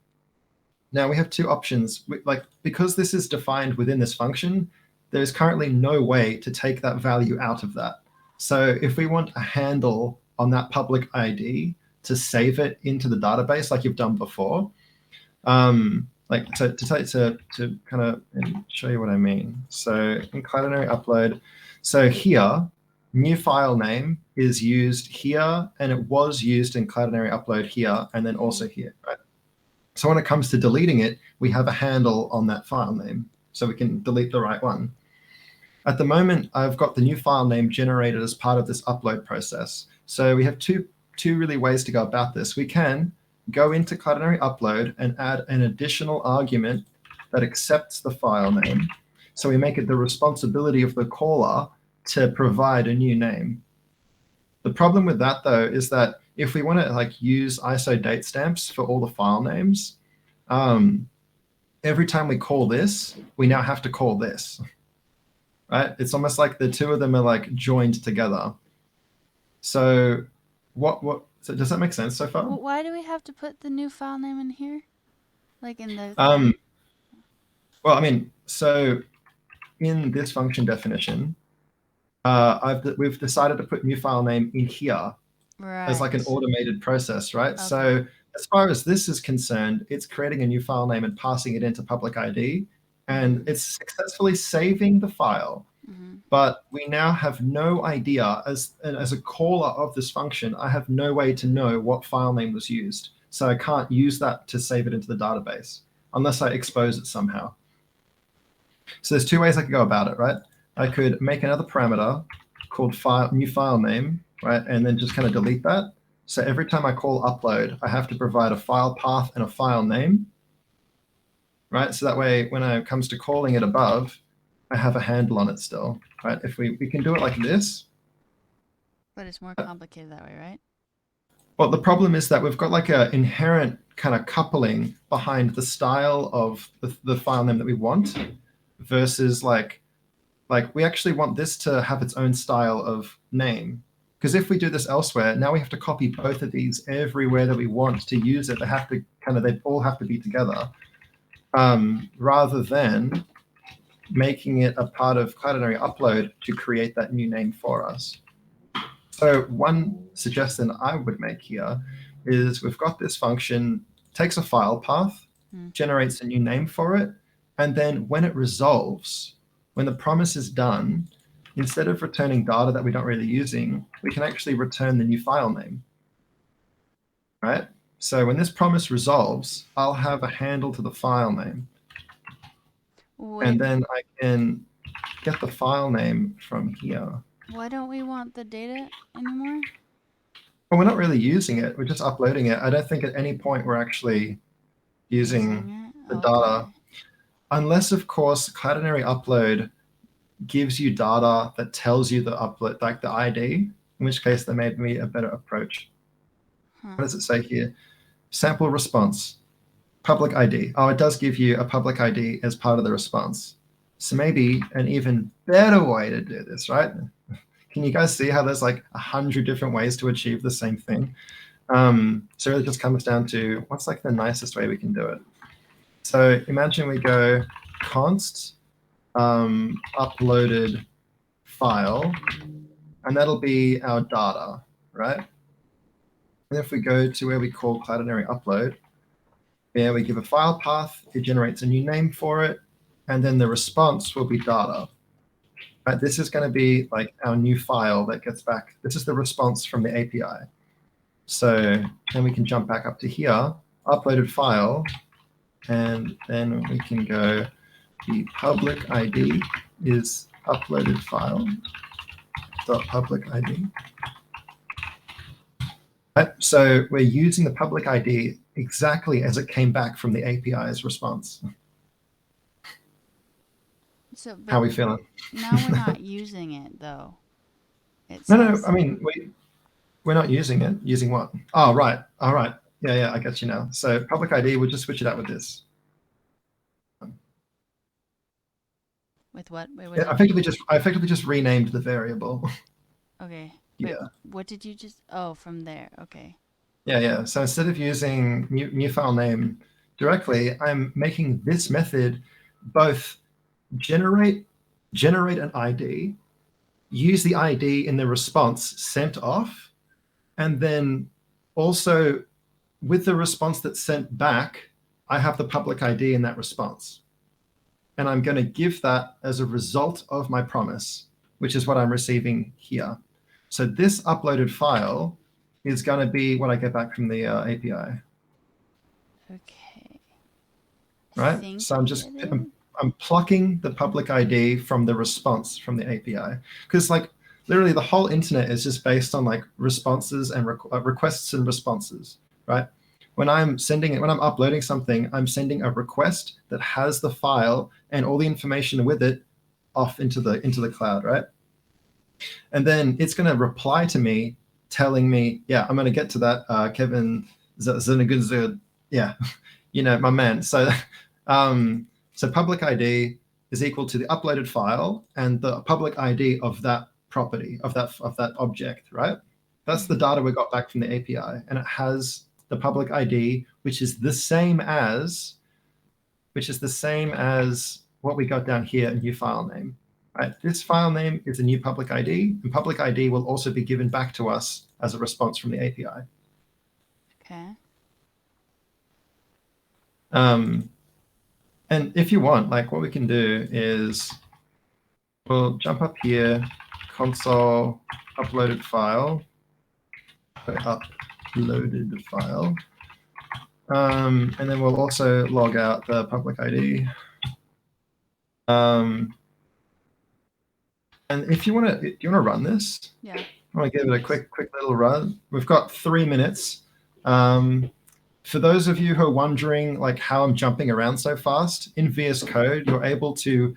Now we have two options. Like because this is defined within this function, there's currently no way to take that value out of that. So if we want a handle on that public ID to save it into the database like you've done before, like to kind of show you what I mean. So in Cloudinary upload, so here, new file name is used here, and it was used in Cloudinary upload here, and then also here, right? So when it comes to deleting it, we have a handle on that file name, so we can delete the right one. At the moment, I've got the new file name generated as part of this upload process. So we have two really ways to go about this. We can go into Cloudinary upload and add an additional argument that accepts the file name. So we make it the responsibility of the caller to provide a new name. The problem with that, though, is that if we want to like use ISO date stamps for all the file names, every time we call this, we now have to call this, right? It's almost like the two of them are like joined together. So so does that make sense so far? Well, why do we have to put the new file name in here? Like in the... Well, I mean, so in this function definition, we've decided to put new file name in here as like an automated process, right? Okay. So as far as this is concerned, it's creating a new file name and passing it into public ID, and it's successfully saving the file. But we now have no idea, as a caller of this function, I have no way to know what file name was used. So I can't use that to save it into the database unless I expose it somehow. So there's two ways I could go about it, right? I could make another parameter called new file name, right? And then just kind of delete that. So every time I call upload, I have to provide a file path and a file name, right? So that way, when it comes to calling it above, I have a handle on it still, right? If we can do it like this. But it's more complicated that way, right? Well, the problem is that we've got like an inherent kind of coupling behind the style of the file name that we want versus like we actually want this to have its own style of name. Because if we do this elsewhere, now we have to copy both of these everywhere that we want to use it. They all have to be together, rather than making it a part of Cloudinary upload to create that new name for us. So one suggestion I would make here is we've got this function, takes a file path, generates a new name for it, and then when it resolves, when the promise is done, instead of returning data that we're not really using, we can actually return the new file name, right? So when this promise resolves, I'll have a handle to the file name. And then I can get the file name from here. Why don't we want the data anymore? Well, we're not really using it. We're just uploading it. I don't think at any point we're actually using the data. Unless, of course, Cloudinary upload gives you data that tells you the upload, like the ID, in which case there may be a better approach. What does it say here? Sample response, public ID. Oh, it does give you a public ID as part of the response. So maybe an even better way to do this, right? Can you guys see how there's like 100 different ways to achieve the same thing? So it just comes down to what's like the nicest way we can do it. So imagine we go const uploaded file, and that'll be our data, right? And if we go to where we call Cloudinary upload, there we give a file path, it generates a new name for it, and then the response will be data. Right, this is going to be like our new file that gets back. This is the response from the API. So then we can jump back up to here, uploaded file, and then we can go, the public ID is uploaded file dot public ID. Right, so we're using the public ID exactly as it came back from the API's response. So, how are we feeling? Now we're not using it though. No, I mean we're not using it. Using what? Oh, right. All right. Yeah, I get you now. So public ID, we'll just switch it out with this. With what? Wait, I effectively just renamed the variable. Okay. Yeah. Wait, what did you just? Oh, from there. Okay. Yeah. So instead of using new file name directly, I'm making this method both generate generate an ID, use the ID in the response sent off, and then also with the response that's sent back, I have the public ID in that response. And I'm going to give that as a result of my promise, which is what I'm receiving here. So this uploaded file is going to be what I get back from the API. Okay. Right? So I'm plucking the public ID from the response from the API, because like literally the whole internet is just based on like responses and requests and responses, right? When I'm uploading something, I'm sending a request that has the file and all the information with it off into the cloud, right? And then it's going to reply to me telling me, yeah, I'm going to get to that, Kevin Zanagunzud, yeah, my man. So so public ID is equal to the uploaded file and the public ID of that property, of that object, right? That's the data we got back from the API, and it has the public ID, which is the same as what we got down here, a new file name. Right? This file name is a new public ID, and public ID will also be given back to us as a response from the API. Okay. And if you want, like what we can do is we'll jump up here, console uploaded file, uploaded file. And then we'll also log out the public ID. And if you want to run this? Yeah. I want to give it a quick little run. We've got 3 minutes. For those of you who are wondering like how I'm jumping around so fast, in VS Code, you're able to,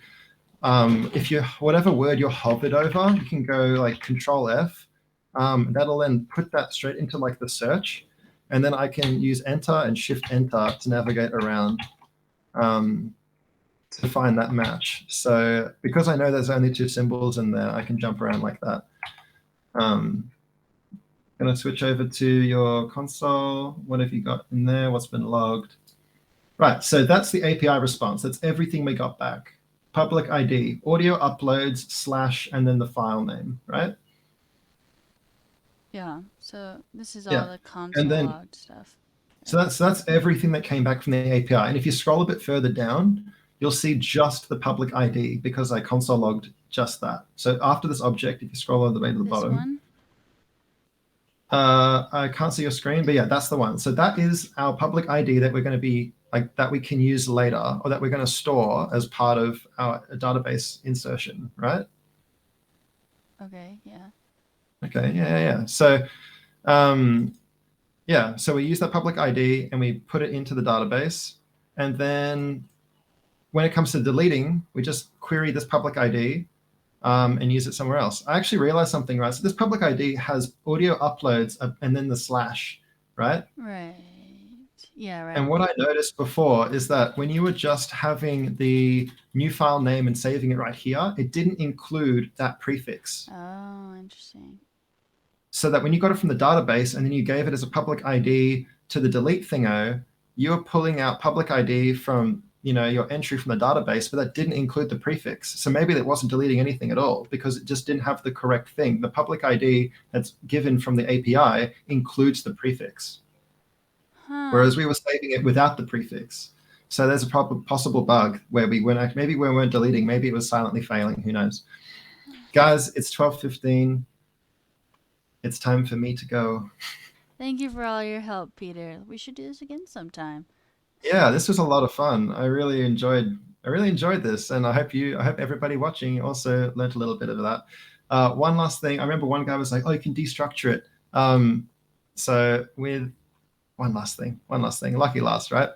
if you whatever word you're hovered over, you can go like Control F. That'll then put that straight into like the search, and then I can use Enter and Shift Enter to navigate around to find that match. So because I know there's only 2 symbols in there, I can jump around like that. Going to switch over to your console. What have you got in there? What's been logged? Right, so that's the API response. That's everything we got back. Public ID, audio uploads / and then the file name, right? Yeah, so this is all the console logged stuff. So that's everything that came back from the API. And if you scroll a bit further down, you'll see just the public ID because I console logged just that. So after this object, if you scroll all the way to the bottom. One? I can't see your screen, but yeah, that's the one. So that is our public ID that we're going to be like that we can use later, or that we're going to store as part of our database insertion, right? Okay, yeah. Okay, yeah. So, so we use that public ID and we put it into the database, and then when it comes to deleting, we just query this public ID. And use it somewhere else. I actually realized something, right? So this public ID has audio uploads and then the /, right? Right. Yeah, right. And what I noticed before is that when you were just having the new file name and saving it right here, it didn't include that prefix. Oh, interesting. So that when you got it from the database and then you gave it as a public ID to the delete thingo, you were pulling out public ID from your entry from the database, but that didn't include the prefix. So maybe it wasn't deleting anything at all because it just didn't have the correct thing. The public ID that's given from the API includes the prefix, whereas we were saving it without the prefix. So there's a possible bug where we weren't deleting. Maybe it was silently failing. Who knows? Guys, it's 12:15. It's time for me to go. Thank you for all your help, Peter. We should do this again sometime. Yeah, this was a lot of fun. I really enjoyed this, and I hope everybody watching also learned a little bit of that. One last thing, I remember one guy was like, "Oh, you can destructure it." So with one last thing, lucky last, right?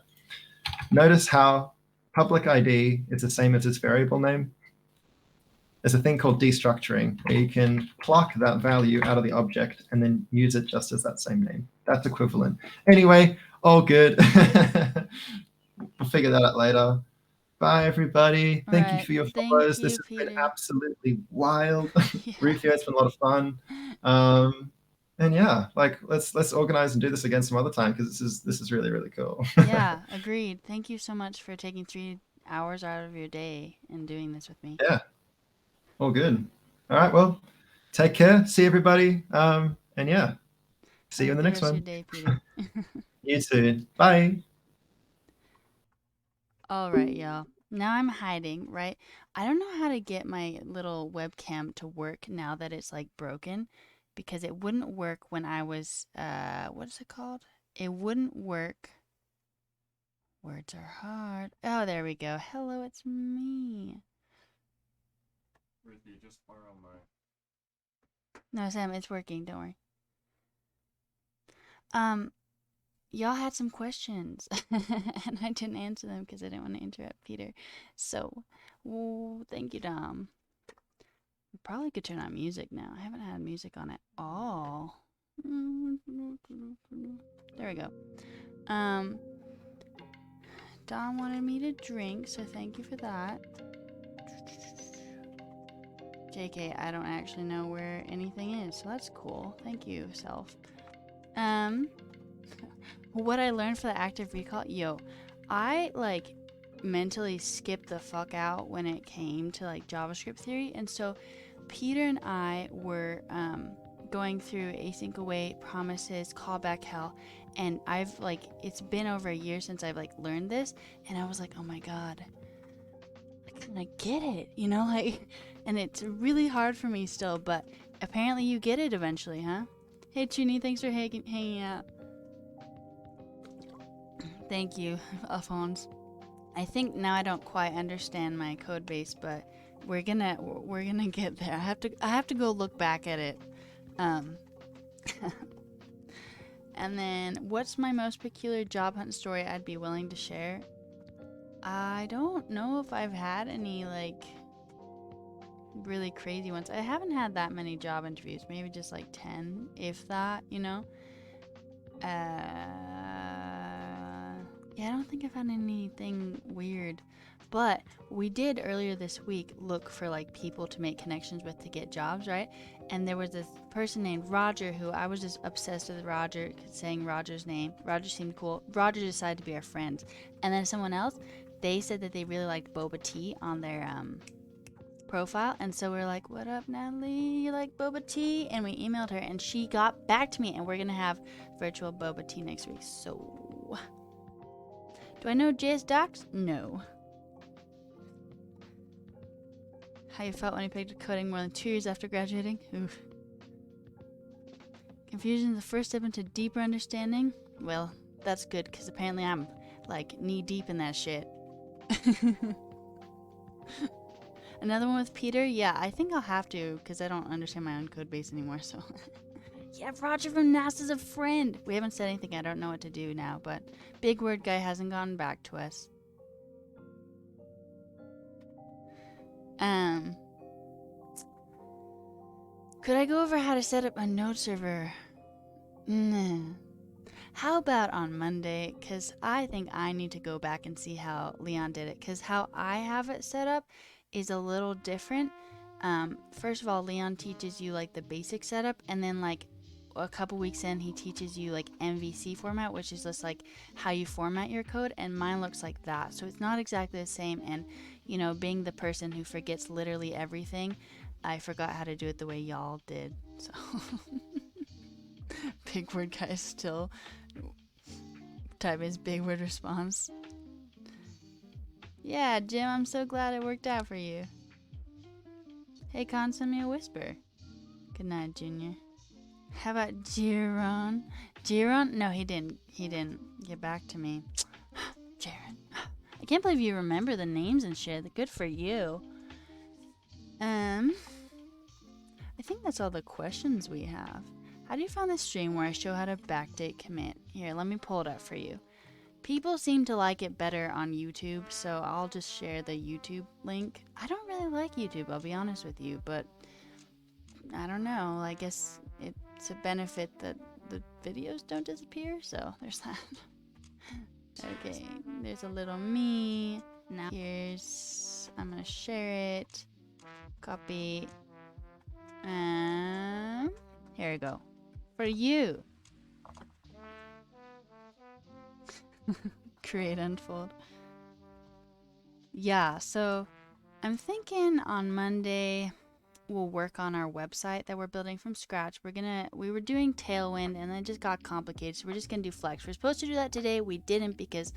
Notice how public ID is the same as its variable name. There's a thing called destructuring where you can pluck that value out of the object and then use it just as that same name. That's equivalent. Anyway, all good. We'll figure that out later. Bye, everybody. Thank you for your follows. This has been absolutely wild. Rufio, it's been a lot of fun. And yeah, like let's organize and do this again some other time because this is really, really cool. Yeah, agreed. Thank you so much for taking 3 hours out of your day and doing this with me. Yeah. All good. All right. Well, take care. See everybody. And yeah, see Have you a in the good next rest of your one. day, Peter. You too. Bye. All right, y'all. Now I'm hiding, right? I don't know how to get my little webcam to work now that it's like broken because it wouldn't work when I was what is it called? It wouldn't work. Words are hard. Oh, there we go. Hello, it's me. Ruthie, just borrow my. No, Sam, it's working. Don't worry. Um, y'all had some questions and I didn't answer them because I didn't want to interrupt Peter. So, thank you, Dom. Probably could turn on music now. I haven't had music on at all. There we go. Dom wanted me to drink, so thank you for that. JK, I don't actually know where anything is, so that's cool. Thank you, self. What I learned for the active recall, I like mentally skipped the fuck out when it came to like JavaScript theory, and so Peter and I were going through async await, promises, callback hell, and I've like it's been over a year since I've like learned this, and I was like, oh my god, I kind of get it, like, and it's really hard for me still, but apparently you get it eventually, huh? Hey Trini, thanks for hanging out. Thank you, Alphonse. I think now I don't quite understand my code base, but we're gonna get there. I have to go look back at it. Um, and then what's my most peculiar job hunt story I'd be willing to share? I don't know if I've had any like really crazy ones. I haven't had that many job interviews, maybe just like 10, if that. Yeah, I don't think I've had anything weird. But we did earlier this week look for like people to make connections with to get jobs, right? And there was this person named Roger who I was just obsessed with Roger, saying Roger's name. Roger seemed cool. Roger decided to be our friend. And then someone else, they said that they really liked boba tea on their profile, and so we're like, what up, Natalie, you like boba tea? And we emailed her and she got back to me, and we're gonna have virtual boba tea next week. So do I know JS docs? No. How you felt when you picked coding more than 2 years after graduating? Oof. Confusion is the first step into deeper understanding? Well, that's good, because apparently I'm like knee deep in that shit. Another one with Peter? Yeah, I think I'll have to, because I don't understand my own code base anymore, so. Yeah, Roger from NASA's a friend. We haven't said anything. I don't know what to do now, but Big Word Guy hasn't gotten back to us. Could I go over how to set up a node server? Nah. How about on Monday? Because I think I need to go back and see how Leon did it. Because how I have it set up is a little different. First of all, Leon teaches you like the basic setup, and then like a couple weeks in, he teaches you like MVC format, which is just like how you format your code, and mine looks like that. So it's not exactly the same. And being the person who forgets literally everything, I forgot how to do it the way y'all did. So Big Word Guy still type his big word response. Yeah, Jim, I'm so glad it worked out for you. Hey, Con, send me a whisper. Good night, Junior. How about Jiron? Jiron? No, he didn't. He didn't get back to me. Jaron. I can't believe you remember the names and shit. Good for you. I think that's all the questions we have. How do you find this stream where I show how to backdate commit? Here, let me pull it up for you. People seem to like it better on YouTube, so I'll just share the YouTube link. I don't really like YouTube, I'll be honest with you, but I don't know. I guess it's a benefit that the videos don't disappear, so there's that. Okay, there's a little me. Now I'm gonna share it. Copy. Here we go. For you. Create unfold. Yeah, so I'm thinking on Monday we'll work on our website that we're building from scratch. We were doing Tailwind and then it just got complicated, so we're just gonna do Flex. We're supposed to do that today. We didn't because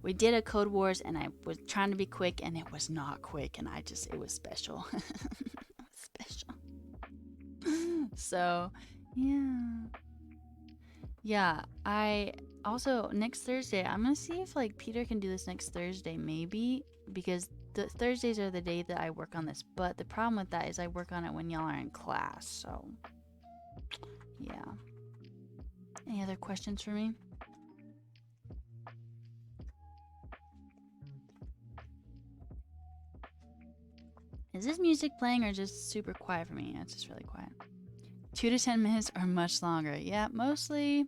we did a Code Wars and I was trying to be quick and it was not quick, and it was special. It was special. So yeah, I also, next Thursday, I'm gonna see if like Peter can do this next Thursday, maybe, because the Thursdays are the day that I work on this. But the problem with that is I work on it when y'all are in class. So yeah. Any other questions for me? Is this music playing or just super quiet for me? It's just really quiet. 2 to 10 minutes or much longer. Yeah, mostly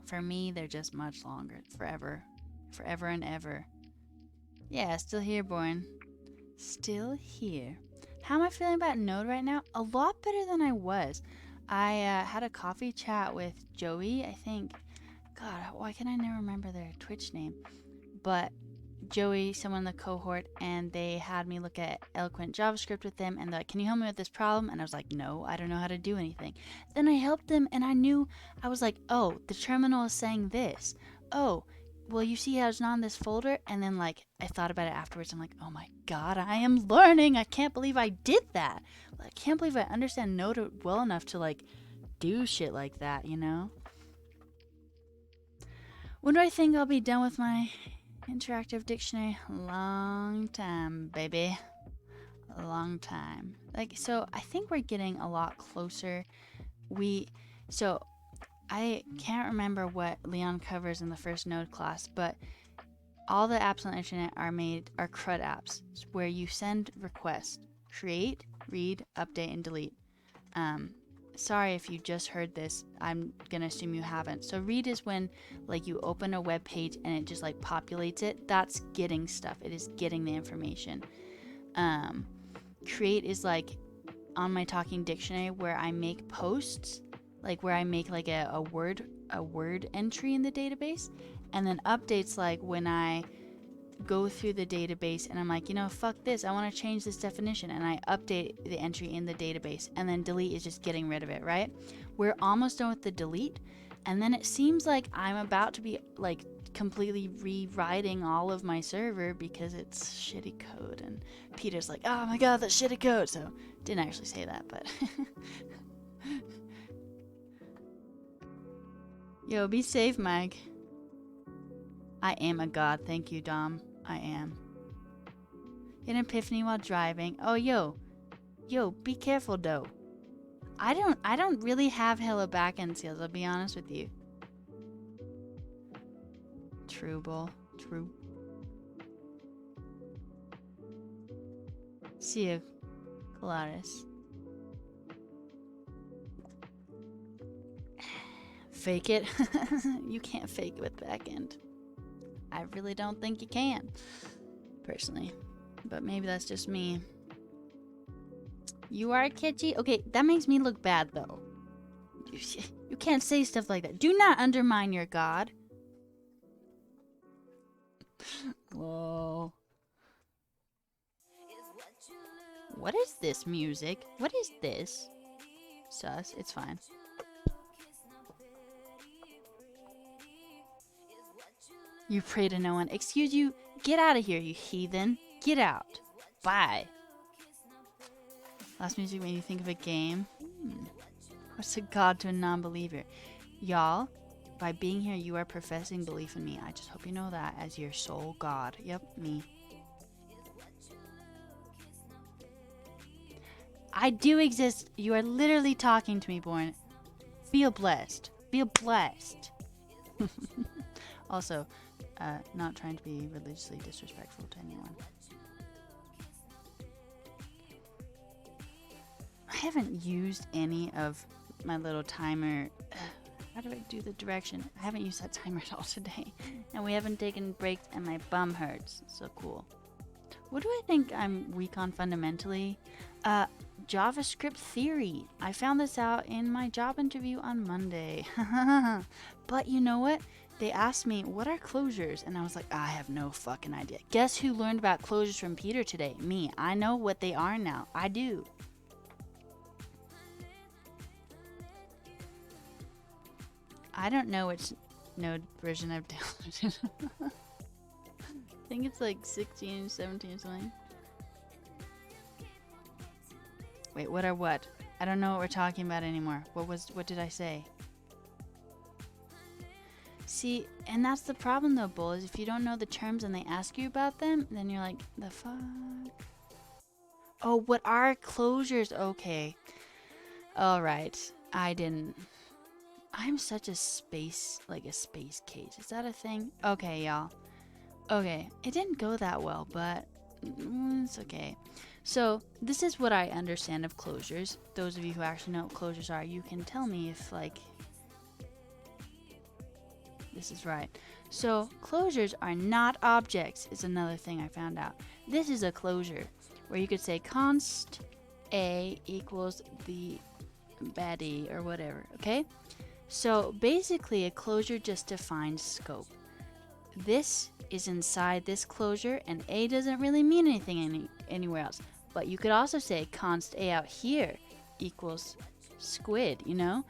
for me, they're just much longer. Forever. Forever and ever. Yeah, still here, Born. Still here. How am I feeling about Node right now? A lot better than I was. I had a coffee chat with Joey, I think. God, why can I never remember their Twitch name? But Joey, someone in the cohort, and they had me look at Eloquent JavaScript with them, and they're like, can you help me with this problem? And I was like, no, I don't know how to do anything. Then I helped them, and I was like, oh, the terminal is saying this. Oh, well, you see how it's not in this folder? And then, like, I thought about it afterwards. I'm like, oh my God, I am learning. I can't believe I did that. I can't believe I understand Node well enough to, like, do shit like that, you know? When do I think I'll be done with my interactive dictionary? Long time, baby. A long time. Like, so I think we're getting a lot closer. So I can't remember what Leon covers in the first Node class, but all the apps on the internet are CRUD apps, where you send requests, create, read, update, and delete. Sorry if you just heard this. I'm gonna assume you haven't. So read is when like you open a web page and it just like populates it. That's getting stuff. It is getting the information. Create is like on my talking dictionary where I make posts, like where I make like a word entry in the database. And then updates like when I go through the database and I'm like, you know, fuck this, I want to change this definition, and I update the entry in the database. And then delete is just getting rid of it, right? We're almost done with the delete, and then it seems like I'm about to be like completely rewriting all of my server because it's shitty code. And Peter's like, oh my God, that's shitty code. So didn't actually say that, but yo, be safe, Mike. I am a god. Thank you, Dom. I am. An epiphany while driving. Oh, yo, be careful, though. I don't really have hella backend skills, I'll be honest with you. True, bull. True. See you, Colaris. Fake it? You can't fake it with backend. I really don't think you can, personally. But maybe that's just me. You are kitschy? Okay, that makes me look bad, though. You can't say stuff like that. Do not undermine your god. Whoa. What is this music? What is this? Sus, it's fine. You pray to no one. Excuse you. Get out of here, you heathen. Get out. Bye. Last music made you think of a game. What's a god to a non-believer? Y'all, by being here, you are professing belief in me. I just hope you know that as your sole god. Yep, me. I do exist. You are literally talking to me, Born. Feel blessed. Feel blessed. Also, not trying to be religiously disrespectful to anyone. I haven't used any of my little timer. How do I do the direction? I haven't used that timer at all today. And we haven't taken breaks and my bum hurts. So cool. What do I think I'm weak on fundamentally? JavaScript theory. I found this out in my job interview on Monday. But you know what? They asked me, what are closures? And I was like, I have no fucking idea. Guess who learned about closures from Peter today? Me. I know what they are now. I do. I don't know which Node version I've downloaded. I think it's like 16, 17 or something. Wait, what are what? I don't know what we're talking about anymore. What did I say? See, and that's the problem though, Bull, is if you don't know the terms and they ask you about them, then you're like, the fuck? Oh, what are closures? Okay. Alright. I'm such a space cage. Is that a thing? Okay, y'all. Okay. It didn't go that well, but it's okay. So, this is what I understand of closures. Those of you who actually know what closures are, you can tell me if, like, this is right. So, closures are not objects, is another thing I found out. This is a closure, where you could say const A equals the baddie or whatever, okay? So, basically, a closure just defines scope. This is inside this closure, and A doesn't really mean anything anywhere else. But you could also say const A out here equals squid, you know?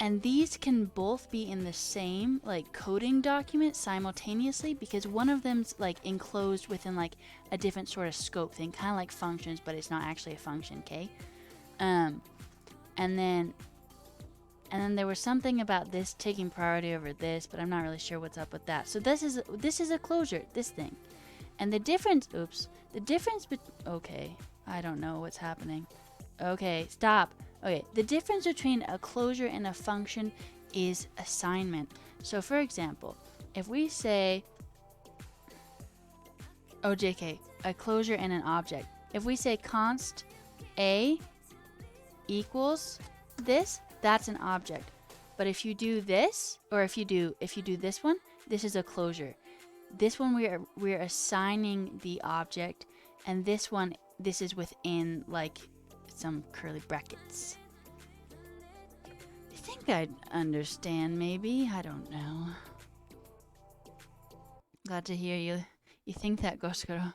And these can both be in the same like coding document simultaneously, because one of them's like enclosed within like a different sort of scope thing, kind of like functions, but it's not actually a function, okay? And then there was something about this taking priority over this, but I'm not really sure what's up with that. So this is a closure, this thing. And the difference, okay, I don't know what's happening. Okay, stop. Okay, the difference between a closure and a function is assignment. So for example, if we say, JK, a closure and an object. If we say const A equals this, that's an object. But if you do this, or if you do this one, this is a closure. This one we're assigning the object, and this one, this is within like some curly brackets. I think I'd understand, maybe. I don't know. Glad to hear you think that, Goskoro.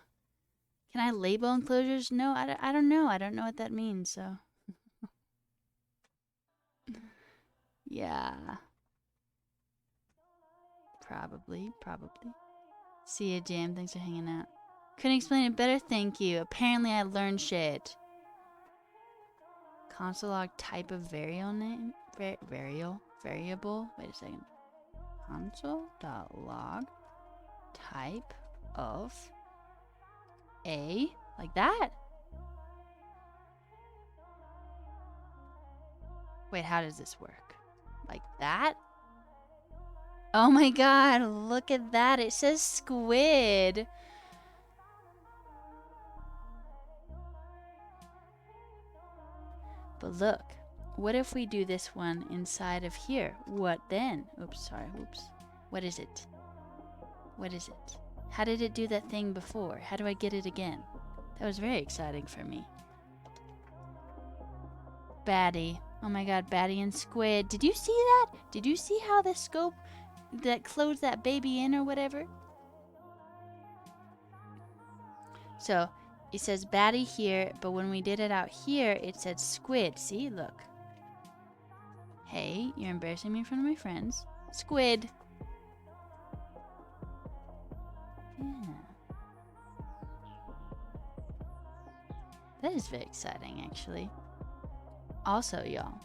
Can I label enclosures? No, I don't know. I don't know what that means, so. Yeah. Probably. See ya, Jam. Thanks for hanging out. Couldn't explain it better, thank you. Apparently I learned shit. Console log type of variable name? Variable? Wait a second. Console.log type of A? Like that? Wait, how does this work? Like that? Oh my god, look at that. It says squid. But look, what if we do this one inside of here? What then? Oops, sorry, whoops. What is it? What is it? How did it do that thing before? How do I get it again? That was very exciting for me. Baddie. Oh my god, Baddie and Squid. Did you see that? Did you see how the scope that closed that baby in or whatever? So, it says Baddie here, but when we did it out here, it said Squid. See? Look. Hey, you're embarrassing me in front of my friends. Squid. Yeah. That is very exciting, actually. Also, y'all.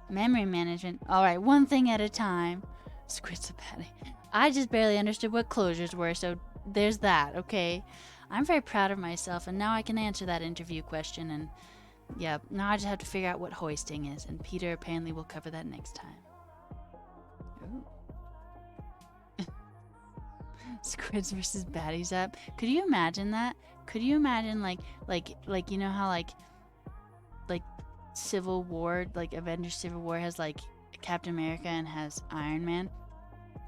Memory management. Alright, one thing at a time. Squid's a baddie. I just barely understood what closures were, so there's that, okay? I'm very proud of myself, and now I can answer that interview question, and yeah, now I just have to figure out what hoisting is, and Peter apparently will cover that next time. Ooh. Squids versus baddies up. Could you imagine that? Could you imagine like you know how like Civil War, like Avengers Civil War has like Captain America and has Iron Man?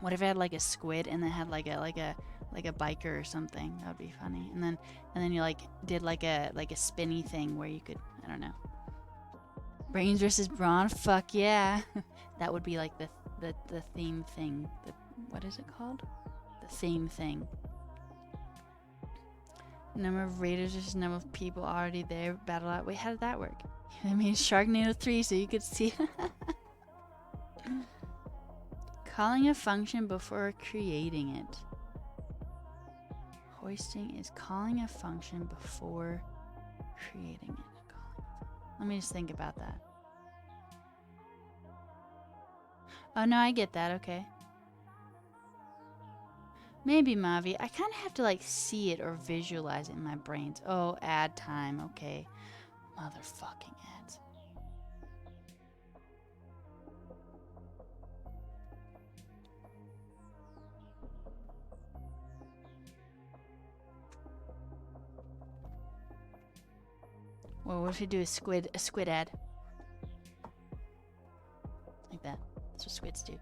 What if it had like a squid and then had like a biker or something? That would be funny. And then you like did like a spinny thing where you could, I don't know. Brains versus brawn? Fuck yeah. That would be like the theme thing. What is it called? The theme thing. Number of raiders versus number of people already there. Battle out. Wait, how did that work? That means Sharknado 3, so you could see. Calling a function before creating it. Hoisting is calling a function before creating it. Let me just think about that. Oh, no, I get that. Okay. Maybe, Mavi. I kind of have to, like, see it or visualize it in my brains. Oh, ad time. Okay. Motherfucking ads. Well, what if you do a squid ad? Like that. That's what squids do.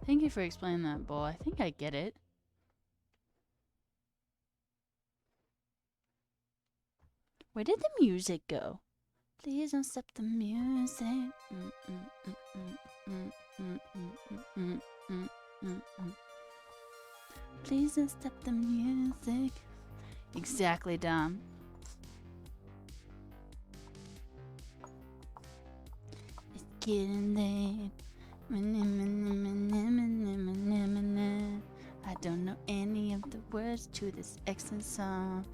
Thank you for explaining that, Bull. I think I get it. Where did the music go? Please don't stop the music. Please don't stop the music. Exactly, Dom. It's getting late. I don't know any of the words to this excellent song.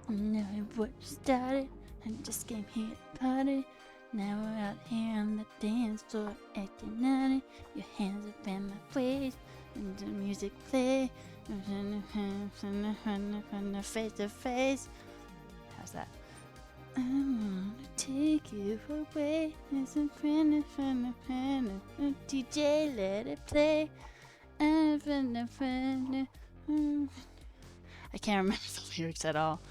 Never what started. I just came here to party. Now we're out here on the dance floor acting naughty. Your hands up in my waist, and the music play. Face to face. How's that? I wanna take you away. It's a friend. DJ, let it play. I can't remember the lyrics at all.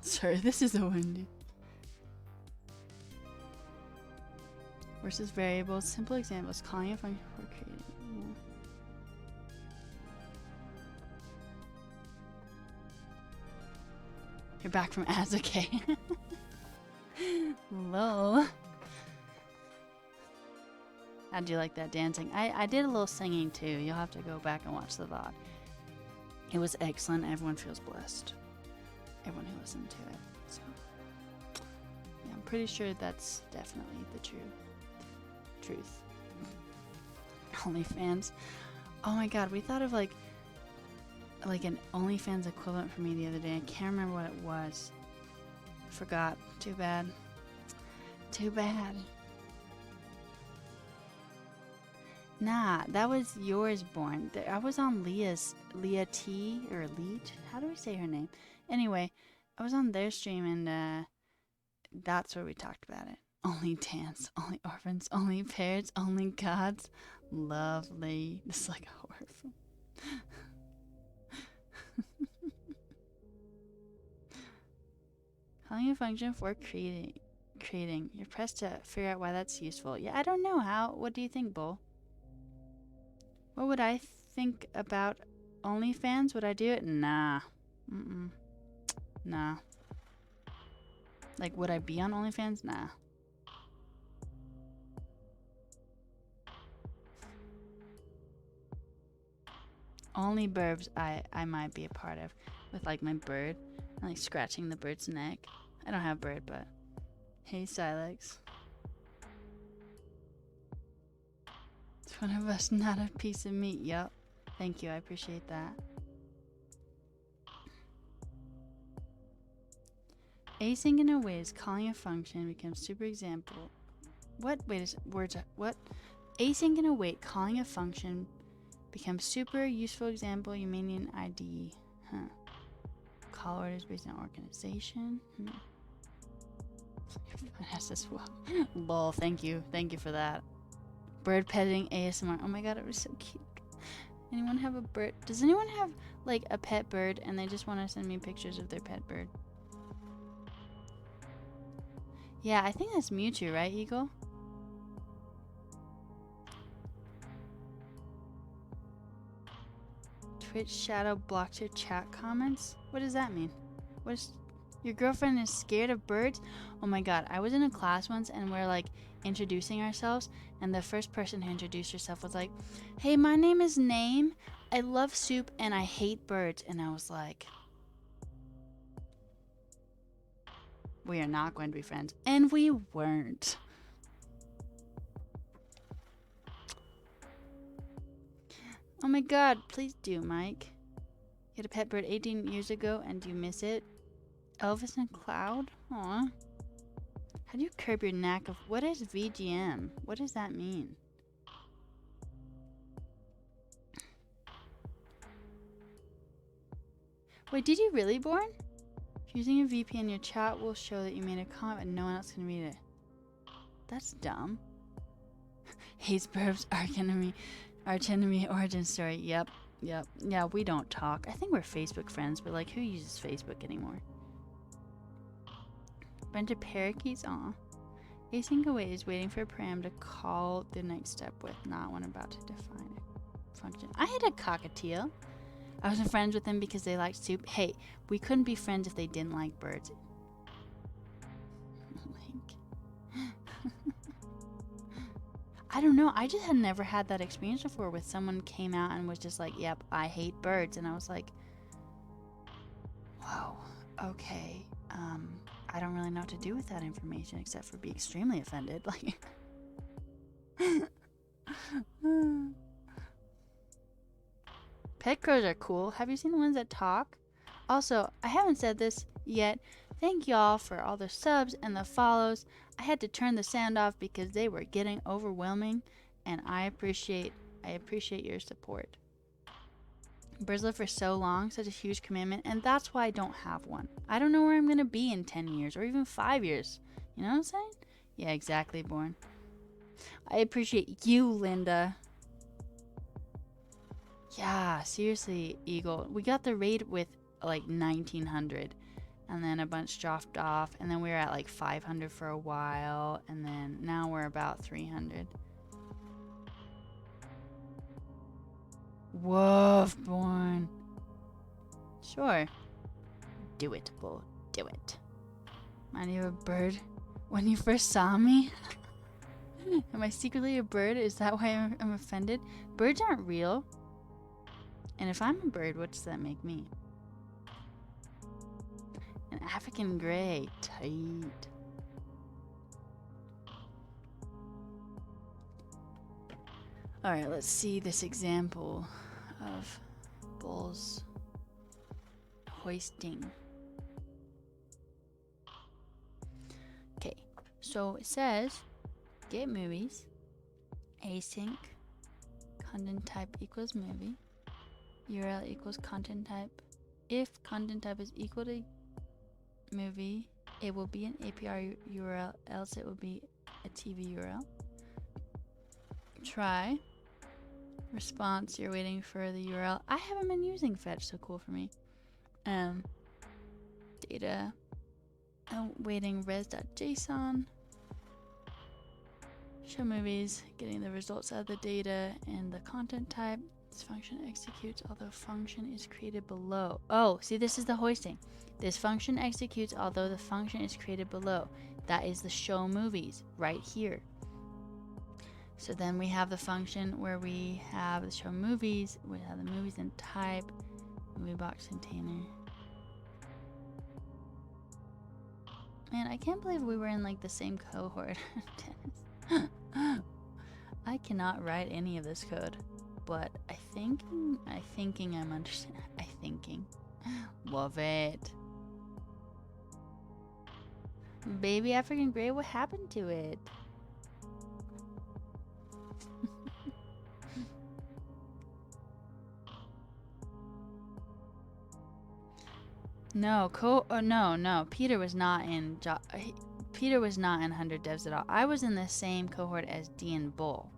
Sorry, this is a windy. Versus variables. Simple examples. Calling a function for creating. You're back from ads, okay? Lol. How'd you like that dancing? I did a little singing too. You'll have to go back and watch the VOD. It was excellent. Everyone feels blessed. Everyone who listened to it. So, yeah, I'm pretty sure that's definitely the truth. OnlyFans. Oh my god, we thought of like an OnlyFans equivalent for me the other day. I can't remember what it was. Forgot. Too bad. Too bad. Nah, that was yours, Born. I was on Leah T or Leach. How do we say her name? Anyway, I was on their stream and that's where we talked about it. Only dance, only orphans, only parents, only gods. Lovely. This is like a horror film. Calling a function for creating. You're pressed to figure out why that's useful. Yeah, I don't know how. What do you think, Bull? What would I think about OnlyFans? Would I do it? Nah. Nah. Like, would I be on OnlyFans? Nah. Only burbs I might be a part of. With, like, my bird. And, like, scratching the bird's neck. I don't have a bird, but... Hey, Silex. It's one of us, not a piece of meat. Yup. Thank you, I appreciate that. Async in a way is calling a function becomes super example. What? Wait, words. What? Async in a wait, calling a function becomes super useful example. You may need an ID. Huh. Call orders based on organization. That's as well. Lol. Thank you. Thank you for that. Bird petting ASMR. Oh my god, it was so cute. Anyone have a bird? Does anyone have like a pet bird and they just want to send me pictures of their pet bird? Yeah, I think that's Mewtwo, right, Eagle? Twitch shadow blocked your chat comments? What does that mean? Your girlfriend is scared of birds? Oh my god, I was in a class once and we're like introducing ourselves, and the first person who introduced herself was like, hey, my name is Name. I love soup and I hate birds. And I was like, we are not going to be friends. And we weren't. Oh my god, please do, Mike. You had a pet bird 18 years ago and do you miss it? Elvis and Cloud? Aw. How do you curb your knack of... What is VGM? What does that mean? Wait, did you really, Born? If using a VPN, your chat will show that you made a comment and no one else can read it. That's dumb. Hates Burbs, arch enemy origin story. Yep. Yeah, we don't talk. I think we're Facebook friends, but like, who uses Facebook anymore? Bunch of parakeets? Aw. Async await is waiting for a param to call the next step with, not one about to define a function. I had a cockatiel. I wasn't friends with them because they liked soup. Hey, we couldn't be friends if they didn't like birds. I don't know. I just had never had that experience before with someone came out and was just like, yep, I hate birds. And I was like, whoa, okay. I don't really know what to do with that information except for be extremely offended. Like, pet crows are cool. Have you seen the ones that talk? Also, I haven't said this yet. Thank y'all for all the subs and the follows. I had to turn the sound off because they were getting overwhelming, and I appreciate your support. Birds live for so long, such a huge commitment, and that's why I don't have one. I don't know where I'm gonna be in 10 years or even 5 years. You know what I'm saying? Yeah, exactly, Born. I appreciate you, Linda. Yeah, seriously, Eagle. We got the raid with like 1900, and then a bunch dropped off, and then we were at like 500 for a while, and then now we're about 300. Woof, Born. Sure. Do it, Bull. Do it. Mind you, a bird? When you first saw me? Am I secretly a bird? Is that why I'm offended? Birds aren't real. And if I'm a bird, what does that make me? An African gray. Tight. Alright, let's see this example of bulls hoisting. Okay, so it says get movies, async, content type equals movie, URL equals content type. If content type is equal to movie, it will be an API URL, else it will be a TV URL. Try. Response, you're waiting for the URL. I haven't been using fetch, so cool for me. Data. Waiting res.json. Show movies, getting the results out of the data and the content type. This function executes although function is created below. Oh, see, this is the hoisting. This function executes although the function is created below. That is the show movies right here. So then we have the function where we have the show movies, we have the movies in type, movie box container. Man, I can't believe we were in like the same cohort. I cannot write any of this code, but I'm understanding. Love it. Baby African Grey, what happened to it? No, no. Peter was not in 100 devs at all. I was in the same cohort as D and Bull.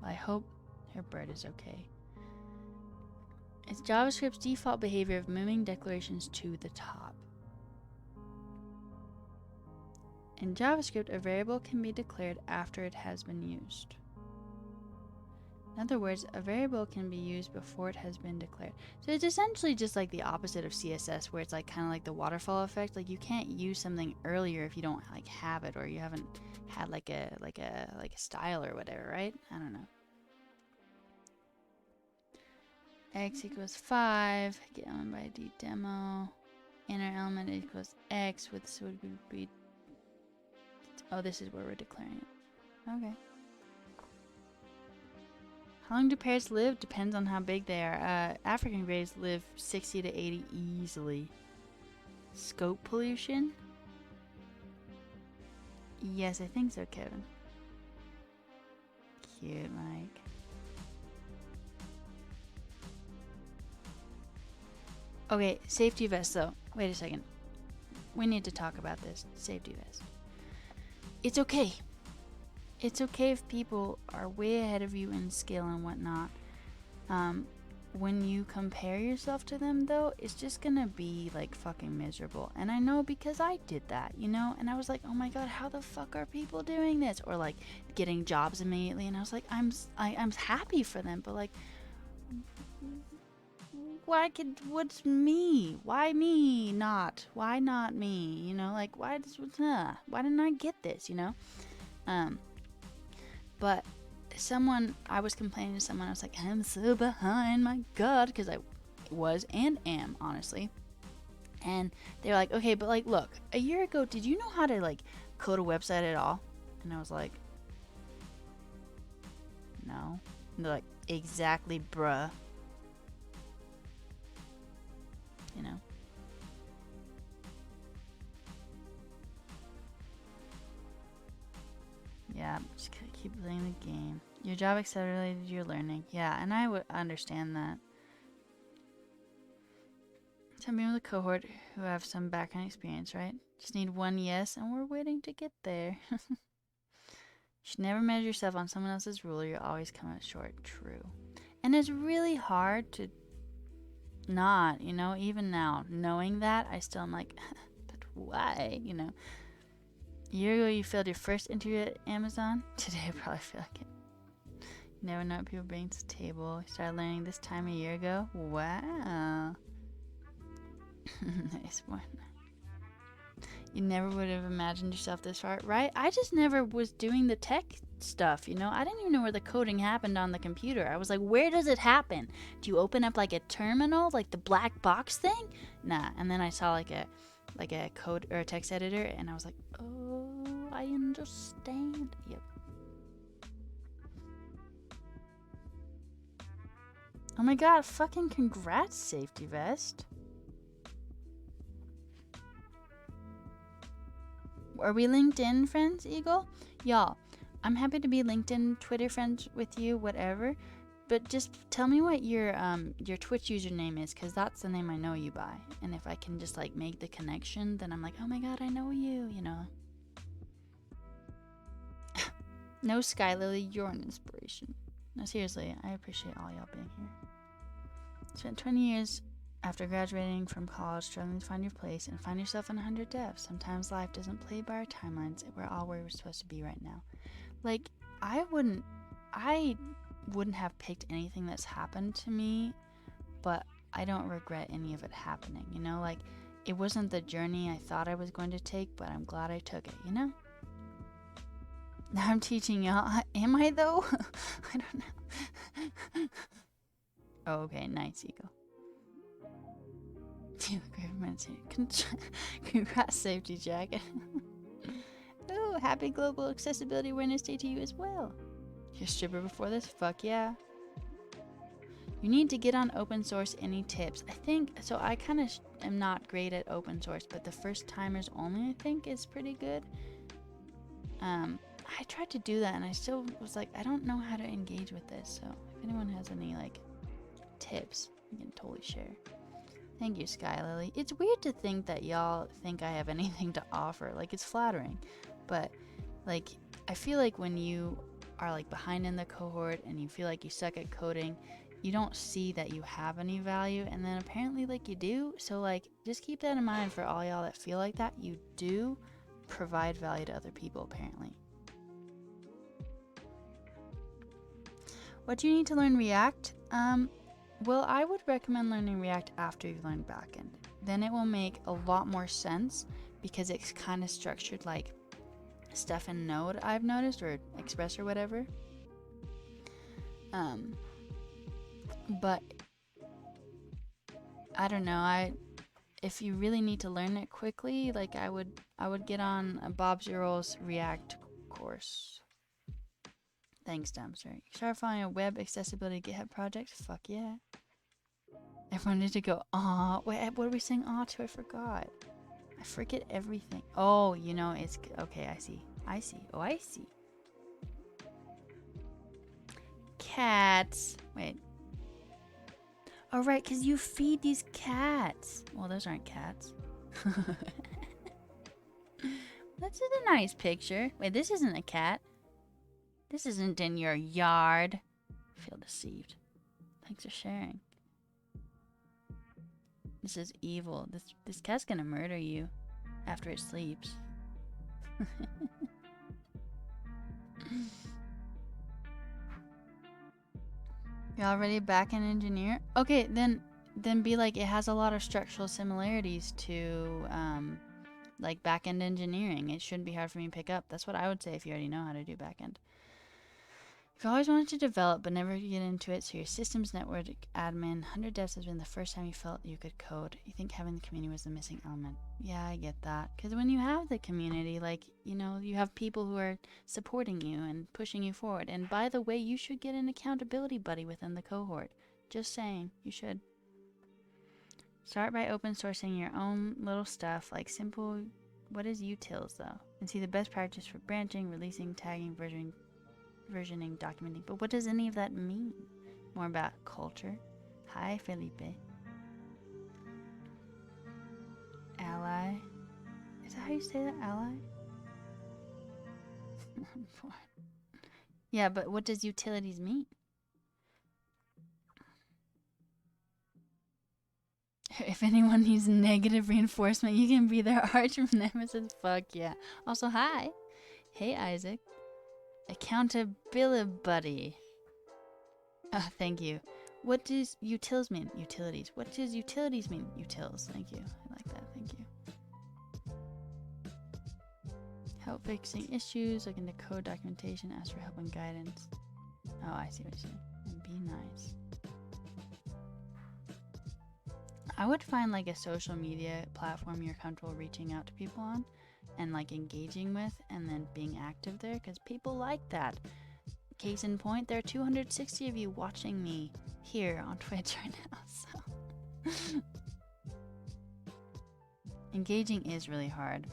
I hope her bird is okay. It's JavaScript's default behavior of moving declarations to the top. In JavaScript, a variable can be declared after it has been used. In other words, a variable can be used before it has been declared. So it's essentially just like the opposite of CSS, where it's like kind of like the waterfall effect. Like you can't use something earlier if you don't like have it, or you haven't had like a style or whatever, right? I don't know. X equals 5. Get element by D demo. Inner element equals X with so would be. Oh, this is where we're declaring it. Okay. How long do parrots live? Depends on how big they are. African grays live 60 to 80 easily. Scope pollution? Yes, I think so, Kevin. Cute, Mike. Okay, safety vest though. Wait a second. We need to talk about this. Safety vest. It's okay. It's okay if people are way ahead of you in skill and whatnot. When you compare yourself to them, though, it's just gonna be like fucking miserable. And I know because I did that, you know? And I was like, oh my god, how the fuck are people doing this? Or like getting jobs immediately. And I was like, I'm happy for them, but like, what's me? Why me not? Why not me? You know, like, why didn't I get this, you know? But I was complaining to someone, I was like, I'm so behind, my god, because I was and am, honestly. And they were like, okay, but like, look, a year ago, did you know how to like code a website at all? And I was like, no. And they're like, exactly, bruh. You know? Yeah, just keep playing the game. Your job accelerated your learning. Yeah, and I would understand that. Some people in the cohort who have some background experience, right? Just need one yes, and we're waiting to get there. You should never measure yourself on someone else's rule. You'll always come out short. True. And it's really hard to not, you know, even now, knowing that, I still am like, but why, you know? A year ago, you failed your first interview at Amazon. Today, I probably feel like it. You never know what people bring to the table. You started learning this time a year ago. Wow. Nice one. You never would have imagined yourself this far, right? I just never was doing the tech stuff, you know? I didn't even know where the coding happened on the computer. I was like, where does it happen? Do you open up like a terminal, like the black box thing? Nah. And then I saw like a code or a text editor, and I was like, oh, I understand. Yep. Oh my god, fucking congrats, Safety Vest. Are we LinkedIn friends, Eagle? Y'all, I'm happy to be LinkedIn, Twitter friends with you, whatever. But just tell me what your Twitch username is, because that's the name I know you by. And if I can just like make the connection, then I'm like, oh my god, I know you, you know. No, Sky Lily, you're an inspiration. No, seriously, I appreciate all y'all being here. Spent 20 years after graduating from college struggling to find your place and find yourself in 100 devs. Sometimes life doesn't play by our timelines. We're all where we're supposed to be right now. Like, I wouldn't have picked anything that's happened to me, but I don't regret any of it happening, you know? Like, it wasn't the journey I thought I was going to take, but I'm glad I took it, you know? Now I'm teaching y'all. Am I, though? I don't know. Oh, okay, nice, Eagle. Congrats, Safety Jacket. Oh, happy Global Accessibility Awareness Day to you as well. You're a stripper before this? Fuck yeah. You need to get on open source. Any tips? I think, so I kind of am not great at open source, but the first timers only, I think, is pretty good. I tried to do that and I still was like, I don't know how to engage with this. So if anyone has any like tips, you can totally share. Thank you, Sky Lily. It's weird to think that y'all think I have anything to offer. Like, it's flattering. But, like, I feel like when you are, like, behind in the cohort and you feel like you suck at coding, you don't see that you have any value. And then apparently, like, you do. So, like, just keep that in mind for all y'all that feel like that. You do provide value to other people, apparently. What do you need to learn React? Well, I would recommend learning React after you've learned backend. Then it will make a lot more sense because it's kind of structured like stuff in Node, I've noticed, or Express or whatever. But I don't know. If you really need to learn it quickly, like I would get on Bob Zero's React course. Thanks, Dumpster. Start following a web accessibility GitHub project. Fuck yeah. Everyone needs to go, aw. Wait, what are we saying aw to? I forgot. I forget everything. Oh, you know, it's... Okay, I see. Oh, I see. Cats. Wait. Oh, right, because you feed these cats. Well, those aren't cats. That's a nice picture. Wait, this isn't a cat. This isn't in your yard. I feel deceived. Thanks for sharing. This is evil. This cat's gonna murder you after it sleeps. You're already a backend engineer? Okay, then be like, it has a lot of structural similarities to like backend engineering. It shouldn't be hard for me to pick up. That's what I would say if you already know how to do backend. You've always wanted to develop but never get into it, so your systems network admin 100 devs has been the first time you felt you could code. You think having the community was the missing element. Yeah, I get that. Because when you have the community, like, you know, you have people who are supporting you and pushing you forward. And by the way, you should get an accountability buddy within the cohort. Just saying, you should. Start by open sourcing your own little stuff, like simple, what is utils though? And see the best practice for branching, releasing, tagging, versioning, documenting. But what does any of that mean? More about culture. Hi, Felipe. Ally. Is that how you say that? Ally? Yeah, but what does utilities mean? If anyone needs negative reinforcement, you can be their arch nemesis. Fuck yeah. Also, hi. Hey, Isaac. Accountability buddy. Thank you. What does utils mean? Utilities. What does utilities mean? Utils. Thank you. I like that. Thank you. Help fixing issues. Look into code documentation. Ask for help and guidance. Oh, I see what you're saying. And be nice. I would find like a social media platform you're comfortable reaching out to people on and like engaging with and then being active there because people like that. Case in point, there are 260 of you watching me here on Twitch right now, so engaging is really hard.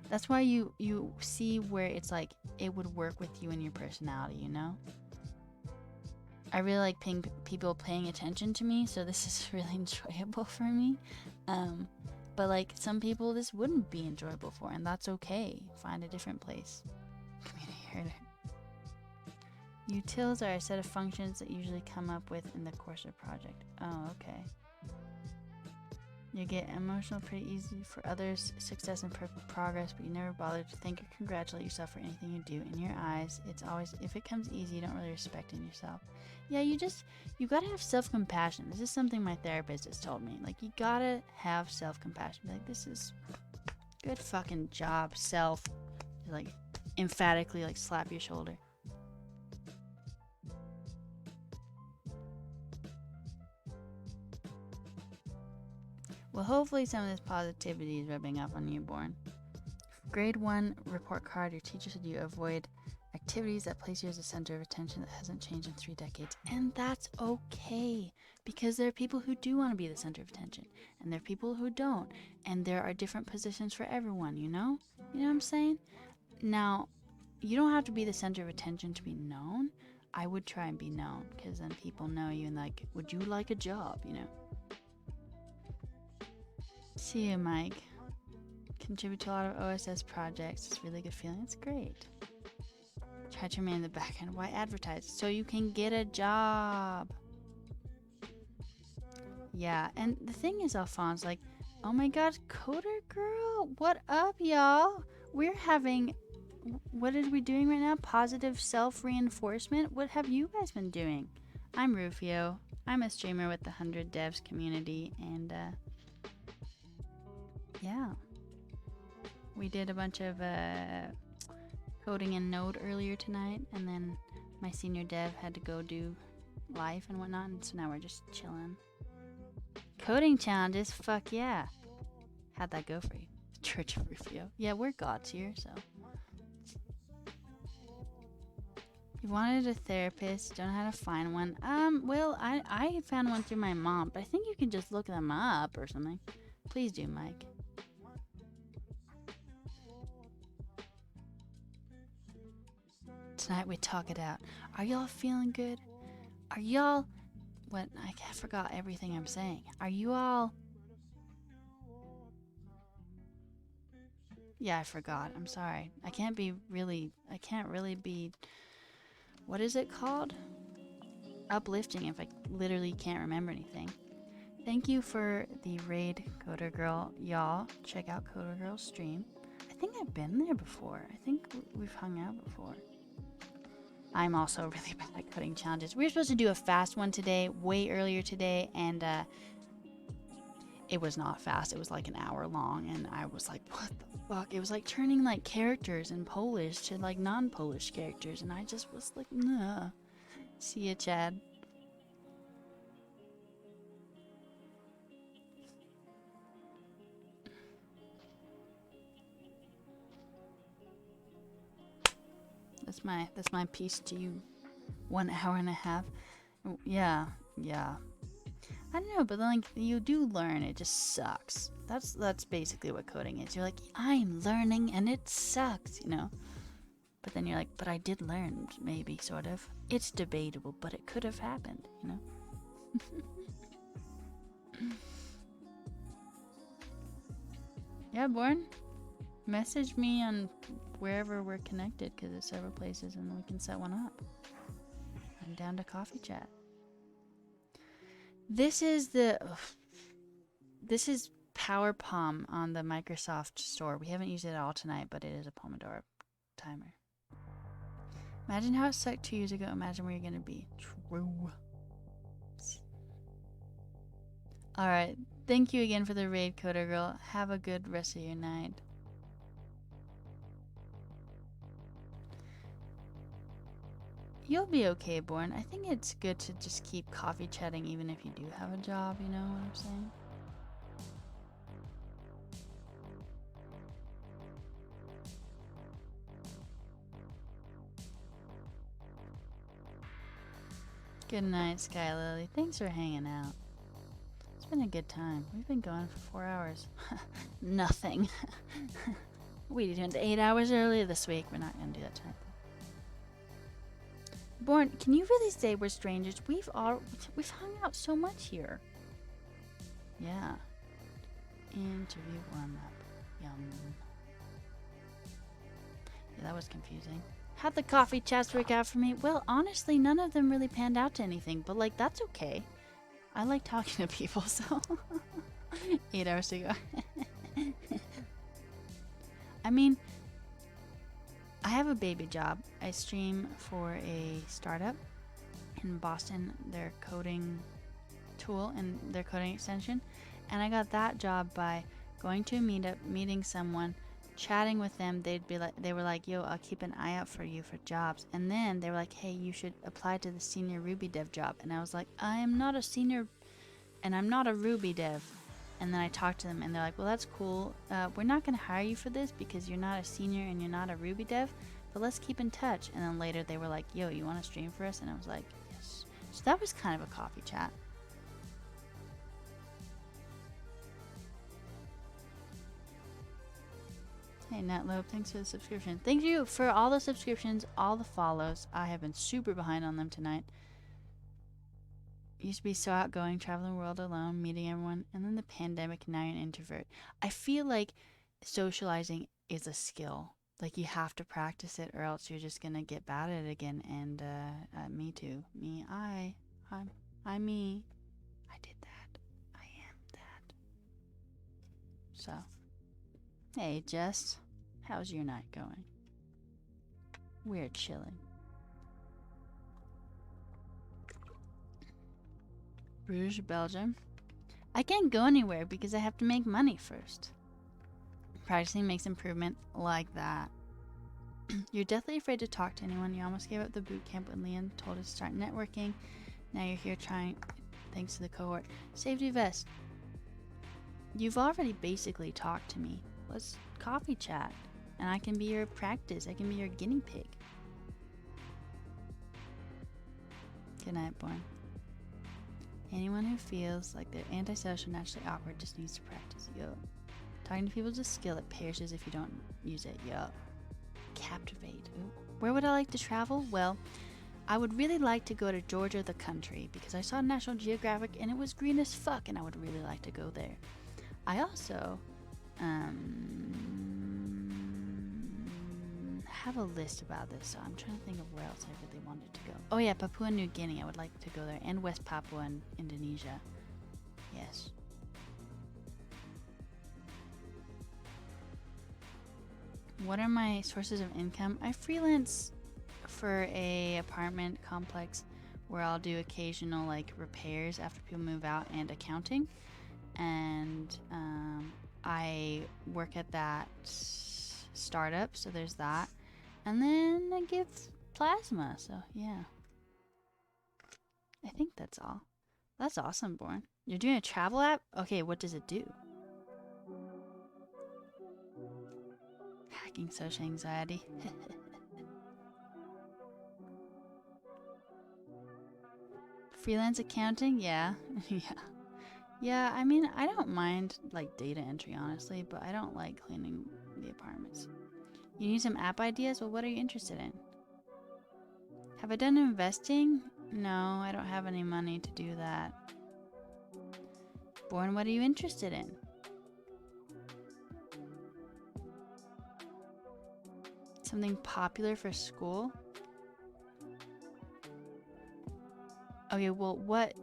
That's why you see where it's like it would work with you and your personality, you know? I really like people paying attention to me, so this is really enjoyable for me. But like some people this wouldn't be enjoyable for, and that's okay. Find a different place. Community herder. Utils are a set of functions that usually come up with in the course of project. Oh, okay. You get emotional pretty easy for others' success and progress, but you never bother to thank or congratulate yourself for anything you do. In your eyes, it's always, if it comes easy, you don't really respect in yourself. Yeah, you gotta have self-compassion. This is something my therapist has told me. Like, you gotta have self-compassion. Like, this is good fucking job, self. Like, emphatically, like, slap your shoulder. Well, hopefully some of this positivity is rubbing off on Newborn. Grade 1 report card, your teacher said you avoid activities that place you as a center of attention that hasn't changed in 3 decades. And that's okay, because there are people who do want to be the center of attention, and there are people who don't, and there are different positions for everyone, you know? You know what I'm saying? Now, you don't have to be the center of attention to be known. I would try and be known, because then people know you and like, would you like a job, you know? See you, Mike. Contribute to a lot of OSS projects. It's a really good feeling. It's great. Try to remain in the back end. Why advertise? So you can get a job. Yeah, and the thing is, Alphonse, like, oh my god, Coder Girl, what up, y'all? We're having what are we doing right now? Positive self-reinforcement? What have you guys been doing? I'm Rufio. I'm a streamer with the 100 Devs community, and yeah. We did a bunch of coding in Node earlier tonight, and then my senior dev had to go do life and whatnot, and so now we're just chilling. Coding challenges? Fuck yeah. How'd that go for you? Church of Rufio. Yeah, we're gods here, so. You wanted a therapist, don't know how to find one. Well, I found one through my mom, but I think you can just look them up or something. Please do, Mike. Tonight we talk it out. Are y'all feeling good? Are y'all... What? I forgot everything I'm saying. Are you all... Yeah, I forgot. I'm sorry. I can't really be... What is it called? Uplifting if I literally can't remember anything. Thank you for the raid, Coder Girl. Y'all, check out Coder Girl's stream. I think I've been there before. I think we've hung out before. I'm also really bad at coding challenges. We were supposed to do a fast one today, way earlier today, and it was not fast. It was like an hour long, and I was like, what the fuck? It was like turning like characters in Polish to like non-Polish characters, and I just was like, nah. See ya, Chad. That's my piece to you. 1 hour and a half. Yeah. I don't know, but like you do learn, it just sucks. That's basically what coding is. You're like, I'm learning and it sucks, you know. But then you're like, but I did learn, maybe, sort of. It's debatable, but it could have happened, you know. Yeah, Born. Message me on wherever we're connected, because there's several places and we can set one up. I'm down to coffee chat. This is Power Palm on the Microsoft Store. We haven't used it at all tonight, but it is a Pomodoro timer. Imagine how it sucked 2 years ago. Imagine where you're going to be. True. Alright. Thank you again for the raid, Coder Girl. Have a good rest of your night. You'll be okay, Born. I think it's good to just keep coffee chatting even if you do have a job, you know what I'm saying? Good night, Sky Lily. Thanks for hanging out. It's been a good time. We've been going for 4 hours. Nothing. We did 8 hours earlier this week. We're not going to do that tonight. Born, can you really say we're strangers? We've hung out so much here. Yeah. Interview warm up. Yum. Yeah, that was confusing. How'd the coffee chats work out for me? Well, honestly, none of them really panned out to anything, but like, that's okay. I like talking to people, so 8 hours to go. I mean, I have a baby job. I stream for a startup in Boston, their coding tool and their coding extension. And I got that job by going to a meetup, meeting someone, chatting with them. They were like, yo, I'll keep an eye out for you for jobs. And then they were like, hey, you should apply to the senior Ruby dev job. And I was like, I am not a senior and I'm not a Ruby dev. And then I talked to them and they're like, well, that's cool. We're not going to hire you for this because you're not a senior and you're not a Ruby dev, but let's keep in touch. And then later they were like, yo, you want to stream for us? And I was like, yes. So that was kind of a coffee chat. Hey, Netlope, thanks for the subscription. Thank you for all the subscriptions, all the follows. I have been super behind on them tonight. Used to be so outgoing, traveling the world alone, meeting everyone, and then the pandemic, now you're an introvert. I feel like socializing is a skill. Like, you have to practice it or else you're just gonna get bad at it again. And me too. I'm me. I did that. I am that. So, hey, Jess, how's your night going? We're chilling. Bruges, Belgium. I can't go anywhere because I have to make money first. Practicing makes improvement like that. You're deathly afraid to talk to anyone. You almost gave up the boot camp when Leon told us to start networking. Now you're here trying, thanks to the cohort. Safety vest. You've already basically talked to me. Let's coffee chat. And I can be your practice. I can be your guinea pig. Good night, Born. Anyone who feels like they're antisocial, naturally awkward, just needs to practice. Yo. Talking to people is a skill that perishes if you don't use it. Yo. Captivate. Ooh. Where would I like to travel? Well, I would really like to go to Georgia, the country, because I saw National Geographic and it was green as fuck, and I would really like to go there. I also have a list about this, so I'm trying to think of where else I really wanted to go. Oh yeah, Papua New Guinea. I would like to go there, and West Papua in Indonesia. Yes. What are my sources of income? I freelance for a apartment complex where I'll do occasional like repairs after people move out and accounting, and I work at that startup, so there's that, and then I give plasma, so yeah. I think that's all. That's awesome, Born. You're doing a travel app? Okay, what does it do? Hacking social anxiety. Freelance accounting? Yeah. Yeah. Yeah, I mean, I don't mind like data entry, honestly, but I don't like cleaning the apartments. You need some app ideas? Well, what are you interested in? Have I done investing? No, I don't have any money to do that. Born, what are you interested in? Something popular for school? Okay, well, what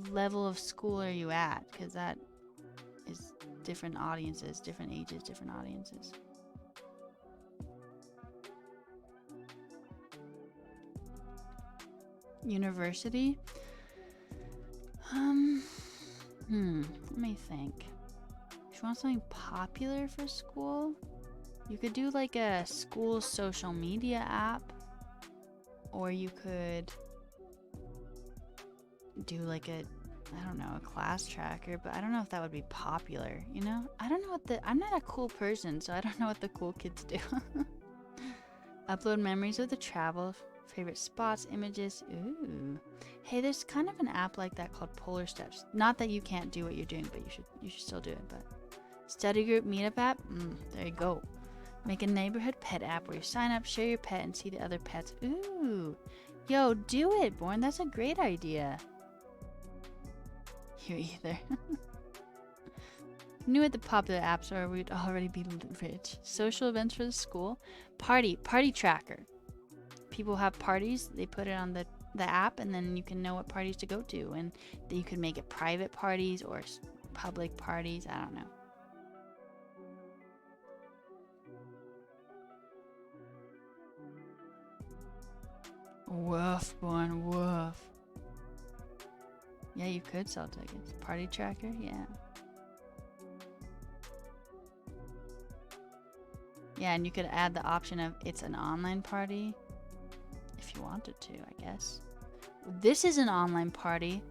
level of school are you at? Because that is different audiences, different ages, different audiences. University? Let me think. If you want something popular for school, you could do like a school social media app, or you could do like a, I don't know, a class tracker, but I don't know if that would be popular, you know? I don't know what I'm not a cool person, so I don't know what the cool kids do. Upload memories of the travel, favorite spots, images. Ooh. Hey, there's kind of an app like that called Polar Steps. Not that you can't do what you're doing, but you should still do it, but study group meetup app? There you go. Make a neighborhood pet app where you sign up, share your pet, and see the other pets. Ooh. Yo, do it, Born. That's a great idea. You either. Knew what the popular apps are, we'd already be rich. Social events for the school. Party tracker. People have parties, they put it on the app, and then you can know what parties to go to, and then you can make it private parties or public parties. I don't know. Woof, Born, woof. Yeah, you could sell tickets. Party tracker, yeah. Yeah, and you could add the option of it's an online party if you wanted to, I guess. This is an online party.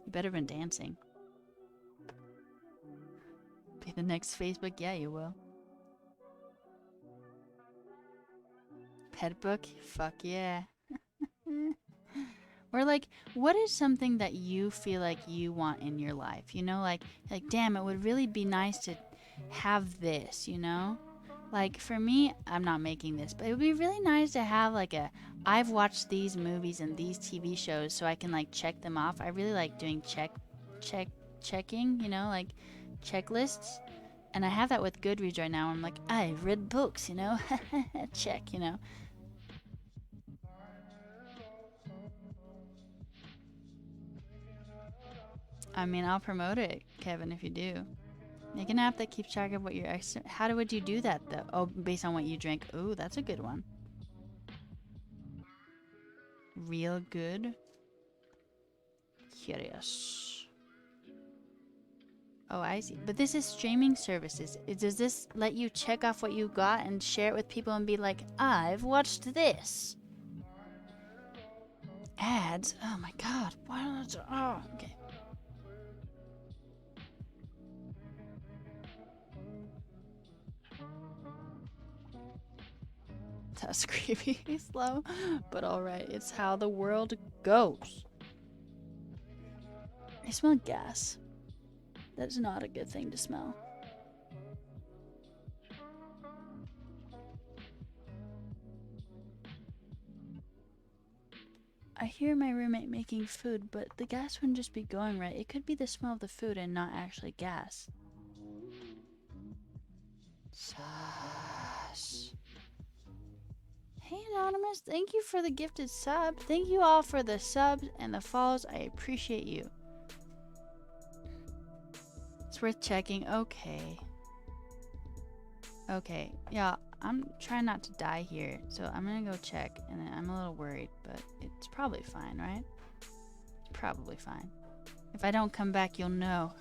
You better been dancing. Be the next Facebook? Yeah, you will. Pet book? Fuck yeah. Or like, what is something that you feel like you want in your life? You know, like damn, it would really be nice to have this, you know? Like for me, I'm not making this, but it would be really nice to have like I've watched these movies and these TV shows so I can like check them off. I really like doing checking, you know, like checklists. And I have that with Goodreads right now. I'm like, I've read books, you know? Check, you know? I mean, I'll promote it, Kevin, if you do. Make an app that keeps track of what your how would you do that though? Oh, based on what you drink. Ooh, that's a good one. Real good. Curious. Oh, I see. But this is streaming services. Does this let you check off what you got and share it with people and be like, I've watched this? Ads? Oh my god. Why don't I... Oh, okay. That's creepy slow, but alright. It's how the world goes. I smell gas. That's not a good thing to smell. I hear my roommate making food, but the gas wouldn't just be going right. It could be the smell of the food and not actually gas. Sus. Hey Anonymous, thank you for the gifted sub. Thank you all for the subs and the follows. I appreciate you. It's worth checking. Okay. Okay. Yeah, I'm trying not to die here, so I'm gonna go check, and I'm a little worried, but it's probably fine, right? It's probably fine. If I don't come back, you'll know.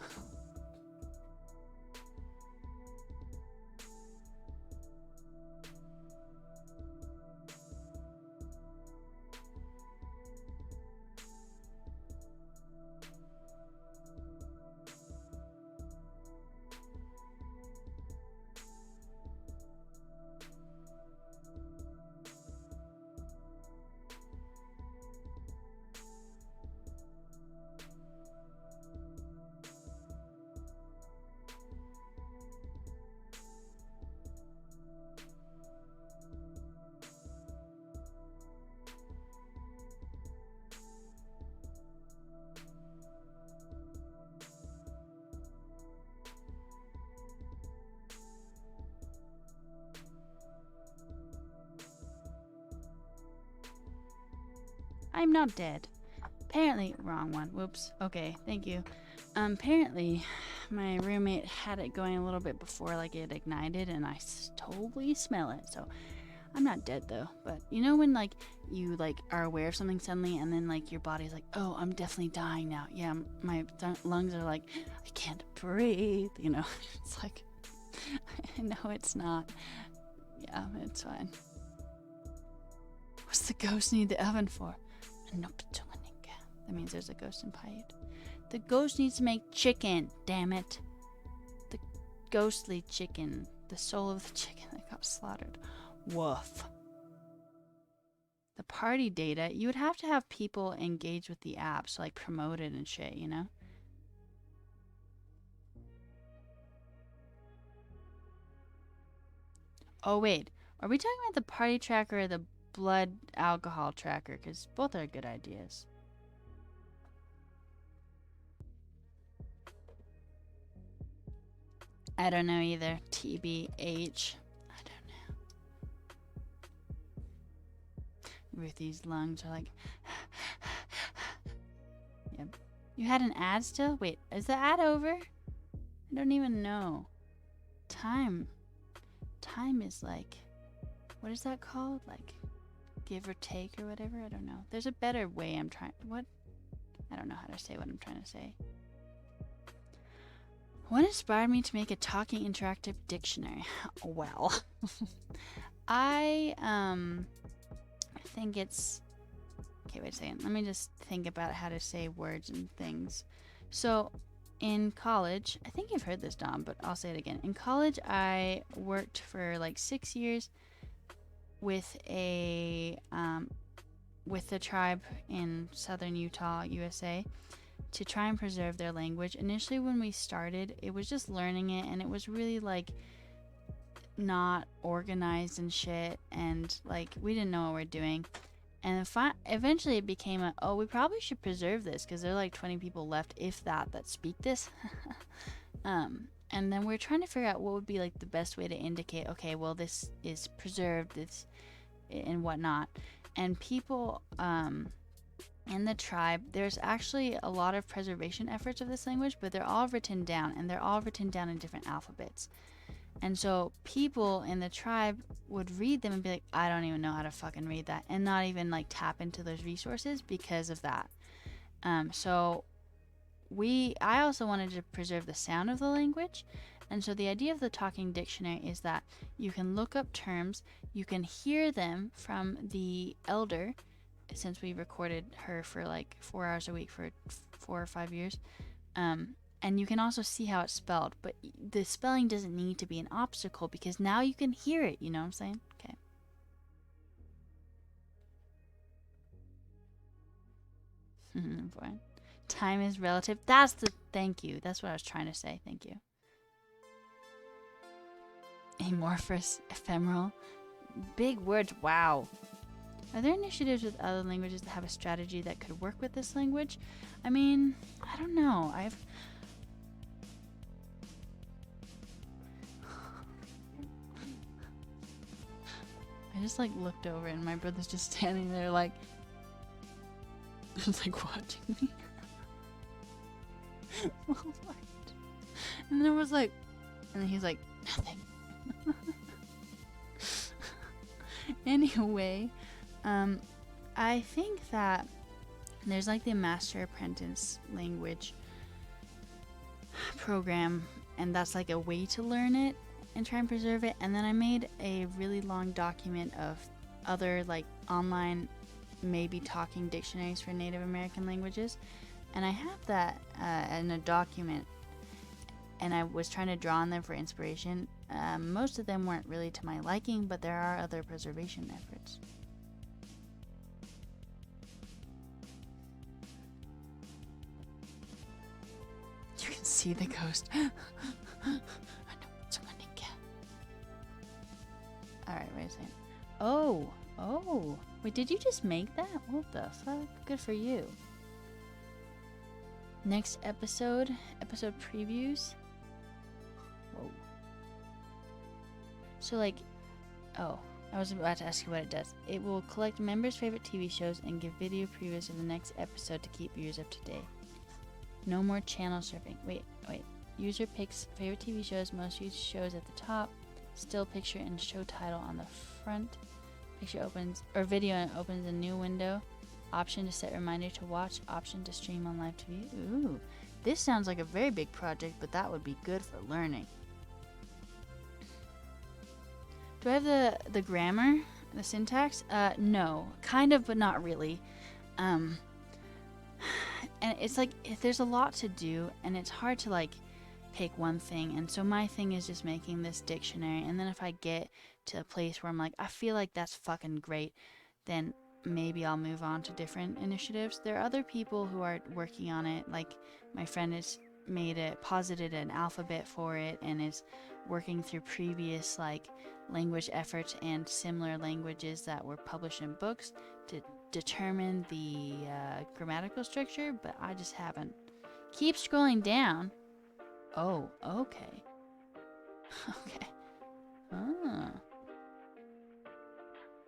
I'm not dead. Apparently, wrong one. Whoops. Okay, thank you. Apparently, my roommate had it going a little bit before, like, it ignited, and I totally smell it. So, I'm not dead though. But you know when, like, you like are aware of something suddenly, and then like your body's like, oh, I'm definitely dying now. Yeah, my lungs are like, I can't breathe. You know, it's like, no, it's not. Yeah, it's fine. What's the ghost need the oven for? That means there's a ghost in Paiute. The ghost needs to make chicken, damn it. The ghostly chicken. The soul of the chicken that got slaughtered. Woof. The party data, you would have to have people engage with the app, so like promote it and shit, you know? Oh wait, are we talking about the party tracker or the blood alcohol tracker? Because both are good ideas. I don't know either. TBH. I don't know. Ruthie's lungs are like... Yep. You had an ad still? Wait, is the ad over? I don't even know. Time is like... What is that called? Like, give or take or whatever? I don't know. There's a better way I'm trying... What? I don't know how to say what I'm trying to say. What inspired me to make a talking interactive dictionary? Well, I think it's... Okay, wait a second. Let me just think about how to say words and things. So, in college, I think you've heard this, Dom, but I'll say it again. In college, I worked for like 6 years with a tribe in southern Utah, USA, to try and preserve their language. Initially, when we started, it was just learning it, and it was really like not organized and shit, and like we didn't know what we're doing. And eventually it became a, oh, we probably should preserve this because there are like 20 people left, if that speak this. And then we're trying to figure out what would be like the best way to indicate, okay, well, this is preserved, this and whatnot. And people in the tribe, there's actually a lot of preservation efforts of this language, but they're all written down, and they're all written down in different alphabets. And so people in the tribe would read them and be like, I don't even know how to fucking read that, and not even like tap into those resources because of that. So I also wanted to preserve the sound of the language. And so the idea of the talking dictionary is that you can look up terms, you can hear them from the elder, since we recorded her for like 4 hours a week for 4 or 5 years. And you can also see how it's spelled, but the spelling doesn't need to be an obstacle because now you can hear it, you know what I'm saying? Okay. Boy. Time is relative. Thank you. That's what I was trying to say. Thank you. Amorphous, ephemeral, big words. Wow. Are there initiatives with other languages that have a strategy that could work with this language? I mean, I don't know. I just like looked over and my brother's just standing there like, just like watching me. What? And then I was like, and then he's like, nothing. Anyway, I think that there's like the Master Apprentice language program, and that's like a way to learn it and try and preserve it. And then I made a really long document of other like online maybe talking dictionaries for Native American languages, and I have that in a document, and I was trying to draw on them for inspiration. Most of them weren't really to my liking, but there are other preservation efforts. You can see the ghost. Alright, wait a second. Oh! Wait, did you just make that? What the fuck? Good for you. Next episode previews. Whoa. So like, I was about to ask you what it does. It will collect members' favorite TV shows and give video previews of the next episode to keep viewers up to date. No more channel surfing. Wait. User picks favorite TV shows, most used shows at the top, still picture and show title on the front. Picture opens, or video and opens a new window. Option to set reminder to watch. Option to stream on live TV. Ooh, this sounds like a very big project, but that would be good for learning. Do I have the grammar, the syntax? No, kind of, but not really. And it's like there's a lot to do, and it's hard to like pick one thing. And so my thing is just making this dictionary, and then if I get to a place where I'm like, I feel like that's fucking great, then maybe I'll move on to different initiatives. There are other people who are working on it. Like my friend has posited an alphabet for it and is working through previous like language efforts and similar languages that were published in books to determine the grammatical structure, but I just haven't. Keep scrolling down. Oh, okay. Okay.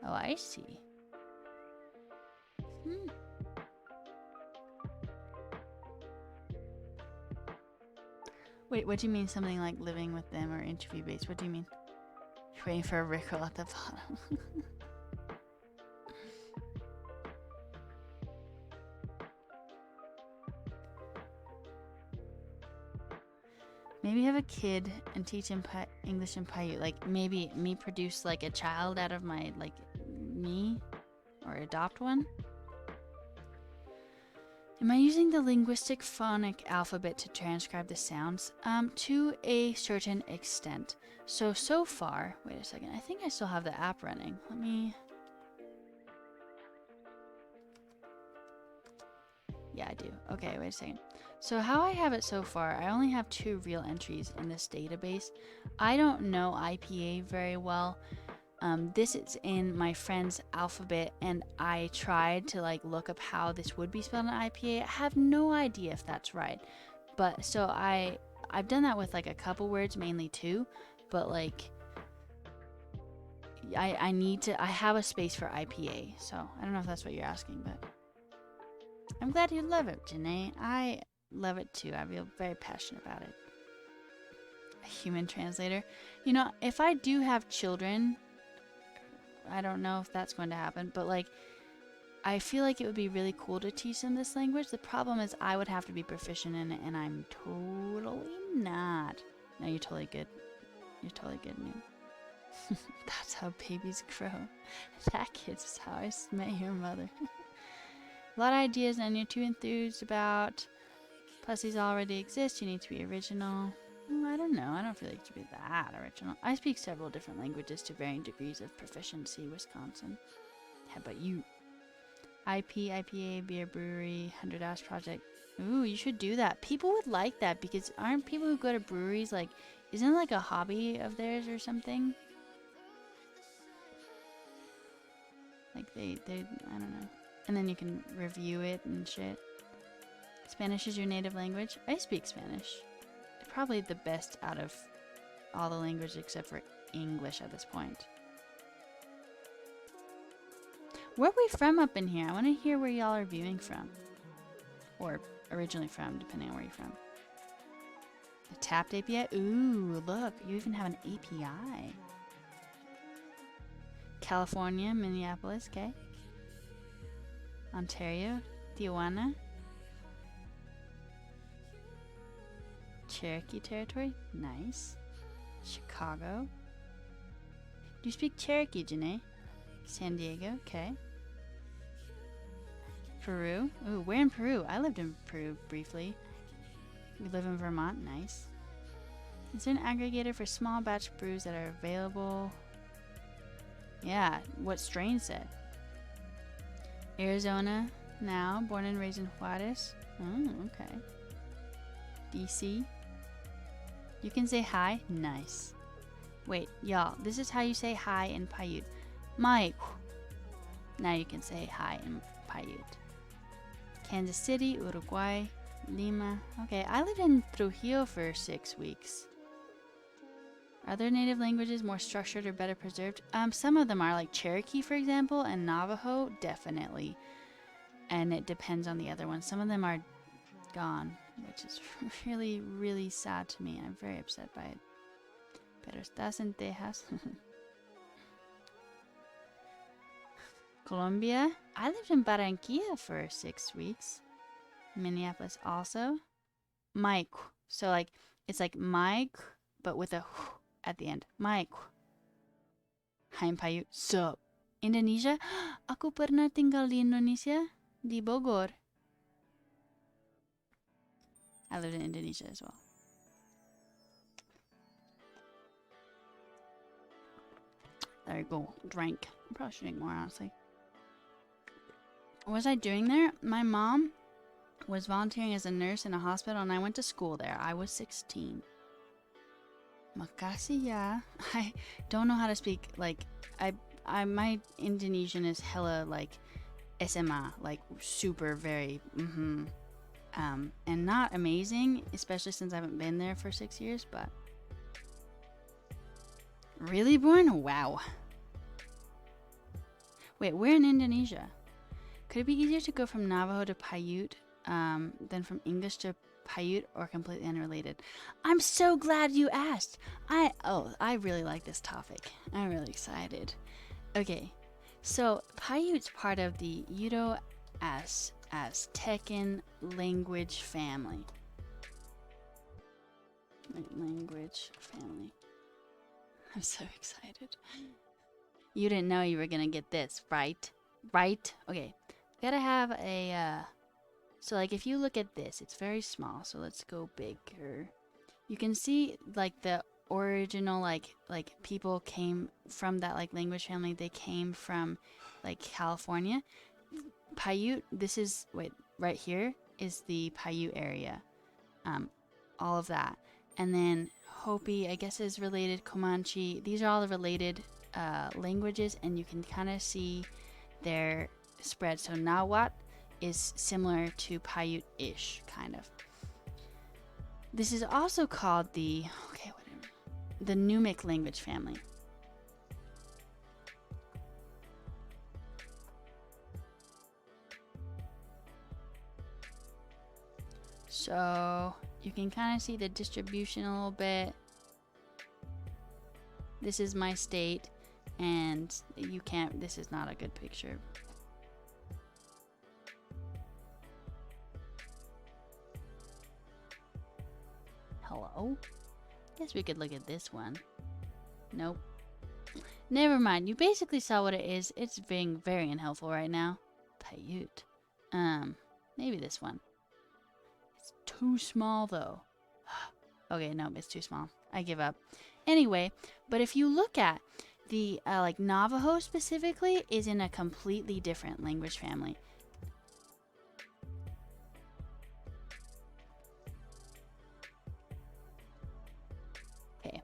Oh, I see. Wait, what do you mean something like living with them or interview based? What do you mean? You're waiting for a Rickroll at the bottom. Maybe have a kid and teach him English and Paiute. Like maybe me produce like a child out of my like me, or adopt one. Am I using the linguistic phonic alphabet to transcribe the sounds? To a certain extent. So far, wait a second. I think I still have the app running. Let me. Yeah, I do. Okay, wait a second. So how I have it so far, I only have 2 real entries in this database. I don't know IPA very well. This is in my friend's alphabet, and I tried to like look up how this would be spelled in IPA. I have no idea if that's right. But so I've done that with like a couple words, mainly 2, but like I have a space for IPA, so I don't know if that's what you're asking, but I'm glad you love it, Janae. I love it too. I feel very passionate about it. A human translator. You know, if I do have children, I don't know if that's going to happen, but like, I feel like it would be really cool to teach them this language. The problem is I would have to be proficient in it, and I'm totally not. No, you're totally good. You're totally good, man. That's how babies grow. That kid's how I met your mother. A lot of ideas, and you're too enthused about. Plus, these already exist. You need to be original. I don't know. I don't feel like you should be that original. I speak several different languages to varying degrees of proficiency. Wisconsin. How about you? IP, IPA, beer brewery, 100 Ash Project. Ooh, you should do that. People would like that because aren't people who go to breweries like, isn't it like a hobby of theirs or something? Like they, I don't know. And then you can review it and shit. Spanish is your native language? I speak Spanish. Probably the best out of all the languages except for English at this point. Where are we from up in here? I want to hear where y'all are viewing from. Or originally from, depending on where you're from. A tapped API? Ooh, look, you even have an API. California, Minneapolis, okay. Ontario, Tijuana. Cherokee territory, nice. Chicago. Do you speak Cherokee, Janae? San Diego, okay. Peru. Ooh, where in Peru? I lived in Peru briefly. We live in Vermont, nice. Is there an aggregator for small batch brews that are available? Yeah, what strain said? Arizona, now, born and raised in Juarez. Oh, okay. DC. You can say hi? Nice. Wait, y'all, this is how you say hi in Paiute. Mike. Now you can say hi in Paiute. Kansas City, Uruguay, Lima. Okay, I lived in Trujillo for 6 weeks. Are there native languages more structured or better preserved? Some of them are, like Cherokee, for example, and Navajo, definitely. And it depends on the other ones. Some of them are gone, which is really, really sad to me. I'm very upset by it. Pero estás en Texas. Colombia. I lived in Barranquilla for 6 weeks. Minneapolis also. Mike. So like, it's like Mike, but with a at the end. Mike. Hi in Paiute. Sup. Indonesia. Aku pernah tinggal di Indonesia. Di Bogor. I lived in Indonesia as well. There you go. Drink. I probably should drink more, honestly. What was I doing there? My mom was volunteering as a nurse in a hospital, and I went to school there. I was 16. Makasih ya. I don't know how to speak. Like, my Indonesian is hella like SMA, like super very and not amazing, especially since I haven't been there for 6 years, but really, born? Wow. Wait, we're in Indonesia. Could it be easier to go from Navajo to Paiute than from English to Paiute, or completely unrelated? I'm so glad you asked. I really like this topic. I'm really excited. Okay, so Paiute's part of the Aztecan language family. Language family. I'm so excited. You didn't know you were gonna get this, right? Right? Okay. Gotta have a, so like if you look at this, it's very small. So let's go bigger. You can see like the original, like people came from that like language family. They came from like California. Paiute, this is, wait, right here is the Paiute area. All of that. And then Hopi, I guess, is related. Comanche. These are all the related languages, and you can kind of see their spread. So Nahuatl is similar to Paiute-ish, kind of. This is also called the, the Numic language family. So you can kind of see the distribution a little bit. This is my state, and you can't, this is not a good picture. Hello? Guess we could look at this one. Nope. Never mind. You basically saw what it is. It's being very unhelpful right now. Paiute. Maybe this one. It's too small though. Okay, no, it's too small. I give up. Anyway, but if you look at the like Navajo specifically is in a completely different language family. Okay,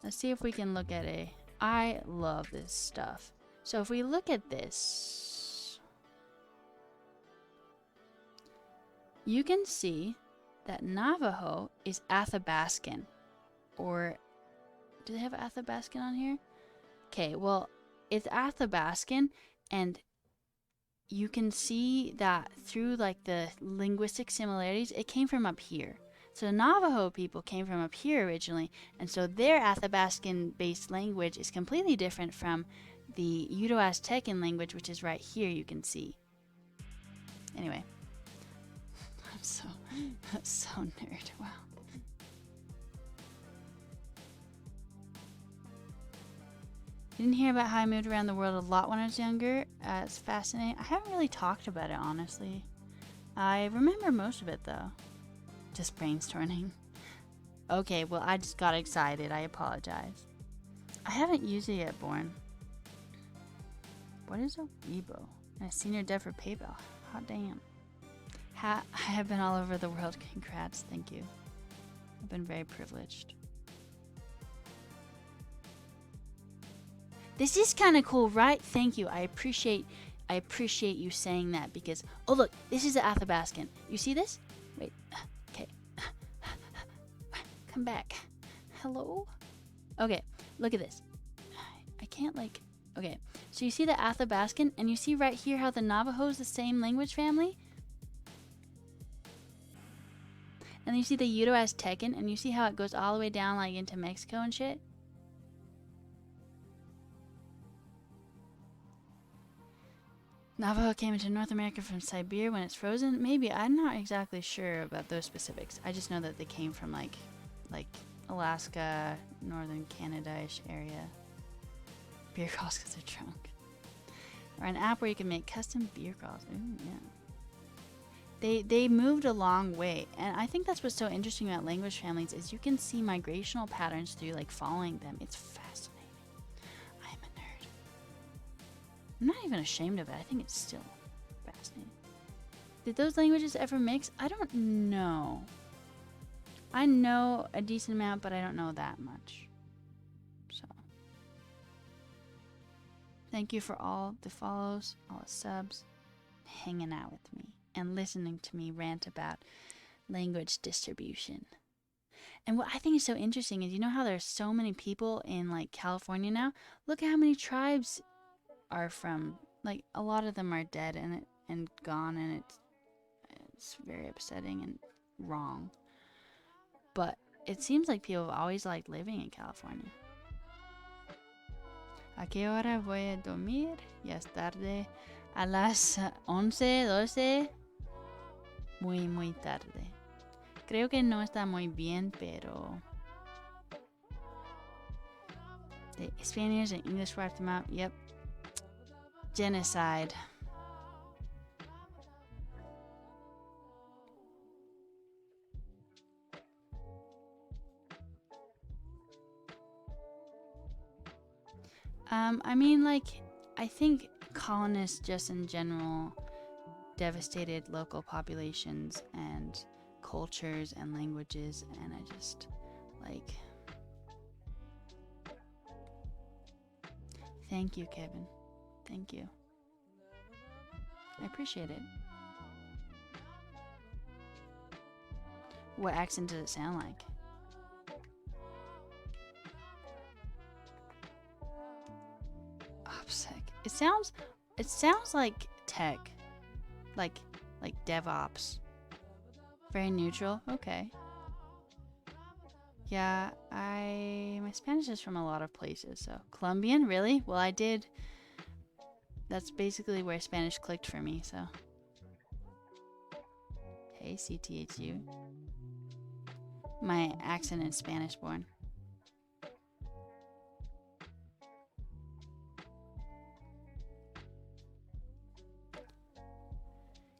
let's see if we can look at a. I love this stuff. So if we look at this, you can see that Navajo is Athabascan, or do they have Athabascan on here? Okay, well, it's Athabascan, and you can see that through like the linguistic similarities, it came from up here. So the Navajo people came from up here originally, and so their Athabascan-based language is completely different from the Uto-Aztecan language, which is right here, you can see. Anyway, I'm so nerd, wow. Didn't hear about how I moved around the world a lot when I was younger. It's fascinating. I haven't really talked about it, honestly. I remember most of it, though. Just brainstorming. Okay, well, I just got excited. I apologize. I haven't used it yet, Born. What is a Weibo? And a senior dev for PayPal. Hot damn. I have been all over the world. Congrats. Thank you. I've been very privileged. This is kind of cool, right? Thank you. I appreciate you saying that because, oh look, this is the Athabascan. You see this? Wait, okay. Come back. Hello? Okay, look at this. I can't like, okay. So you see the Athabascan and you see right here how the Navajo is the same language family? And you see the Uto-Aztecan and you see how it goes all the way down like into Mexico and shit? Navajo came into North America from Siberia when it's frozen. Maybe. I'm not exactly sure about those specifics. I just know that they came from like Alaska, northern Canada-ish area. Beer calls because they're drunk. Or an app where you can make custom beer calls. Ooh, yeah. They moved a long way. And I think that's what's so interesting about language families is you can see migrational patterns through like following them. It's fascinating. I'm not even ashamed of it. I think it's still fascinating. Did those languages ever mix? I don't know. I know a decent amount, but I don't know that much. So, thank you for all the follows, all the subs, hanging out with me, and listening to me rant about language distribution. And what I think is so interesting is, you know how there's so many people in like California now? Look at how many tribes are from, like, a lot of them are dead and gone, and it's very upsetting and wrong. But it seems like people have always liked living in California. ¿A qué hora voy a dormir? Ya es tarde. A las 11, 12. Muy tarde. Creo que no está muy bien, pero the Spaniards and English wiped them out. Yep. Genocide. I mean, like, I think colonists just in general devastated local populations and cultures and languages, and I just, like, thank you, Kevin. Thank you. I appreciate it. What accent does it sound like? OPSEC. It sounds like tech. Like DevOps. Very neutral. Okay. Yeah, my Spanish is from a lot of places. So Colombian, really? Well, I did. That's basically where Spanish clicked for me. So. Hey, CTHU. My accent is Spanish born.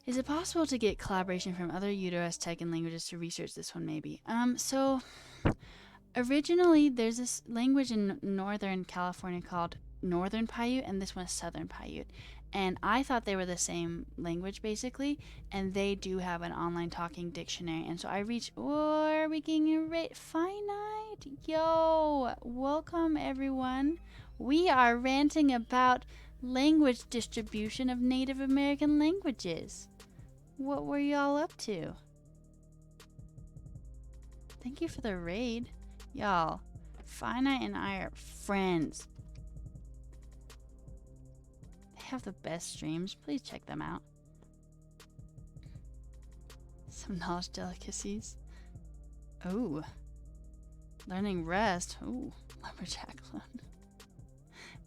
Is it possible to get collaboration from other UDOS tech and languages to research this one maybe? So originally there's this language in Northern California called Northern Paiute, and this one's Southern Paiute. And I thought they were the same language basically, and they do have an online talking dictionary. And so I reached, oh, are we getting a rate? Finite? Yo, welcome everyone. We are ranting about language distribution of Native American languages. What were y'all up to? Thank you for the raid. Y'all, Finite and I are friends. They have the best streams. Please check them out. Some knowledge delicacies. Oh. Learning Rest. Ooh, lumberjack learn.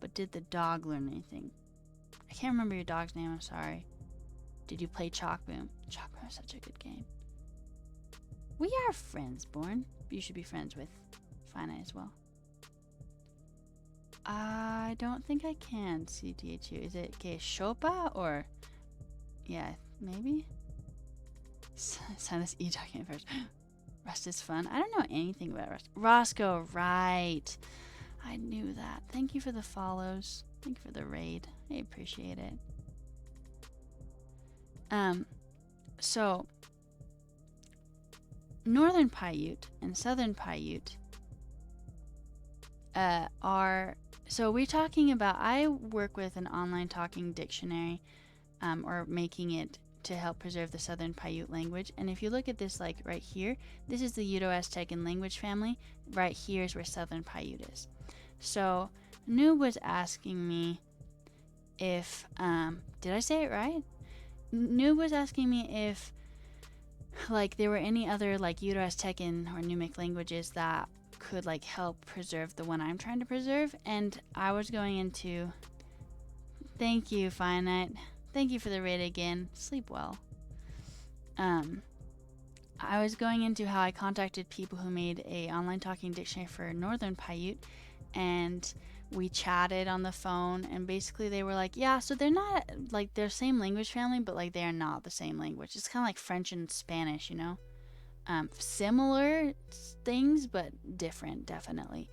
But did the dog learn anything? I can't remember your dog's name, I'm sorry. Did you play Chalk Boom? Chalk Boom is such a good game. We are friends, Born. You should be friends with Finite as well. I don't think I can, CTHU. Is it Shopa or... Yeah, maybe? Sign this e-document first. Rust is fun. I don't know anything about Rust. Roscoe, right. I knew that. Thank you for the follows. Thank you for the raid. I appreciate it. So Northern Paiute and Southern Paiute are, so we're talking about, I work with an online talking dictionary, or making it to help preserve the Southern Paiute language. And if you look at this, like right here, this is the Uto-Aztec and language family. Right here is where Southern Paiute is. So Noob was asking me if, did I say it right? Noob was asking me if, like, there were any other, like, Uto-Aztecan or Numic languages that could, like, help preserve the one I'm trying to preserve. And I was going into... Thank you, Finite. Thank you for the raid again. Sleep well. I was going into how I contacted people who made a online talking dictionary for Northern Paiute, and we chatted on the phone, and basically they were like, yeah, so they're not, like, they're same language family, but, like, they are not the same language. It's kind of like French and Spanish, you know? Similar things, but different, definitely.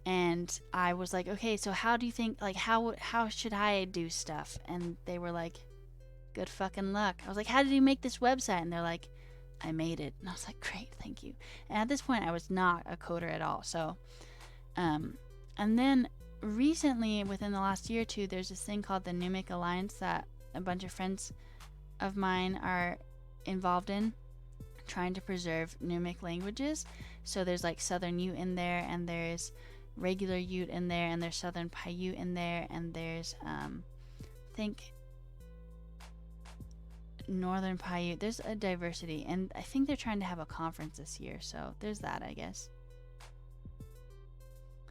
And I was like, okay, so how do you think, like, how should I do stuff? And they were like, good fucking luck. I was like, how did you make this website? And they're like, I made it. And I was like, great, thank you. And at this point, I was not a coder at all. So, and then recently, within the last year or two, there's this thing called the Numic Alliance that a bunch of friends of mine are involved in, trying to preserve Numic languages. So there's like Southern Ute in there, and there's regular Ute in there, and there's Southern Paiute in there, and there's I think Northern Paiute. There's a diversity, and I think they're trying to have a conference this year, so there's that, I guess.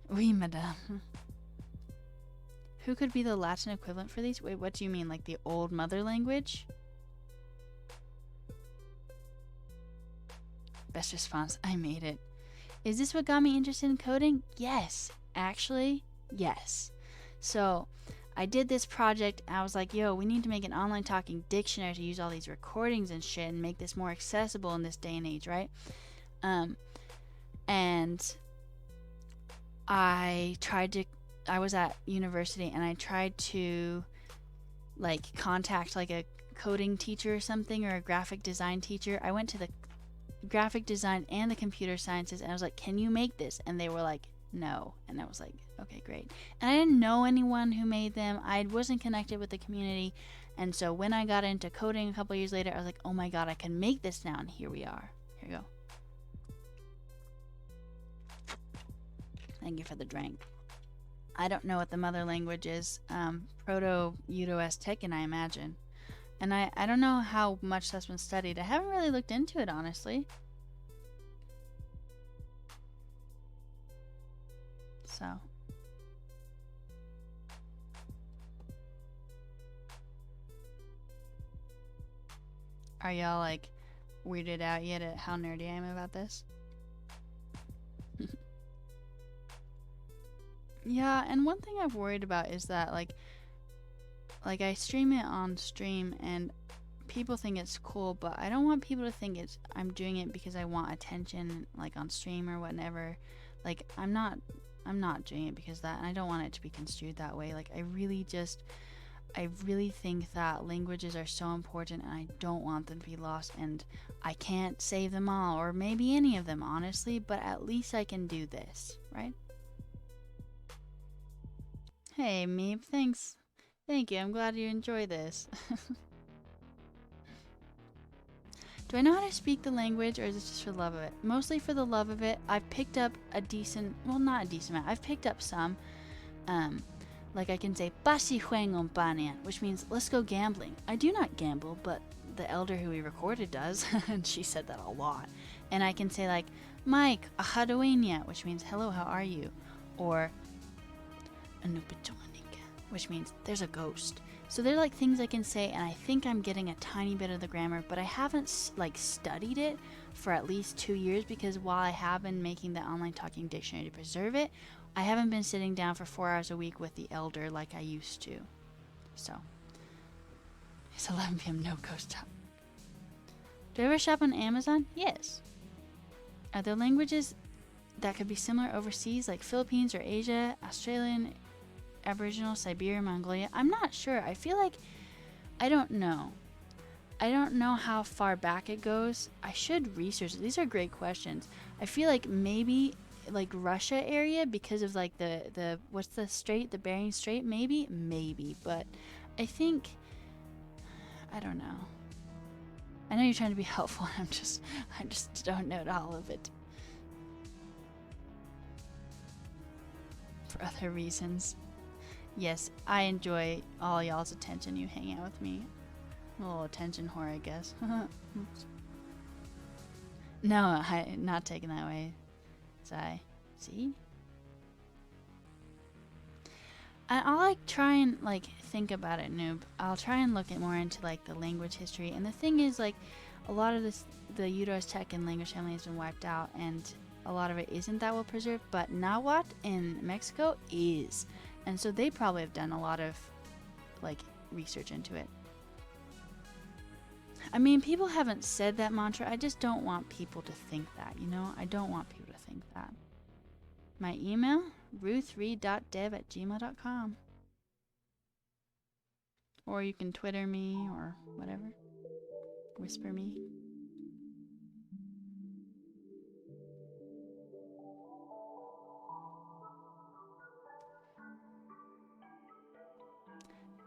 Oui, madame. Who could be the Latin equivalent for these? Wait, what do you mean, like the old mother language? Best response, I made it. Is this what got me interested in coding? Yes, actually, yes. So I did this project. I was like, yo, we need to make an online talking dictionary to use all these recordings and shit and make this more accessible in this day and age, right? And I was at university, and I tried to like contact like a coding teacher or something, or a graphic design teacher. I went to the graphic design and the computer sciences, and I was like, can you make this? And they were like, no. And I was like, okay, great. And I didn't know anyone who made them. I wasn't connected with the community. And so when I got into coding a couple years later, I was like, oh my god, I can make this now. And here we are. Here you go. Thank you for the drink. I don't know what the mother language is. Proto-Uto-Aztecan, I imagine. And I don't know how much that's been studied. I haven't really looked into it, honestly. So. Are y'all like weirded out yet at how nerdy I am about this? Yeah, and one thing I've worried about is that like I stream it on stream and people think it's cool, but I don't want people to think I'm doing it because I want attention like on stream or whatever. Like I'm not doing it because that, and I don't want it to be construed that way. Like I really think that languages are so important and I don't want them to be lost, and I can't save them all or maybe any of them honestly, but at least I can do this, right? Hey Meep, thanks. Thank you, I'm glad you enjoy this. Do I know how to speak the language, or is it just for the love of it? Mostly for the love of it. I've picked up a decent, well, not a decent amount. I've picked up some. Like I can say "Pasi jueguen panian," which means let's go gambling. I do not gamble, but the elder who we recorded does, and she said that a lot. And I can say like "Mike ahadoenia," which means hello, how are you? Or "Anupitonika," which means there's a ghost. So they're like things I can say, and I think I'm getting a tiny bit of the grammar, but I haven't like studied it for at least 2 years, because while I have been making the online talking dictionary to preserve it, I haven't been sitting down for 4 hours a week with the elder like I used to. So it's 11 p.m. no ghost talk. Do I ever shop on Amazon? Yes. Are there languages that could be similar overseas, like Philippines or Asia, Australian, Aboriginal, Siberia, Mongolia? I'm not sure. I feel like I don't know. I don't know how far back it goes. I should research. These are great questions. I feel like maybe like Russia area, because of like the what's the strait, the Bering Strait, maybe, but I think, I don't know. I know you're trying to be helpful. I just don't know all of it for other reasons. Yes, I enjoy all y'all's attention. You hang out with me. I'm a little attention whore, I guess. No, I'm not taking that way. See? I'll like try and like think about it, noob. I'll try and look at more into like the language history. And the thing is, like, a lot of the Udo's tech and language family has been wiped out, and a lot of it isn't that well preserved. But Nahuatl in Mexico is, and so they probably have done a lot of like research into it. I mean, people haven't said that mantra. I just don't want people to think that, you know? I don't want people to think that. My email, ruthreed.dev@gmail.com. Or you can Twitter me or whatever. Whisper me.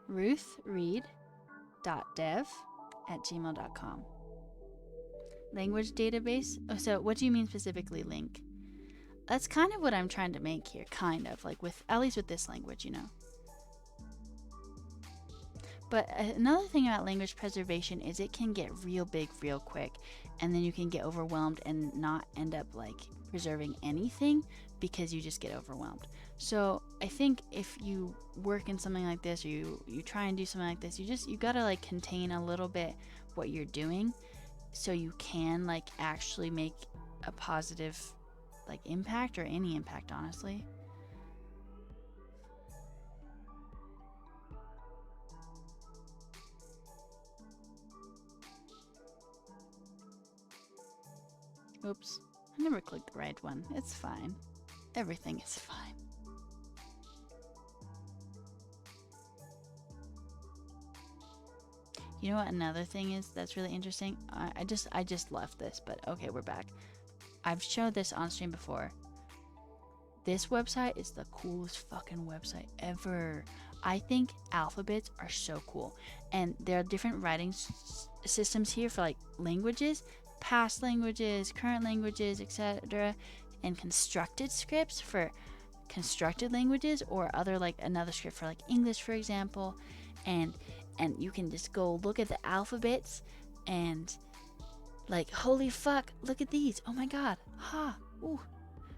ruthreed.dev@gmail.com. Language database? Oh, so what do you mean specifically, link? That's kind of what I'm trying to make here, kind of, like with, at least with this language, you know. But another thing about language preservation is it can get real big real quick, and then you can get overwhelmed and not end up like preserving anything because you just get overwhelmed. So I think if you work in something like this, or you try and do something like this, you gotta like contain a little bit what you're doing, so you can like actually make a positive like impact, or any impact, honestly. Oops, I never clicked the right one. It's fine. Everything is fine. You know what another thing is that's really interesting? I just left this, but okay, we're back. I've showed this on stream before. This website is the coolest fucking website ever. I think alphabets are so cool. And there are different writing systems here for like languages, past languages, current languages, etc. And constructed scripts for constructed languages, or other like another script for like English, for example. And and you can just go look at the alphabets and like, holy fuck, look at these. Oh my god. Ha. Ooh.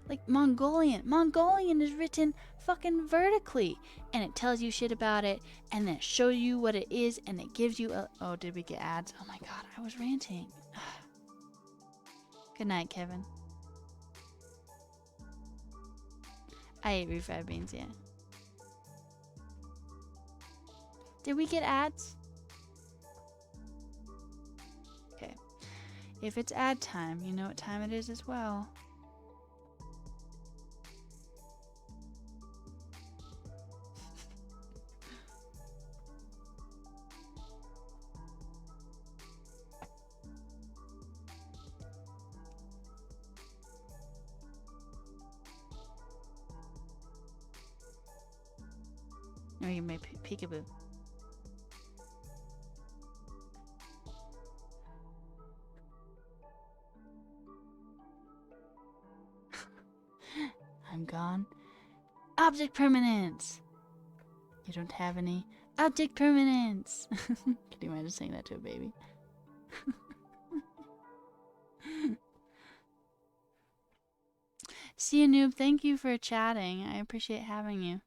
Like Mongolian is written fucking vertically, and it tells you shit about it, and then it shows you what it is, and it gives you a... Oh, did we get ads? Oh my god, I was ranting. Good night, Kevin. I ate refried beans, yeah. Did we get ads? Okay. If it's ad time, you know what time it is as well. No, you may peekaboo. I'm gone. Object permanence! You don't have any object permanence! Can you imagine saying that to a baby? See you, noob. Thank you for chatting. I appreciate having you.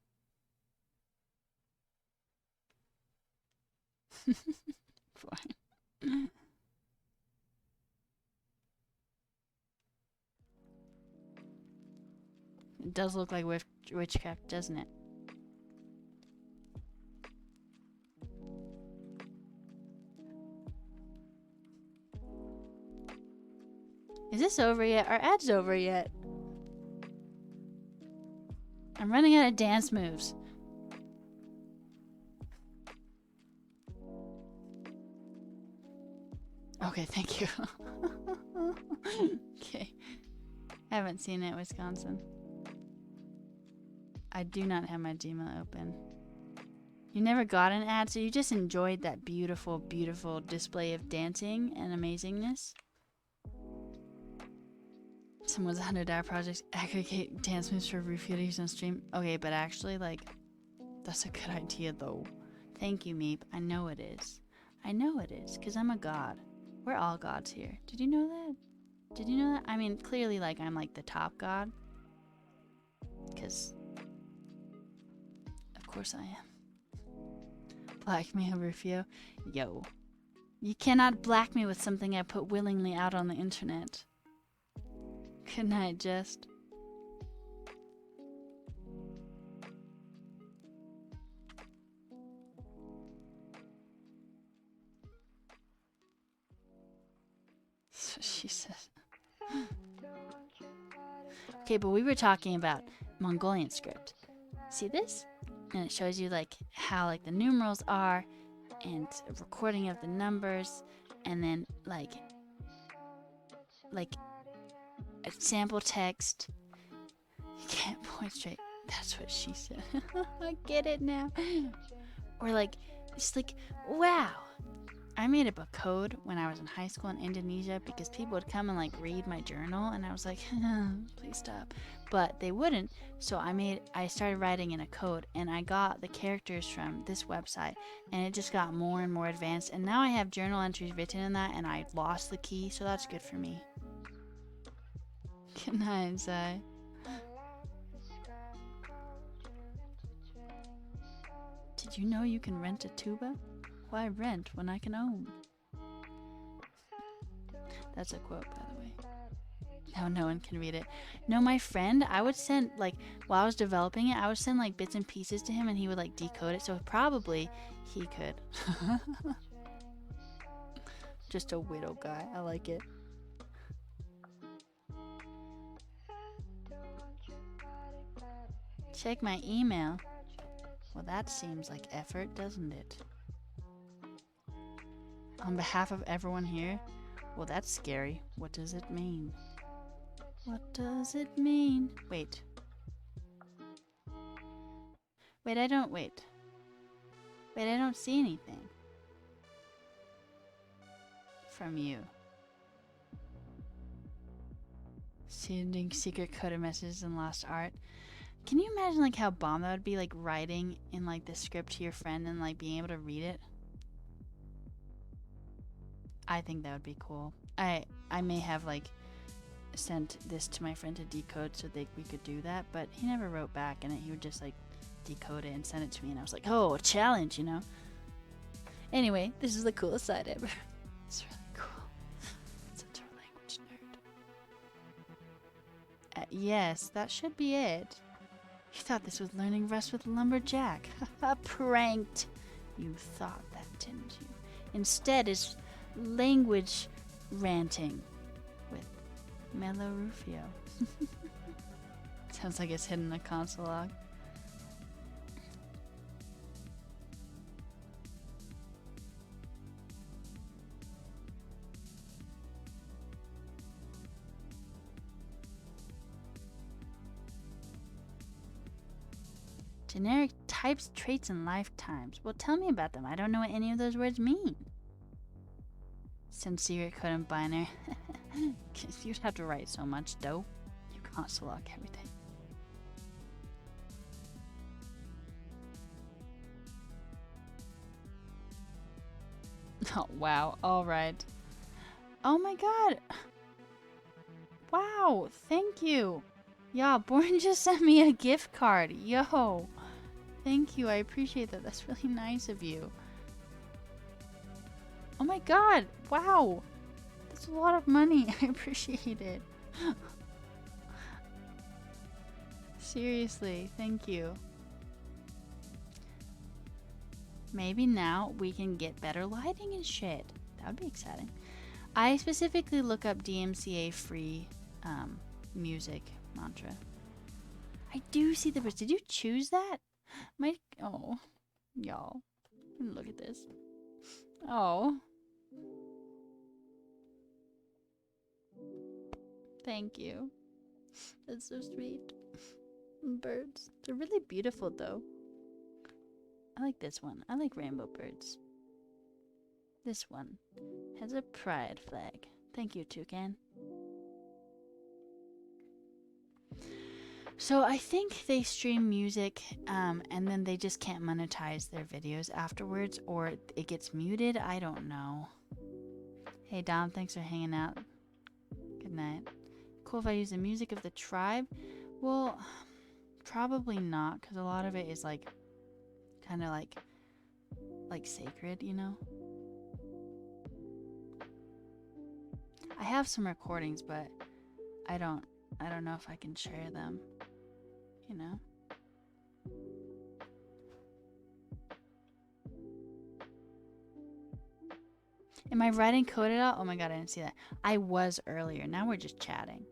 Fine. It does look like witchcraft, doesn't it? Is this over yet? Are ads over yet? I'm running out of dance moves. Okay, thank you. Okay. I haven't seen it, Wisconsin. I do not have my Gmail open. You never got an ad, so you just enjoyed that beautiful, beautiful display of dancing and amazingness? Someone's $100 project, aggregate dance moves for Rufio to use on stream. Okay, but actually, like, that's a good idea, though. Thank you, Meep. I know it is. I know it is, because I'm a god. We're all gods here. Did you know that? Did you know that? I mean, clearly, like, I'm, like, the top god. Because... of course I am. Blackmail Rufio. Yo. You cannot black me with something I put willingly out on the internet. Good night, Jest. That's what she said. Okay, but we were talking about Mongolian script. See this? And it shows you like how like the numerals are and a recording of the numbers and then like a sample text. You can't point straight. That's what she said. I get it now. Or like, it's like, wow. I made up a code when I was in high school in Indonesia because people would come and like read my journal and I was like, please stop. But they wouldn't, so I started writing in a code and I got the characters from this website and it just got more and more advanced and now I have journal entries written in that and I lost the key, so that's good for me. Good night, Zai. Did you know you can rent a tuba? Why rent when I can own? That's a quote, by the way. No, no one can read it. No, my friend, I would send, like, while I was developing it, I would send, like, bits and pieces to him and he would, like, decode it. So probably he could. Just a widow guy. I like it. Check my email. Well, that seems like effort, doesn't it? On behalf of everyone here? Well, that's scary. What does it mean? What does it mean? Wait. Wait, I don't see anything. From you. Sending secret coded messages and lost art. Can you imagine like how bomb that would be, like writing in like the script to your friend and like being able to read it? I think that would be cool. I may have like sent this to my friend to decode so we could do that, but he never wrote back, and he would just like decode it and send it to me, and I was like, oh, a challenge, you know. Anyway, this is the coolest site ever. It's really cool. Such a language nerd. Yes, that should be it. You thought this was learning Rust with Lumberjack. Pranked. You thought that, didn't you? Instead, it's language ranting with Mellow Rufio. Sounds like it's hidden in the console log. Generic types, traits, and lifetimes. Well, tell me about them. I don't know what any of those words mean. Sincere code and binary. You'd have to write so much, though. You console log everything. Oh, wow. All right. Oh my god. Wow. Thank you. Yeah, Born just sent me a gift card. Yo. Thank you. I appreciate that. That's really nice of you. Oh my god. Wow. That's a lot of money. I appreciate it. Seriously. Thank you. Maybe now we can get better lighting and shit. That would be exciting. I specifically look up DMCA free music mantra. I do see the birds. Did you choose that? Oh, y'all. Look at this. Oh. Thank you. That's so sweet. Birds. They're really beautiful though. I like this one. I like rainbow birds. This one has a pride flag. Thank you, Toucan. So I think they stream music and then they just can't monetize their videos afterwards, or it gets muted. I don't know. Hey Dom, thanks for hanging out. Good night. Cool if I use the music of the tribe? Well, probably not, because a lot of it is like kind of like sacred, you know? I have some recordings, but I don't know if I can share them, you know? Am I writing code at all? Oh my god, I didn't see that. I was earlier. Now we're just chatting.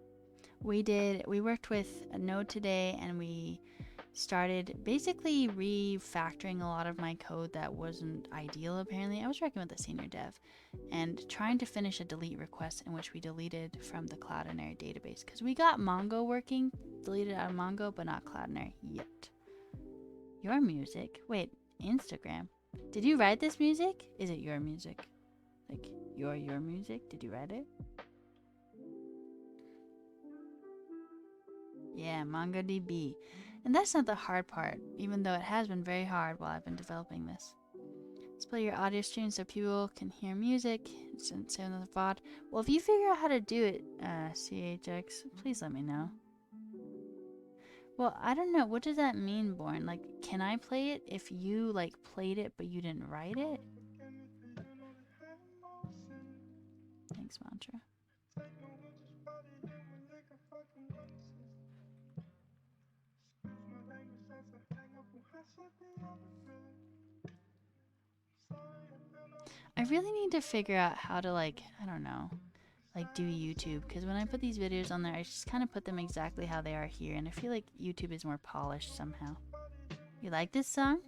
We worked with a Node today, and we started basically refactoring a lot of my code that wasn't ideal apparently. I was working with a senior dev and trying to finish a delete request in which we deleted from the Cloudinary database, because we got Mongo working, deleted out of Mongo, but not Cloudinary yet. Your music? Wait, Instagram? Did you write this music? Is it your music? Like, your music? Did you write it? Yeah, MongoDB. And that's not the hard part, even though it has been very hard while I've been developing this. Display your audio stream so people can hear music. Say another VOD. Well, if you figure out how to do it, CHX, please let me know. Well, I don't know. What does that mean, Born? Like, can I play it if you, like, played it but you didn't write it? Thanks, Mantra. I really need to figure out how to, like, I don't know, like do YouTube, because when I put these videos on there, I just kind of put them exactly how they are here, and I feel like YouTube is more polished somehow. You like this song?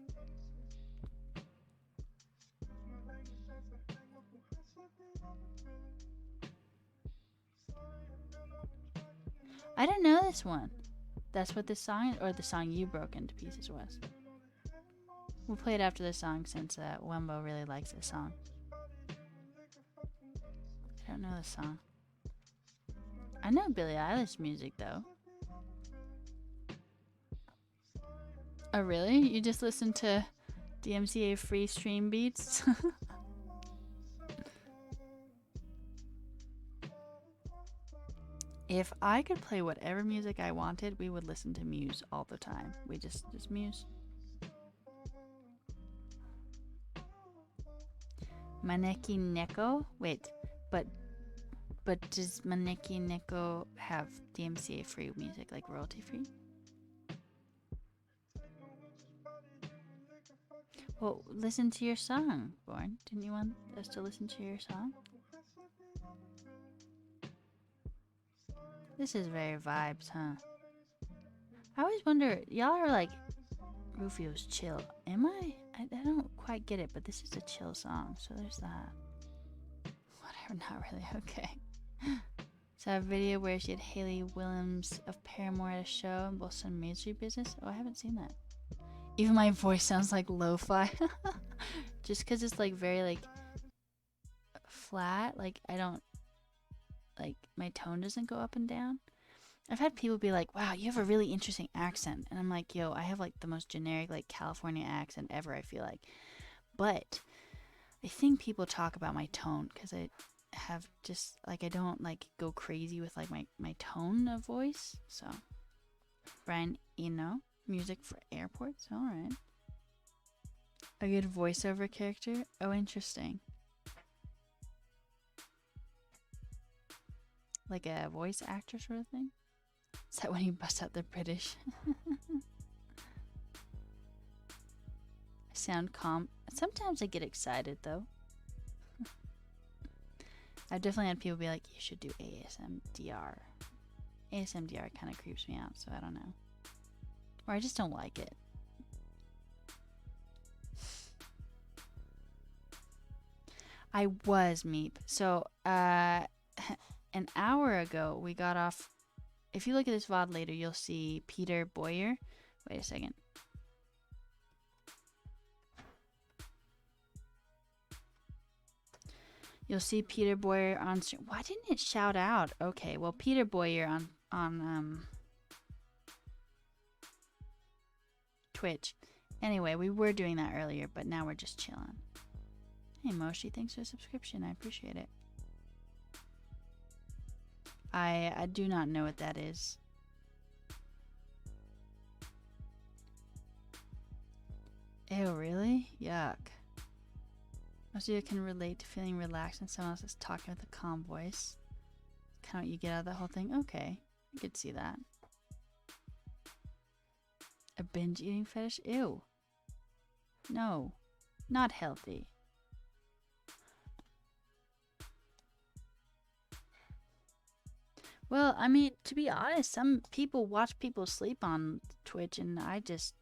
I don't know this one. That's what this song, or the song you broke into pieces, was. We'll play it after this song since Wembo really likes this song. I don't know this song. I know Billie Eilish music though. Oh really? You just listen to DMCA free stream beats? If I could play whatever music I wanted, we would listen to Muse all the time. We just Muse. Maneki Neko? Wait, but does Maneki Neko have DMCA free music, like royalty free? Well, listen to your song, Born. Didn't you want us to listen to your song? This is very vibes, huh? I always wonder, y'all are like, Rufio's chill. Am I? I don't quite get it, but this is a chill song, so there's that. Whatever, not really. Okay. Saw a video where she had Haley Williams of Paramore at a show and both some mainstream business. Oh, I haven't seen that. Even my voice sounds like lo-fi. Just because it's like very like flat. Like I don't, like my tone doesn't go up and down. I've had people be like, wow, you have a really interesting accent. And I'm like, yo, I have like the most generic like California accent ever, I feel like. But I think people talk about my tone because I have just like, I don't like go crazy with like my tone of voice. So, Brian Eno, music for airports. All right. A good voiceover character. Oh, interesting. Like a voice actor sort of thing. Is that when you bust out the British? I sound calm. Sometimes I get excited though. I've definitely had people be like, you should do ASMDR. ASMDR kind of creeps me out, so I don't know. Or I just don't like it. I was Meep. So, an hour ago, we got off. If you look at this VOD later, you'll see Peter Boyer. Wait a second. You'll see Peter Boyer on stream. Why didn't it shout out? Okay, well, Peter Boyer on Twitch. Anyway, we were doing that earlier, but now we're just chilling. Hey, Moshi, thanks for the subscription. I appreciate it. I do not know what that is. Ew, really? Yuck. Most of you can relate to feeling relaxed and someone else is talking with a calm voice. Kind of what you get out of the whole thing. Okay, I could see that. A binge eating fetish? Ew. No, not healthy. Well, I mean, to be honest, some people watch people sleep on Twitch and I just...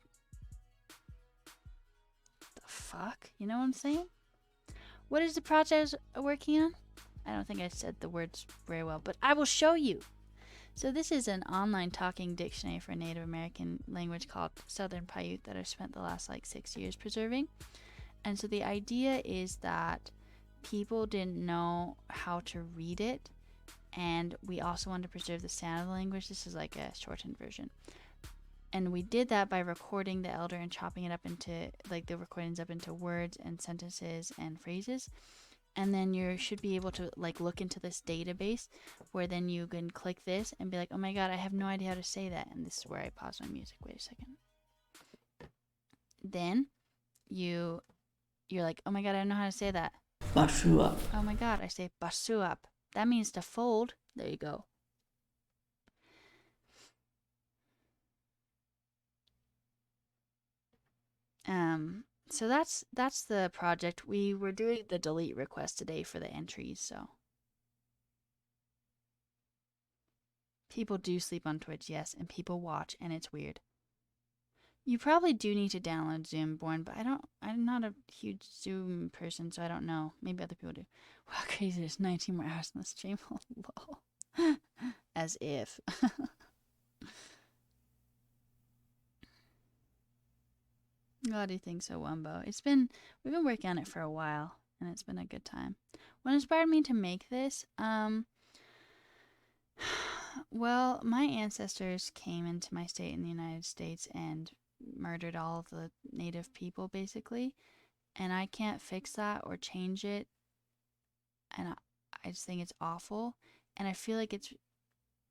The fuck? You know what I'm saying? What is the project I was working on? I don't think I said the words very well, but I will show you. So this is an online talking dictionary for Native American language called Southern Paiute that I've spent the last like 6 years preserving. And so the idea is that people didn't know how to read it, and we also wanted to preserve the sound of the language. This is like a shortened version. And we did that by recording the elder and chopping it up into, like the recordings up into words and sentences and phrases. And then you should be able to like look into this database where then you can click this and be like, oh my god, I have no idea how to say that. And this is where I pause my music. Wait a second. Then you're like, oh my god, I don't know how to say that. Basu up. Oh my god, I say basu up. That means to fold. There you go. So that's the project. We were doing the delete request today for the entries, so. People do sleep on Twitch, yes, and people watch, and it's weird. You probably do need to download Zoom, Born, but I'm not a huge Zoom person, so I don't know. Maybe other people do. Wow, crazy, there's 19 more hours in the stream. Lol. As if. God, do you think so, Wumbo? We've been working on it for a while, and it's been a good time. What inspired me to make this? Well, my ancestors came into my state in the United States and murdered all of the native people, basically. And I can't fix that or change it. And I just think it's awful. And I feel like it's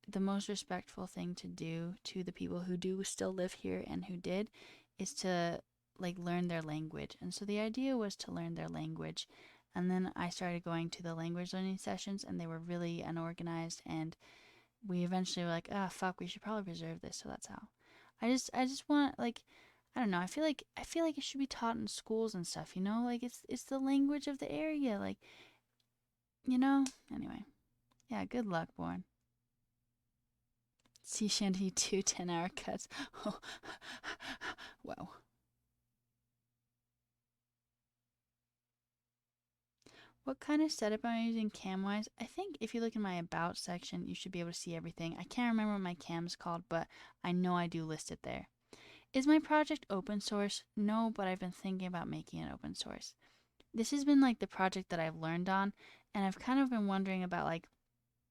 the most respectful thing to do to the people who do still live here and who did is to like learn their language. And so the idea was to learn their language. And then I started going to the language learning sessions, and they were really unorganized, and we eventually were like, ah, fuck, we should probably preserve this. So that's how. I just want, like, I don't know. I feel like it should be taught in schools and stuff. You know, like it's the language of the area. Like, you know. Anyway, yeah. Good luck, Born. Sea shanty 2 10-hour cuts. Oh, wow. What kind of setup am I using cam-wise? I think if you look in my About section, you should be able to see everything. I can't remember what my cam's called, but I know I do list it there. Is my project open source? No, but I've been thinking about making it open source. This has been like the project that I've learned on, and I've kind of been wondering about like,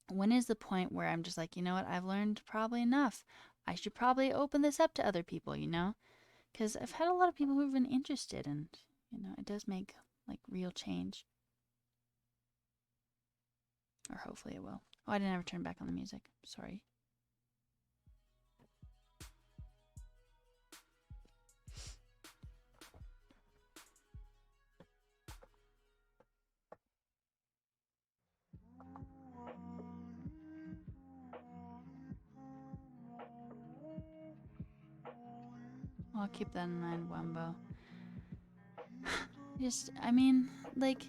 when is the point where I'm just like, you know what, I've learned probably enough. I should probably open this up to other people, you know? Because I've had a lot of people who've been interested, and, you know, it does make like real change. Or hopefully it will. Oh, I didn't ever turn back on the music. Sorry. I'll keep that in mind, Wumbo. I mean, like,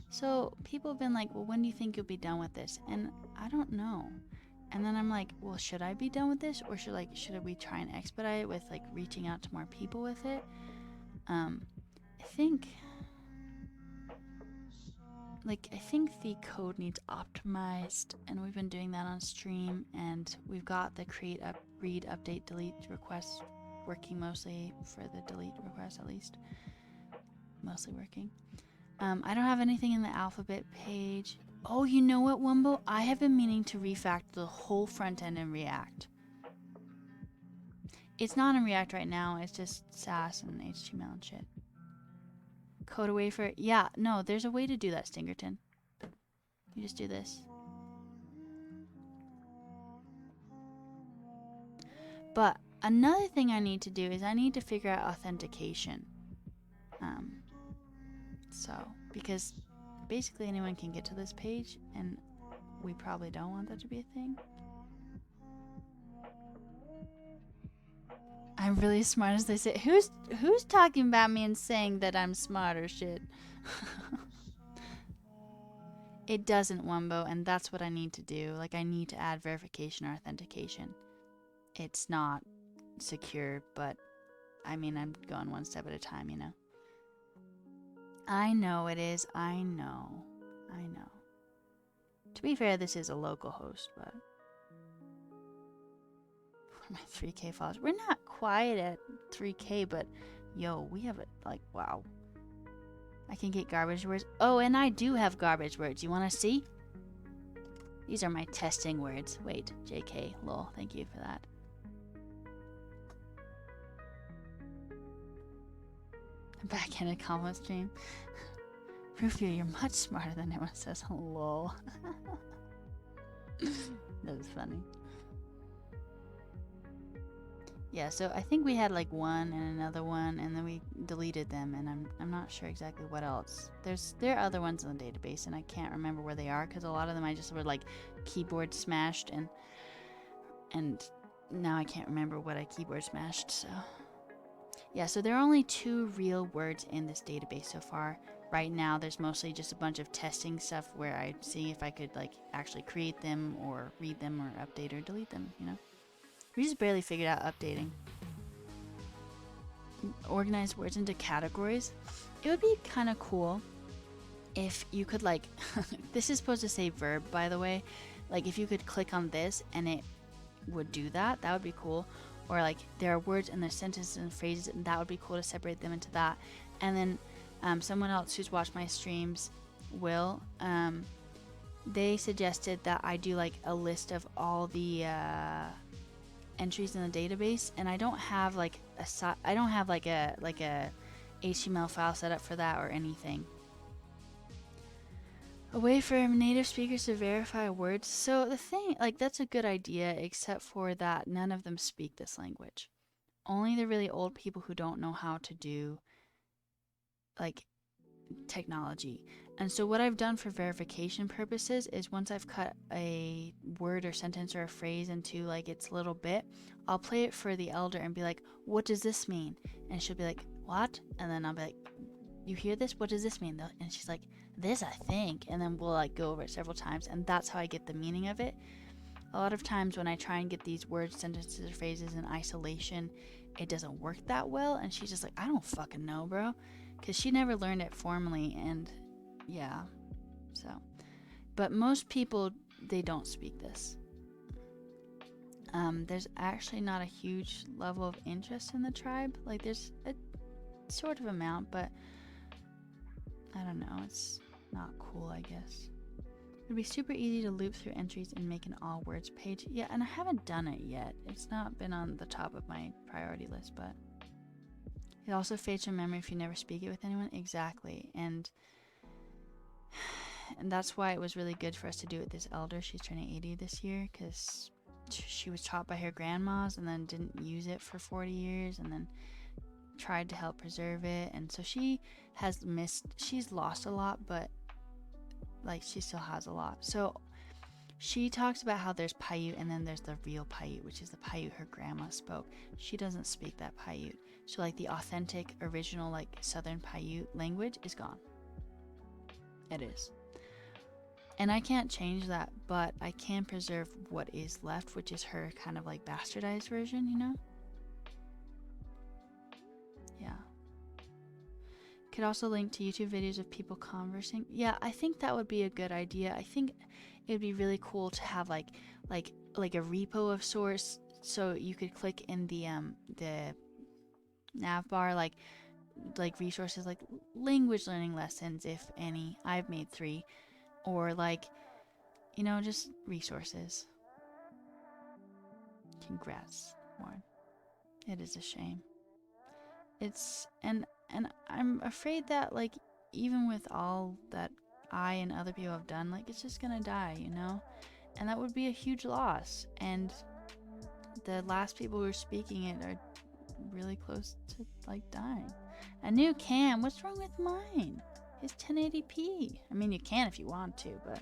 so people have been like, well, when do you think you'll be done with this? And I don't know. And then I'm like, well, should I be done with this, or should we try and expedite it with like reaching out to more people with it? I think the code needs optimized, and we've been doing that on stream, and we've got the create, up, read, update, delete requests working mostly for the delete request, at least. Mostly working. I don't have anything in the alphabet page. Oh, you know what, Wumbo? I have been meaning to refactor the whole front end in React. It's not in React right now. It's just Sass and HTML and shit. Code away for it. Yeah, no, there's a way to do that, Stingerton. You just do this. But another thing I need to do is I need to figure out authentication. Because basically anyone can get to this page, and we probably don't want that to be a thing. I'm really smart, as they say. Who's talking about me and saying that I'm smart or shit? It doesn't, Wumbo, and that's what I need to do. Like, I need to add verification or authentication. It's not secure, but I mean, I'm going one step at a time, you know? I know it is. I know. To be fair, this is a local host, but... my 3K followers. We're not quite at 3K, but yo, we have it, like, wow. I can get garbage words. Oh, and I do have garbage words. You want to see? These are my testing words. Wait, JK, lol, thank you for that. Backhanded comment stream. Rufio, you're much smarter than everyone says. Lol. That was funny. Yeah, so I think we had like one and another one, and then we deleted them, and I'm not sure exactly what else. There are other ones in the database, and I can't remember where they are, because a lot of them I just were like keyboard smashed, and now I can't remember what I keyboard smashed. So yeah, so there are only 2 real words in this database so far. Right now, there's mostly just a bunch of testing stuff where I'm seeing if I could like actually create them or read them or update or delete them, you know? We just barely figured out updating. Organize words into categories. It would be kind of cool if you could like, this is supposed to say verb, by the way. Like if you could click on this and it would do that, that would be cool. Or like there are words and there's sentences and phrases, and that would be cool to separate them into that. And then someone else who's watched my streams, Will, they suggested that I do like a list of all the entries in the database, and I don't have like a HTML file set up for that or anything. A way for native speakers to verify words. So the thing, like, that's a good idea, except for that none of them speak this language. Only the really old people who don't know how to do, like, technology. And so what I've done for verification purposes is once I've cut a word or sentence or a phrase into like its little bit, I'll play it for the elder and be like, what does this mean? And she'll be like, what? And then I'll be like, you hear this? What does this mean? And she's like, this, I think. And then we'll like go over it several times, and that's how I get the meaning of it. A lot of times when I try and get these words, sentences, or phrases in isolation, it doesn't work that well. And she's just like, I don't fucking know, bro. Because she never learned it formally. And yeah, so. But most people, they don't speak this. There's actually not a huge level of interest in the tribe. Like, there's a sort of amount, but I don't know. It's not cool, I guess. It'd be super easy to loop through entries and make an all words page. Yeah, and I haven't done it yet. It's not been on the top of my priority list, but it also fades from memory if you never speak it with anyone. Exactly. And that's why it was really good for us to do it with this elder. She's turning 80 this year because she was taught by her grandmas and then didn't use it for 40 years and then tried to help preserve it. And so she's lost a lot, but like she still has a lot. So she talks about how there's Paiute and then there's the real Paiute, which is the Paiute her grandma spoke. She doesn't speak that Paiute. So like the authentic, original, like Southern Paiute language is gone. It is. And I can't change that, but I can preserve what is left, which is her kind of like bastardized version, you know? Yeah. Could also link to YouTube videos of people conversing. Yeah, I think that would be a good idea. I think it'd be really cool to have like a repo of sorts, so you could click in the nav bar like resources like language learning lessons, if any. I've made 3, or like, you know, just resources. Congrats, Warren. It is a shame. It's and I'm afraid that like even with all that I and other people have done, like it's just gonna die, you know? And that would be a huge loss. And the last people who are speaking it are really close to like dying. A new cam, what's wrong with mine? It's 1080p. I mean, you can if you want to, but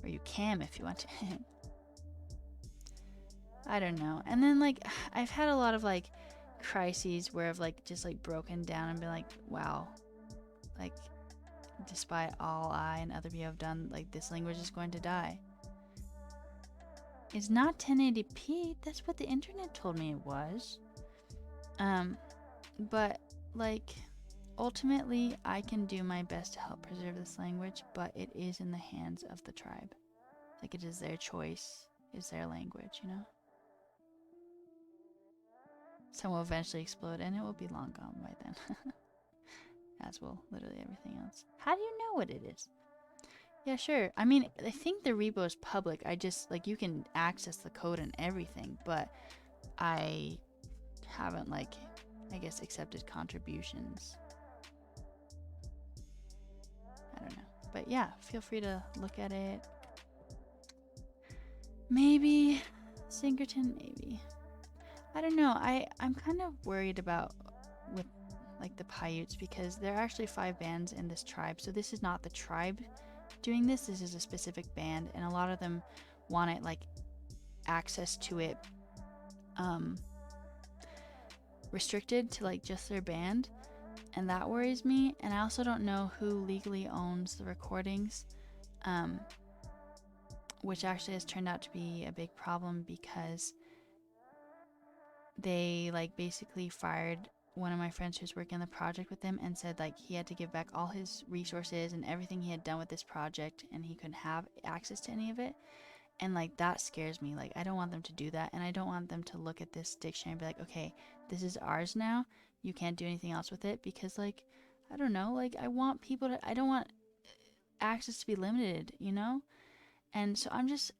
or you can if you want to. I don't know. And then like I've had a lot of like crises where I've like just like broken down and been like, wow, like despite all I and other people have done, like this language is going to die. It's not 1080p. That's what the internet told me it was. But like ultimately I can do my best to help preserve this language, but it is in the hands of the tribe. Like it is their choice, it's their language, you know? Sun will eventually explode and it will be long gone by then. As will literally everything else. How do you know what it is? Yeah, sure. I mean, I think the repo is public. I just, like, you can access the code and everything, but I haven't, like, I guess, accepted contributions. I don't know. But yeah, feel free to look at it. Maybe Sinkerton, maybe. I don't know. I'm kind of worried about with like the Paiutes because there are actually 5 bands in this tribe. So this is not the tribe doing this. This is a specific band, and a lot of them want it like access to it restricted to like just their band, and that worries me. And I also don't know who legally owns the recordings, which actually has turned out to be a big problem because they like basically fired one of my friends who's working on the project with them and said like he had to give back all his resources and everything he had done with this project and he couldn't have access to any of it. And like that scares me. Like I don't want them to do that, and I don't want them to look at this dictionary and be like, okay, this is ours now, you can't do anything else with it, because like I don't know, like I want people to, I don't want access to be limited, you know? And so I'm just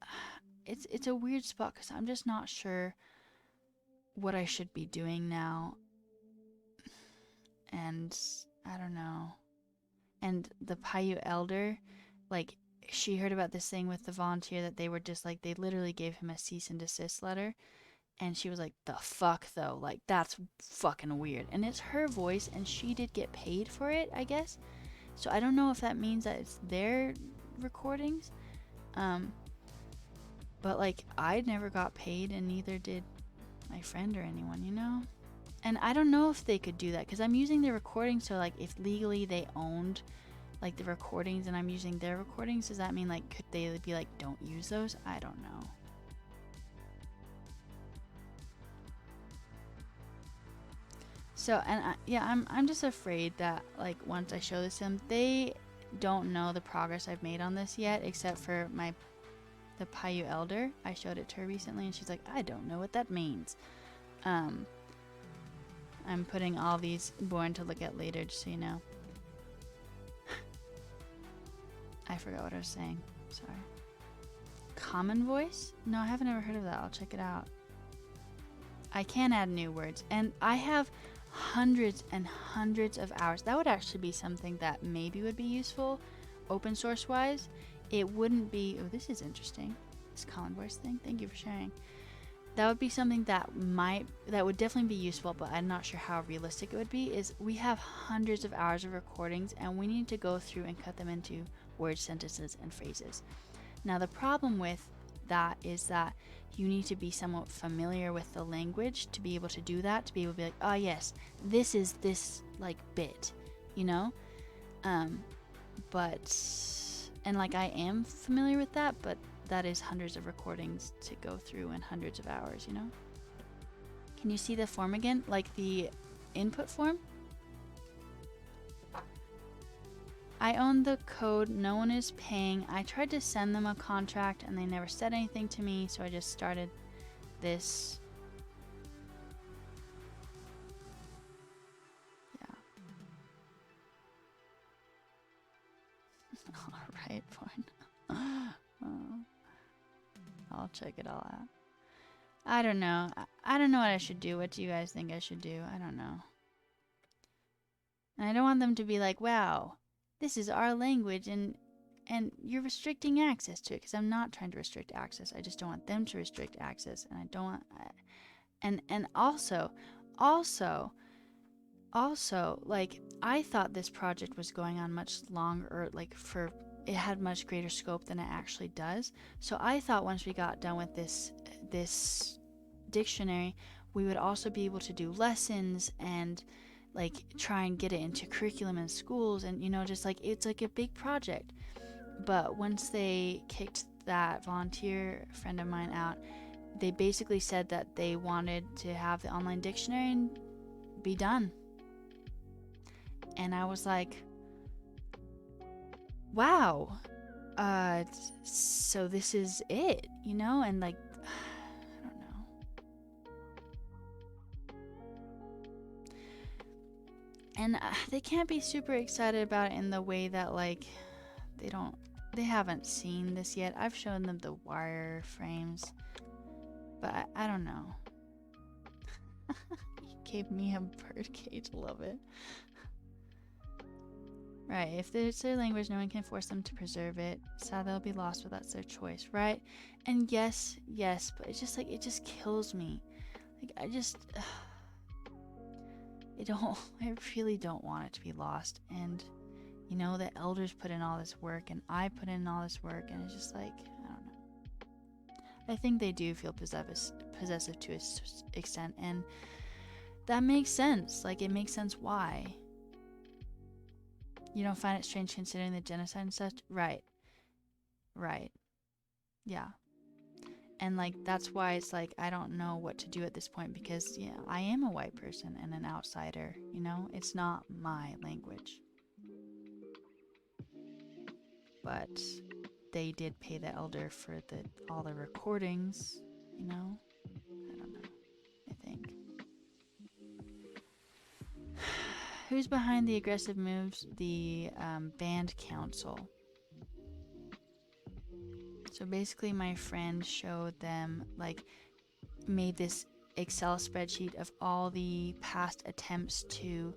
it's a weird spot because I'm just not sure what I should be doing now. And I don't know. And the Paiute elder, like she heard about this thing with the volunteer that they were just like they literally gave him a cease and desist letter, and she was like, the fuck though, like that's fucking weird. And it's her voice, and she did get paid for it, I guess. So I don't know if that means that it's their recordings. But like I never got paid, and neither did my friend or anyone, you know? And I don't know if they could do that because I'm using the recording. So like if legally they owned like the recordings and I'm using their recordings, does that mean like could they be like, don't use those? I don't know. So, and I'm just afraid that like once I show this to them, they don't know the progress I've made on this yet, except for the Paiute elder. I showed it to her recently, and she's like, I don't know what that means. I'm putting all these born to look at later, just so you know. I forgot what I was saying. Sorry. Common voice? No, I haven't ever heard of that. I'll check it out. I can add new words, and I have hundreds and hundreds of hours. That would actually be something that maybe would be useful open source wise. It wouldn't be, oh, this is interesting, this common voice thing. Thank you for sharing. That would be something that would definitely be useful, but I'm not sure how realistic it would be. Is we have hundreds of hours of recordings, and we need to go through and cut them into words, sentences, and phrases. Now the problem with that is that you need to be somewhat familiar with the language to be able to do that, to be able to be like, oh yes, this is this like bit, you know? And like I am familiar with that, but that is hundreds of recordings to go through and hundreds of hours, you know? Can you see the form again? Like the input form? I own the code, no one is paying. I tried to send them a contract and they never said anything to me, so I just started this. Yeah. Alright, porn. Oh. I'll check it all out. I don't know. I don't know what I should do. What do you guys think I should do? I don't know. And I don't want them to be like, wow, this is our language and you're restricting access to it, because I'm not trying to restrict access. I just don't want them to restrict access, and I don't want and also like I thought this project was going on much longer, like it had much greater scope than it actually does. So I thought once we got done with this dictionary, we would also be able to do lessons and like try and get it into curriculum in schools, and you know, just like it's like a big project. But once they kicked that volunteer friend of mine out, they basically said that they wanted to have the online dictionary and be done. And I was like, wow, so this is it, you know? And like, I don't know. And they can't be super excited about it in the way that like they haven't seen this yet. I've shown them the wireframes, but I don't know. You gave me a bird cage, love it. Right, if it's their language, no one can force them to preserve it. Sad they'll be lost, but that's their choice, right? And yes, but it's just like, it just kills me. Like, I really don't want it to be lost. And, you know, the elders put in all this work, and I put in all this work, and it's just like, I don't know. I think they do feel possessive to an extent, and that makes sense. Like, it makes sense why. You don't find it strange considering the genocide and such? Right. Yeah. And like, that's why it's like, I don't know what to do at this point, because, yeah, I am a white person and an outsider, you know? It's not my language. But they did pay the elder for all the recordings, you know? I don't know. I think. Who's behind the aggressive moves? The band council. So basically my friend showed them, like, made this Excel spreadsheet of all the past attempts to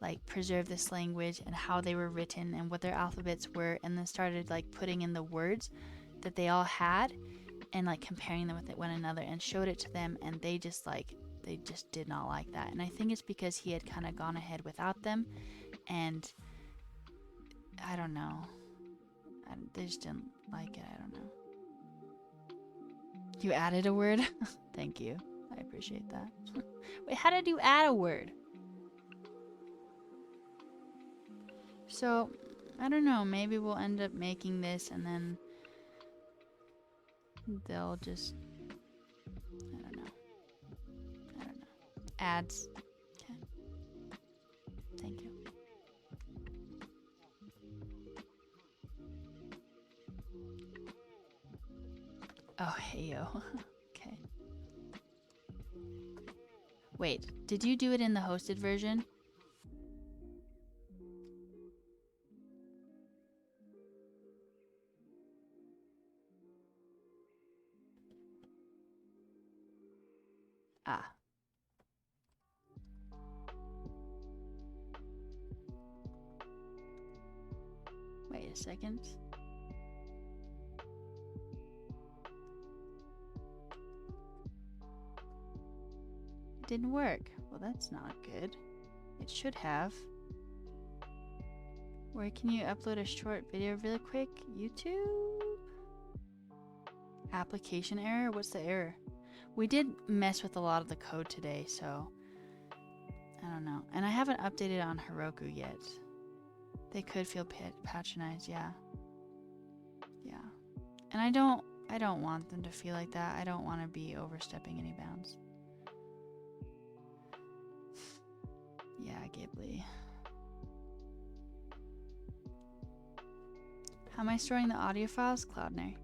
like preserve this language and how they were written and what their alphabets were, and then started like putting in the words that they all had and like comparing them with one another and showed it to them, and they just did not like that. And I think it's because he had kind of gone ahead without them, and I don't know, they just didn't like it. I don't know. You added a word? Thank you. I appreciate that. Wait, how did you add a word? So, I don't know. Maybe we'll end up making this and then they'll just... I don't know. Ads. Okay. Thank you. Oh, hey yo. Okay. Wait, did you do it in the hosted version? Ah. Wait a second. It didn't work. Well, that's not good. It should have. Where can you upload a short video really quick? YouTube? Application error? What's the error? We did mess with a lot of the code today, so I don't know. And I haven't updated on Heroku yet. They could feel patronized, yeah. Yeah. And I don't want them to feel like that. I don't want to be overstepping any bounds. Yeah, Ghibli. How am I storing the audio files? Cloudinary.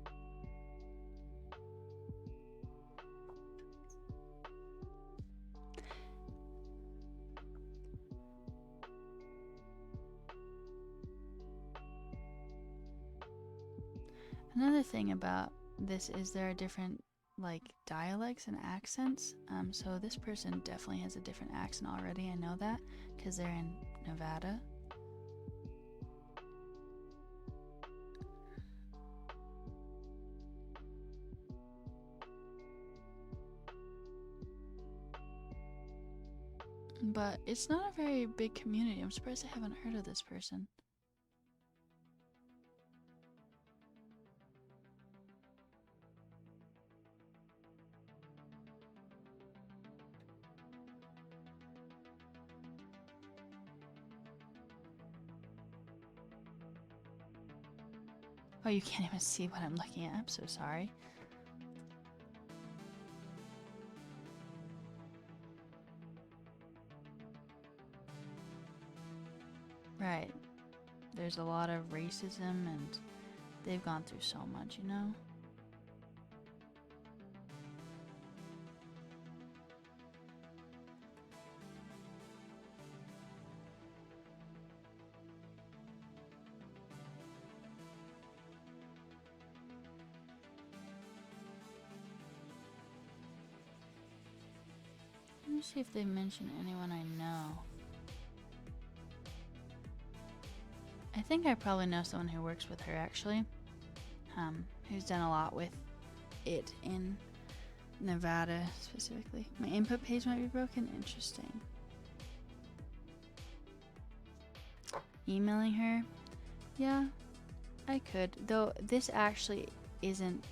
Another thing about this is there are different like dialects and accents. So this person definitely has a different accent already. I know that because they're in Nevada. But it's not a very big community. I'm surprised I haven't heard of this person. Oh, you can't even see what I'm looking at. I'm so sorry. Right. There's a lot of racism and they've gone through so much, you know? Let me see if they mention anyone I know. I think I probably know someone who works with her actually, who's done a lot with it in Nevada specifically. My input page might be broken. Interesting. Emailing her? Yeah, I could. Though this actually isn't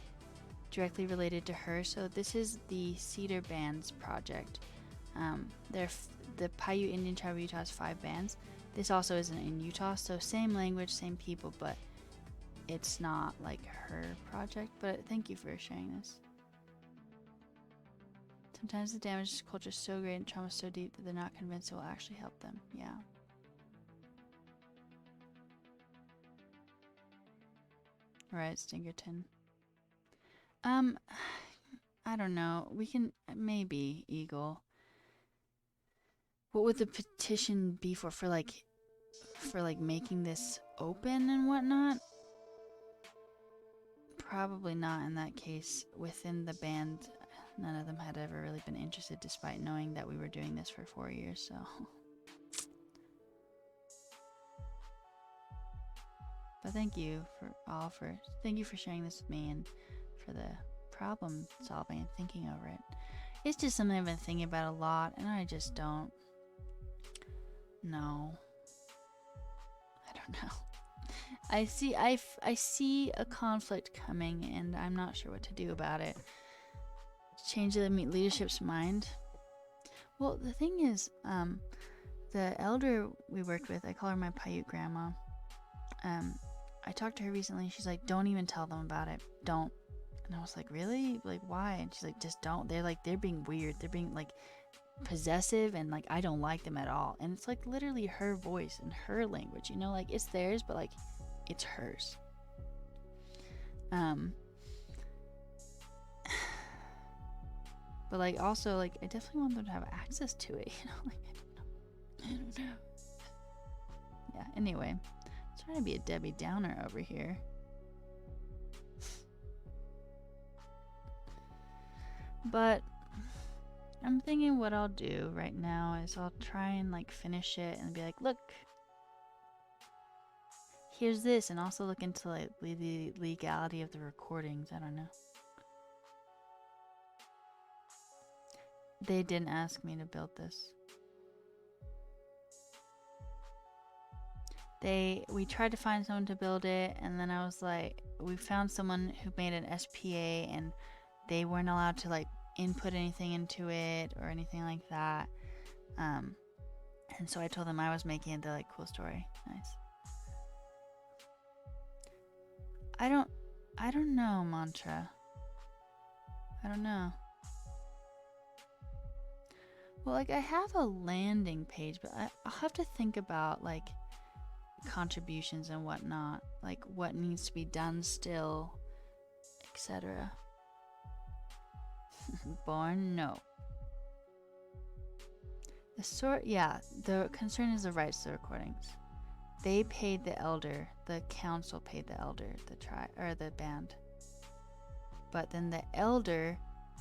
directly related to her. So this is the Cedar Band's project. The Paiute Indian tribe of Utah has 5 bands. This also isn't in Utah, so same language, same people, but it's not like her project. But thank you for sharing this. Sometimes the damage to culture is so great and trauma so deep that they're not convinced it will actually help them. Yeah. Right, Stingerton. I don't know. We can maybe Eagle. What would the petition be for? For like making this open and whatnot? Probably not in that case. Within the band, none of them had ever really been interested, despite knowing that we were doing this for 4 years. So But thank you for sharing this with me and for the problem solving and thinking over it. It's just something I've been thinking about a lot, and I just don't know. I don't know. I see a conflict coming, and I'm not sure what to do about it. Change the leadership's mind. Well, the thing is, the elder we worked with, I call her my Paiute grandma. I talked to her recently. She's like, "Don't even tell them about it. Don't." And I was like, "Really? Like, why?" And she's like, "Just don't. They're being weird. They're being like possessive, and like I don't like them at all." And it's like literally her voice and her language, you know, like it's theirs, but like it's hers. But like also like I definitely want them to have access to it, you know, like I don't know. Yeah, anyway, I'm trying to be a Debbie Downer over here. But I'm thinking what I'll do right now is I'll try and like finish it and be like, look, here's this, and also look into like the legality of the recordings. I don't know. They didn't ask me to build this. We tried to find someone to build it, and then I was like, we found someone who made an SPA, and they weren't allowed to like input anything into it or anything like that. And so I told them I was making it. They're like, cool story, nice. I don't know, Mantra. I don't know. Well, like I have a landing page, but I'll have to think about like contributions and whatnot, like what needs to be done still, etc. Born, no. The concern is the rights to the recordings. They paid the elder, the council paid the elder, the band. But then the elder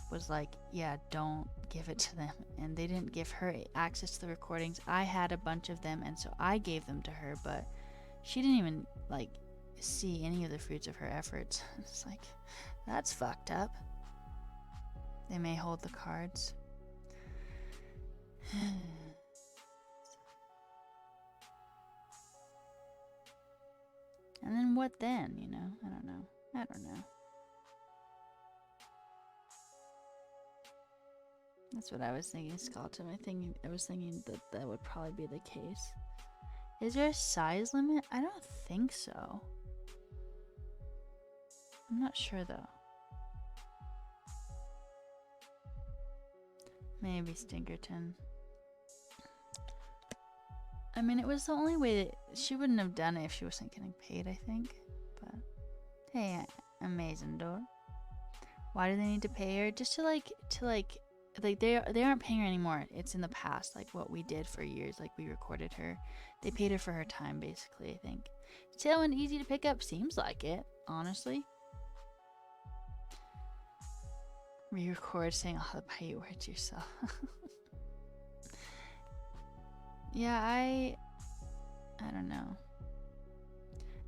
was like, yeah, don't give it to them. And they didn't give her access to the recordings. I had a bunch of them, and so I gave them to her, but she didn't even like see any of the fruits of her efforts. It's like, that's fucked up. They may hold the cards. And then what then, you know? I don't know. That's what I was thinking, Skeleton. I was thinking that would probably be the case. Is there a size limit? I don't think so. I'm not sure though. Maybe Stinkerton. I mean, it was the only way that she wouldn't have done it if she wasn't getting paid, I think. But hey, amazing door. Why do they need to pay her? Just to like they aren't paying her anymore. It's in the past, like what we did for years. Like we recorded her. They paid her for her time, basically. I think. Tailwind easy to pick up. Seems like it, honestly. Re-record saying all the Paiute words yourself. Yeah, I don't know.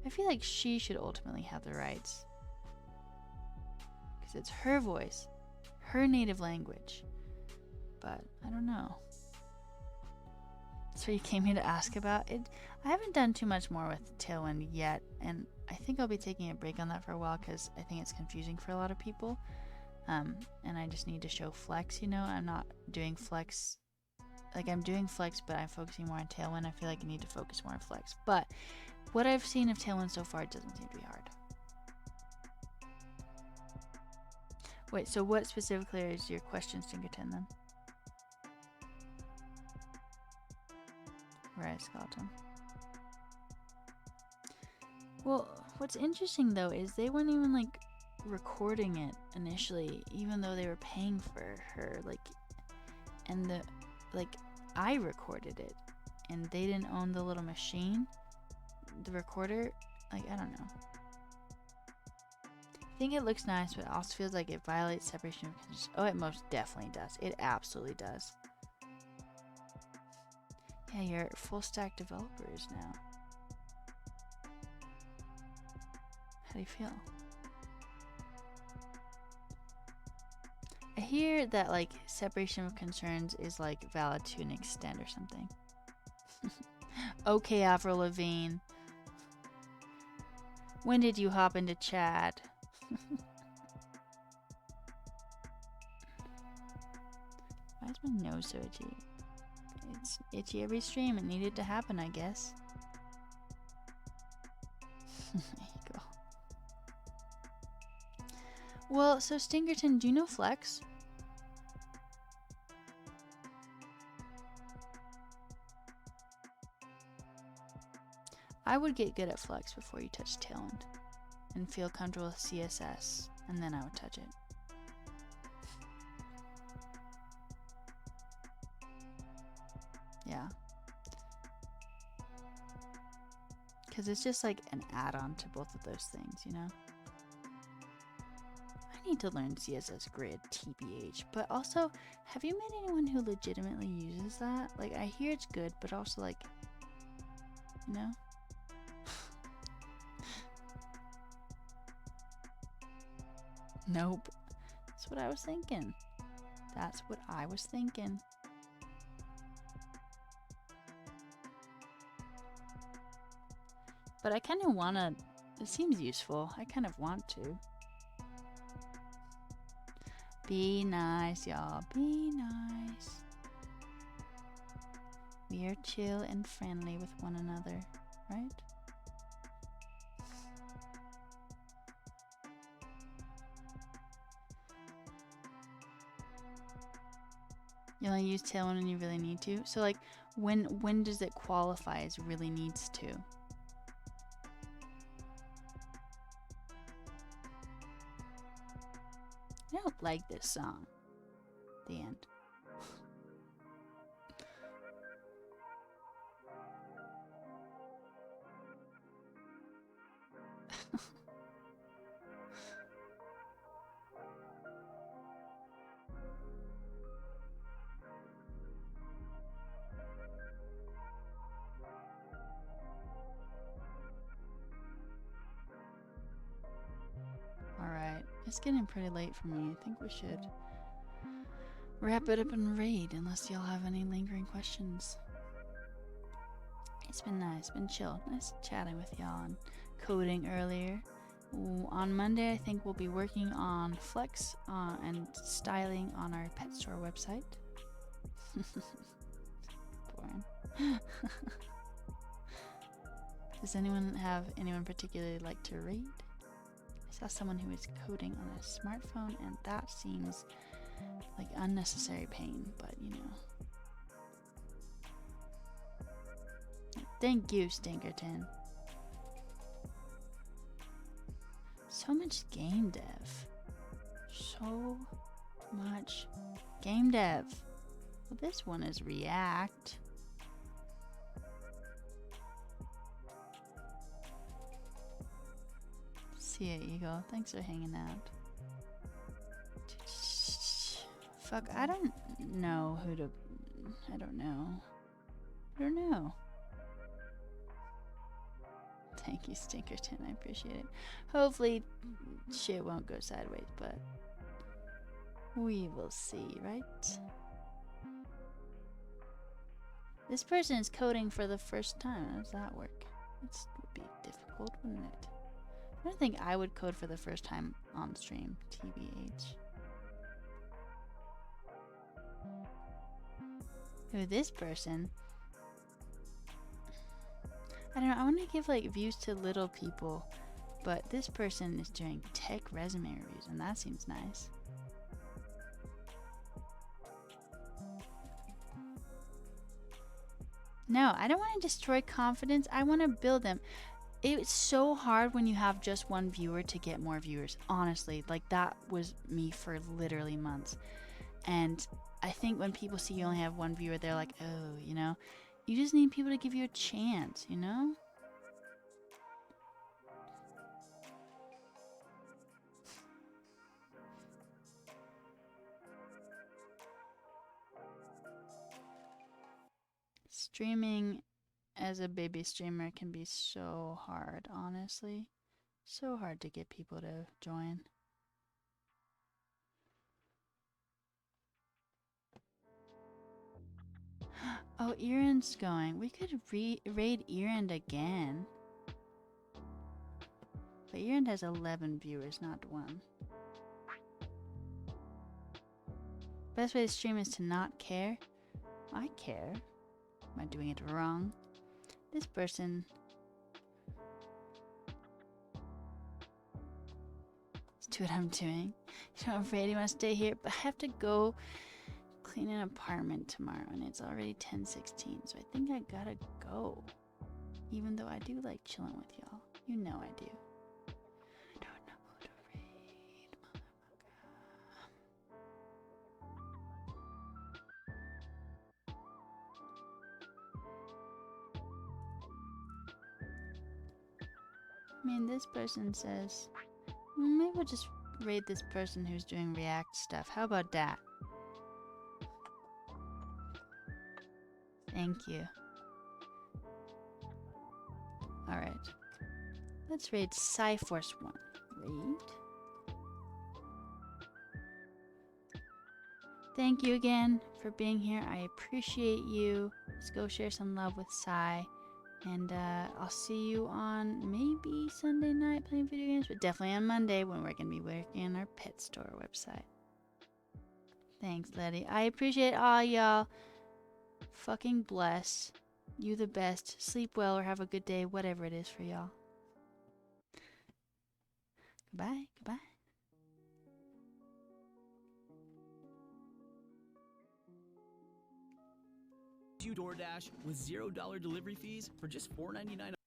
I feel like she should ultimately have the rights. Because it's her voice, her native language. But I don't know. So you came here to ask about it. I haven't done too much more with Tailwind yet, and I think I'll be taking a break on that for a while because I think it's confusing for a lot of people. And I just need to show Flex, you know? I'm not doing Flex. Like, I'm doing Flex, but I'm focusing more on Tailwind. I feel like I need to focus more on Flex. But what I've seen of Tailwind so far, it doesn't seem to be hard. Wait, so what specifically is your question, Stinkerton, then? Right, Skeleton. Well, what's interesting, though, is they weren't even, like, recording it initially, even though they were paying for her, like, and I recorded it, and they didn't own the little machine, the recorder. Like, I don't know. I think it looks nice, but it also feels like it violates separation of conditions. Oh, it most definitely does. It absolutely does. Yeah, you're full stack developers now. do you feel? I hear that like separation of concerns is like valid to an extent or something. Okay, Avril Lavigne. When did you hop into chat? Why is my nose so itchy? It's itchy every stream. It needed to happen, I guess. There you go. Well, so Stingerton, do you know Flex? I would get good at Flex before you touch Tailwind and feel comfortable with CSS, and then I would touch it. Yeah. Because it's just like an add-on to both of those things, you know? I need to learn CSS Grid, TBH, but also, have you met anyone who legitimately uses that? Like, I hear it's good, but also like, you know? Nope. That's what I was thinking. That's what I was thinking. But I kind of want to, it seems useful. I kind of want to. Be nice, y'all. Be nice. We are chill and friendly with one another, right? You only use Tailwind when you really need to. So like, when does it qualify as really needs to? I don't like this song. The end. Alright, it's getting pretty late for me. I think we should wrap it up and raid, unless y'all have any lingering questions. It's been nice, been chill. Nice chatting with y'all and coding earlier. On Monday, I think we'll be working on Flex and styling on our pet store website. Boring. Does anyone have anyone particularly like to read? I saw someone who was coding on a smartphone, and that seems like unnecessary pain, but you know. Thank you, Stinkerton. So much game dev. So much game dev. Well, this one is React. See ya, Eagle. Thanks for hanging out. Fuck, I don't know who to... I don't know. Thank you, Stinkerton. I appreciate it. Hopefully, shit won't go sideways, but we will see, right? This person is coding for the first time. How does that work? That would be difficult, wouldn't it? I don't think I would code for the first time on stream, TBH. Who this person? I don't know, I want to give like views to little people, but this person is doing tech resume reviews, and that seems nice. No, I don't want to destroy confidence. I want to build them. It's so hard when you have just one viewer to get more viewers. Honestly, like that was me for literally months. And I think when people see you only have one viewer, they're like, oh, you know, you just need people to give you a chance, you know? Streaming as a baby streamer can be so hard, honestly. So hard to get people to join. Oh, Erend's going. We could raid Erend again. But Erend has 11 viewers, not 1. Best way to stream is to not care. I care. Am I doing it wrong? This person... Let's do what I'm doing. I'm afraid you want to stay here, but I have to go clean an apartment tomorrow, and it's already 10:16, so I think I gotta go. Even though I do like chilling with y'all. You know I do. I don't know who to raid, motherfucker. I mean, this person says, maybe we'll just raid this person who's doing React stuff. How about that? Thank you. Alright. Let's raid Cyforce1. Raid. Thank you again for being here. I appreciate you. Let's go share some love with Cy. And I'll see you on maybe Sunday night playing video games, but definitely on Monday when we're going to be working on our pet store website. Thanks, Letty. I appreciate all y'all. Fucking bless. You the best. Sleep well or have a good day, whatever it is for y'all. Goodbye. Goodbye. DoorDash with $0 delivery fees for just $4.99.